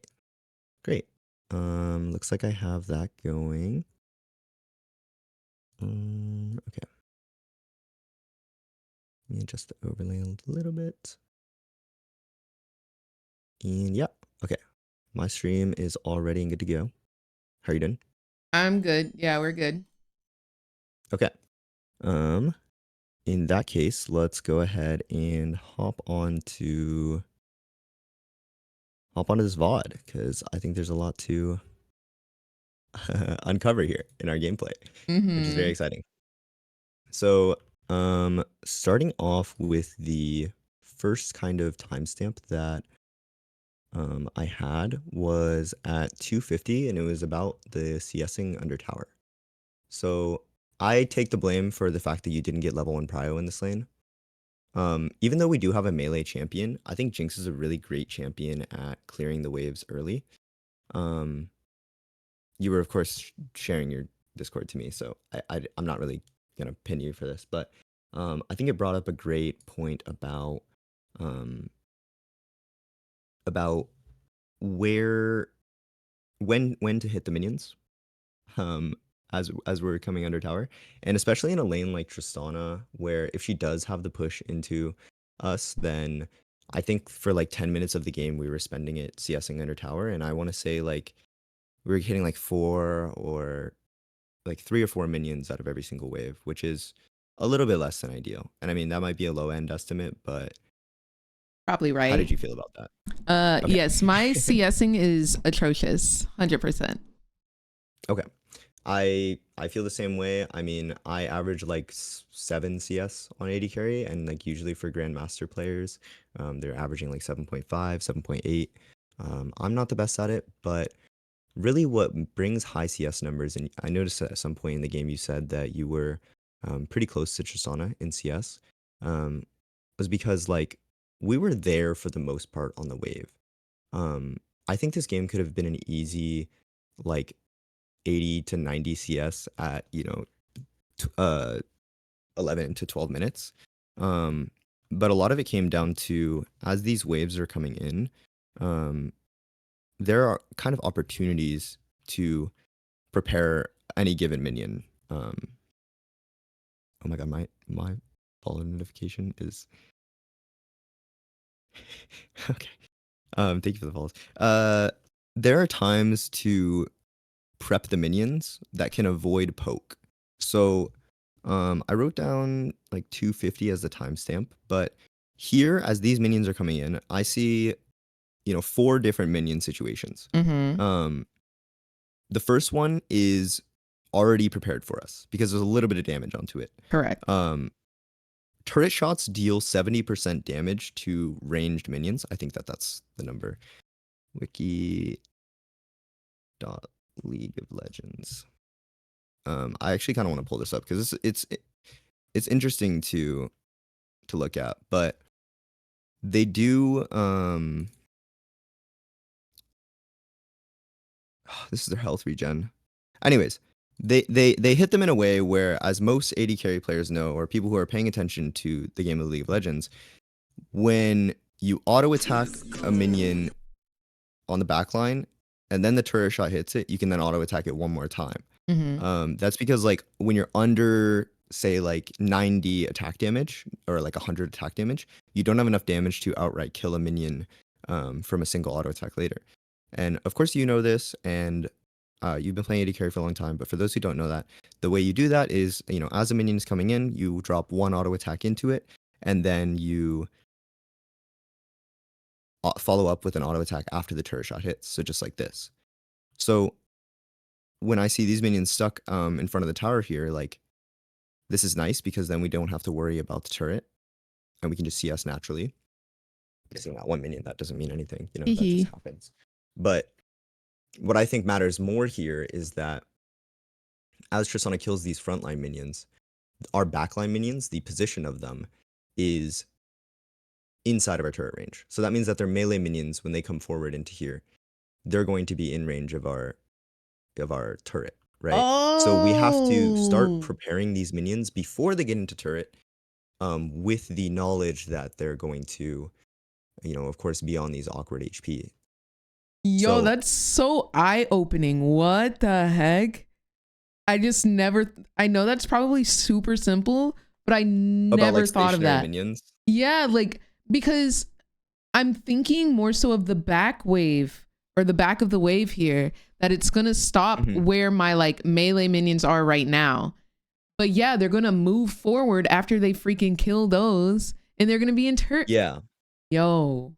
Speaker 6: Great. Looks like I have that going. Okay. Let me adjust the overlay a little bit. And yeah, okay. My stream is all ready and good to go. How are you doing?
Speaker 1: I'm good. Yeah, we're good.
Speaker 6: Okay. In that case, let's go ahead and hop onto this VOD because I think there's a lot to uncover here in our gameplay, which is very
Speaker 1: Mm-hmm.
Speaker 6: exciting. So, starting off with the first kind of timestamp that I had was at 250, and it was about the CSing under tower. So I take the blame for the fact that you didn't get level 1 prio in this lane. Even though we do have a melee champion, I think Jinx is a really great champion at clearing the waves early. You were of course sharing your Discord to me, so I'm not really gonna pin you for this, but I think it brought up a great point um, about where when to hit the minions um as we're coming under tower, and especially in a lane like Tristana where if she does have the push into us, then I think for like 10 minutes of the game we were spending it CSing under tower, and I want to say like we were hitting like 3 or 4 minions out of every single wave, which is a little bit less than ideal. And I mean that might be a low end estimate, but
Speaker 1: Probably
Speaker 6: how did
Speaker 1: right.
Speaker 6: you feel about that? Okay.
Speaker 1: Yes, my CSing is atrocious. 100%.
Speaker 6: Okay. I feel the same way. I mean, I average like 7 CS on AD carry, and like usually for Grandmaster players, they're averaging like 7.5, 7.8. I'm not the best at it, but really what brings high CS numbers, and I noticed at some point in the game you said that you were pretty close to Tristana in CS, um, was because like we were there for the most part on the wave. Um, I think this game could have been an easy like 80 to 90 CS at, 11 to 12 minutes. Um, but a lot of it came down to as these waves are coming in, um, there are kind of opportunities to prepare any given minion. Oh my god, my follow notification is okay. Thank you for the follows. There are times to prep the minions that can avoid poke. So I wrote down like 250 as the timestamp, but here as these minions are coming in, I see 4 different minion situations.
Speaker 1: Mm-hmm.
Speaker 6: The first one is already prepared for us because there's a little bit of damage onto it.
Speaker 1: Correct.
Speaker 6: Turret shots deal 70% damage to ranged minions. I think that's the number. Wiki dot League of Legends. I actually kind of want to pull this up because it's interesting to look at, but they do this is their health regen. Anyways, they hit them in a way where, as most AD carry players know, or people who are paying attention to the game of League of Legends, when you auto attack a minion on the back line and then the turret shot hits it, you can then auto attack it one more time.
Speaker 1: Mm-hmm.
Speaker 6: That's because like when you're under say like 90 attack damage or like 100 attack damage, you don't have enough damage to outright kill a minion from a single auto attack later. And of course you know this, and you've been playing AD carry for a long time, but for those who don't know that, the way you do that is, as a minion is coming in, you drop one auto attack into it, and then you follow up with an auto attack after the turret shot hits. So just like this. So when I see these minions stuck in front of the tower here, like, this is nice because then we don't have to worry about the turret and we can just CS naturally. Missing that one minion, that doesn't mean anything, you know, that
Speaker 1: Hee.
Speaker 6: just happens. But what I think matters more here is that as Tristana kills these frontline minions, our backline minions, the position of them is inside of our turret range. So that means that their melee minions, when they come forward into here, they're going to be in range of our turret, right? So we have to start
Speaker 1: Oh.
Speaker 6: preparing these minions before they get into turret, with the knowledge that they're going to, you know, of course, be on these awkward HP.
Speaker 1: Yo,
Speaker 6: So-
Speaker 1: that's so eye-opening. What the heck? I just never. I know that's probably super simple, but I
Speaker 6: About
Speaker 1: never
Speaker 6: like
Speaker 1: thought of
Speaker 6: stationary
Speaker 1: that.
Speaker 6: minions.
Speaker 1: Yeah, like because I'm thinking more so of the back wave or the back of the wave here, that it's gonna stop
Speaker 6: Mhm.
Speaker 1: where my like melee minions are right now. But yeah, they're gonna move forward after they freaking kill those, and they're gonna be in turret.
Speaker 6: Yeah.
Speaker 1: Yo.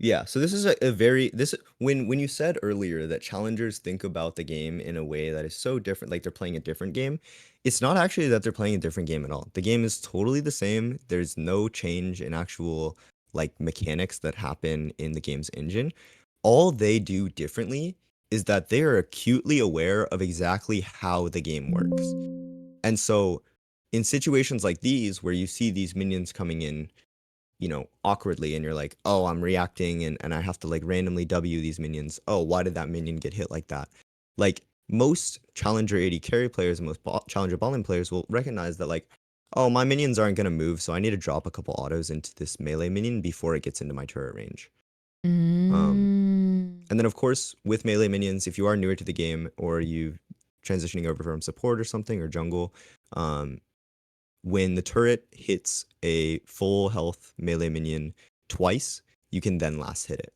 Speaker 6: Yeah, so this is a very this when you said earlier that challengers think about the game in a way that is so different, like they're playing a different game, it's not actually that they're playing a different game at all. The game is totally the same. There's no change in actual like mechanics that happen in the game's engine. All they do differently is that they are acutely aware of exactly how the game works. And so in situations like these where you see these minions coming in, you know, awkwardly, and you're like, oh, I'm reacting and I have to like randomly W these minions. Oh, why did that minion get hit like that? Like most challenger AD carry players and most challenger bottom players will recognize that like, oh, my minions aren't going to move, so I need to drop a couple autos into this melee minion before it gets into my turret range. And then of course with melee minions, if you are newer to the game or you transitioning over from support or something or jungle, when the turret hits a full health melee minion twice, you can then last hit it.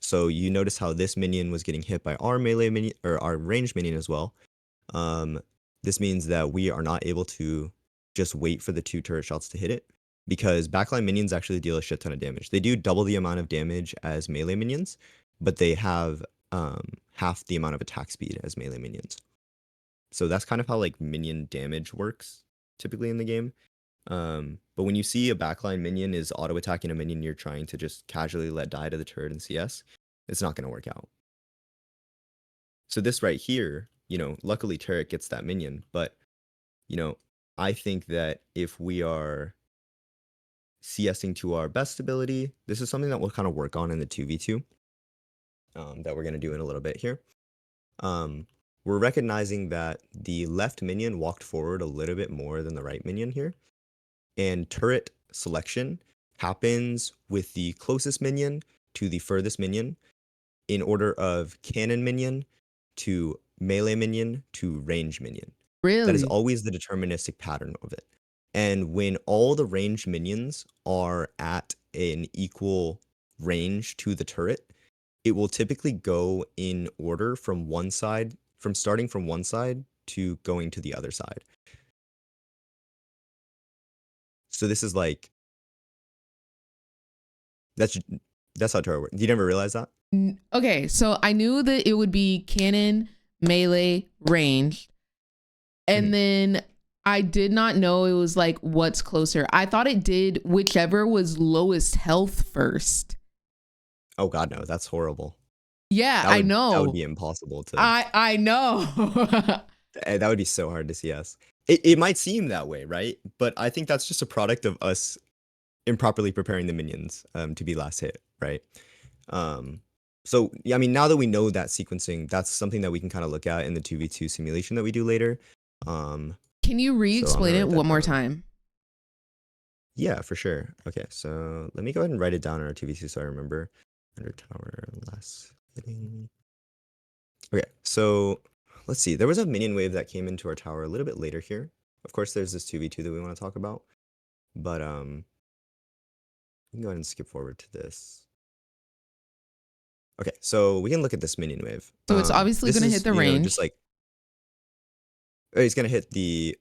Speaker 6: So you notice how this minion was getting hit by our melee minion or our ranged minion as well. This means that we are not able to just wait for the 2 turret shots to hit it, because backline minions actually deal a shit ton of damage. They do double the amount of damage as melee minions, but they have half the amount of attack speed as melee minions. So that's kind of how like minion damage works typically in the game. But when you see a backline minion is auto attacking a minion you're trying to just casually let die to the turret in CS, it's not going to work out. So this right here, you know, luckily turret gets that minion, but you know, I think that if we are CSing to our best ability, this is something that we'll kind of work on in the 2v2 that we're going to do in a little bit here. We're recognizing that the left minion walked forward a little bit more than the right minion here. And turret selection happens with the closest minion to the furthest minion in order of cannon minion to melee minion to range minion.
Speaker 1: Really?
Speaker 6: That is always the deterministic pattern of it. And when all the ranged minions are at an equal range to the turret, it will typically go in order from one side, from starting from one side to going to the other side. So this is like, that's how turret works. You never realize that?
Speaker 1: Okay, so I knew that it would be cannon, melee, range. And
Speaker 6: Mhm.
Speaker 1: then I did not know it was like what's closer. I thought it did whichever was lowest health first.
Speaker 6: Oh god, no, that's horrible.
Speaker 1: Yeah,
Speaker 6: That
Speaker 1: I
Speaker 6: would,
Speaker 1: know.
Speaker 6: That would be impossible to.
Speaker 1: I know.
Speaker 6: That would be so hard to CS. It might seem that way, right? But I think that's just a product of us improperly preparing the minions to be last hit, right? So yeah, I mean, now that we know that sequencing, that's something that we can kind of look at in the 2v2 simulation that we do later.
Speaker 1: Can you re-explain
Speaker 6: So I'm gonna
Speaker 1: it
Speaker 6: write that
Speaker 1: one more
Speaker 6: down.
Speaker 1: time?
Speaker 6: Yeah, for sure. Okay, so let me go ahead and write it down in our 2v2 so I remember. Under tower last hitting. Okay, so let's see. There was a minion wave that came into our tower a little bit later here. Of course, there's this 2v2 that we want to talk about. But we can go ahead and skip forward to this. Okay, so we can look at this minion wave.
Speaker 1: So it's obviously
Speaker 6: this
Speaker 1: gonna
Speaker 6: is,
Speaker 1: hit the
Speaker 6: you know,
Speaker 1: range.
Speaker 6: just like it's gonna hit the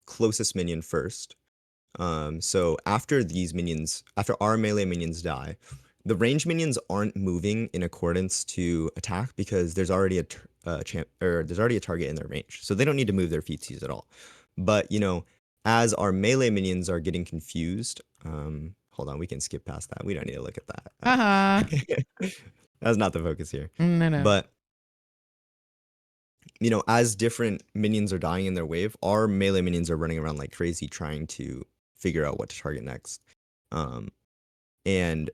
Speaker 6: closest minion first. So after these minions, after our melee minions die, the range minions aren't moving in accordance to attack because there's already there's already a target in their range, so they don't need to move their feetsies at all. But you know, as our melee minions are getting confused, hold on, we can skip past that. We don't need to look at that. That's not the focus here.
Speaker 1: No.
Speaker 6: But you know, as different minions are dying in their wave, our melee minions are running around like crazy trying to figure out what to target next. And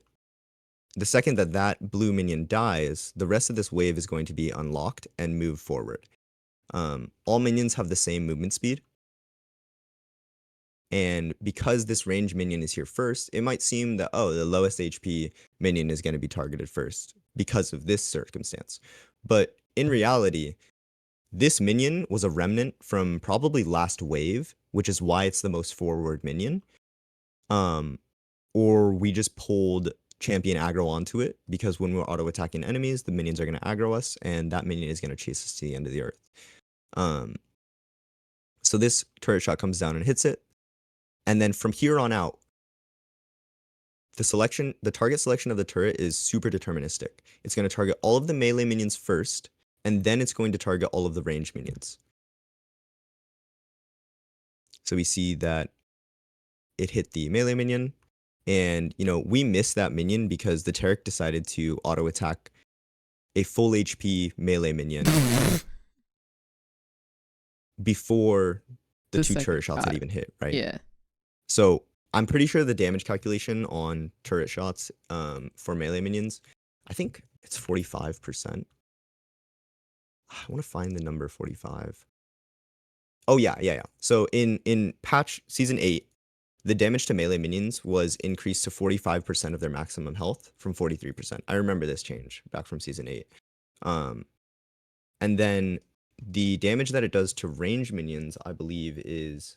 Speaker 6: the second that that blue minion dies, the rest of this wave is going to be unlocked and move forward. All minions have the same movement speed. And because this range minion is here first, it might seem that, oh, the lowest HP minion is going to be targeted first because of this circumstance. But in reality, this minion was a remnant from probably last wave, which is why it's the most forward minion. Or we just pulled champion aggro onto it because when we're auto attacking enemies, the minions are going to aggro us, and that minion is going to chase us to the end of the earth. So this turret shot comes down and hits it, and then from here on out, the target selection of the turret is super deterministic. It's going to target all of the melee minions first, and then it's going to target all of the range minions. So we see that it hit the melee minion, and you know, we missed that minion because the Taric decided to auto attack a full HP melee minion before the two turret shots had even hit, right?
Speaker 1: Yeah.
Speaker 6: So I'm pretty sure the damage calculation on turret shots for melee minions, I think it's 45%. I want to find the number 45. Oh yeah. So in patch season 8, the damage to melee minions was increased to 45% of their maximum health from 43%. I remember this change back from season 8. And then the damage that it does to range minions, I believe, is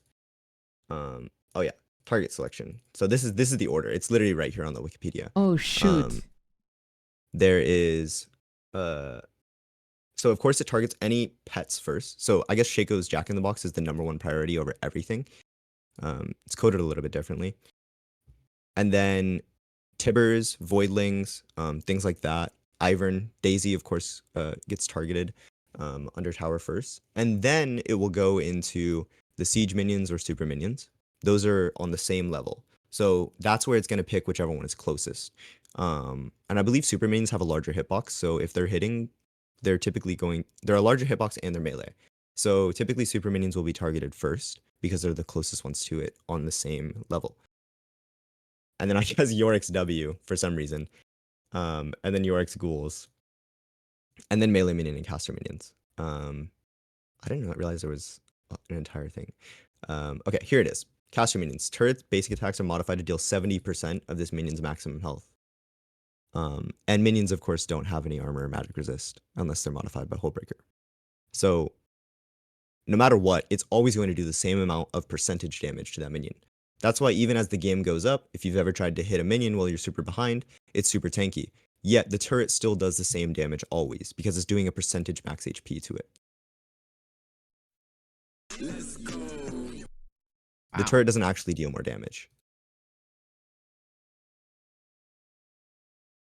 Speaker 6: target selection. So this is the order. It's literally right here on the Wikipedia.
Speaker 1: Oh shoot.
Speaker 6: There is so of course it targets any pets first. So I guess Shaco's Jack in the Box is the #1 priority over everything. It's coded a little bit differently. And then Tibbers, Voidlings, things like that. Ivern, Daisy, of course, gets targeted under tower first. And then it will go into the siege minions or super minions. Those are on the same level. So that's where it's going to pick whichever one is closest. And I believe super minions have a larger hitbox. So if they're hitting, they're a larger hitbox and they're melee. So typically super minions will be targeted first because they're the closest ones to it on the same level. And then I guess Yorick's W for some reason. And then Yorick's ghouls. And then melee minion and caster minions. I didn't realize there was an entire thing. Okay, here it is. Caster minions. Turrets' basic attacks are modified to deal 70% of this minion's maximum health. And minions, of course, don't have any armor or magic resist unless they're modified by Hullbreaker. So no matter what, it's always going to do the same amount of percentage damage to that minion. That's why even as the game goes up, if you've ever tried to hit a minion while you're super behind, it's super tanky. Yet the turret still does the same damage always because it's doing a percentage max HP to it.
Speaker 5: Let's go.
Speaker 6: The turret doesn't actually deal more damage.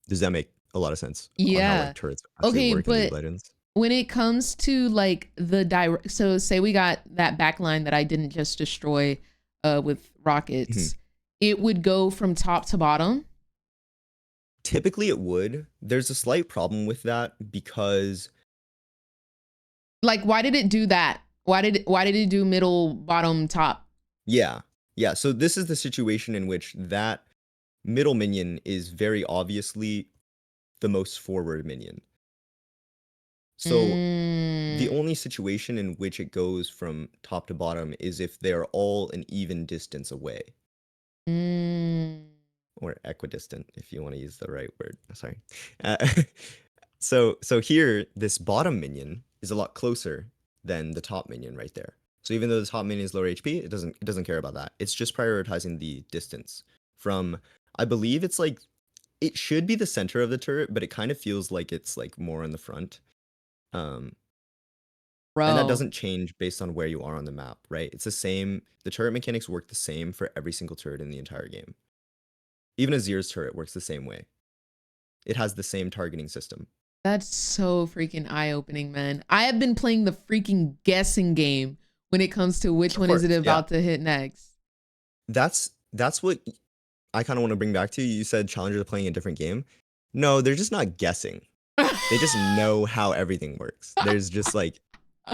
Speaker 6: Does that make a lot of sense?
Speaker 1: Yeah.
Speaker 6: On how, like, turrets actually work in League of Legends?
Speaker 1: When it comes to like the direct, so say we got that backline that I didn't just destroy with rockets, it would go from top to bottom.
Speaker 6: Typically it would. There's a slight problem with that because,
Speaker 1: like, why did it do that? Why did it do middle, bottom, top?
Speaker 6: Yeah. So this is the situation in which that middle minion is very obviously the most forward minion. So the only situation in which it goes from top to bottom is if they're all an even distance away. Or equidistant, if you want to use the right word. Sorry. So here, this bottom minion is a lot closer than the top minion right there. So even though the top minion is lower HP, it doesn't care about that. It's just prioritizing the distance from, I believe it's like, it should be the center of the turret, but it kind of feels like it's like more in the front. And that doesn't change based on where you are on the map, right? It's the same. The turret mechanics work the same for every single turret in the entire game. Even Azir's turret works the same way. It has the same targeting system.
Speaker 1: That's so freaking eye-opening, man. I have been playing the freaking guessing game when it comes to which
Speaker 6: Of
Speaker 1: one is it
Speaker 6: course, yeah.
Speaker 1: about to hit next.
Speaker 6: That's what I kind of want to bring back to. You said challengers are playing a different game. No, they're just not guessing. They just know how everything works. There's just like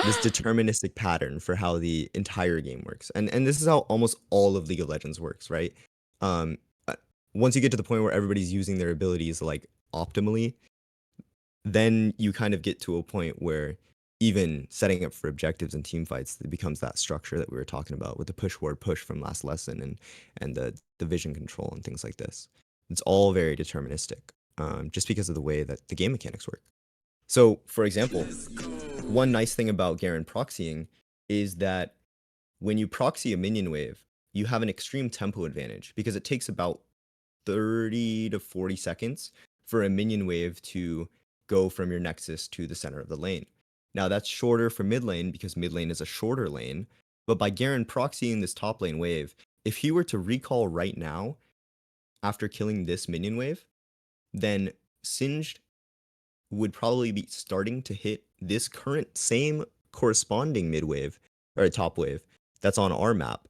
Speaker 6: this deterministic pattern for how the entire game works. And this is how almost all of League of Legends works, right? Um uh, Once you get to the point where everybody's using their abilities like optimally, then you kind of get to a point where even setting up for objectives and team fights, it becomes that structure that we were talking about with the push ward push from last lesson and the vision control and things like this. It's all very deterministic, just because of the way that the game mechanics work. So, for example, one nice thing about Garen proxying is that when you proxy a minion wave, you have an extreme tempo advantage because it takes about 30 to 40 seconds for a minion wave to go from your nexus to the center of the lane. Now that's shorter for mid lane because mid lane is a shorter lane, but by Garen proxying this top lane wave, if he were to recall right now after killing this minion wave, then Singed would probably be starting to hit this current same corresponding mid wave or top wave that's on our map.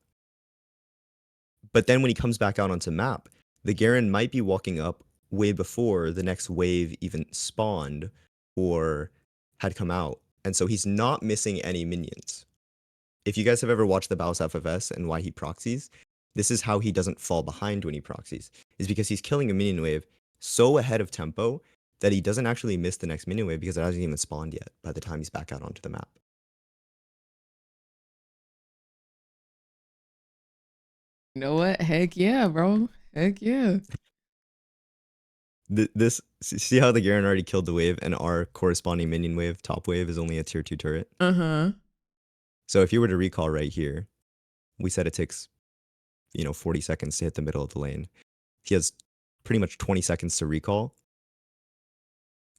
Speaker 6: But then when he comes back out onto map, the Garen might be walking up way before the next wave even spawned or had come out. And so he's not missing any minions. If you guys have ever watched the Battles FFS and why he proxies, this is how he doesn't fall behind when he proxies, is because he's killing a minion wave so ahead of tempo that he doesn't actually miss the next minion wave because it hasn't even spawned yet by the time he's back out onto the map.
Speaker 1: You know what? Heck yeah, bro. Heck yeah.
Speaker 6: See how the Garen already killed the wave and our corresponding minion wave, top wave, is only a tier 2 turret?
Speaker 1: Uh-huh.
Speaker 6: So if you were to recall right here, we said it takes, 40 seconds to hit the middle of the lane. He has pretty much 20 seconds to recall.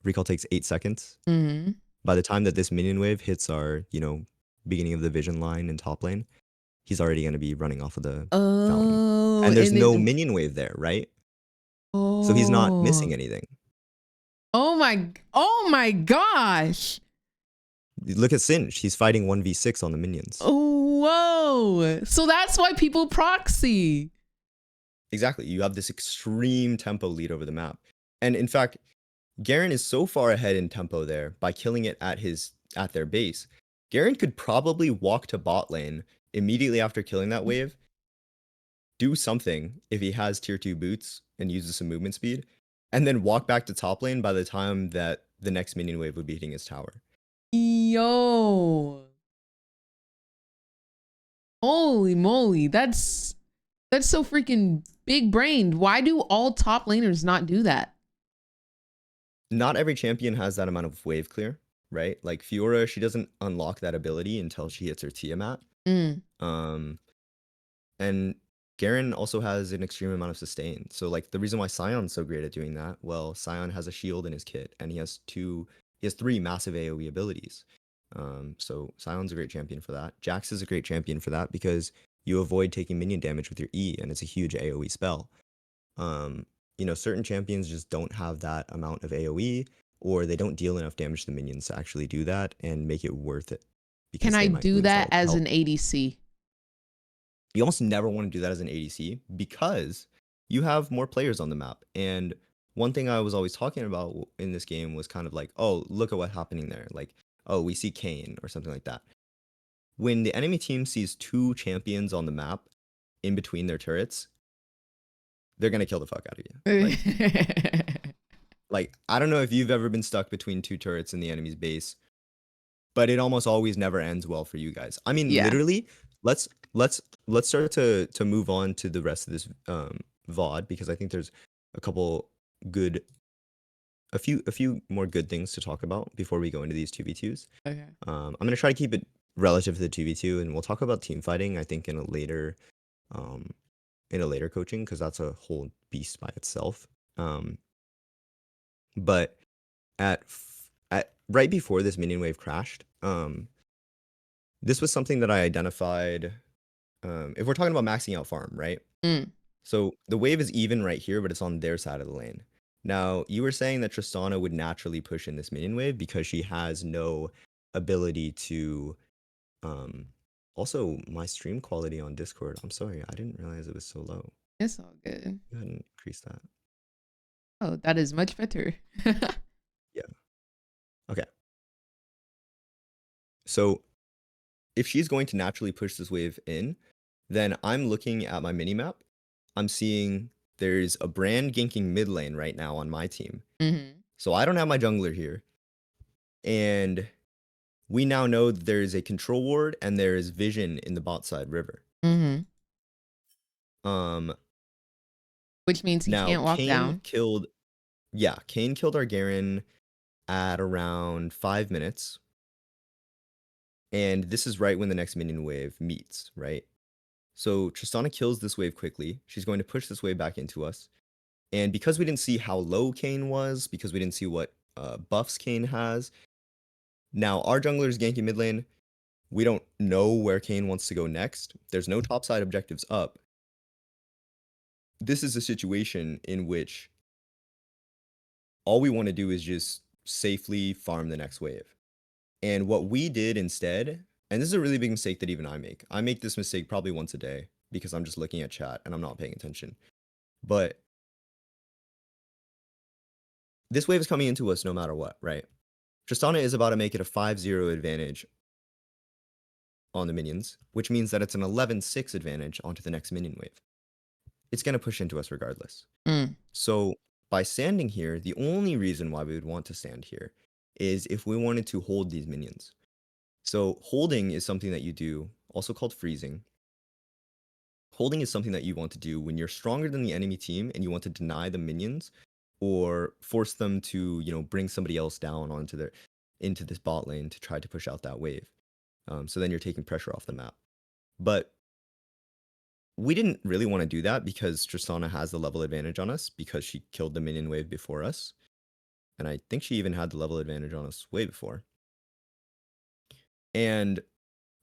Speaker 6: Recall takes 8 seconds.
Speaker 1: Mm-hmm.
Speaker 6: By the time that this minion wave hits our, beginning of the vision line in top lane, he's already going to be running off of the fountain.
Speaker 1: Oh,
Speaker 6: And there's no minion wave there, right? So he's not missing anything.
Speaker 1: Oh my gosh.
Speaker 6: Look at Singed. He's fighting 1v6 on the minions.
Speaker 1: Whoa. So that's why people proxy.
Speaker 6: Exactly. You have this extreme tempo lead over the map. And in fact, Garen is so far ahead in tempo there by killing it at their base. Garen could probably walk to bot lane immediately after killing that wave, do something if he has tier 2 boots and uses some movement speed, and then walk back to top lane by the time that the next minion wave would be hitting his tower.
Speaker 1: Yo. Holy moly. That's so freaking big brained. Why do all top laners not do that?
Speaker 6: Not every champion has that amount of wave clear, right? Like Fiora, she doesn't unlock that ability until she hits her Tiamat. And Garen also has an extreme amount of sustain. So like the reason why Sion's so great at doing that, well, Sion has a shield in his kit and he has 3 massive AoE abilities. So Sion's a great champion for that. Jax is a great champion for that because you avoid taking minion damage with your E and it's a huge AoE spell. Certain champions just don't have that amount of AoE or they don't deal enough damage to the minions to actually do that and make it worth it.
Speaker 1: Can I do that as an ADC?
Speaker 6: You almost never want to do that as an ADC because you have more players on the map. And one thing I was always talking about in this game was kind of like, oh, look at what's happening there. Like, oh, we see Kayn or something like that. When the enemy team sees 2 champions on the map in between their turrets, they're going to kill the fuck out of you. Like, I don't know if you've ever been stuck between 2 turrets in the enemy's base, but it almost always never ends well for you guys. I mean, literally, let's start to move on to the rest of this VOD because I think there's a few more good things to talk about before we go into these 2v2s.
Speaker 1: Okay.
Speaker 6: I'm gonna try to keep it relative to the 2v2, and we'll talk about team fighting. I think in a later coaching because that's a whole beast by itself. But at right before this minion wave crashed, this was something that I identified. If we're talking about maxing out farm, right? So the wave is even right here, but it's on their side of the lane. Now, you were saying that Tristana would naturally push in this minion wave because she has no ability to also my stream quality on Discord. I'm sorry, I didn't realize it was so low.
Speaker 1: It's all good.
Speaker 6: Go ahead and increase that.
Speaker 1: Oh, that is much better.
Speaker 6: Yeah. Okay. So if she's going to naturally push this wave in, then I'm looking at my mini map. I'm seeing there's a brand ganking mid lane right now on my team.
Speaker 1: Mm-hmm.
Speaker 6: So I don't have my jungler here. And we now know that there is a control ward and there is vision in the bot side river.
Speaker 1: Mm-hmm. Which means he
Speaker 6: Now
Speaker 1: can't walk
Speaker 6: Kayn
Speaker 1: down.
Speaker 6: killed our Garen at around 5 minutes. And this is right when the next minion wave meets, right? So Tristana kills this wave quickly. She's going to push this wave back into us. And because we didn't see how low Kayn was, because we didn't see what buffs Kayn has, now our jungler is ganking mid lane. We don't know where Kayn wants to go next. There's no topside objectives up. This is a situation in which all we want to do is just safely farm the next wave. And what we did instead, and this is a really big mistake that even I make this mistake probably once a day because I'm just looking at chat and I'm not paying attention. But this wave is coming into us no matter what, right? Tristana is about to make it a 5-0 advantage on the minions, which means that it's an 11-6 advantage onto the next minion wave. It's going to push into us regardless. So by standing here, the only reason why we would want to stand here is if we wanted to hold these minions. So holding is something that you do, also called freezing. Holding is something that you want to do when you're stronger than the enemy team and you want to deny the minions or force them to, bring somebody else down into this bot lane to try to push out that wave. So then you're taking pressure off the map. But we didn't really want to do that because Tristana has the level advantage on us because she killed the minion wave before us. And I think she even had the level advantage on us way before. And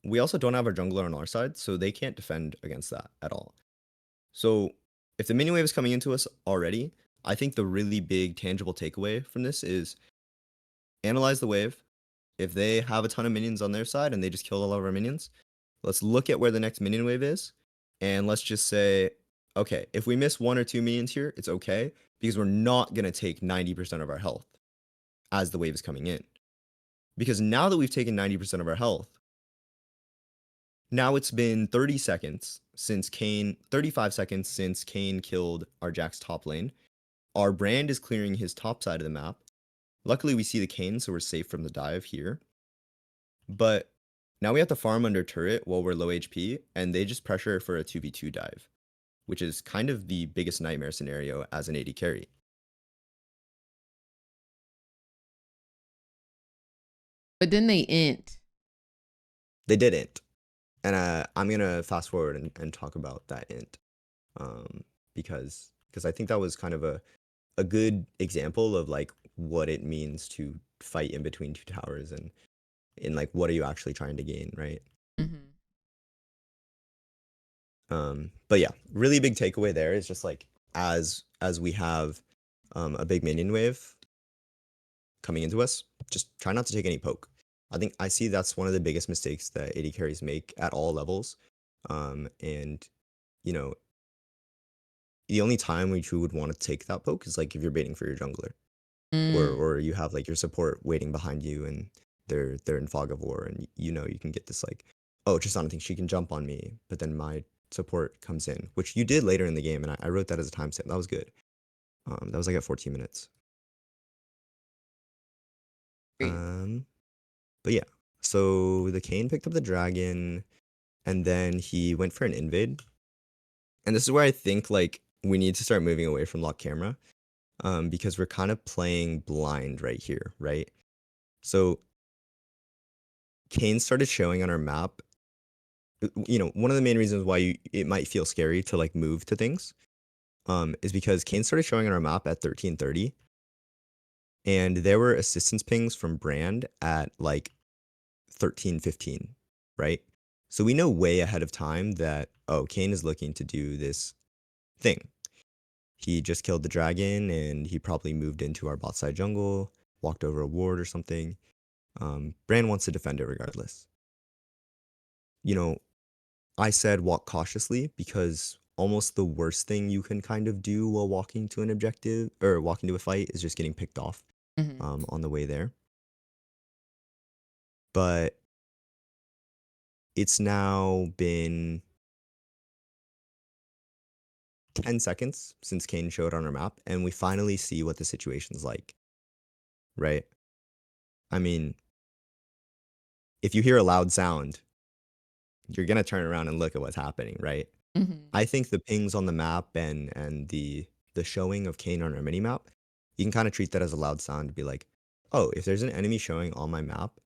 Speaker 6: we also don't have our jungler on our side, so they can't defend against that at all. So if the minion wave is coming into us already, I think the really big tangible takeaway from this is analyze the wave. If they have a ton of minions on their side and they just killed all of our minions, let's look at where the next minion wave is. And let's just say, okay, if we miss 1 or 2 minions here, it's okay because we're not going to take 90% of our health as the wave is coming in. Because now that we've taken 90% of our health, now it's been 35 seconds since Kayn killed our Jack's top lane. Our brand is clearing his top side of the map. Luckily, we see the Kayn, so we're safe from the dive here. But now we have to farm under turret while we're low HP, and they just pressure for a 2v2 dive, which is kind of the biggest nightmare scenario as an AD carry.
Speaker 1: But then they int.
Speaker 6: They didn't. And I'm going to fast forward and talk about that int. Because I think that was kind of a good example of like what it means to fight in between two towers and in like what are you actually trying to gain, right? But yeah, really big takeaway there is just like as we have a big minion wave coming into us, just try not to take any poke. I think I see that's one of the biggest mistakes that AD carries make at all levels. And the only time which you would want to take that poke is like if you're baiting for your jungler. Or you have like your support waiting behind you and they're in fog of war and you can get this like, oh, Tristana thinks she can jump on me, but then my support comes in, which you did later in the game, and I wrote that as a timestamp. That was good. That was like at 14 minutes. But yeah, so the Kayn picked up the dragon and then he went for an invade. And this is where I think like we need to start moving away from lock camera. Because we're kind of playing blind right here, right? So Kayn started showing on our map. One of the main reasons why it might feel scary to like move to things is because Kayn started showing on our map at 13:30. And there were assistance pings from Brand at like 13:15, right? So we know way ahead of time that, oh, Kayn is looking to do this thing. He just killed the dragon and he probably moved into our bot side jungle, walked over a ward or something. Bran wants to defend it regardless. You know, I said walk cautiously because almost the worst thing you can kind of do while walking to an objective or walking to a fight is just getting picked off
Speaker 1: Mhm.
Speaker 6: on the way there. But it's now been 10 seconds since Kane showed on our map, and we finally see what the situation's like, right? I mean, if you hear a loud sound, you're gonna turn around and look at what's happening, right?
Speaker 1: Mhm.
Speaker 6: I think the pings on the map and the showing of Kane on our mini map, you can kind of treat that as a loud sound to be like, oh, if there's an enemy showing on my map,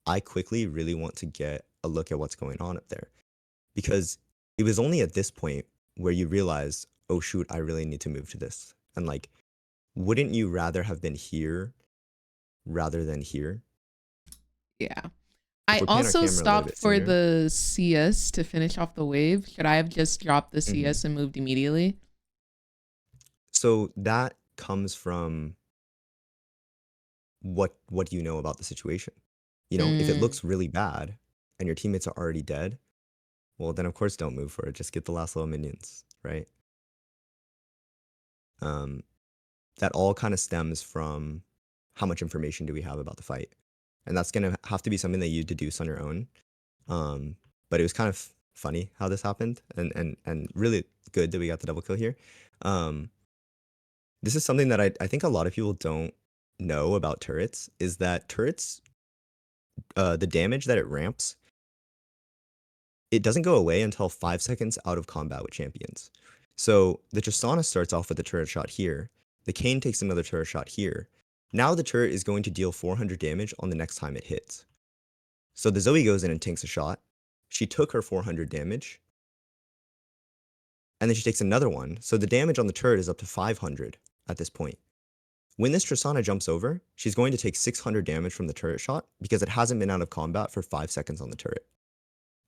Speaker 6: I quickly really want to get a look at what's going on up there. Because it was only at this point where you realize, oh shoot, I really need to move to this. And like, wouldn't you rather have been here rather than here?
Speaker 1: Yeah.
Speaker 6: If
Speaker 1: I
Speaker 6: we're paying our
Speaker 1: also
Speaker 6: camera a little
Speaker 1: stopped
Speaker 6: bit
Speaker 1: for
Speaker 6: sooner.
Speaker 1: the CS to finish off the wave. Should I have just dropped the
Speaker 6: Mhm.
Speaker 1: CS and moved immediately?
Speaker 6: So that comes from what do you know about the situation? You know, if it
Speaker 1: Mm,
Speaker 6: looks really bad and your teammates are already dead, well then of course don't move for it. Just get the last little minions, right? Um, that all kind of stems from how much information do we have about the fight, and that's gonna have to be something that you deduce on your own. Um, but it was kind of funny how this happened, and really good that we got the double kill here. Um, this is something that I think a lot of people don't know about turrets is that turrets, the damage that it ramps, it doesn't go away until 5 seconds out of combat with champions. So the Tristana starts off with a turret shot here. The Kayn takes another turret shot here. Now the turret is going to deal 400 damage on the next time it hits. So the Zoe goes in and tanks a shot. She took her 400 damage, and then she takes another one. So the damage on the turret is up to 500 at this point. When this Tristana jumps over, she's going to take 600 damage from the turret shot because it hasn't been out of combat for 5 seconds on the turret.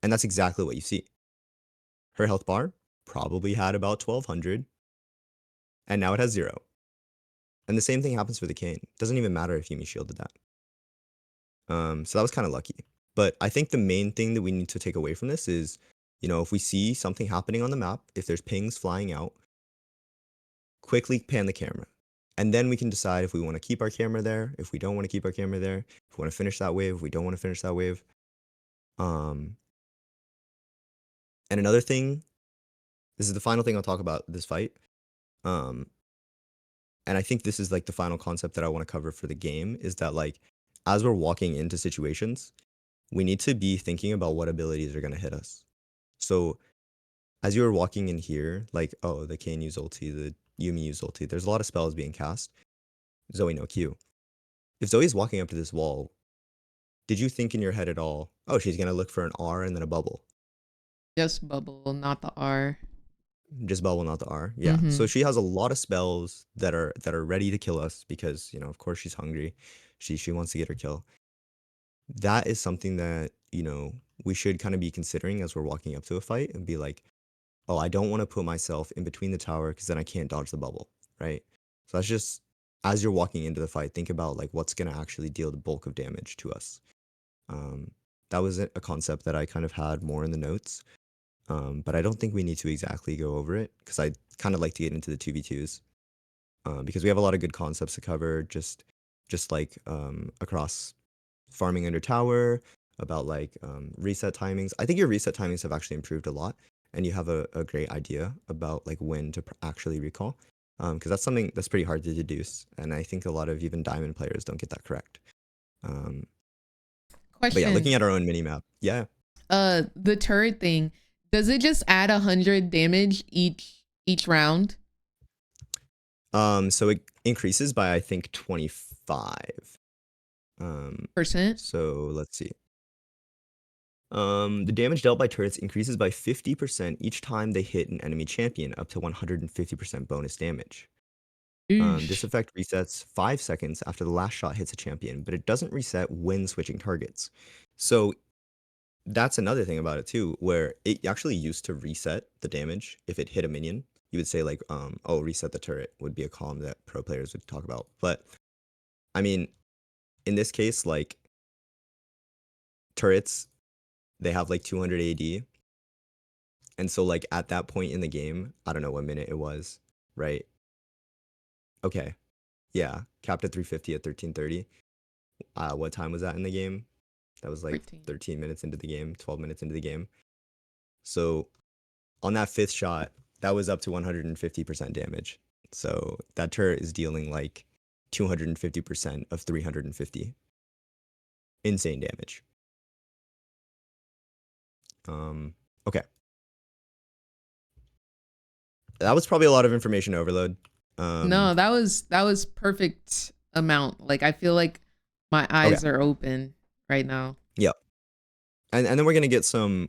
Speaker 6: And that's exactly what you see. Her health bar probably had about 1200, and now it has 0. And the same thing happens for the Kayn. Doesn't even matter if Yuumi shielded that. So that was kind of lucky. But I think the main thing that we need to take away from this is, you know, if we see something happening on the map, if there's pings flying out, quickly pan the camera. And then we can decide if we want to keep our camera there, if we don't want to keep our camera there, if we want to finish that wave, if we don't want to finish that wave. Um, and another thing, this is the final thing I'll talk about this fight. Um, and I think this is like the final concept that I want to cover for the game is that like as we're walking into situations, we need to be thinking about what abilities are going to hit us. So as you were walking in here, like, oh, the Kayn use ulti, the Yuumi use ulti, there's a lot of spells being cast. Zoe no Q. If Zoe's walking up to this wall, did you think in your head at all, oh, she's going to look for an R and then a bubble?
Speaker 1: just bubble, not the R.
Speaker 6: Just bubble, not the R. Yeah.
Speaker 1: Mm-hmm.
Speaker 6: So she has a lot of spells that are ready to kill us because, you know, of course she's hungry. She wants to get her kill. That is something that, you know, we should kind of be considering as we're walking up to a fight and be like, oh, I don't want to put myself in between the tower because then I can't dodge the bubble, right? So that's just as you're walking into the fight, think about like what's going to actually deal the bulk of damage to us. Um, that was a concept that I kind of had more in the notes, but I don't think we need to exactly go over it because I kind of like to get into the 2v2s because we have a lot of good concepts to cover just like across farming under tower, about like reset timings. I think your reset timings have actually improved a lot, and you have a great idea about like when to actually recall, because that's something that's pretty hard to deduce, and I think a lot of even diamond players don't get that correct. Um, but yeah,
Speaker 1: Question.
Speaker 6: looking at our own mini map, yeah.
Speaker 1: The turret thing, does it just add 100 damage each round?
Speaker 6: So it increases by I think 25.
Speaker 1: Percent?
Speaker 6: So let's see. The damage dealt by turrets increases by 50% each time they hit an enemy champion, up to 150% bonus damage. This
Speaker 1: Oosh.
Speaker 6: effect resets 5 seconds after the last shot hits a champion, but it doesn't reset when switching targets. So that's another thing about it too, where it actually used to reset the damage if it hit a minion, you would say like, oh, reset the turret would be a comm that pro players would talk about. But I mean, in this case, like turrets, they have like 200 AD. And so like at that point in the game, I don't know what minute it was, right? Okay. Yeah, capped at 350 at 13:30. What time was that in the game? That was like
Speaker 1: 13.
Speaker 6: 13 minutes into the game, 12 minutes into the game. So on that fifth shot, that was up to 150% damage. So that turret is dealing like 250% of 350. Insane damage. Okay. That was probably a lot of information overload.
Speaker 1: No, that was perfect amount. Like I feel like my eyes are open right now.
Speaker 6: Yeah. And then we're gonna get some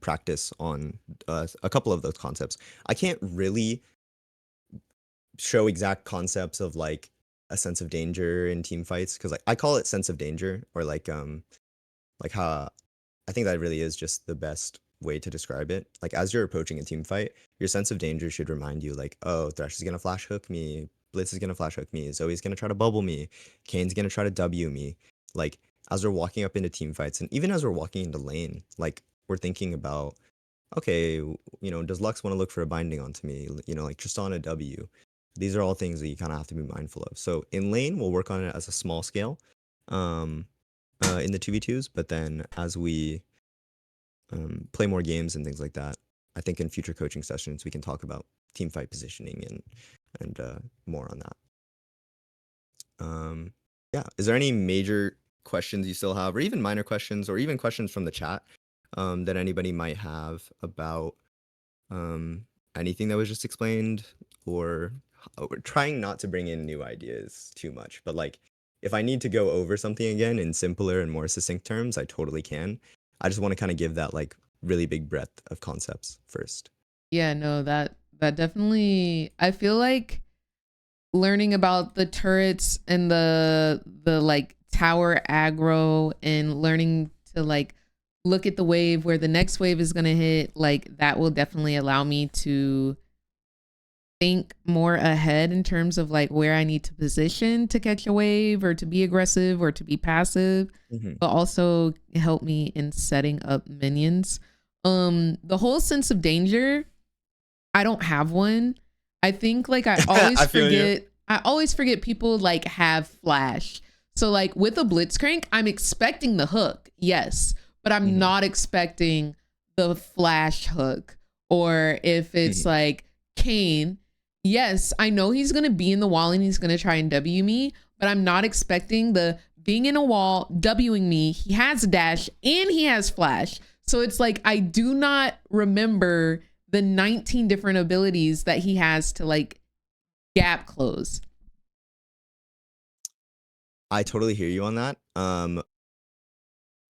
Speaker 6: practice on a couple of those concepts. I can't really show exact concepts of like a sense of danger in team fights because like I call it sense of danger or like how I think that really is just the best way to describe it. Like as you're approaching a team fight, your sense of danger should remind you like, oh, Thresh is gonna flash hook me, Blitz is gonna flash hook me, Zoe's gonna try to bubble me, Kane's gonna try to W me. Like as we're walking up into team fights and even as we're walking into lane, like we're thinking about, okay, does Lux want to look for a binding onto me? Like Tristana W. These are all things that you kind of have to be mindful of. So in lane, we'll work on it as a small scale, in the 2v2s, but then as we play more games and things like that, I think in future coaching sessions we can talk about team fight positioning and more on that. Yeah, is there any major questions you still have, or even minor questions, or even questions from the chat that anybody might have about anything that was just explained, or we're trying not to bring in new ideas too much, but like if I need to go over something again in simpler and more succinct terms, I totally can. I just want to kind of give that like really big breadth of concepts first.
Speaker 1: Yeah, no, that definitely, I feel like learning about the turrets and the like tower aggro and learning to like look at the wave where the next wave is going to hit, like that will definitely allow me to think more ahead in terms of like where I need to position to catch a wave or to be aggressive or to be passive, but also help me in setting up minions. The whole sense of danger, I don't have one. I think like I always I always forget people like have flash. So like with a blitzcrank, I'm expecting the hook, yes, but I'm not expecting the flash hook. Or if it's like Kane, yes, I know he's gonna be in the wall and he's gonna try and W me, but I'm not expecting the being in a wall, Wing me. He has a dash and he has flash. So it's like I do not remember the 19 different abilities that he has to like gap close.
Speaker 6: I totally hear you on that.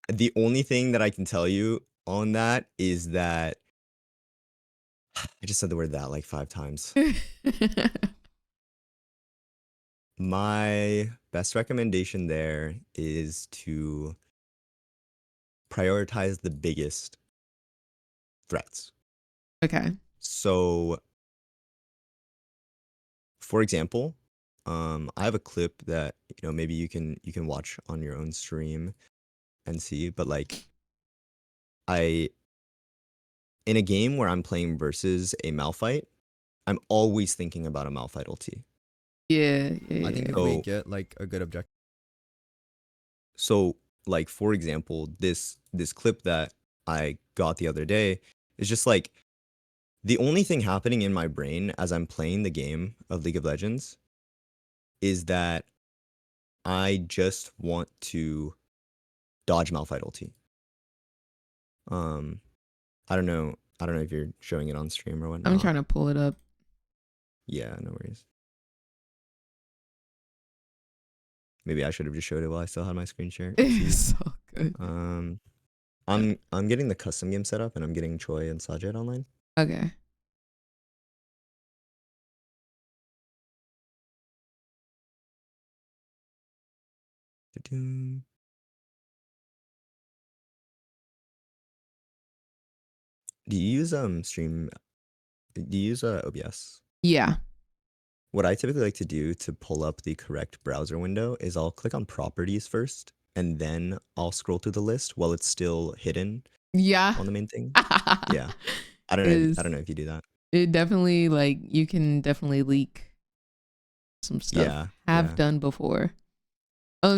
Speaker 6: The only thing that I can tell you on that is that I just said the word that like 5 times. My best recommendation there is to prioritize the biggest threats.
Speaker 1: Okay.
Speaker 6: So, for example, I have a clip that maybe you can watch on your own stream and see, but like in a game where I'm playing versus a Malphite, I'm always thinking about a Malphite ulti.
Speaker 1: Yeah.
Speaker 6: I think if we get like a good objective. So, like for example, this clip that I got the other day is just like the only thing happening in my brain as I'm playing the game of League of Legends is that I just want to dodge Malphite ulti. I don't know if you're showing it on stream or whatnot.
Speaker 1: I'm trying to pull it up.
Speaker 6: Yeah, no worries. Maybe I should have just showed it while I still had my screen share.
Speaker 1: It's so good.
Speaker 6: I'm getting the custom game set up and I'm getting Choi and Sajid online.
Speaker 1: Okay.
Speaker 6: Do you use Stream Do you use OBS?
Speaker 1: Yeah.
Speaker 6: What I typically like to do to pull up the correct browser window is I'll click on properties first, and then I'll scroll through the list while it's still hidden
Speaker 1: Yeah.
Speaker 6: on the main thing. Yeah. I don't
Speaker 1: Is
Speaker 6: know if you do that.
Speaker 1: it definitely like you can definitely leak some stuff.
Speaker 6: Yeah.
Speaker 1: Have done before.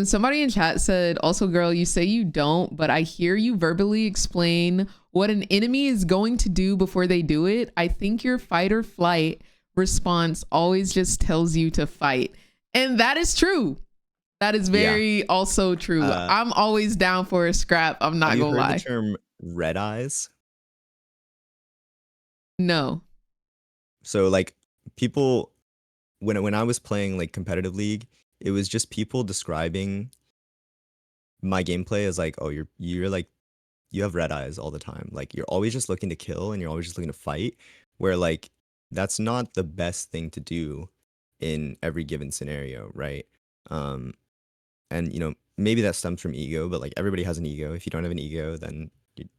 Speaker 1: Somebody in chat said, also, girl, you say you don't, but I hear you verbally explain what an enemy is going to do before they do it. I think your fight or flight response always just tells you to fight. And that is true. That is very also true. I'm always down for a scrap. I'm not gonna lie.
Speaker 6: Have you heard the term red eyes?
Speaker 1: No.
Speaker 6: So like people, when I was playing like competitive League, it was just people describing my gameplay as like, oh, you're like, you have red eyes all the time. Like you're always just looking to kill and you're always just looking to fight. Where like that's not the best thing to do in every given scenario, right? And you know, maybe that stems from ego, but like everybody has an ego. If you don't have an ego, then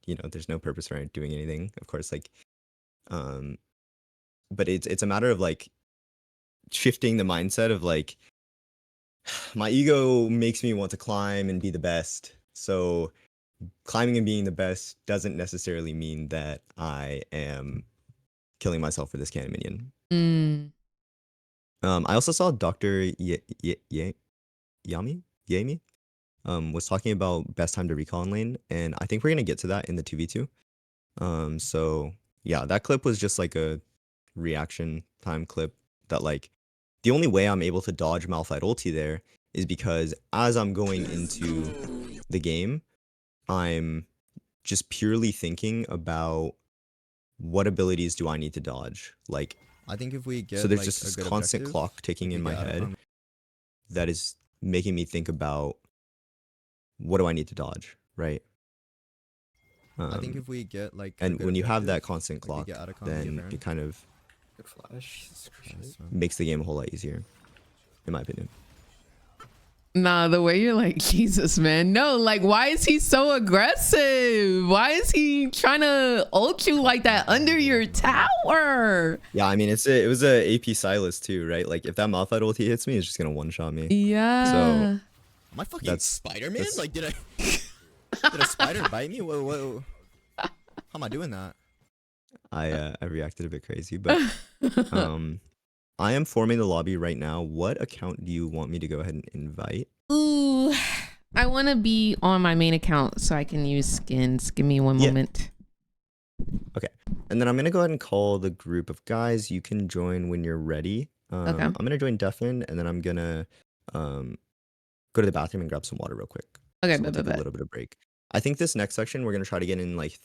Speaker 6: you know, there's no purpose for doing anything. Of course, like, but it's a matter of like shifting the mindset of like, my ego makes me want to climb and be the best. So climbing and being the best doesn't necessarily mean that I am killing myself for this cannon minion. I also saw Dr. Yami was talking about best time to recall in lane, and I think we're gonna get to that in the 2v2. So yeah, that clip was just like a reaction time clip that like the only way I'm able to dodge Malphite ulti there is because as I'm going into the game, I'm just purely thinking about what abilities do I need to dodge. Like, I think if we get so there's like just this constant clock ticking in my head that is making me think about what do I need to dodge, right? I think if we get like and when you have that constant clock, then it kind of makes the game a whole lot easier, in my opinion.
Speaker 1: Nah, the way you're like, Jesus, man. No, like, why is he so aggressive? Why is he trying to ult you like that under your tower?
Speaker 6: Yeah, I mean, it was a AP Silas too, right? Like, if that Malphite ulti hits me, it's just gonna one-shot me.
Speaker 1: Yeah.
Speaker 6: So,
Speaker 7: am I fucking Spider-Man? Like, did a spider bite me? Whoa. How am I doing that?
Speaker 6: I reacted a bit crazy, but I am forming the lobby right now. What account do you want me to go ahead and invite?
Speaker 1: Ooh, I want to be on my main account so I can use skins. Give me one moment.
Speaker 6: Okay, and then I'm gonna go ahead and call the group of guys. You can join when you're ready.
Speaker 1: Okay.
Speaker 6: I'm gonna join Defin, and then I'm gonna go to the bathroom and grab some water real quick.
Speaker 1: Okay,
Speaker 6: so we'll take a little bit of break. I think this next section we're gonna try to get in like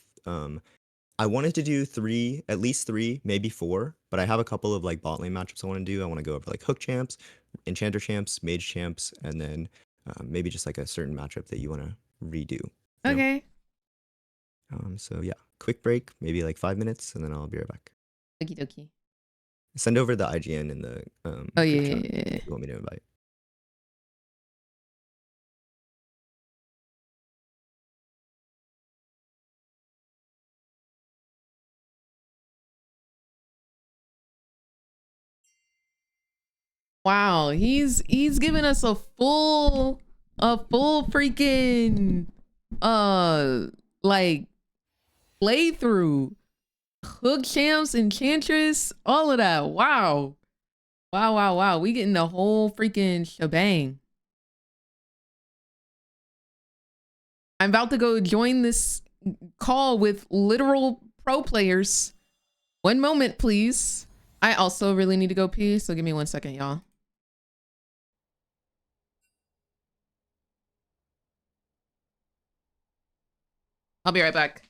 Speaker 6: I wanted to do at least three, maybe four, but I have a couple of like bot lane matchups I want to do. I want to go over like hook champs, enchanter champs, mage champs, and then maybe just like a certain matchup that you want to redo.
Speaker 1: Okay.
Speaker 6: So yeah, quick break, maybe like 5 minutes, and then I'll be right back.
Speaker 1: Okie dokie.
Speaker 6: Send over the IGN in the
Speaker 1: Oh yeah,
Speaker 6: group chat
Speaker 1: yeah.
Speaker 6: if you want me to invite.
Speaker 1: Wow, he's giving us a full freaking like playthrough. Hook champs, enchantress, all of that. Wow. We getting the whole freaking shebang. I'm about to go join this call with literal pro players. One moment, please. I also really need to go pee, so give me 1 second, y'all. I'll be right back.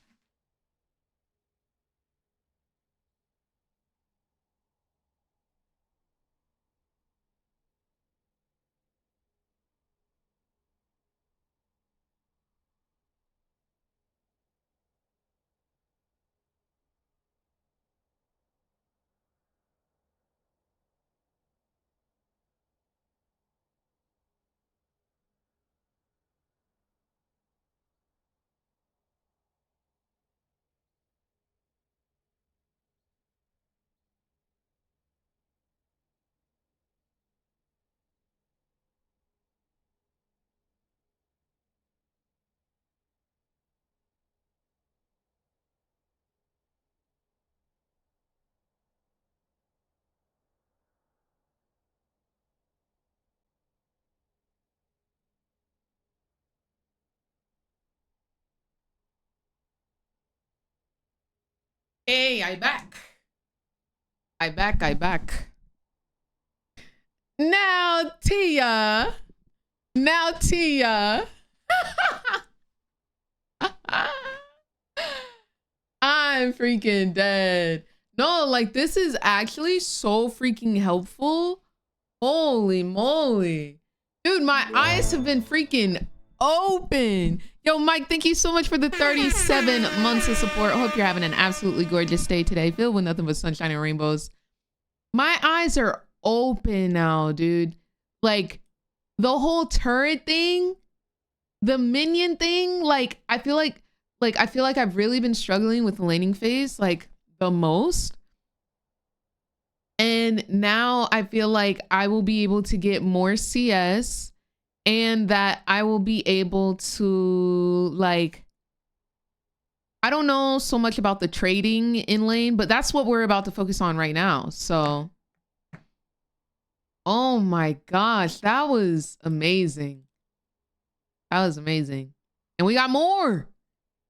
Speaker 1: Hey, I back. I back. Now Tia. Now Tia. I'm freaking dead. No, like this is actually so freaking helpful. Holy moly. Dude, my eyes have been freaking open. Yo, Mike, thank you so much for the 37 months of support. Hope you're having an absolutely gorgeous day today, filled with nothing but sunshine and rainbows. My eyes are open now, dude. Like the whole turret thing, the minion thing, like I feel like I've really been struggling with the laning phase like the most. And now I feel like I will be able to get more CS and that I will be able to like, I don't know so much about the trading in lane, but that's what we're about to focus on right now. So, oh my gosh, that was amazing. That was amazing. And we got more.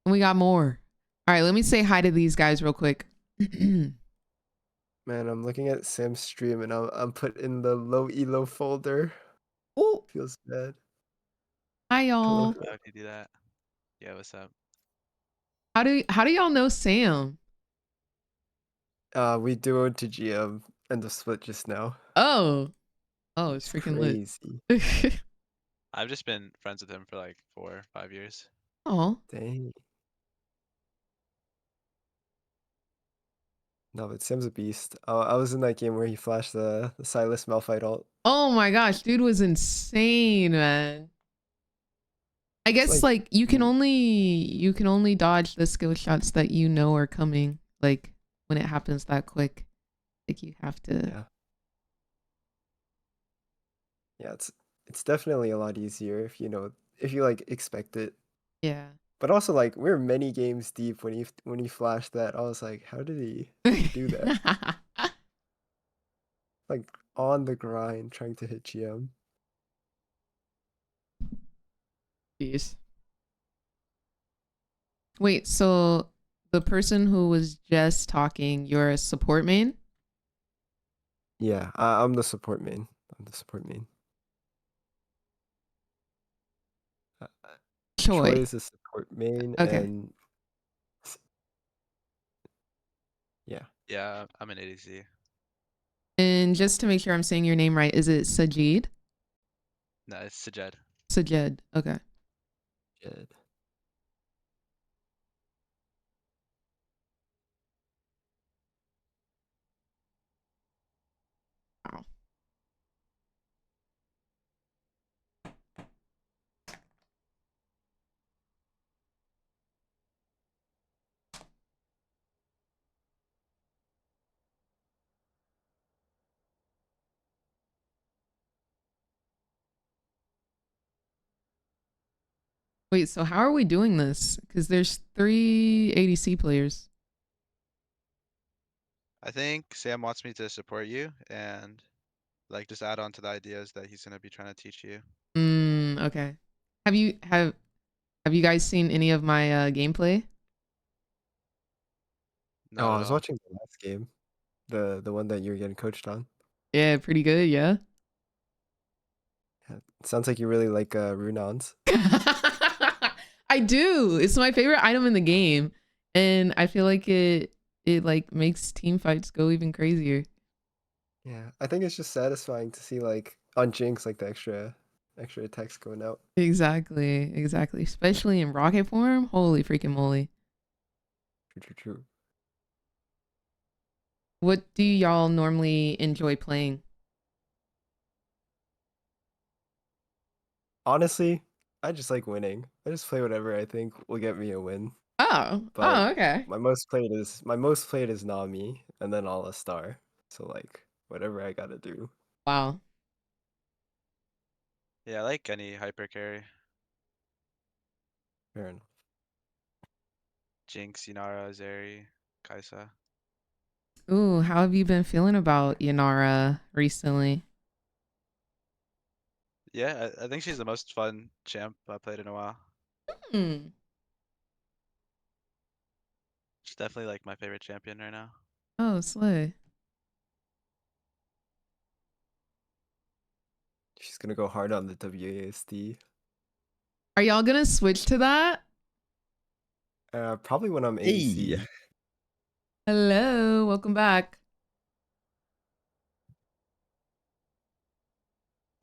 Speaker 1: And we got more. All right, let me say hi to these guys real quick.
Speaker 8: Man, I'm looking at Sam's stream and I'm put in the low elo folder.
Speaker 1: Oh,
Speaker 8: Feels bad.
Speaker 1: hi y'all.
Speaker 8: Hello.
Speaker 9: How do you do that? Yeah, what's up?
Speaker 1: How do y'all know Sam?
Speaker 8: We duoed to GM and the split just now.
Speaker 1: Oh, it's freaking
Speaker 8: Crazy.
Speaker 1: lit.
Speaker 9: I've just been friends with him for like 4 or 5 years.
Speaker 1: Oh,
Speaker 8: Dang. No, but Sam's a beast. I was in that game where he flashed the Silas Malphite ult.
Speaker 1: oh my gosh, dude was insane, man. I guess like you can only dodge the skill shots that you know are coming. Like when it happens that quick, like you have to.
Speaker 8: Yeah, it's definitely a lot easier if you like expect it.
Speaker 1: Yeah.
Speaker 8: But also like we're many games deep when he flashed that. I was like, how did he do that? Like on the grind trying to hit GM.
Speaker 1: Jeez. Wait, so the person who was just talking, you're a support main?
Speaker 8: Yeah, I'm the support main. I'm the support main. Choi is a support main,
Speaker 1: Okay.
Speaker 8: and yeah.
Speaker 9: Yeah, I'm an ADC.
Speaker 1: And just to make sure I'm saying your name right, is it Sajid?
Speaker 9: No, it's Sajed.
Speaker 1: Sajed. Okay.
Speaker 8: Jed.
Speaker 1: Wow. Wait, so how are we doing this? Because there's 3 ADC players.
Speaker 9: I think Sam wants me to support you and like just add on to the ideas that he's gonna be trying to teach you.
Speaker 1: Okay. Have you guys seen any of my gameplay?
Speaker 9: Not
Speaker 8: I
Speaker 9: at
Speaker 8: was
Speaker 9: all.
Speaker 8: watching the last game, the one that you were getting coached on.
Speaker 1: Yeah, pretty good, yeah.
Speaker 8: Yeah, it sounds like you really like Runons.
Speaker 1: I do. It's my favorite item in the game, and I feel like it like makes team fights go even crazier.
Speaker 8: Yeah, I think it's just satisfying to see like on Jinx like the extra attacks going out.
Speaker 1: Exactly, especially in rocket form. Holy freaking moly.
Speaker 8: True.
Speaker 1: What do y'all normally enjoy playing?
Speaker 8: Honestly, I just like winning. I just play whatever I think will get me a win. But
Speaker 1: Okay.
Speaker 8: my most played is Nami and then All Star. So like whatever I gotta do.
Speaker 1: Wow.
Speaker 9: Yeah, I like any hyper carry.
Speaker 8: Fair enough.
Speaker 9: Jinx, Inara, Zeri, Kaisa.
Speaker 1: Ooh, how have you been feeling about Yanara recently?
Speaker 9: Yeah, I think she's the most fun champ I played in a while.
Speaker 1: Hmm.
Speaker 9: definitely like my favorite champion right now.
Speaker 1: Oh, slay.
Speaker 8: She's gonna go hard on the WASD.
Speaker 1: Are y'all gonna switch to that?
Speaker 8: Probably when I'm
Speaker 6: Hey,
Speaker 8: ADC.
Speaker 1: Hello, welcome back.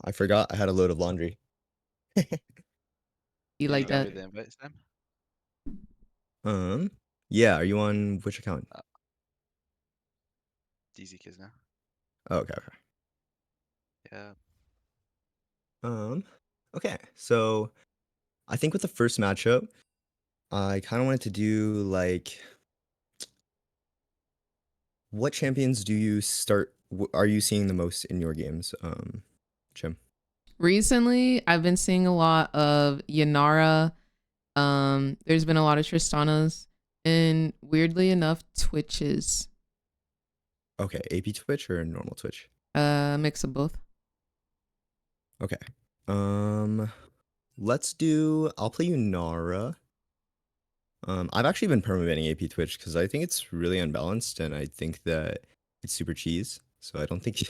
Speaker 6: I forgot I had a load of laundry.
Speaker 1: You
Speaker 9: Did
Speaker 1: like
Speaker 9: you got
Speaker 1: that?
Speaker 9: me the invite, Sam?
Speaker 6: Yeah. Are you on which account?
Speaker 9: DZ kids now.
Speaker 6: Oh, okay. Okay.
Speaker 9: Yeah.
Speaker 6: Okay. So I think with the first matchup, I kind of wanted to do like, what champions do you start? Are you seeing the most in your games, Chim?
Speaker 1: Recently, I've been seeing a lot of Yanara. There's been a lot of Tristanas, and weirdly enough, Twitches.
Speaker 6: Okay, AP Twitch or normal Twitch?
Speaker 1: Mix of both.
Speaker 6: Okay. Let's do. I'll play you Nara. I've actually been permabanning AP Twitch because I think it's really unbalanced, and I think that it's super cheese. So I don't think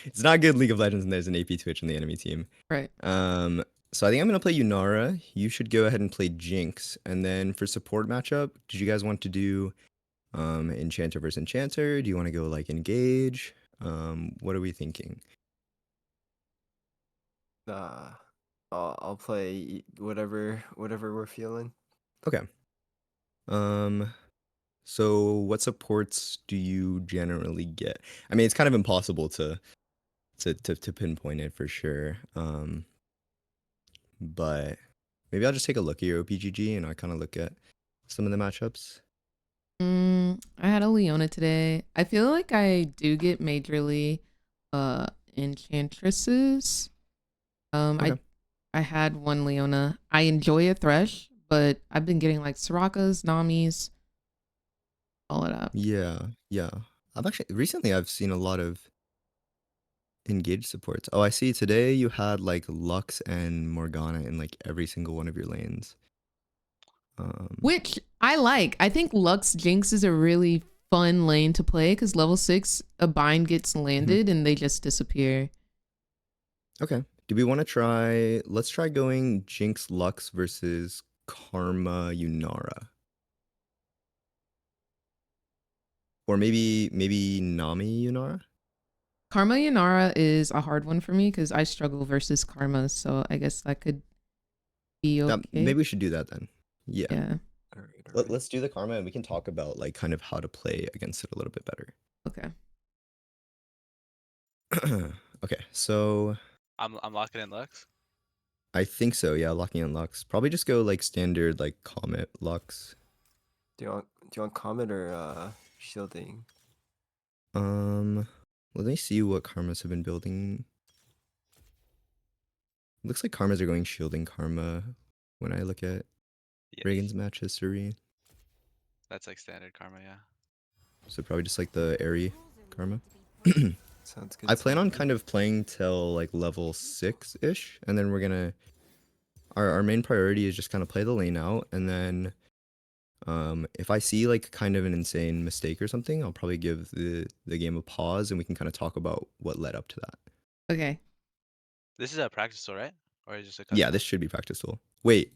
Speaker 6: it's not good League of Legends, and there's an AP Twitch in the enemy team.
Speaker 1: Right.
Speaker 6: So I think I'm gonna play Yunara. You should go ahead and play Jinx, and then for support matchup, did you guys want to do Enchanter versus Enchanter? Do you want to go like Engage? What are we thinking?
Speaker 8: I'll play whatever we're feeling.
Speaker 6: Okay. So what supports do you generally get? I mean, it's kind of impossible to pinpoint it for sure. But maybe I'll just take a look at your OPGG and I kind of look at some of the matchups.
Speaker 1: I had a Leona today. I feel like I do get majorly enchantresses.
Speaker 6: Okay.
Speaker 1: I had one Leona. I enjoy a Thresh, but I've been getting like Sorakas, Namis, all of that.
Speaker 6: Yeah, yeah. I've seen a lot of engaged supports. Oh, I see today you had like Lux and Morgana in like every single one of your lanes.
Speaker 1: Which I like. I think Lux Jinx is a really fun lane to play because level 6, a bind gets landed and they just disappear.
Speaker 6: Okay. Do we want to try? Let's try going Jinx Lux versus Karma Yunara. Or maybe Nami Yunara?
Speaker 1: Karma Yanara is a hard one for me because I struggle versus Karma, so I guess that could be okay.
Speaker 6: Maybe we should do that then. Yeah.
Speaker 1: Yeah.
Speaker 8: All right.
Speaker 6: Let's do the Karma and we can talk about like kind of how to play against it a little bit better.
Speaker 1: Okay.
Speaker 6: Okay, so
Speaker 9: I'm locking in Lux.
Speaker 6: I think so, yeah, locking in Lux. Probably just go like standard like Comet Lux.
Speaker 8: Do you want Comet or shielding?
Speaker 6: Let me see what Karmas have been building. Looks like Karmas are going shielding Karma when I look at
Speaker 9: Yes.
Speaker 6: Reagan's match history.
Speaker 9: That's like standard karma, yeah.
Speaker 6: So probably just like the Airy Karma.
Speaker 8: Sounds good.
Speaker 6: I plan on kind of playing till like level 6-ish, and then we're gonna our main priority is just kind of play the lane out, and then if I see like kind of an insane mistake or something, I'll probably give the game a pause and we can kind of talk about what led up to that.
Speaker 1: Okay.
Speaker 9: This is a practice tool, right? Or is this a
Speaker 6: Yeah,
Speaker 9: custom?
Speaker 6: this should be practice tool. Wait.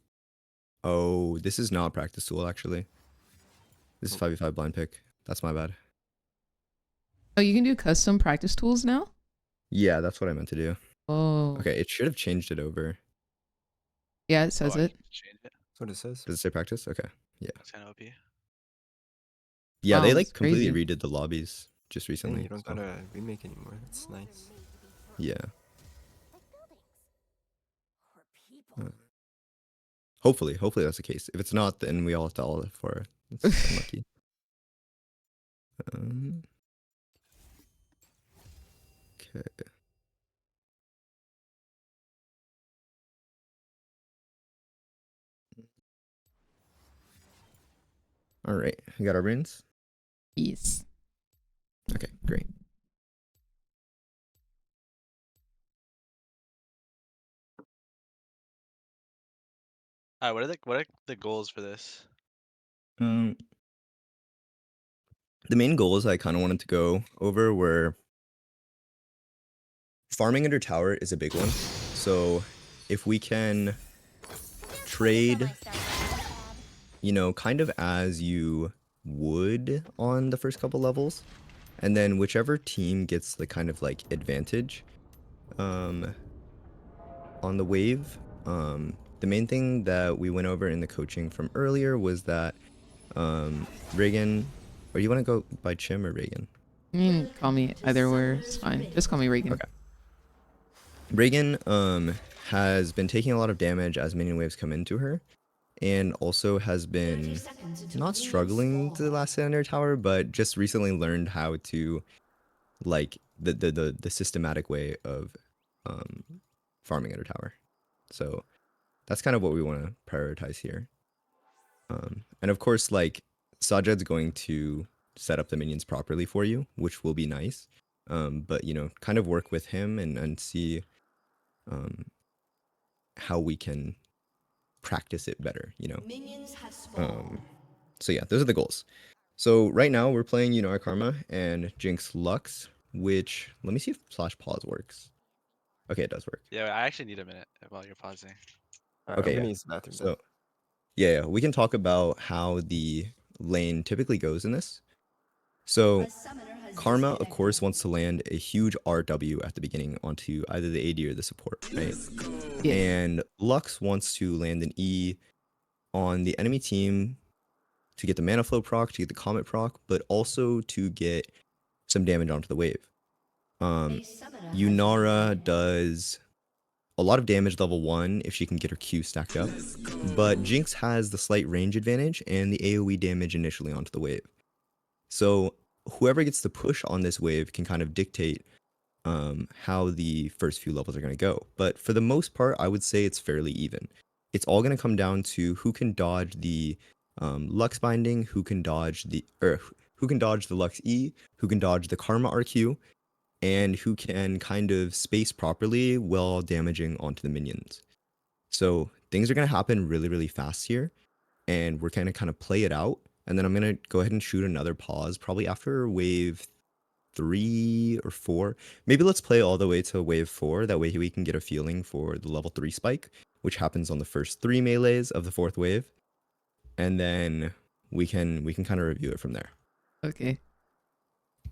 Speaker 6: Oh, this is not practice tool actually. This is 5v5 blind pick. That's my bad.
Speaker 1: Oh, you can do custom practice tools now?
Speaker 6: Yeah, that's what I meant to do.
Speaker 1: Oh.
Speaker 6: Okay, it should have changed it over.
Speaker 1: Yeah, it says
Speaker 9: I
Speaker 1: it.
Speaker 9: can change it.
Speaker 8: That's what it says.
Speaker 6: Does it say practice? Okay. Yeah.
Speaker 9: That's kind of OP.
Speaker 6: Yeah,
Speaker 1: Wow,
Speaker 6: they
Speaker 1: that's
Speaker 6: like completely
Speaker 1: crazy.
Speaker 6: redid the lobbies just
Speaker 8: Dang,
Speaker 6: recently.
Speaker 8: you don't
Speaker 6: so,
Speaker 8: gotta remake anymore. That's nice.
Speaker 6: yeah.
Speaker 3: Like buildings. Or people.
Speaker 6: Hopefully that's the case. If it's not, then we all have to all live for it. It's unlucky. Okay. All right, we got our runes.
Speaker 1: Yes.
Speaker 6: Okay, great.
Speaker 9: Alright, what are the goals for this?
Speaker 6: Um, the main goals I kind of wanted to go over were farming under tower is a big one. So if we can trade, you know, kind of as you would on the first couple levels, and then whichever team gets the kind of like advantage on the wave. The main thing that we went over in the coaching from earlier was that Reagan, or you want to go by Chim or Reagan?
Speaker 1: You can call me either or. It's fine. Just call me Reagan.
Speaker 6: Okay. Reagan has been taking a lot of damage as minion waves come into her, and also has been not struggling to the last hit under tower, but just recently learned how to like the systematic way of farming under tower. So that's kind of what we want to prioritize here. And of course, like Sajad's going to set up the minions properly for you, which will be nice. But you know, kind of work with him and see how we can practice it better, you know. So yeah, those are the goals. So right now we're playing, you know, our Karma and Jinx Lux, which let me see if slash pause works. Okay, it does work.
Speaker 9: Yeah, I actually need a minute while you're pausing.
Speaker 8: Alright,
Speaker 6: Okay,
Speaker 8: I'm gonna
Speaker 6: yeah.
Speaker 8: use the bathroom then.
Speaker 6: So yeah, we can talk about how the lane typically goes in this. So Karma, of course, wants to land a huge RW at the beginning onto either the AD or the support, right?
Speaker 1: Yeah.
Speaker 6: And Lux wants to land an E on the enemy team to get the mana flow proc, to get the comet proc, but also to get some damage onto the wave. Yunara does a lot of damage level 1 if she can get her Q stacked up, but Jinx has the slight range advantage and the AoE damage initially onto the wave. So whoever gets the push on this wave can kind of dictate how the first few levels are going to go. But for the most part, I would say it's fairly even. It's all going to come down to who can dodge the Lux binding, who can dodge the Lux E, who can dodge the Karma RQ, and who can kind of space properly while damaging onto the minions. So things are going to happen really, really fast here, and we're going to kind of play it out. And then I'm going to go ahead and shoot another pause, probably after wave 3 or 4. Maybe let's play all the way to wave 4. That way we can get a feeling for the level 3 spike, which happens on the first 3 melees of the 4th wave. And then we can kind of review it from there.
Speaker 1: Okay.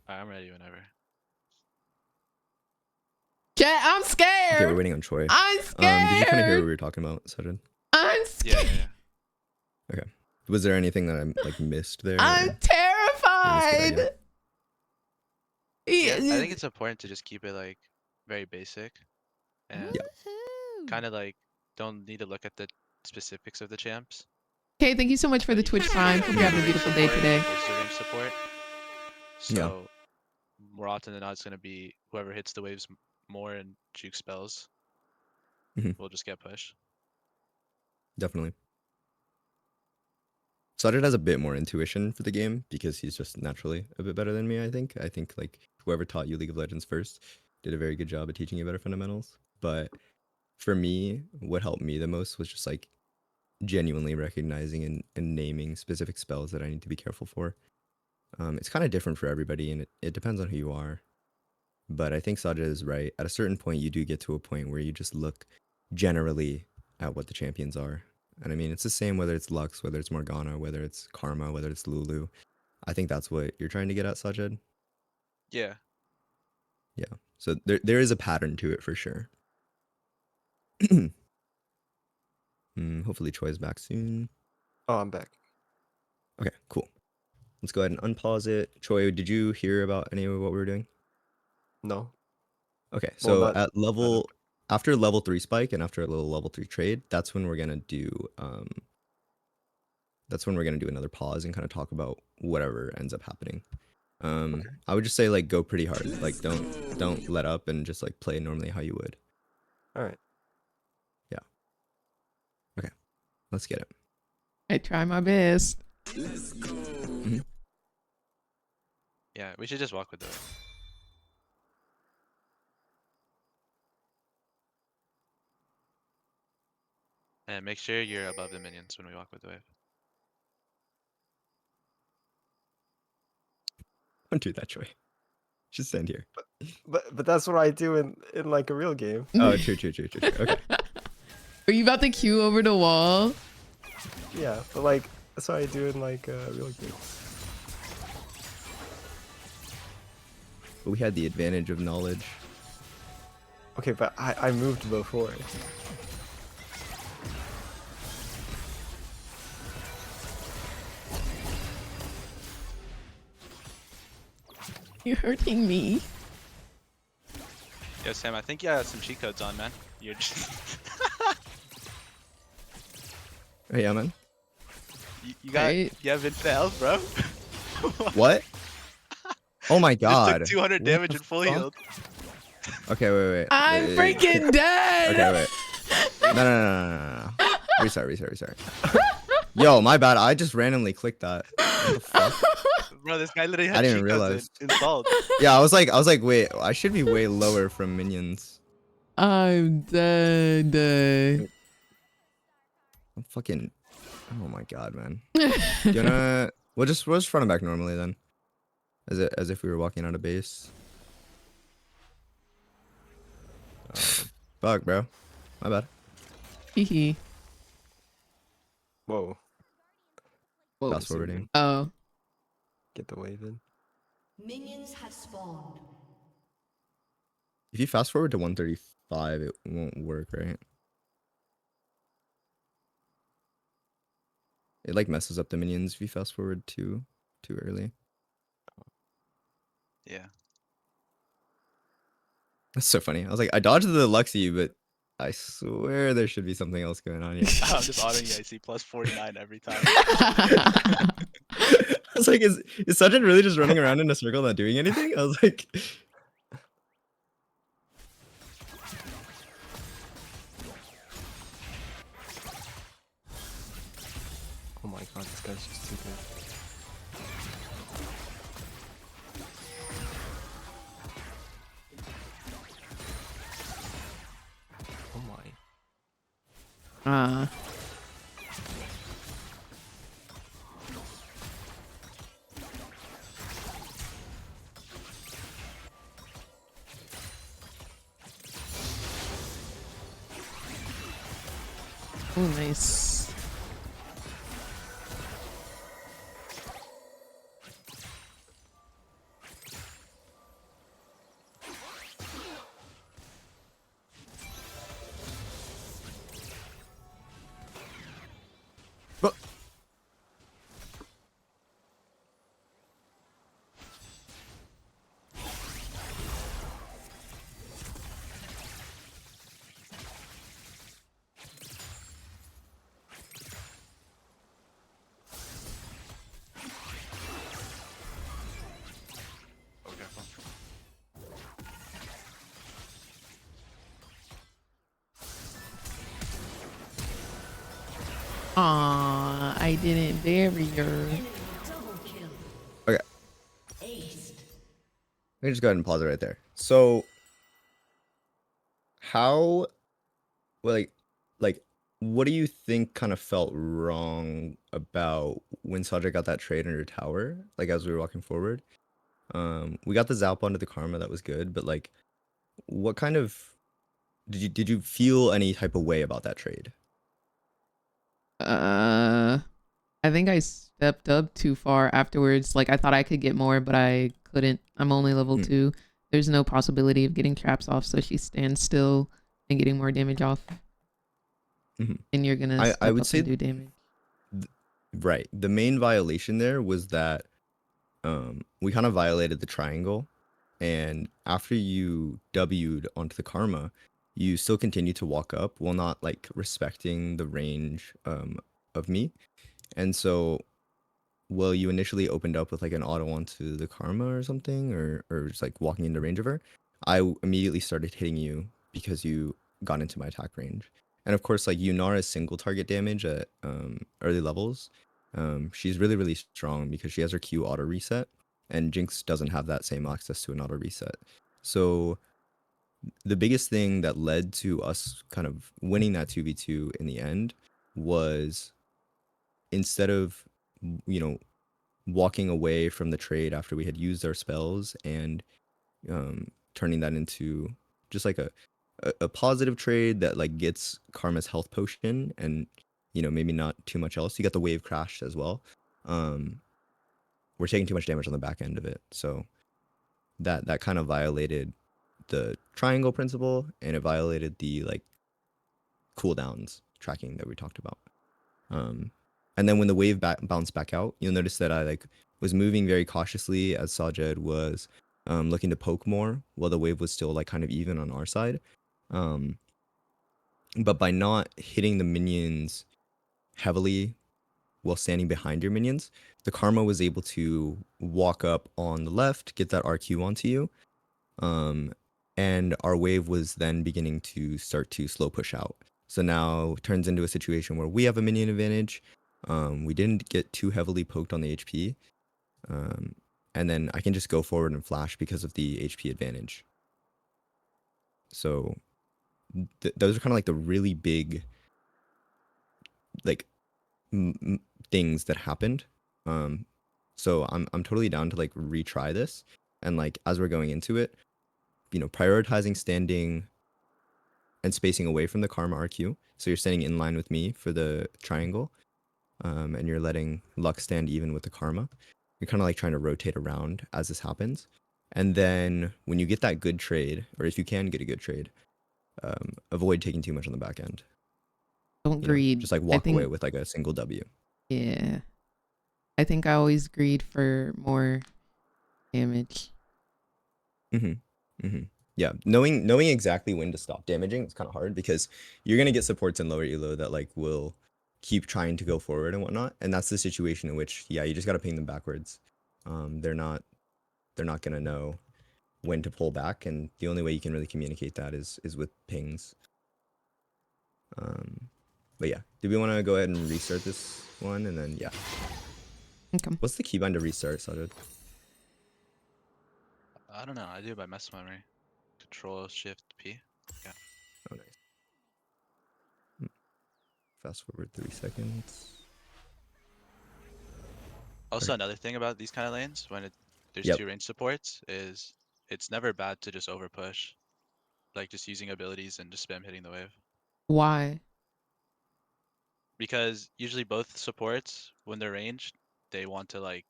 Speaker 9: Alright, I'm ready whenever.
Speaker 1: Chat, I'm scared.
Speaker 6: Okay, we're waiting on Choi.
Speaker 1: I'm scared.
Speaker 6: Did you kind of hear what we were talking about, Sajid?
Speaker 1: I'm
Speaker 9: Yeah,
Speaker 1: scared.
Speaker 9: yeah, yeah.
Speaker 6: Okay. Was there anything that I like missed there?
Speaker 1: I'm
Speaker 6: or-
Speaker 1: terrified.
Speaker 9: Yeah, I think it's important to just keep it like very basic and kind of like don't need to look at the specifics of the champs.
Speaker 1: Okay, thank you so much for the Twitch Prime. Hope you're having a beautiful day today.
Speaker 9: There's the range support.
Speaker 6: Yeah.
Speaker 9: So more often than not, it's gonna be whoever hits the waves more and juke spells
Speaker 6: Mhm.
Speaker 9: will just get pushed.
Speaker 6: Definitely. Sajid has a bit more intuition for the game because he's just naturally a bit better than me, I think. I think like whoever taught you League of Legends first did a very good job at teaching you better fundamentals. But for me, what helped me the most was just like genuinely recognizing and naming specific spells that I need to be careful for. It's kind of different for everybody, and it depends on who you are. But I think Sajid is right. At a certain point, you do get to a point where you just look generally at what the champions are. And I mean, it's the same whether it's Lux, whether it's Morgana, whether it's Karma, whether it's Lulu. I think that's what you're trying to get at, Sajid.
Speaker 9: Yeah.
Speaker 6: Yeah. So there is a pattern to it for sure. Hopefully Choi's back soon.
Speaker 8: Oh, I'm back.
Speaker 6: Okay, cool. Let's go ahead and unpause it. Choi, did you hear about any of what we were doing?
Speaker 8: No.
Speaker 6: Okay,
Speaker 8: Well,
Speaker 6: so
Speaker 8: not-
Speaker 6: at level after level 3 spike and after a little level 3 trade, that's when we're gonna do another pause and kind of talk about whatever ends up happening. I would just say like go pretty hard. Like don't let up and just like play normally how you would.
Speaker 8: Alright.
Speaker 6: Yeah. Okay. Let's get it.
Speaker 1: I try my best.
Speaker 9: Yeah, we should just walk with it. And make sure you're above the minions when we walk with the wave.
Speaker 6: Don't do that, Joy. Just stand here.
Speaker 8: But that's what I do in like a real game.
Speaker 6: Oh, true. Okay.
Speaker 1: Are you about to queue over the wall?
Speaker 8: Yeah, but like that's what I do in like a real game.
Speaker 6: But we had the advantage of knowledge.
Speaker 8: Okay, but I moved before.
Speaker 1: You're hurting me.
Speaker 9: Yo, Sam, I think you have some cheat codes on, man. You're just
Speaker 6: Hey, yeah, man.
Speaker 9: you got
Speaker 1: Right.
Speaker 9: you have infinite health, bro.
Speaker 6: What? Oh my
Speaker 9: Just
Speaker 6: god.
Speaker 9: took 200
Speaker 6: What
Speaker 9: damage
Speaker 6: the
Speaker 9: and full
Speaker 6: fuck?
Speaker 9: healed.
Speaker 6: Okay, wait.
Speaker 1: I'm freaking dead.
Speaker 6: Okay, wait. No. Restart. Yo, my bad. I just randomly clicked that. What the fuck?
Speaker 9: Bro, this guy literally
Speaker 6: I
Speaker 9: had
Speaker 6: didn't
Speaker 9: cheat codes
Speaker 6: realize.
Speaker 9: installed.
Speaker 6: Yeah, I was like, wait, I should be way lower from minions.
Speaker 1: I'm dead.
Speaker 6: I'm fucking. Oh my god, man. Do you wanna? We'll just run it back normally then, as if we were walking out of base. Fuck, bro. My bad.
Speaker 1: Hee.
Speaker 8: Whoa.
Speaker 6: Fast forwarding.
Speaker 1: Oh.
Speaker 8: Get the wave in.
Speaker 5: Minions have spawned.
Speaker 6: If you fast forward to 135, it won't work, right? It like messes up the minions if you fast forward too early.
Speaker 9: Yeah.
Speaker 6: That's so funny. I was like, I dodged the Luxie, but I swear there should be something else going on here.
Speaker 9: I'm just autoing you. I see plus 49 every time.
Speaker 6: I was like, is Sujin really just running around in a circle not doing anything? I was like,
Speaker 8: Oh my god, this guy's just too good. Oh my.
Speaker 1: Oh, nice.
Speaker 6: but
Speaker 9: Okay.
Speaker 1: Aw, I didn't bury her.
Speaker 5: Double kill.
Speaker 6: okay.
Speaker 5: Aced.
Speaker 6: Let me just go ahead and pause it right there. So, how, well, like, what do you think kind of felt wrong about when Sajak got that trade under tower? Like, as we were walking forward, we got the zap onto the karma, that was good, but like, what kind of did you feel any type of way about that trade?
Speaker 1: I think I stepped up too far afterwards. Like I thought I could get more, but I couldn't. I'm only level 2. There's no possibility of getting traps off, so she stands still and getting more damage off. And you're gonna step
Speaker 6: I would
Speaker 1: up
Speaker 6: say
Speaker 1: and do damage.
Speaker 6: Right. The main violation there was that we kind of violated the triangle, and after you W'd onto the karma, you still continue to walk up while not like respecting the range of me. And so, well, you initially opened up with like an auto onto the karma or something, or just like walking into range of her, I immediately started hitting you because you got into my attack range. And of course, like Yunara's single target damage at early levels, she's really, really strong because she has her Q auto reset, and Jinx doesn't have that same access to an auto reset. So the biggest thing that led to us kind of winning that 2v2 in the end was, instead of, you know, walking away from the trade after we had used our spells and turning that into just like a positive trade that like gets Karma's health potion and maybe not too much else. You got the wave crash as well. We're taking too much damage on the back end of it, so that kind of violated the triangle principle, and it violated the like cooldowns tracking that we talked about. And then when the wave bounced back out, you'll notice that I like was moving very cautiously as Sajed was looking to poke more while the wave was still like kind of even on our side. But by not hitting the minions heavily while standing behind your minions, the Karma was able to walk up on the left, get that RQ onto you, and our wave was then beginning to start to slow push out. So now it turns into a situation where we have a minion advantage. We didn't get too heavily poked on the HP, and then I can just go forward and flash because of the HP advantage. So those are kind of like the really big like things that happened. So I'm totally down to like retry this, and like as we're going into it, prioritizing standing and spacing away from the Karma RQ. So you're standing in line with me for the triangle, and you're letting Luck stand even with the Karma. You're kind of like trying to rotate around as this happens. And then when you get that good trade, or if you can get a good trade, avoid taking too much on the back end.
Speaker 1: Don't greed.
Speaker 6: Just like walk away with like a single W.
Speaker 1: Yeah. I think I always greed for more damage.
Speaker 6: Yeah, knowing exactly when to stop damaging is kind of hard because you're gonna get supports in lower elo that like will keep trying to go forward and whatnot, and that's the situation in which you just gotta ping them backwards. They're not gonna know when to pull back, and the only way you can really communicate that is with pings. But yeah, do we want to go ahead and restart this one, and then yeah.
Speaker 1: Okay.
Speaker 6: What's the keybind to restart, Sajid?
Speaker 9: I don't know. I do it by muscle memory. Control Shift P. Yeah.
Speaker 6: Oh, nice. Fast forward 3 seconds.
Speaker 9: Also, another thing about these kind of lanes, when there's two range supports, is it's never bad to just over push, like just using abilities and just spam hitting the wave.
Speaker 1: Why?
Speaker 9: Because usually both supports, when they're ranged, they want to like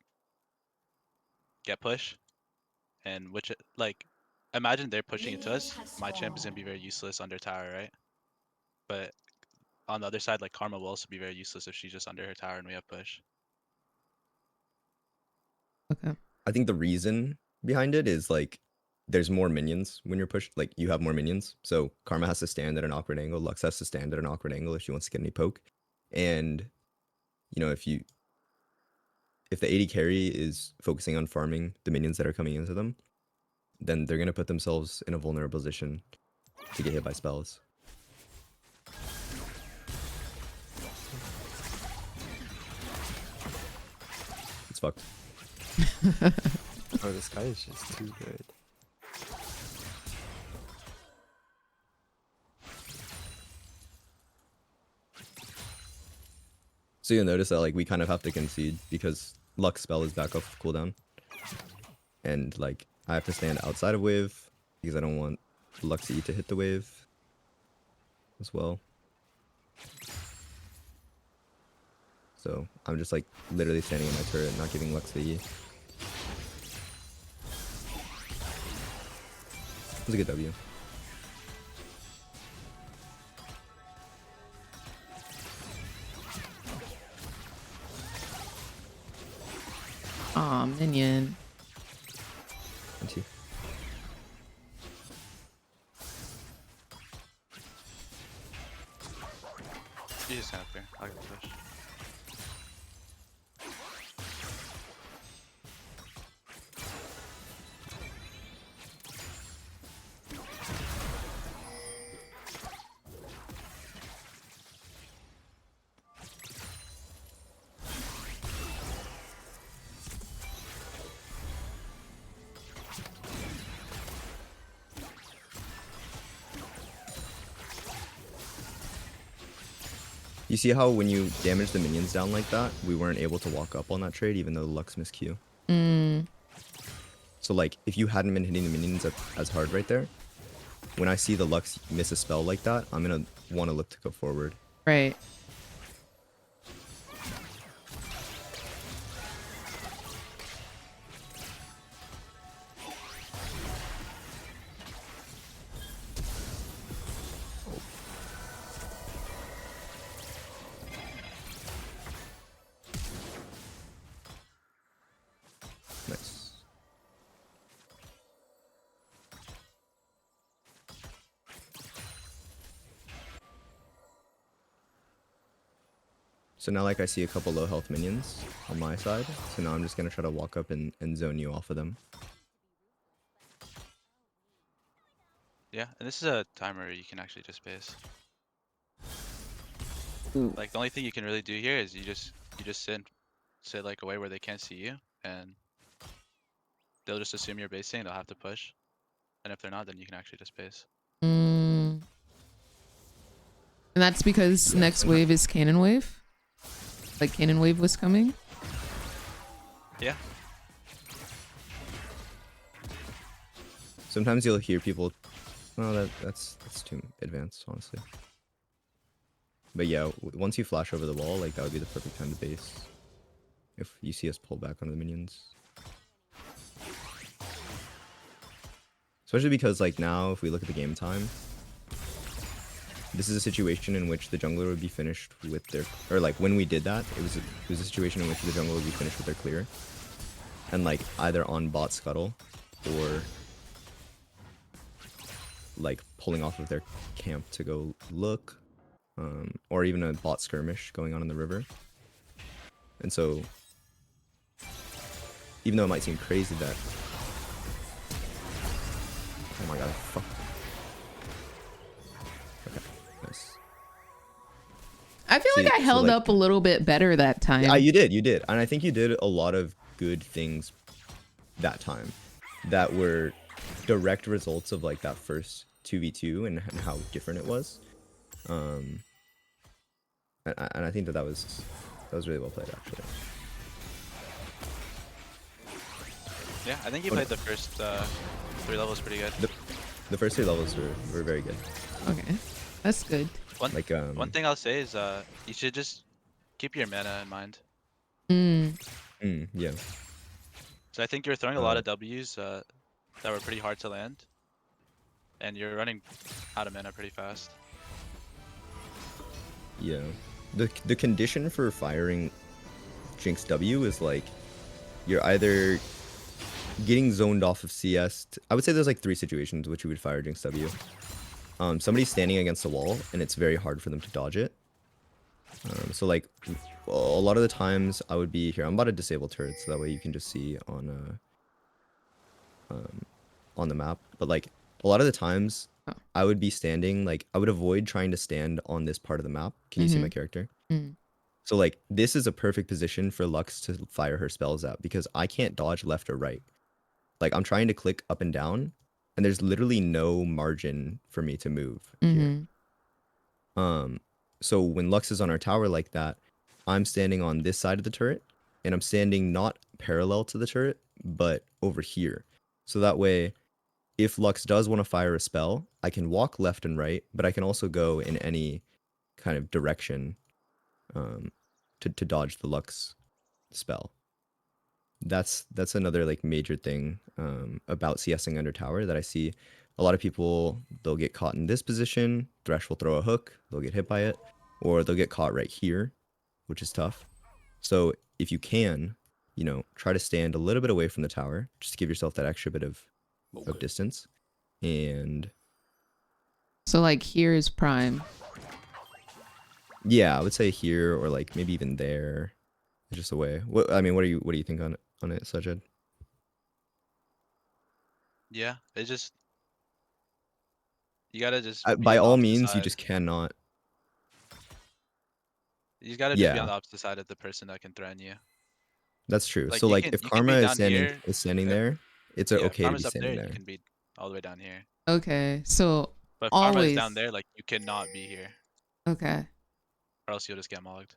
Speaker 9: get push, and which like imagine they're pushing into us. My champ is gonna be very useless under tower, right? But on the other side, like Karma will also be very useless if she's just under her tower and we have push.
Speaker 1: Okay.
Speaker 6: I think the reason behind it is like there's more minions when you're pushed. Like you have more minions, so Karma has to stand at an awkward angle. Lux has to stand at an awkward angle if she wants to get any poke. And if the AD carry is focusing on farming the minions that are coming into them, then they're gonna put themselves in a vulnerable position to get hit by spells. It's fucked.
Speaker 8: Oh, this guy is just too good.
Speaker 6: So you'll notice that like we kind of have to concede because Lux spell is back off cooldown. And like I have to stand outside of wave because I don't want Lux E to hit the wave as well. So I'm just like literally standing in my turret, not giving Lux the E. It was a good W.
Speaker 1: Aw, minion.
Speaker 6: Thank you.
Speaker 9: You just kind of clear. I'll get the push.
Speaker 6: You see how when you damage the minions down like that, we weren't able to walk up on that trade even though the Lux missed Q. So like, if you hadn't been hitting the minions as hard right there, when I see the Lux miss a spell like that, I'm gonna want to look to go forward.
Speaker 1: Right.
Speaker 6: Nice. So now like I see a couple low health minions on my side. So now I'm just gonna try to walk up and zone you off of them.
Speaker 9: Yeah, and this is a timer where you can actually just base.
Speaker 8: Ooh.
Speaker 9: Like the only thing you can really do here is you just sit like away where they can't see you, and they'll just assume you're basing. They'll have to push, and if they're not, then you can actually just base.
Speaker 1: And that's because next wave is Cannon Wave. Like Cannon Wave was coming.
Speaker 9: Yeah.
Speaker 6: Sometimes you'll hear people, oh, that's too advanced, honestly. But yeah, once you flash over the wall, like that would be the perfect time to base. If you see us pull back on the minions. Especially because like now, if we look at the game time, this is a situation in which the jungler would be finished with their, or like when we did that, it was a situation in which the jungler would be finished with their clear. And like either on bot scuttle or like pulling off of their camp to go look, or even a bot skirmish going on in the river. And so, even though it might seem crazy that, oh my god, fuck. Okay, nice.
Speaker 1: I feel like I held up a little bit better that time.
Speaker 6: Yeah, you did, and I think you did a lot of good things that time that were direct results of like that first 2v2 and how different it was. And I think that was really well played, actually.
Speaker 9: Yeah, I think you played the first 3 levels pretty good.
Speaker 6: The first 3 levels were very good.
Speaker 1: Okay, that's good.
Speaker 9: One thing I'll say is you should just keep your mana in mind.
Speaker 6: Yeah.
Speaker 9: So I think you're throwing a lot of W's that were pretty hard to land, and you're running out of mana pretty fast.
Speaker 6: Yeah. The condition for firing Jinx W is like you're either getting zoned off of CS. I would say there's like 3 situations which you would fire Jinx W. Somebody's standing against the wall and it's very hard for them to dodge it. So like a lot of the times I would be here. I'm about to disable turrets so that way you can just see on the map. But like a lot of the times I would be standing, like I would avoid trying to stand on this part of the map. Can you see my character? So like this is a perfect position for Lux to fire her spells at because I can't dodge left or right. Like I'm trying to click up and down and there's literally no margin for me to move here. So when Lux is on our tower like that, I'm standing on this side of the turret and I'm standing not parallel to the turret, but over here. So that way, if Lux does want to fire a spell, I can walk left and right, but I can also go in any kind of direction to dodge the Lux spell. That's another like major thing about CSing under tower that I see a lot of people. They'll get caught in this position. Thresh will throw a hook. They'll get hit by it, or they'll get caught right here, which is tough. So if you can, you know, try to stand a little bit away from the tower, just to give yourself that extra bit of distance. And
Speaker 1: so like here is prime.
Speaker 6: Yeah, I would say here or like maybe even there. Just away. What I mean, what do you think on it, Sajid?
Speaker 9: Yeah, it just you gotta just
Speaker 6: By
Speaker 9: on the
Speaker 6: all
Speaker 9: opposite
Speaker 6: means, you
Speaker 9: side.
Speaker 6: just cannot.
Speaker 9: You gotta just be on the opposite side of the person that can threaten you.
Speaker 6: That's true.
Speaker 9: Like,
Speaker 6: So
Speaker 9: you
Speaker 6: like
Speaker 9: can-
Speaker 6: if
Speaker 9: you can be
Speaker 6: Karma
Speaker 9: down here.
Speaker 6: is standing there, it's
Speaker 9: Yeah,
Speaker 6: okay to be
Speaker 9: Karma's up
Speaker 6: standing
Speaker 9: there.
Speaker 6: there.
Speaker 9: You can be all the way down here.
Speaker 1: Okay, so
Speaker 9: But if Karma is
Speaker 1: always
Speaker 9: down there, like you cannot be here.
Speaker 1: Okay.
Speaker 9: or else you'll just get mogged.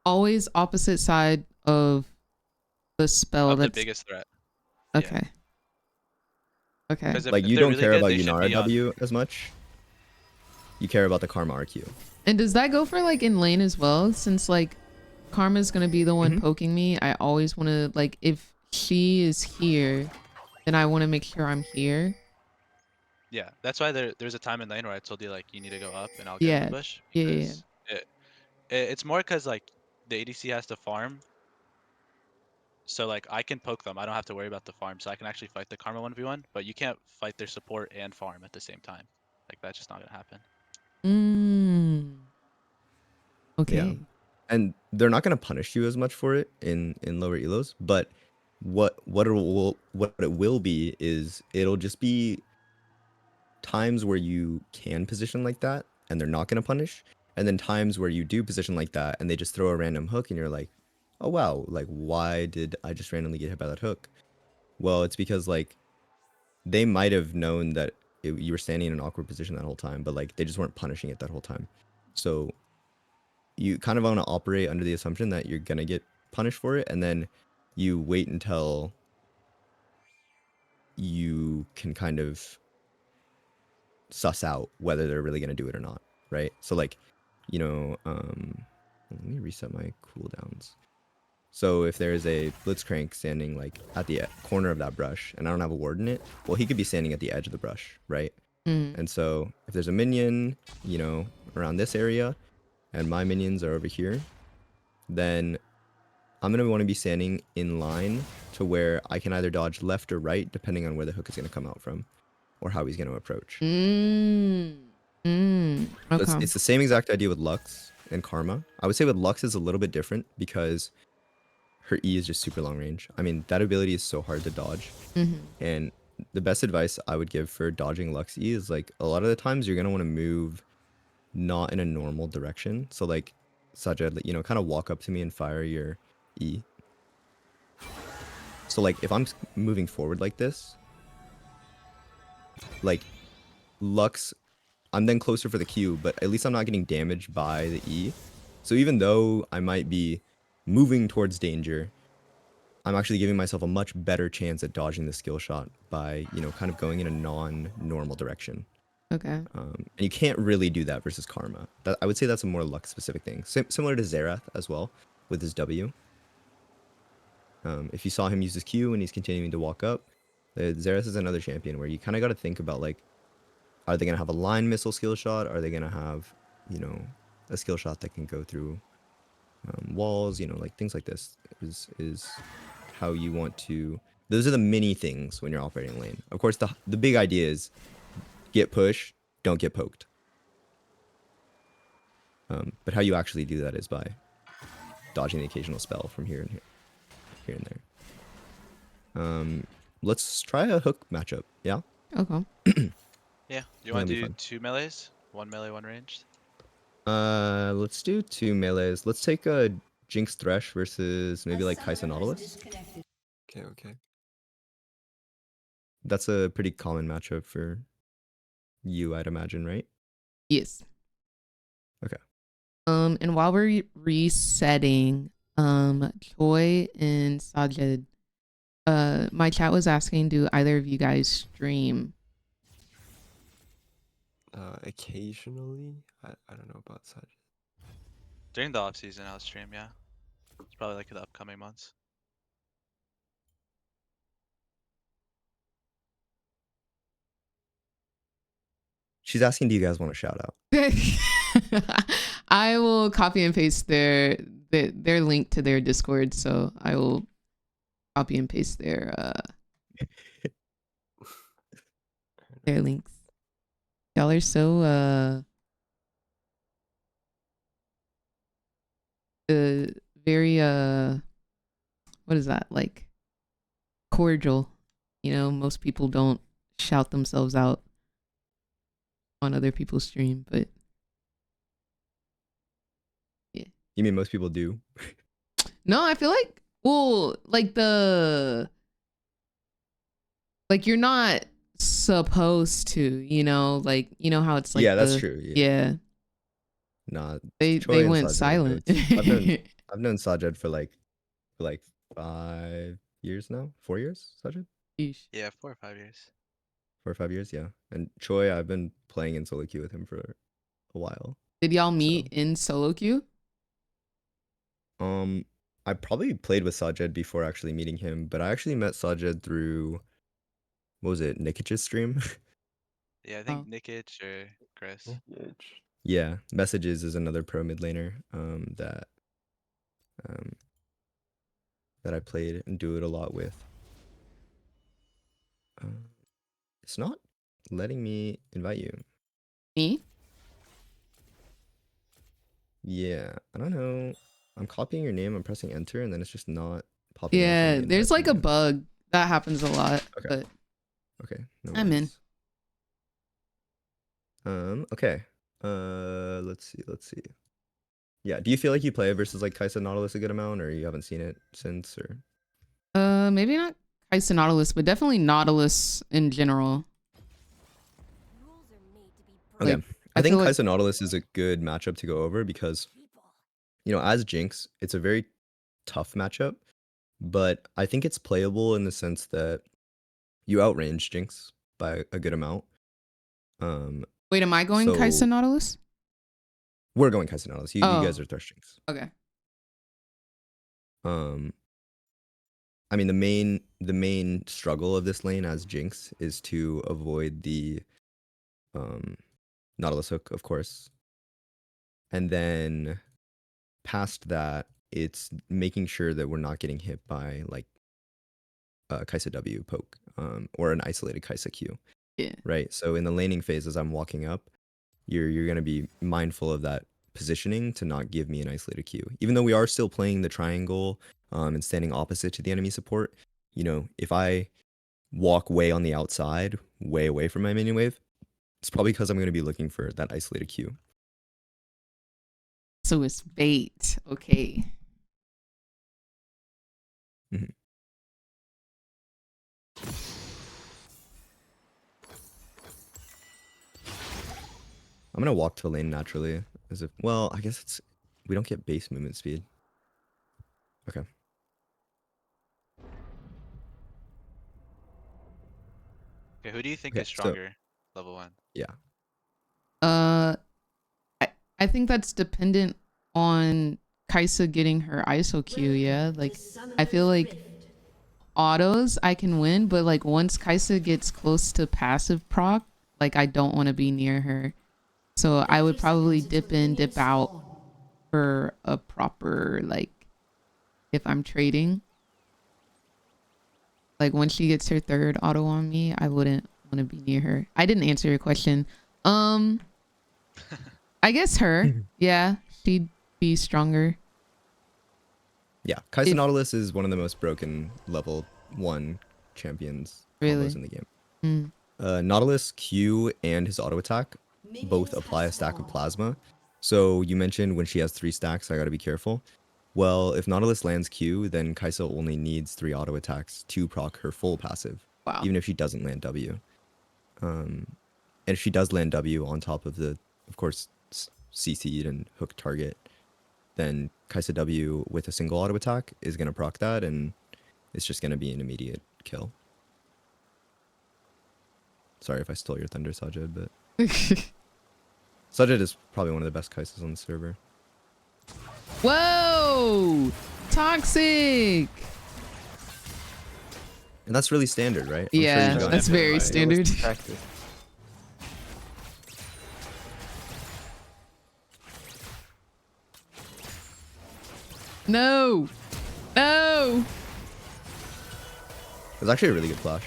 Speaker 1: Always opposite side of the spell.
Speaker 9: Of the
Speaker 1: That's
Speaker 9: biggest threat.
Speaker 1: okay. Okay.
Speaker 9: Because
Speaker 6: Like
Speaker 9: if
Speaker 6: you
Speaker 9: they're
Speaker 6: don't
Speaker 9: really
Speaker 6: care
Speaker 9: good,
Speaker 6: about
Speaker 9: they should
Speaker 6: Yunara
Speaker 9: be on.
Speaker 6: W as much. You care about the Karma RQ.
Speaker 1: And does that go for like in lane as well? Since like Karma's gonna be the one poking me, I always want to like if she is here, then I want to make sure I'm here.
Speaker 9: Yeah, that's why there's a time in lane where I told you like you need to go up and I'll get in
Speaker 1: Yeah.
Speaker 9: the bush.
Speaker 1: Yeah.
Speaker 9: Because it's more because like the ADC has to farm. So like I can poke them. I don't have to worry about the farm. So I can actually fight the Karma 1v1, but you can't fight their support and farm at the same time. Like that's just not gonna happen.
Speaker 1: Okay.
Speaker 6: Yeah. And they're not gonna punish you as much for it in lower elos, but what it will be is it'll just be times where you can position like that and they're not gonna punish, and then times where you do position like that and they just throw a random hook and you're like, oh wow, like why did I just randomly get hit by that hook? Well, it's because like they might have known that you were standing in an awkward position that whole time, but like they just weren't punishing it that whole time. So you kind of want to operate under the assumption that you're gonna get punished for it, and then you wait until you can kind of suss out whether they're really gonna do it or not, right? So like, let me reset my cooldowns. So if there's a Blitzcrank standing like at the corner of that brush and I don't have a ward in it, well, he could be standing at the edge of the brush, right? And so if there's a minion, around this area and my minions are over here, then I'm going to want to be standing in line to where I can either dodge left or right, depending on where the hook is going to come out from or how he's going to approach. So
Speaker 1: Okay.
Speaker 6: it's the same exact idea with Lux and Karma. I would say with Lux is a little bit different because her E is just super long range. I mean, that ability is so hard to dodge. And the best advice I would give for dodging Lux E is like a lot of the times you're going to want to move not in a normal direction. So like Sajid, kind of walk up to me and fire your E. So like if I'm moving forward like this, like Lux, I'm then closer for the Q, but at least I'm not getting damaged by the E. So even though I might be moving towards danger, I'm actually giving myself a much better chance at dodging the skill shot by, kind of going in a non-normal direction.
Speaker 1: Okay.
Speaker 6: And you can't really do that versus Karma. I would say that's a more luck specific thing. Similar to Xerath as well with his W. If you saw him use his Q and he's continuing to walk up, Xerath is another champion where you kind of got to think about like, are they going to have a line missile skill shot? Are they going to have, a skill shot that can go through walls? Like things like this is how you want to. Those are the mini things when you're operating lane. Of course, the big idea is get pushed, don't get poked. But how you actually do that is by dodging the occasional spell from here and there. Let's try a hook matchup. Yeah.
Speaker 1: Okay.
Speaker 9: Yeah. You
Speaker 6: That'll
Speaker 9: want to
Speaker 6: be
Speaker 9: do
Speaker 6: fun.
Speaker 9: 2 melees? 1 melee, 1 ranged?
Speaker 6: Let's do 2 melees. Let's take a Jinx Thresh versus maybe like Kaisa Nautilus.
Speaker 8: Okay.
Speaker 6: That's a pretty common matchup for you, I'd imagine, right?
Speaker 1: Yes.
Speaker 6: Okay.
Speaker 1: And while we're resetting, Joy and Sajid, my chat was asking, do either of you guys stream?
Speaker 8: Occasionally, I don't know about such.
Speaker 9: During the off season, I'll stream. Yeah. It's probably like the upcoming months.
Speaker 6: She's asking, do you guys want a shout out?
Speaker 1: I will copy and paste their link to their Discord, so I will copy and paste their links. Y'all are so very what is that, like, cordial. Most people don't shout themselves out on other people's stream, but yeah.
Speaker 6: You mean most people do?
Speaker 1: No, I feel like, well, like you're not supposed to, like, how it's like
Speaker 6: Yeah, that's true.
Speaker 1: Yeah.
Speaker 6: Nah,
Speaker 1: They
Speaker 6: Choi and
Speaker 1: went
Speaker 6: Sajid are
Speaker 1: silent.
Speaker 6: goats. I've known Sajid for like 5 years now. 4 years, Sajid?
Speaker 1: Yeesh.
Speaker 9: Yeah, 4 or 5 years.
Speaker 6: 4 or 5 years, yeah. And Choi, I've been playing in solo queue with him for a while.
Speaker 1: Did y'all meet
Speaker 6: So
Speaker 1: in solo queue?
Speaker 6: I probably played with Sajid before actually meeting him, but I actually met Sajid through, what was it, Nikic's stream?
Speaker 9: Yeah, I
Speaker 1: Oh.
Speaker 9: think Nikic or Chris.
Speaker 6: Yeah, Messages is another pro mid laner that I played and do it a lot with. It's not letting me invite you.
Speaker 1: Me?
Speaker 6: Yeah, I don't know. I'm copying your name, I'm pressing enter, and then it's just not popping up.
Speaker 1: Yeah,
Speaker 6: on the
Speaker 1: there's
Speaker 6: invite
Speaker 1: like a
Speaker 6: menu.
Speaker 1: bug that happens a lot.
Speaker 6: Okay.
Speaker 1: But
Speaker 6: Okay, no
Speaker 1: I'm in.
Speaker 6: worries. Okay. Let's see. Yeah, do you feel like you play versus like Kaisa Nautilus a good amount, or you haven't seen it since, or?
Speaker 1: Maybe not Kaisa Nautilus, but definitely Nautilus in general.
Speaker 3: Rules are made to be
Speaker 6: Okay,
Speaker 3: broken.
Speaker 1: Like,
Speaker 6: I
Speaker 1: I
Speaker 6: think
Speaker 1: feel like
Speaker 6: Kaisa Nautilus is a good matchup to go over because,
Speaker 3: People.
Speaker 6: you know, as Jinx, it's a very tough matchup, but I think it's playable in the sense that you outrange Jinx by a good amount.
Speaker 1: wait, am I going Kaisa
Speaker 6: So
Speaker 1: Nautilus?
Speaker 6: we're going Kaisa Nautilus. You
Speaker 1: Oh,
Speaker 6: guys are Thresh Jinx.
Speaker 1: okay.
Speaker 6: I mean, the main struggle of this lane as Jinx is to avoid the Nautilus hook, of course. And then past that, it's making sure that we're not getting hit by like Kaisa W poke or an isolated Kaisa Q.
Speaker 1: Yeah.
Speaker 6: Right. So in the laning phase, as I'm walking up, you're gonna be mindful of that positioning to not give me an isolated Q. Even though we are still playing the triangle and standing opposite to the enemy support, you know, if I walk way on the outside, way away from my minion wave, it's probably because I'm gonna be looking for that isolated Q.
Speaker 1: So it's bait. Okay.
Speaker 6: Mhm. I'm gonna walk to the lane naturally, as if, well, I guess it's, we don't get base movement speed. Okay.
Speaker 9: Okay, who do you think
Speaker 6: Okay,
Speaker 9: is
Speaker 6: so
Speaker 9: stronger? Level 1.
Speaker 6: yeah.
Speaker 1: I I think that's dependent on Kaisa getting her ISO Q, yeah? Like, I feel like autos I can win, but like once Kaisa gets close to passive proc, like I don't want to be near her. So I would probably dip in, dip out for a proper, like, if I'm trading. Like once she gets her third auto on me, I wouldn't want to be near her. I didn't answer your question. I guess her. Yeah, she'd be stronger.
Speaker 6: Yeah, Kaisa
Speaker 1: If
Speaker 6: Nautilus is one of the most broken level 1 champions
Speaker 1: really.
Speaker 6: combos in the game.
Speaker 1: Mm.
Speaker 6: Nautilus Q and his auto attack both apply a stack of plasma. So you mentioned when she has 3 stacks, I gotta be careful. Well, if Nautilus lands Q, then Kaisa only needs 3 auto attacks to proc her full passive,
Speaker 1: Wow.
Speaker 6: even if she doesn't land W. And if she does land W on top of the, of course, CC'd and hook target, then Kaisa W with a single auto attack is going to proc that, and it's just going to be an immediate kill. Sorry if I stole your thunder, Sajid, but Sajid is probably one of the best Kaisas on the server.
Speaker 1: Whoa! Toxic!
Speaker 6: And that's really standard, right?
Speaker 1: Yeah,
Speaker 6: you've gone
Speaker 1: that's
Speaker 6: into it,
Speaker 1: very
Speaker 6: right?
Speaker 1: standard.
Speaker 8: Practice.
Speaker 1: No! No!
Speaker 6: It was actually a really good flash.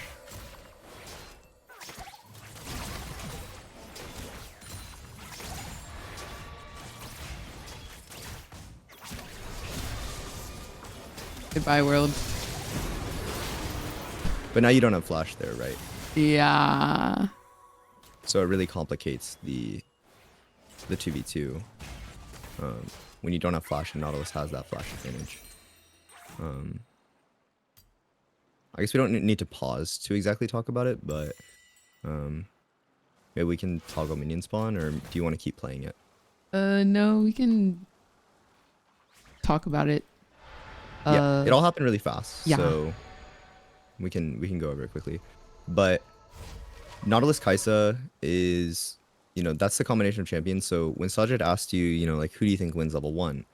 Speaker 1: Goodbye, world.
Speaker 6: But now you don't have flash there, right?
Speaker 1: Yeah.
Speaker 6: So it really complicates the 2v2 when you don't have flash and Nautilus has that flash advantage. I guess we don't need to pause to exactly talk about it, but maybe we can toggle minion spawn, or do you want to keep playing it?
Speaker 1: No, we can talk about it.
Speaker 6: Yeah, it all happened really fast.
Speaker 1: yeah.
Speaker 6: So we can go over it quickly. But Nautilus Kaisa is, that's the combination of champions. So when Sajid asked you, like, who do you think wins level 1?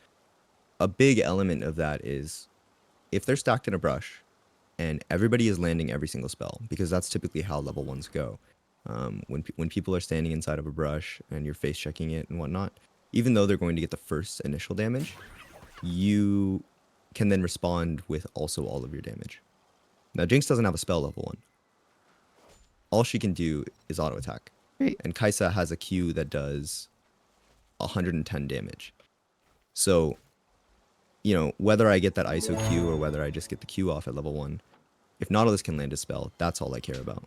Speaker 6: A big element of that is if they're stacked in a brush and everybody is landing every single spell, because that's typically how level 1s go. When people are standing inside of a brush and you're face checking it and whatnot, even though they're going to get the first initial damage, you can then respond with also all of your damage. Now, Jinx doesn't have a spell level 1. All she can do is auto attack.
Speaker 1: Right.
Speaker 6: And Kaisa has a Q that does 110 damage. So, whether I get that ISO Q or whether I just get the Q off at level 1, if Nautilus can land a spell, that's all I care about.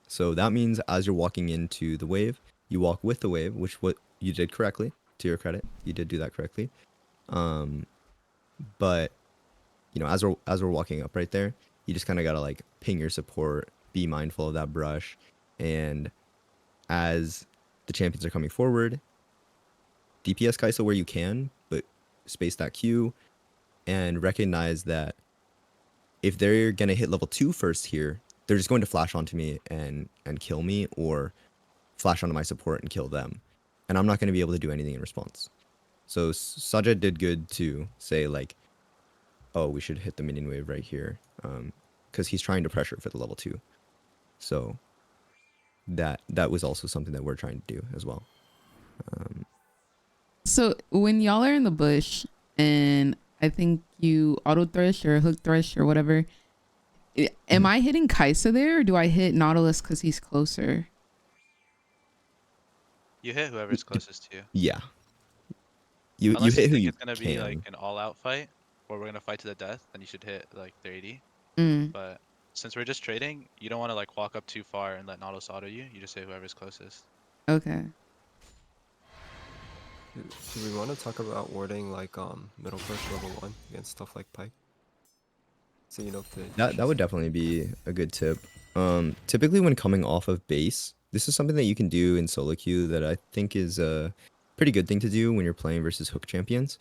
Speaker 6: So that means as you're walking into the wave, you walk with the wave, which what you did correctly, to your credit. You did do that correctly. But as we're walking up right there, you just kind of gotta like ping your support, be mindful of that brush, and as the champions are coming forward, DPS Kaisa where you can, but space that Q, and recognize that if they're gonna hit level 2 first here, they're just going to flash onto me and kill me, or flash onto my support and kill them, and I'm not gonna be able to do anything in response. So Sajid did good to say like, oh, we should hit the minion wave right here, because he's trying to pressure for the level 2. So that was also something that we're trying to do as well.
Speaker 1: So when y'all are in the bush and I think you auto thresh or hook thresh or whatever, am I hitting Kaisa there, or do I hit Nautilus because he's closer?
Speaker 9: You hit whoever's closest to you.
Speaker 6: Yeah. You
Speaker 9: Unless
Speaker 6: hit
Speaker 9: you
Speaker 6: who
Speaker 9: think
Speaker 6: you
Speaker 9: it's gonna
Speaker 6: can.
Speaker 9: be like an all-out fight, or we're gonna fight to the death, then you should hit like their AD.
Speaker 1: Mm.
Speaker 9: But since we're just trading, you don't want to like walk up too far and let Nautilus auto you. You just hit whoever's closest.
Speaker 1: Okay.
Speaker 8: Do we want to talk about warding like middle push level 1 against stuff like Pike? So if the
Speaker 6: That would definitely be a good tip. Typically when coming off of base, this is something that you can do in solo queue that I think is a pretty good thing to do when you're playing versus hook champions.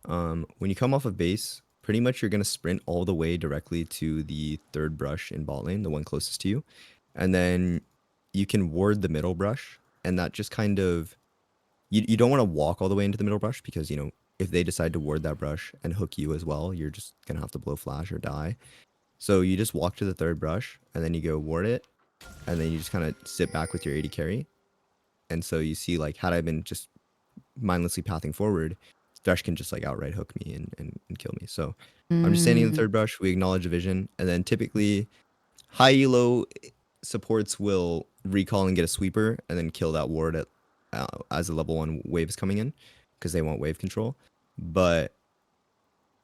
Speaker 6: When you come off of base, pretty much you're gonna sprint all the way directly to the third brush in bot lane, the one closest to you, and then you can ward the middle brush, and that just kind of you don't want to walk all the way into the middle brush, because if they decide to ward that brush and hook you as well, you're just gonna have to blow flash or die. So you just walk to the third brush and then you go ward it, and then you just kind of sit back with your AD carry. And so you see, like, had I been just mindlessly pathing forward, Thresh can just like outright hook me and kill me. So I'm just standing in the third brush, we acknowledge the vision, and then typically high elo supports will recall and get a sweeper and then kill that ward at as the level 1 wave is coming in, because they want wave control. But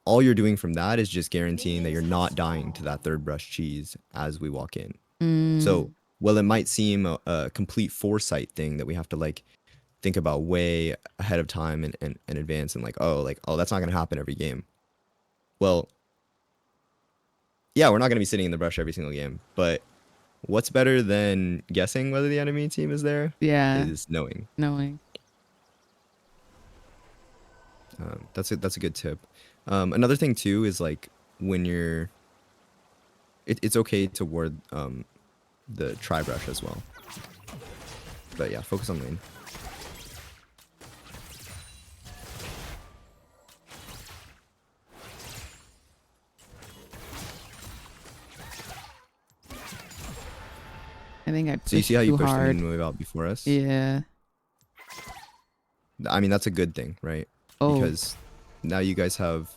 Speaker 6: all you're doing from that is just guaranteeing that you're not dying to that third brush cheese as we walk in. So while it might seem a complete foresight thing that we have to like think about way ahead of time and advance, and oh, that's not going to happen every game. Well, yeah, we're not going to be sitting in the brush every single game, but what's better than guessing whether the enemy team is there?
Speaker 1: Yeah.
Speaker 6: Is knowing. That's a good tip. Another thing too is like when you're, it's okay to ward the tri brush as well. But yeah, focus on lane.
Speaker 1: I think I pushed
Speaker 6: So you see how you
Speaker 1: too
Speaker 6: pushed the
Speaker 1: hard.
Speaker 6: minion wave out before us?
Speaker 1: Yeah.
Speaker 6: I mean, that's a good thing, right?
Speaker 1: Oh.
Speaker 6: Because now you guys have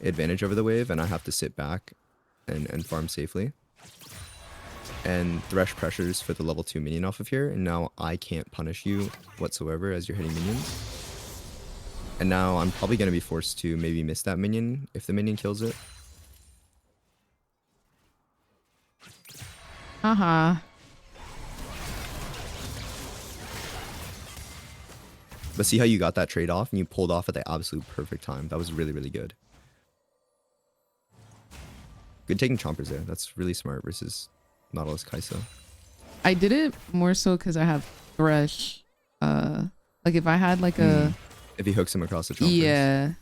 Speaker 6: advantage over the wave, and I have to sit back and farm safely. And Thresh pressures for the level 2 minion off of here, and now I can't punish you whatsoever as you're hitting minions. And now I'm probably going to be forced to maybe miss that minion if the minion kills it.
Speaker 1: Uh-huh.
Speaker 6: But see how you got that trade off and you pulled off at the absolute perfect time. That was really, really good. Good taking chompers there. That's really smart versus Nautilus Kaisa.
Speaker 1: I did it more so because I have Thresh Like if I had like a
Speaker 6: If he hooks him across the chompers.
Speaker 1: yeah.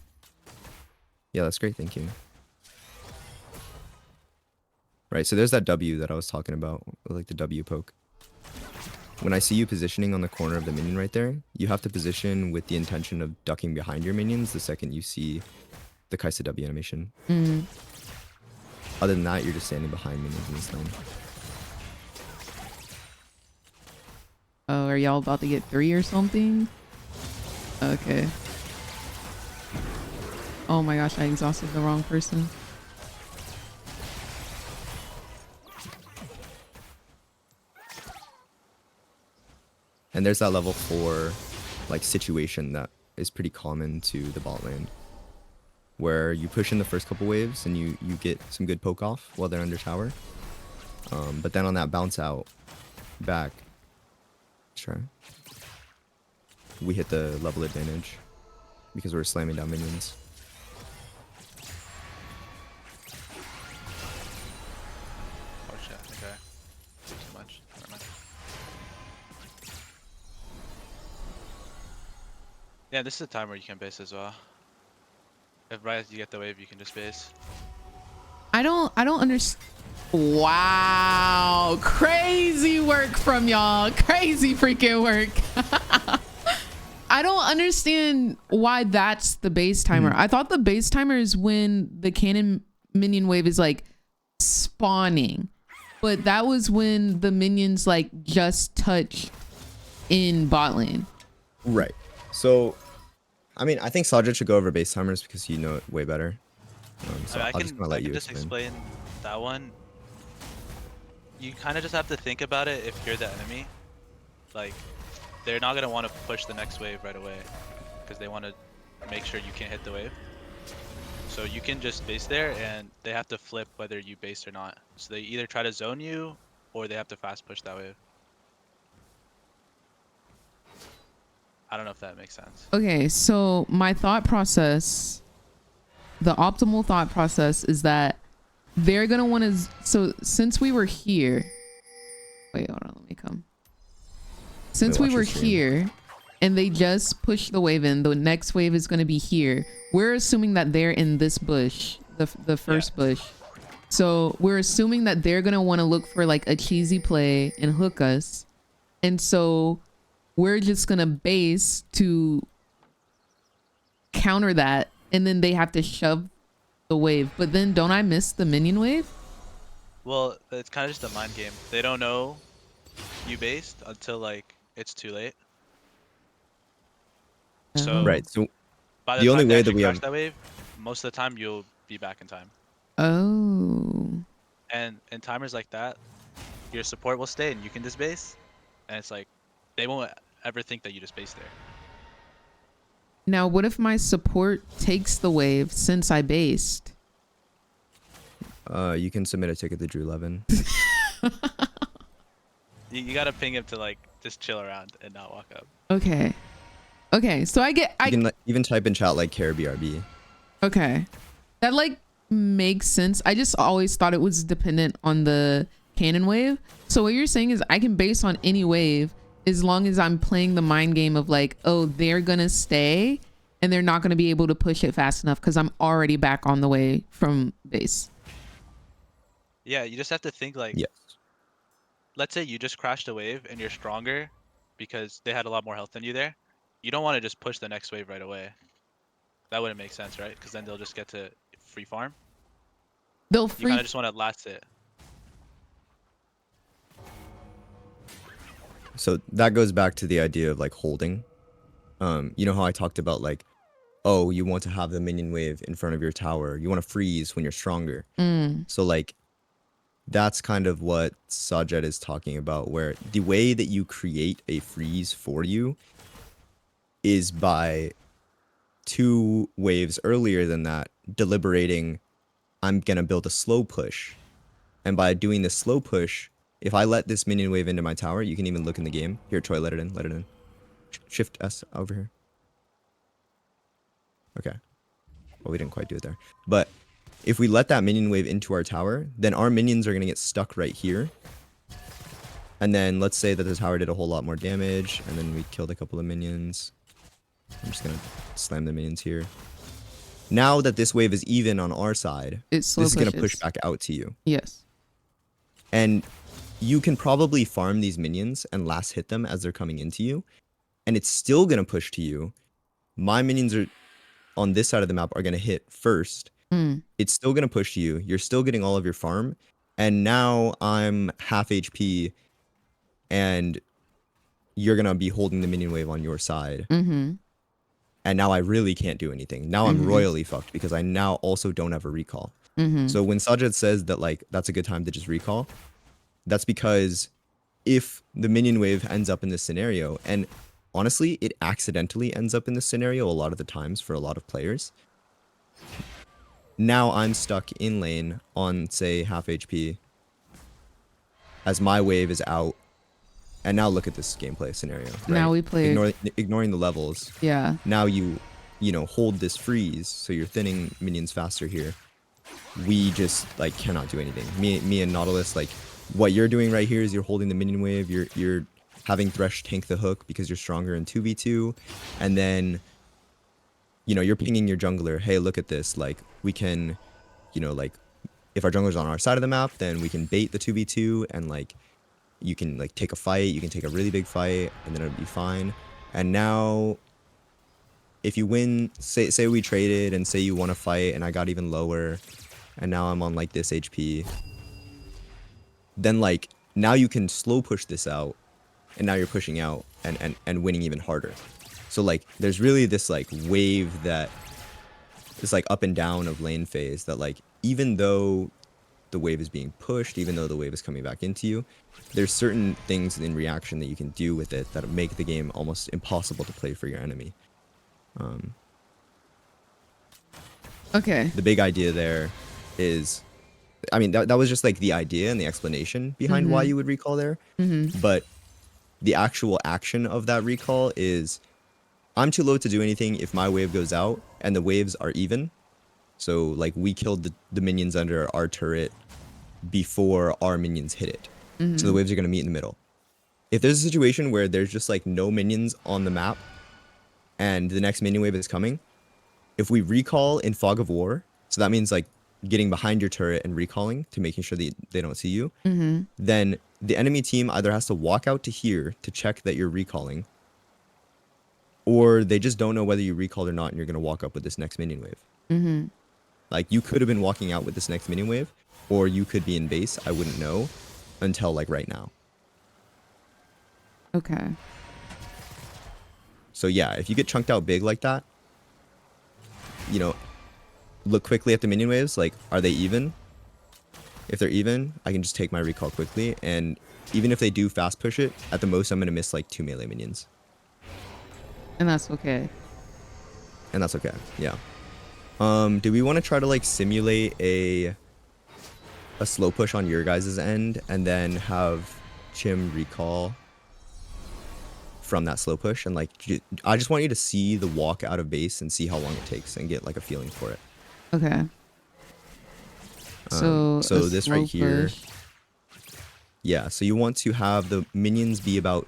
Speaker 6: Yeah, that's great. Thank you. Right, so there's that W that I was talking about, like the W poke. When I see you positioning on the corner of the minion right there, you have to position with the intention of ducking behind your minions the second you see the Kaisa W animation. Other than that, you're just standing behind minions in this lane.
Speaker 1: Oh, are y'all about to get 3 or something? Okay. Oh my gosh, I exhausted the wrong person.
Speaker 6: And there's that level 4 like situation that is pretty common to the bot lane, where you push in the first couple waves and you get some good poke off while they're under tower. But then on that bounce out back, sure, we hit the level advantage because we're slamming down minions.
Speaker 9: Oh shit, okay. Too much. Never mind. Yeah, this is a time where you can base as well. If right as you get the wave, you can just base.
Speaker 1: I don't understand. Wow, crazy work from y'all. Crazy freaking work. I don't understand why that's the base timer. I thought the base timer is when the cannon minion wave is like spawning, but that was when the minions like just touch in bot lane.
Speaker 6: Right. So, I mean, I think Sajid should go over base timers because you know it way better. So
Speaker 9: I
Speaker 6: I'll just gonna let you
Speaker 9: just
Speaker 6: explain.
Speaker 9: explain that one. You kind of just have to think about it if you're the enemy. Like, they're not going to want to push the next wave right away because they want to make sure you can't hit the wave. So you can just base there and they have to flip whether you base or not. So they either try to zone you or they have to fast push that wave. I don't know if that makes sense.
Speaker 1: Okay, so my thought process, the optimal thought process is that they're gonna want to, so since we were here, wait, hold on, let me come. Since we were here and they just pushed the wave in, the next wave is going to be here. We're assuming that they're in this bush, the first bush. So we're assuming that they're going to want to look for like a cheesy play and hook us. And so we're just going to base to counter that. And then they have to shove the wave. But then don't I miss the minion wave?
Speaker 9: Well, it's kind of just a mind game. They don't know you based until like it's too late. So
Speaker 6: Right. So
Speaker 9: by
Speaker 6: the only
Speaker 9: time they
Speaker 6: way that
Speaker 9: actually
Speaker 6: we
Speaker 9: crash
Speaker 6: have
Speaker 9: that wave, most of the time you'll be back in time.
Speaker 1: Oh.
Speaker 9: And in timers like that, your support will stay and you can just base. And it's like they won't ever think that you just base there.
Speaker 1: Now, what if my support takes the wave since I based?
Speaker 6: you can submit a ticket to Drew Levin.
Speaker 9: You gotta ping him to like just chill around and not walk up.
Speaker 1: Okay. Okay, so I
Speaker 6: You can even type in chat like care BRB.
Speaker 1: Okay. That like makes sense. I just always thought it was dependent on the cannon wave. So what you're saying is I can base on any wave as long as I'm playing the mind game of like, oh, they're gonna stay and they're not gonna be able to push it fast enough because I'm already back on the way from base.
Speaker 9: Yeah, you just have to think like,
Speaker 6: Yes.
Speaker 9: let's say you just crashed a wave and you're stronger because they had a lot more health than you there. You don't want to just push the next wave right away. That wouldn't make sense, right? Because then they'll just get to free farm.
Speaker 1: They'll
Speaker 9: You
Speaker 1: free
Speaker 9: kind of just want to last it.
Speaker 6: So that goes back to the idea of like holding. You know how I talked about like, oh, you want to have the minion wave in front of your tower. You want to freeze when you're stronger. So like, that's kind of what Sajed is talking about, where the way that you create a freeze for you is by 2 waves earlier than that, deliberating, I'm going to build a slow push. And by doing the slow push, if I let this minion wave into my tower, you can even look in the game. Here, Troy, let it in, let it in. Shift S over here. Okay. Well, we didn't quite do it there. But if we let that minion wave into our tower, then our minions are going to get stuck right here. And then let's say that the tower did a whole lot more damage, and then we killed a couple of minions. I'm just gonna slam the minions here. Now that this wave is even on our side,
Speaker 1: It's
Speaker 6: this is gonna push back out to you.
Speaker 1: Yes.
Speaker 6: And you can probably farm these minions and last hit them as they're coming into you, and it's still gonna push to you. My minions are on this side of the map are gonna hit first. It's still gonna push to you. You're still getting all of your farm, and now I'm half HP, and you're gonna be holding the minion wave on your side. And now I really can't do anything. Now I'm royally fucked because I now also don't have a recall. So when Sajid says that like that's a good time to just recall, that's because if the minion wave ends up in this scenario, and honestly, it accidentally ends up in this scenario a lot of the times for a lot of players. Now I'm stuck in lane on, say, half HP as my wave is out. And now look at this gameplay scenario. Right?
Speaker 1: Now we play...
Speaker 6: Ignoring the levels.
Speaker 1: Yeah.
Speaker 6: Now you know, hold this freeze, so you're thinning minions faster here. We just, like, cannot do anything. Me and Nautilus, like, what you're doing right here is you're holding the minion wave. You're having Thresh tank the hook because you're stronger in 2v2. And then, you know, you're pinging your jungler. Hey, look at this. Like, we can, you know, like, if our jungler's on our side of the map, then we can bait the 2v2 and, like, you can like take a fight, you can take a really big fight, and then it'll be fine. And now, if you win, say we traded, and say you won a fight, and I got even lower, and now I'm on like this HP, then like now you can slow push this out, and now you're pushing out and winning even harder. So like there's really this like wave that is like up and down of lane phase that like even though the wave is being pushed, even though the wave is coming back into you, there's certain things in reaction that you can do with it that make the game almost impossible to play for your enemy.
Speaker 1: Okay.
Speaker 6: The big idea there is, I mean, that was just like the idea and the explanation behind why you would recall there. But the actual action of that recall is, I'm too low to do anything if my wave goes out and the waves are even. So like we killed the minions under our turret before our minions hit it. So the waves are going to meet in the middle. If there's a situation where there's just like no minions on the map and the next minion wave is coming, if we recall in Fog of War, so that means like getting behind your turret and recalling to making sure that they don't see you, then the enemy team either has to walk out to here to check that you're recalling, or they just don't know whether you recalled or not and you're going to walk up with this next minion wave. Like you could have been walking out with this next minion wave, or you could be in base, I wouldn't know until like right now.
Speaker 1: Okay.
Speaker 6: So yeah, if you get chunked out big like that, you know, look quickly at the minion waves, like, are they even? If they're even, I can just take my recall quickly, and even if they do fast push it, at the most I'm gonna miss like 2 melee minions.
Speaker 1: And that's okay.
Speaker 6: And that's okay, yeah. Do we want to try to like simulate a slow push on your guys' end and then have Chim recall from that slow push? And like, I just want you to see the walk out of base and see how long it takes and get like a feeling for it.
Speaker 1: Okay. So
Speaker 6: this right here,
Speaker 1: push.
Speaker 6: Yeah, so you want to have the minions be about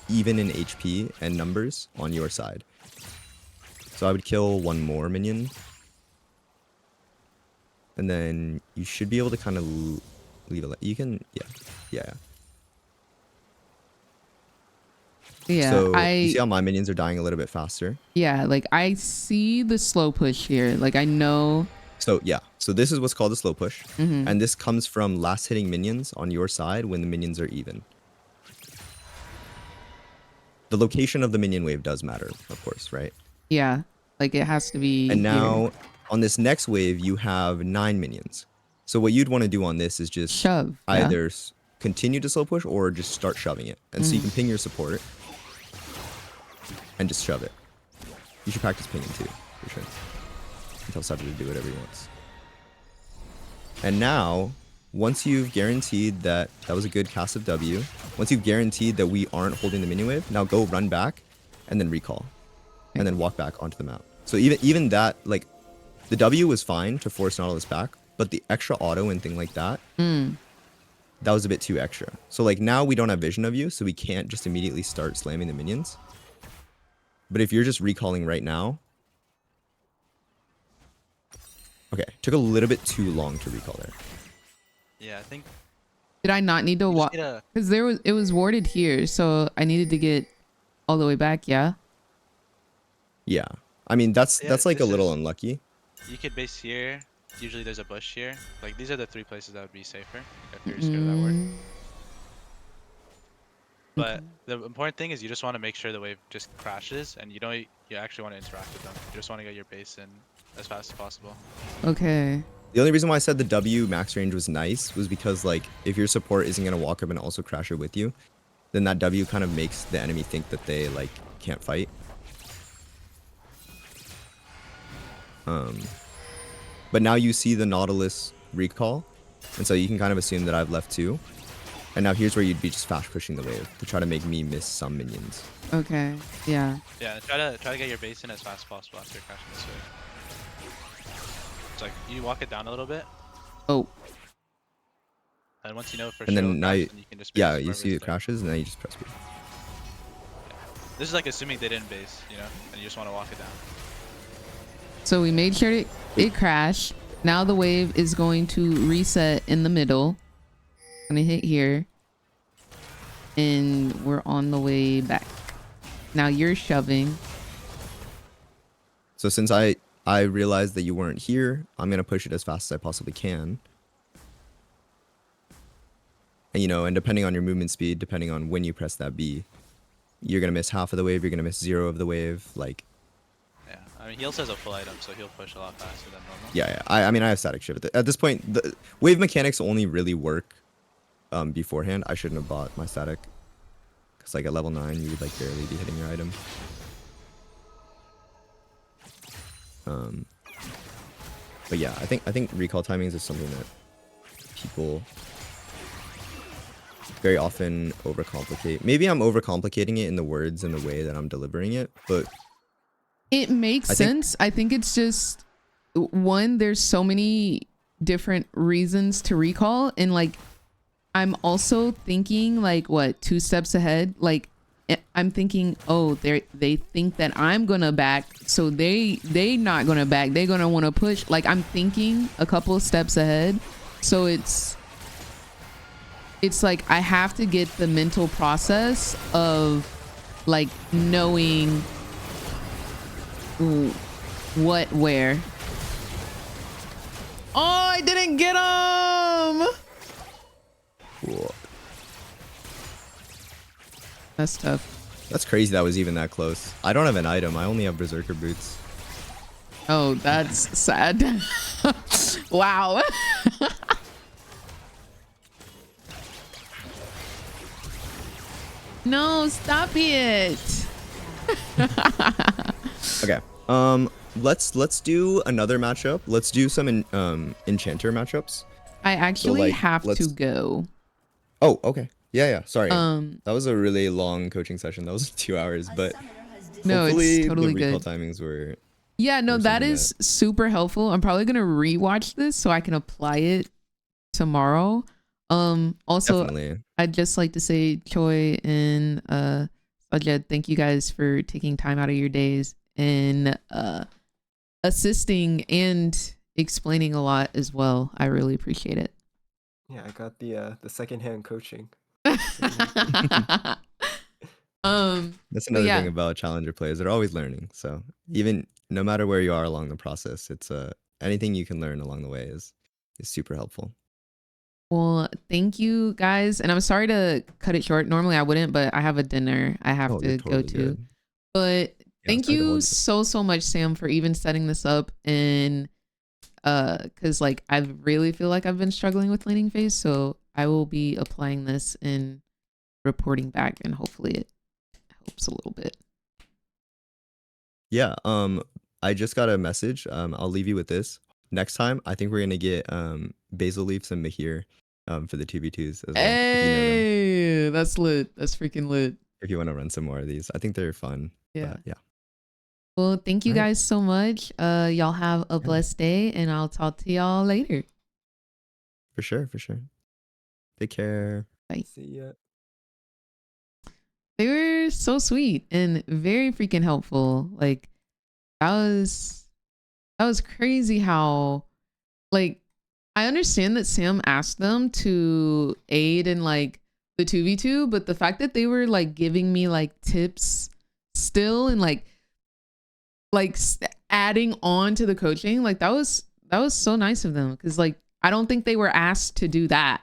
Speaker 6: even in HP and numbers on your side. So I would kill one more minion. And then you should be able to kind of leave it. You can, yeah.
Speaker 1: Yeah,
Speaker 6: so you see how my minions are dying a little bit faster?
Speaker 1: Yeah, like I see the slow push here. Like I know.
Speaker 6: So yeah, so this is what's called a slow push. And this comes from last hitting minions on your side when the minions are even. The location of the minion wave does matter, of course, right?
Speaker 1: Yeah, like it has to be.
Speaker 6: And now
Speaker 1: here.
Speaker 6: on this next wave, you have 9 minions. So what you'd want to do on this is just
Speaker 1: shove.
Speaker 6: Either continue to slow push or just start shoving it. And so you can ping your support and just shove it. You should practice pinging too, for sure. And tell Sajid to do whatever he wants. And now, once you've guaranteed that was a good cast of W, once you've guaranteed that we aren't holding the minion wave, now go run back and then recall. And then walk back onto the map. So even that, like, the W was fine to force Nautilus back, but the extra auto and thing like that, that was a bit too extra. So like now we don't have vision of you, so we can't just immediately start slamming the minions. But if you're just recalling right now, okay, took a little bit too long to recall there.
Speaker 9: Yeah, I think
Speaker 1: Did I not need to
Speaker 9: you just
Speaker 1: walk?
Speaker 9: need to-
Speaker 1: Because it was warded here, so I needed to get all the way back. Yeah.
Speaker 6: Yeah, I mean that's
Speaker 9: Yeah,
Speaker 6: like a
Speaker 9: this
Speaker 6: little
Speaker 9: is-
Speaker 6: unlucky.
Speaker 9: you could base here. Usually there's a bush here. Like these are the 3 places that would be safer if you're scared of that ward. But the important thing is you just want to make sure the wave just crashes, and you actually want to interact with them. You just want to get your base in as fast as possible.
Speaker 1: Okay.
Speaker 6: The only reason why I said the W max range was nice was because like if your support isn't gonna walk up and also crash it with you, then that W kind of makes the enemy think that they like can't fight. But now you see the Nautilus recall, and so you can kind of assume that I've left too. And now here's where you'd be just fast pushing the wave to try to make me miss some minions.
Speaker 1: Okay. Yeah.
Speaker 9: Yeah, try to get your base in as fast as possible after crashing this wave. It's like you walk it down a little bit,
Speaker 1: Oh.
Speaker 9: and once you know for
Speaker 6: And
Speaker 9: sure,
Speaker 6: then now
Speaker 9: then you can just
Speaker 6: yeah,
Speaker 9: base
Speaker 6: you
Speaker 9: wherever
Speaker 6: see
Speaker 9: it's
Speaker 6: it
Speaker 9: there.
Speaker 6: crashes, and then you just press B.
Speaker 9: This is like assuming they didn't base, you know, and you just want to walk it down.
Speaker 1: So we made sure it crashed. Now the wave is going to reset in the middle. Gonna hit here. And we're on the way back. Now you're shoving.
Speaker 6: So since I realized that you weren't here, I'm gonna push it as fast as I possibly can. And you know, and depending on your movement speed, depending on when you press that B, you're gonna miss half of the wave, you're gonna miss 0 of the wave. Like,
Speaker 9: Yeah, I mean he also has a full item, so he'll push a lot faster than normal.
Speaker 6: yeah. I mean I have static shift. At this point, the wave mechanics only really work beforehand. I shouldn't have bought my static. Cause like at level 9, you would like barely be hitting your item. But yeah, I think recall timings is something that people very often overcomplicate. Maybe I'm overcomplicating it in the words and the way that I'm delivering it, but
Speaker 1: It makes sense. I think it's just one, there's so many different reasons to recall, and like I'm also thinking like what 2 steps ahead. Like I'm thinking, oh, they think that I'm gonna back, so they not gonna back. They're gonna want to push. Like I'm thinking a couple of steps ahead. So it's like I have to get the mental process of like knowing what where. Oh, I didn't get him.
Speaker 6: cool.
Speaker 1: That's tough.
Speaker 6: That's crazy that was even that close. I don't have an item. I only have Berserker boots.
Speaker 1: Oh, that's sad. Wow. No, stop it.
Speaker 6: Okay. Let's do another matchup. Let's do some enchanter matchups.
Speaker 1: I actually
Speaker 6: like,
Speaker 1: have to
Speaker 6: let's-
Speaker 1: go.
Speaker 6: Oh, okay. Yeah. Sorry.
Speaker 1: Um,
Speaker 6: That was a really long coaching session. That was 2 hours, but
Speaker 1: no,
Speaker 6: hopefully
Speaker 1: it's totally
Speaker 6: the recall
Speaker 1: good.
Speaker 6: timings were.
Speaker 1: Yeah, no,
Speaker 6: or
Speaker 1: that
Speaker 6: something
Speaker 1: is super helpful. I'm probably gonna rewatch this so I can apply it tomorrow. Also,
Speaker 6: Definitely.
Speaker 1: I'd just like to say, Choi and Sajed, thank you guys for taking time out of your days and assisting and explaining a lot as well. I really appreciate it.
Speaker 8: Yeah, I got the secondhand coaching.
Speaker 6: That's another
Speaker 1: yeah.
Speaker 6: thing about challenger players. They're always learning. So even no matter where you are along the process, it's anything you can learn along the way is super helpful.
Speaker 1: Well, thank you guys, and I'm sorry to cut it short. Normally I wouldn't, but I have a dinner I have
Speaker 6: Oh,
Speaker 1: to
Speaker 6: you're
Speaker 1: go
Speaker 6: totally
Speaker 1: to.
Speaker 6: good.
Speaker 1: But thank
Speaker 6: sorry to hold
Speaker 1: you
Speaker 6: you.
Speaker 1: so much, Sam, for even setting this up, and because like I really feel like I've been struggling with laning phase, so I will be applying this and reporting back, and hopefully it helps a little bit.
Speaker 6: Yeah. I just got a message. I'll leave you with this. Next time, I think we're gonna get Basil Leafs and Mahir for the 2v2s as well. If you know them.
Speaker 1: Hey, that's lit. That's freaking lit.
Speaker 6: If you want to run some more of these, I think they're fun.
Speaker 1: Yeah.
Speaker 6: But yeah.
Speaker 1: Well, thank you
Speaker 6: All right.
Speaker 1: guys so much. Y'all have a blessed day, and I'll talk to y'all later.
Speaker 6: For sure. Take care.
Speaker 8: See ya.
Speaker 1: They were so sweet and very freaking helpful. Like that was crazy how, like, I understand that Sam asked them to aid in like the 2v2, but the fact that they were like giving me like tips still and like adding on to the coaching, like that was so nice of them, because like I don't think they were asked to do that.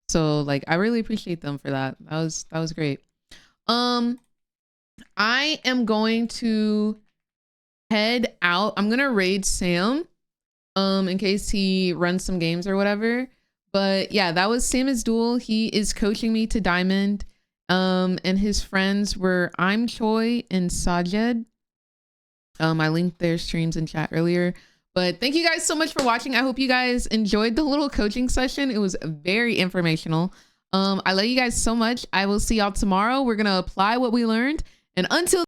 Speaker 1: So like I really appreciate them for that. That was great. I am going to head out. I'm gonna raid Sam in case he runs some games or whatever. But yeah, that was Sam's duel. He is coaching me to diamond. And his friends were I'm Choi and Sajed. I linked their streams in chat earlier. But thank you guys so much for watching. I hope you guys enjoyed the little coaching session. It was very informational. I love you guys so much. I will see y'all tomorrow. We're gonna apply what we learned. And until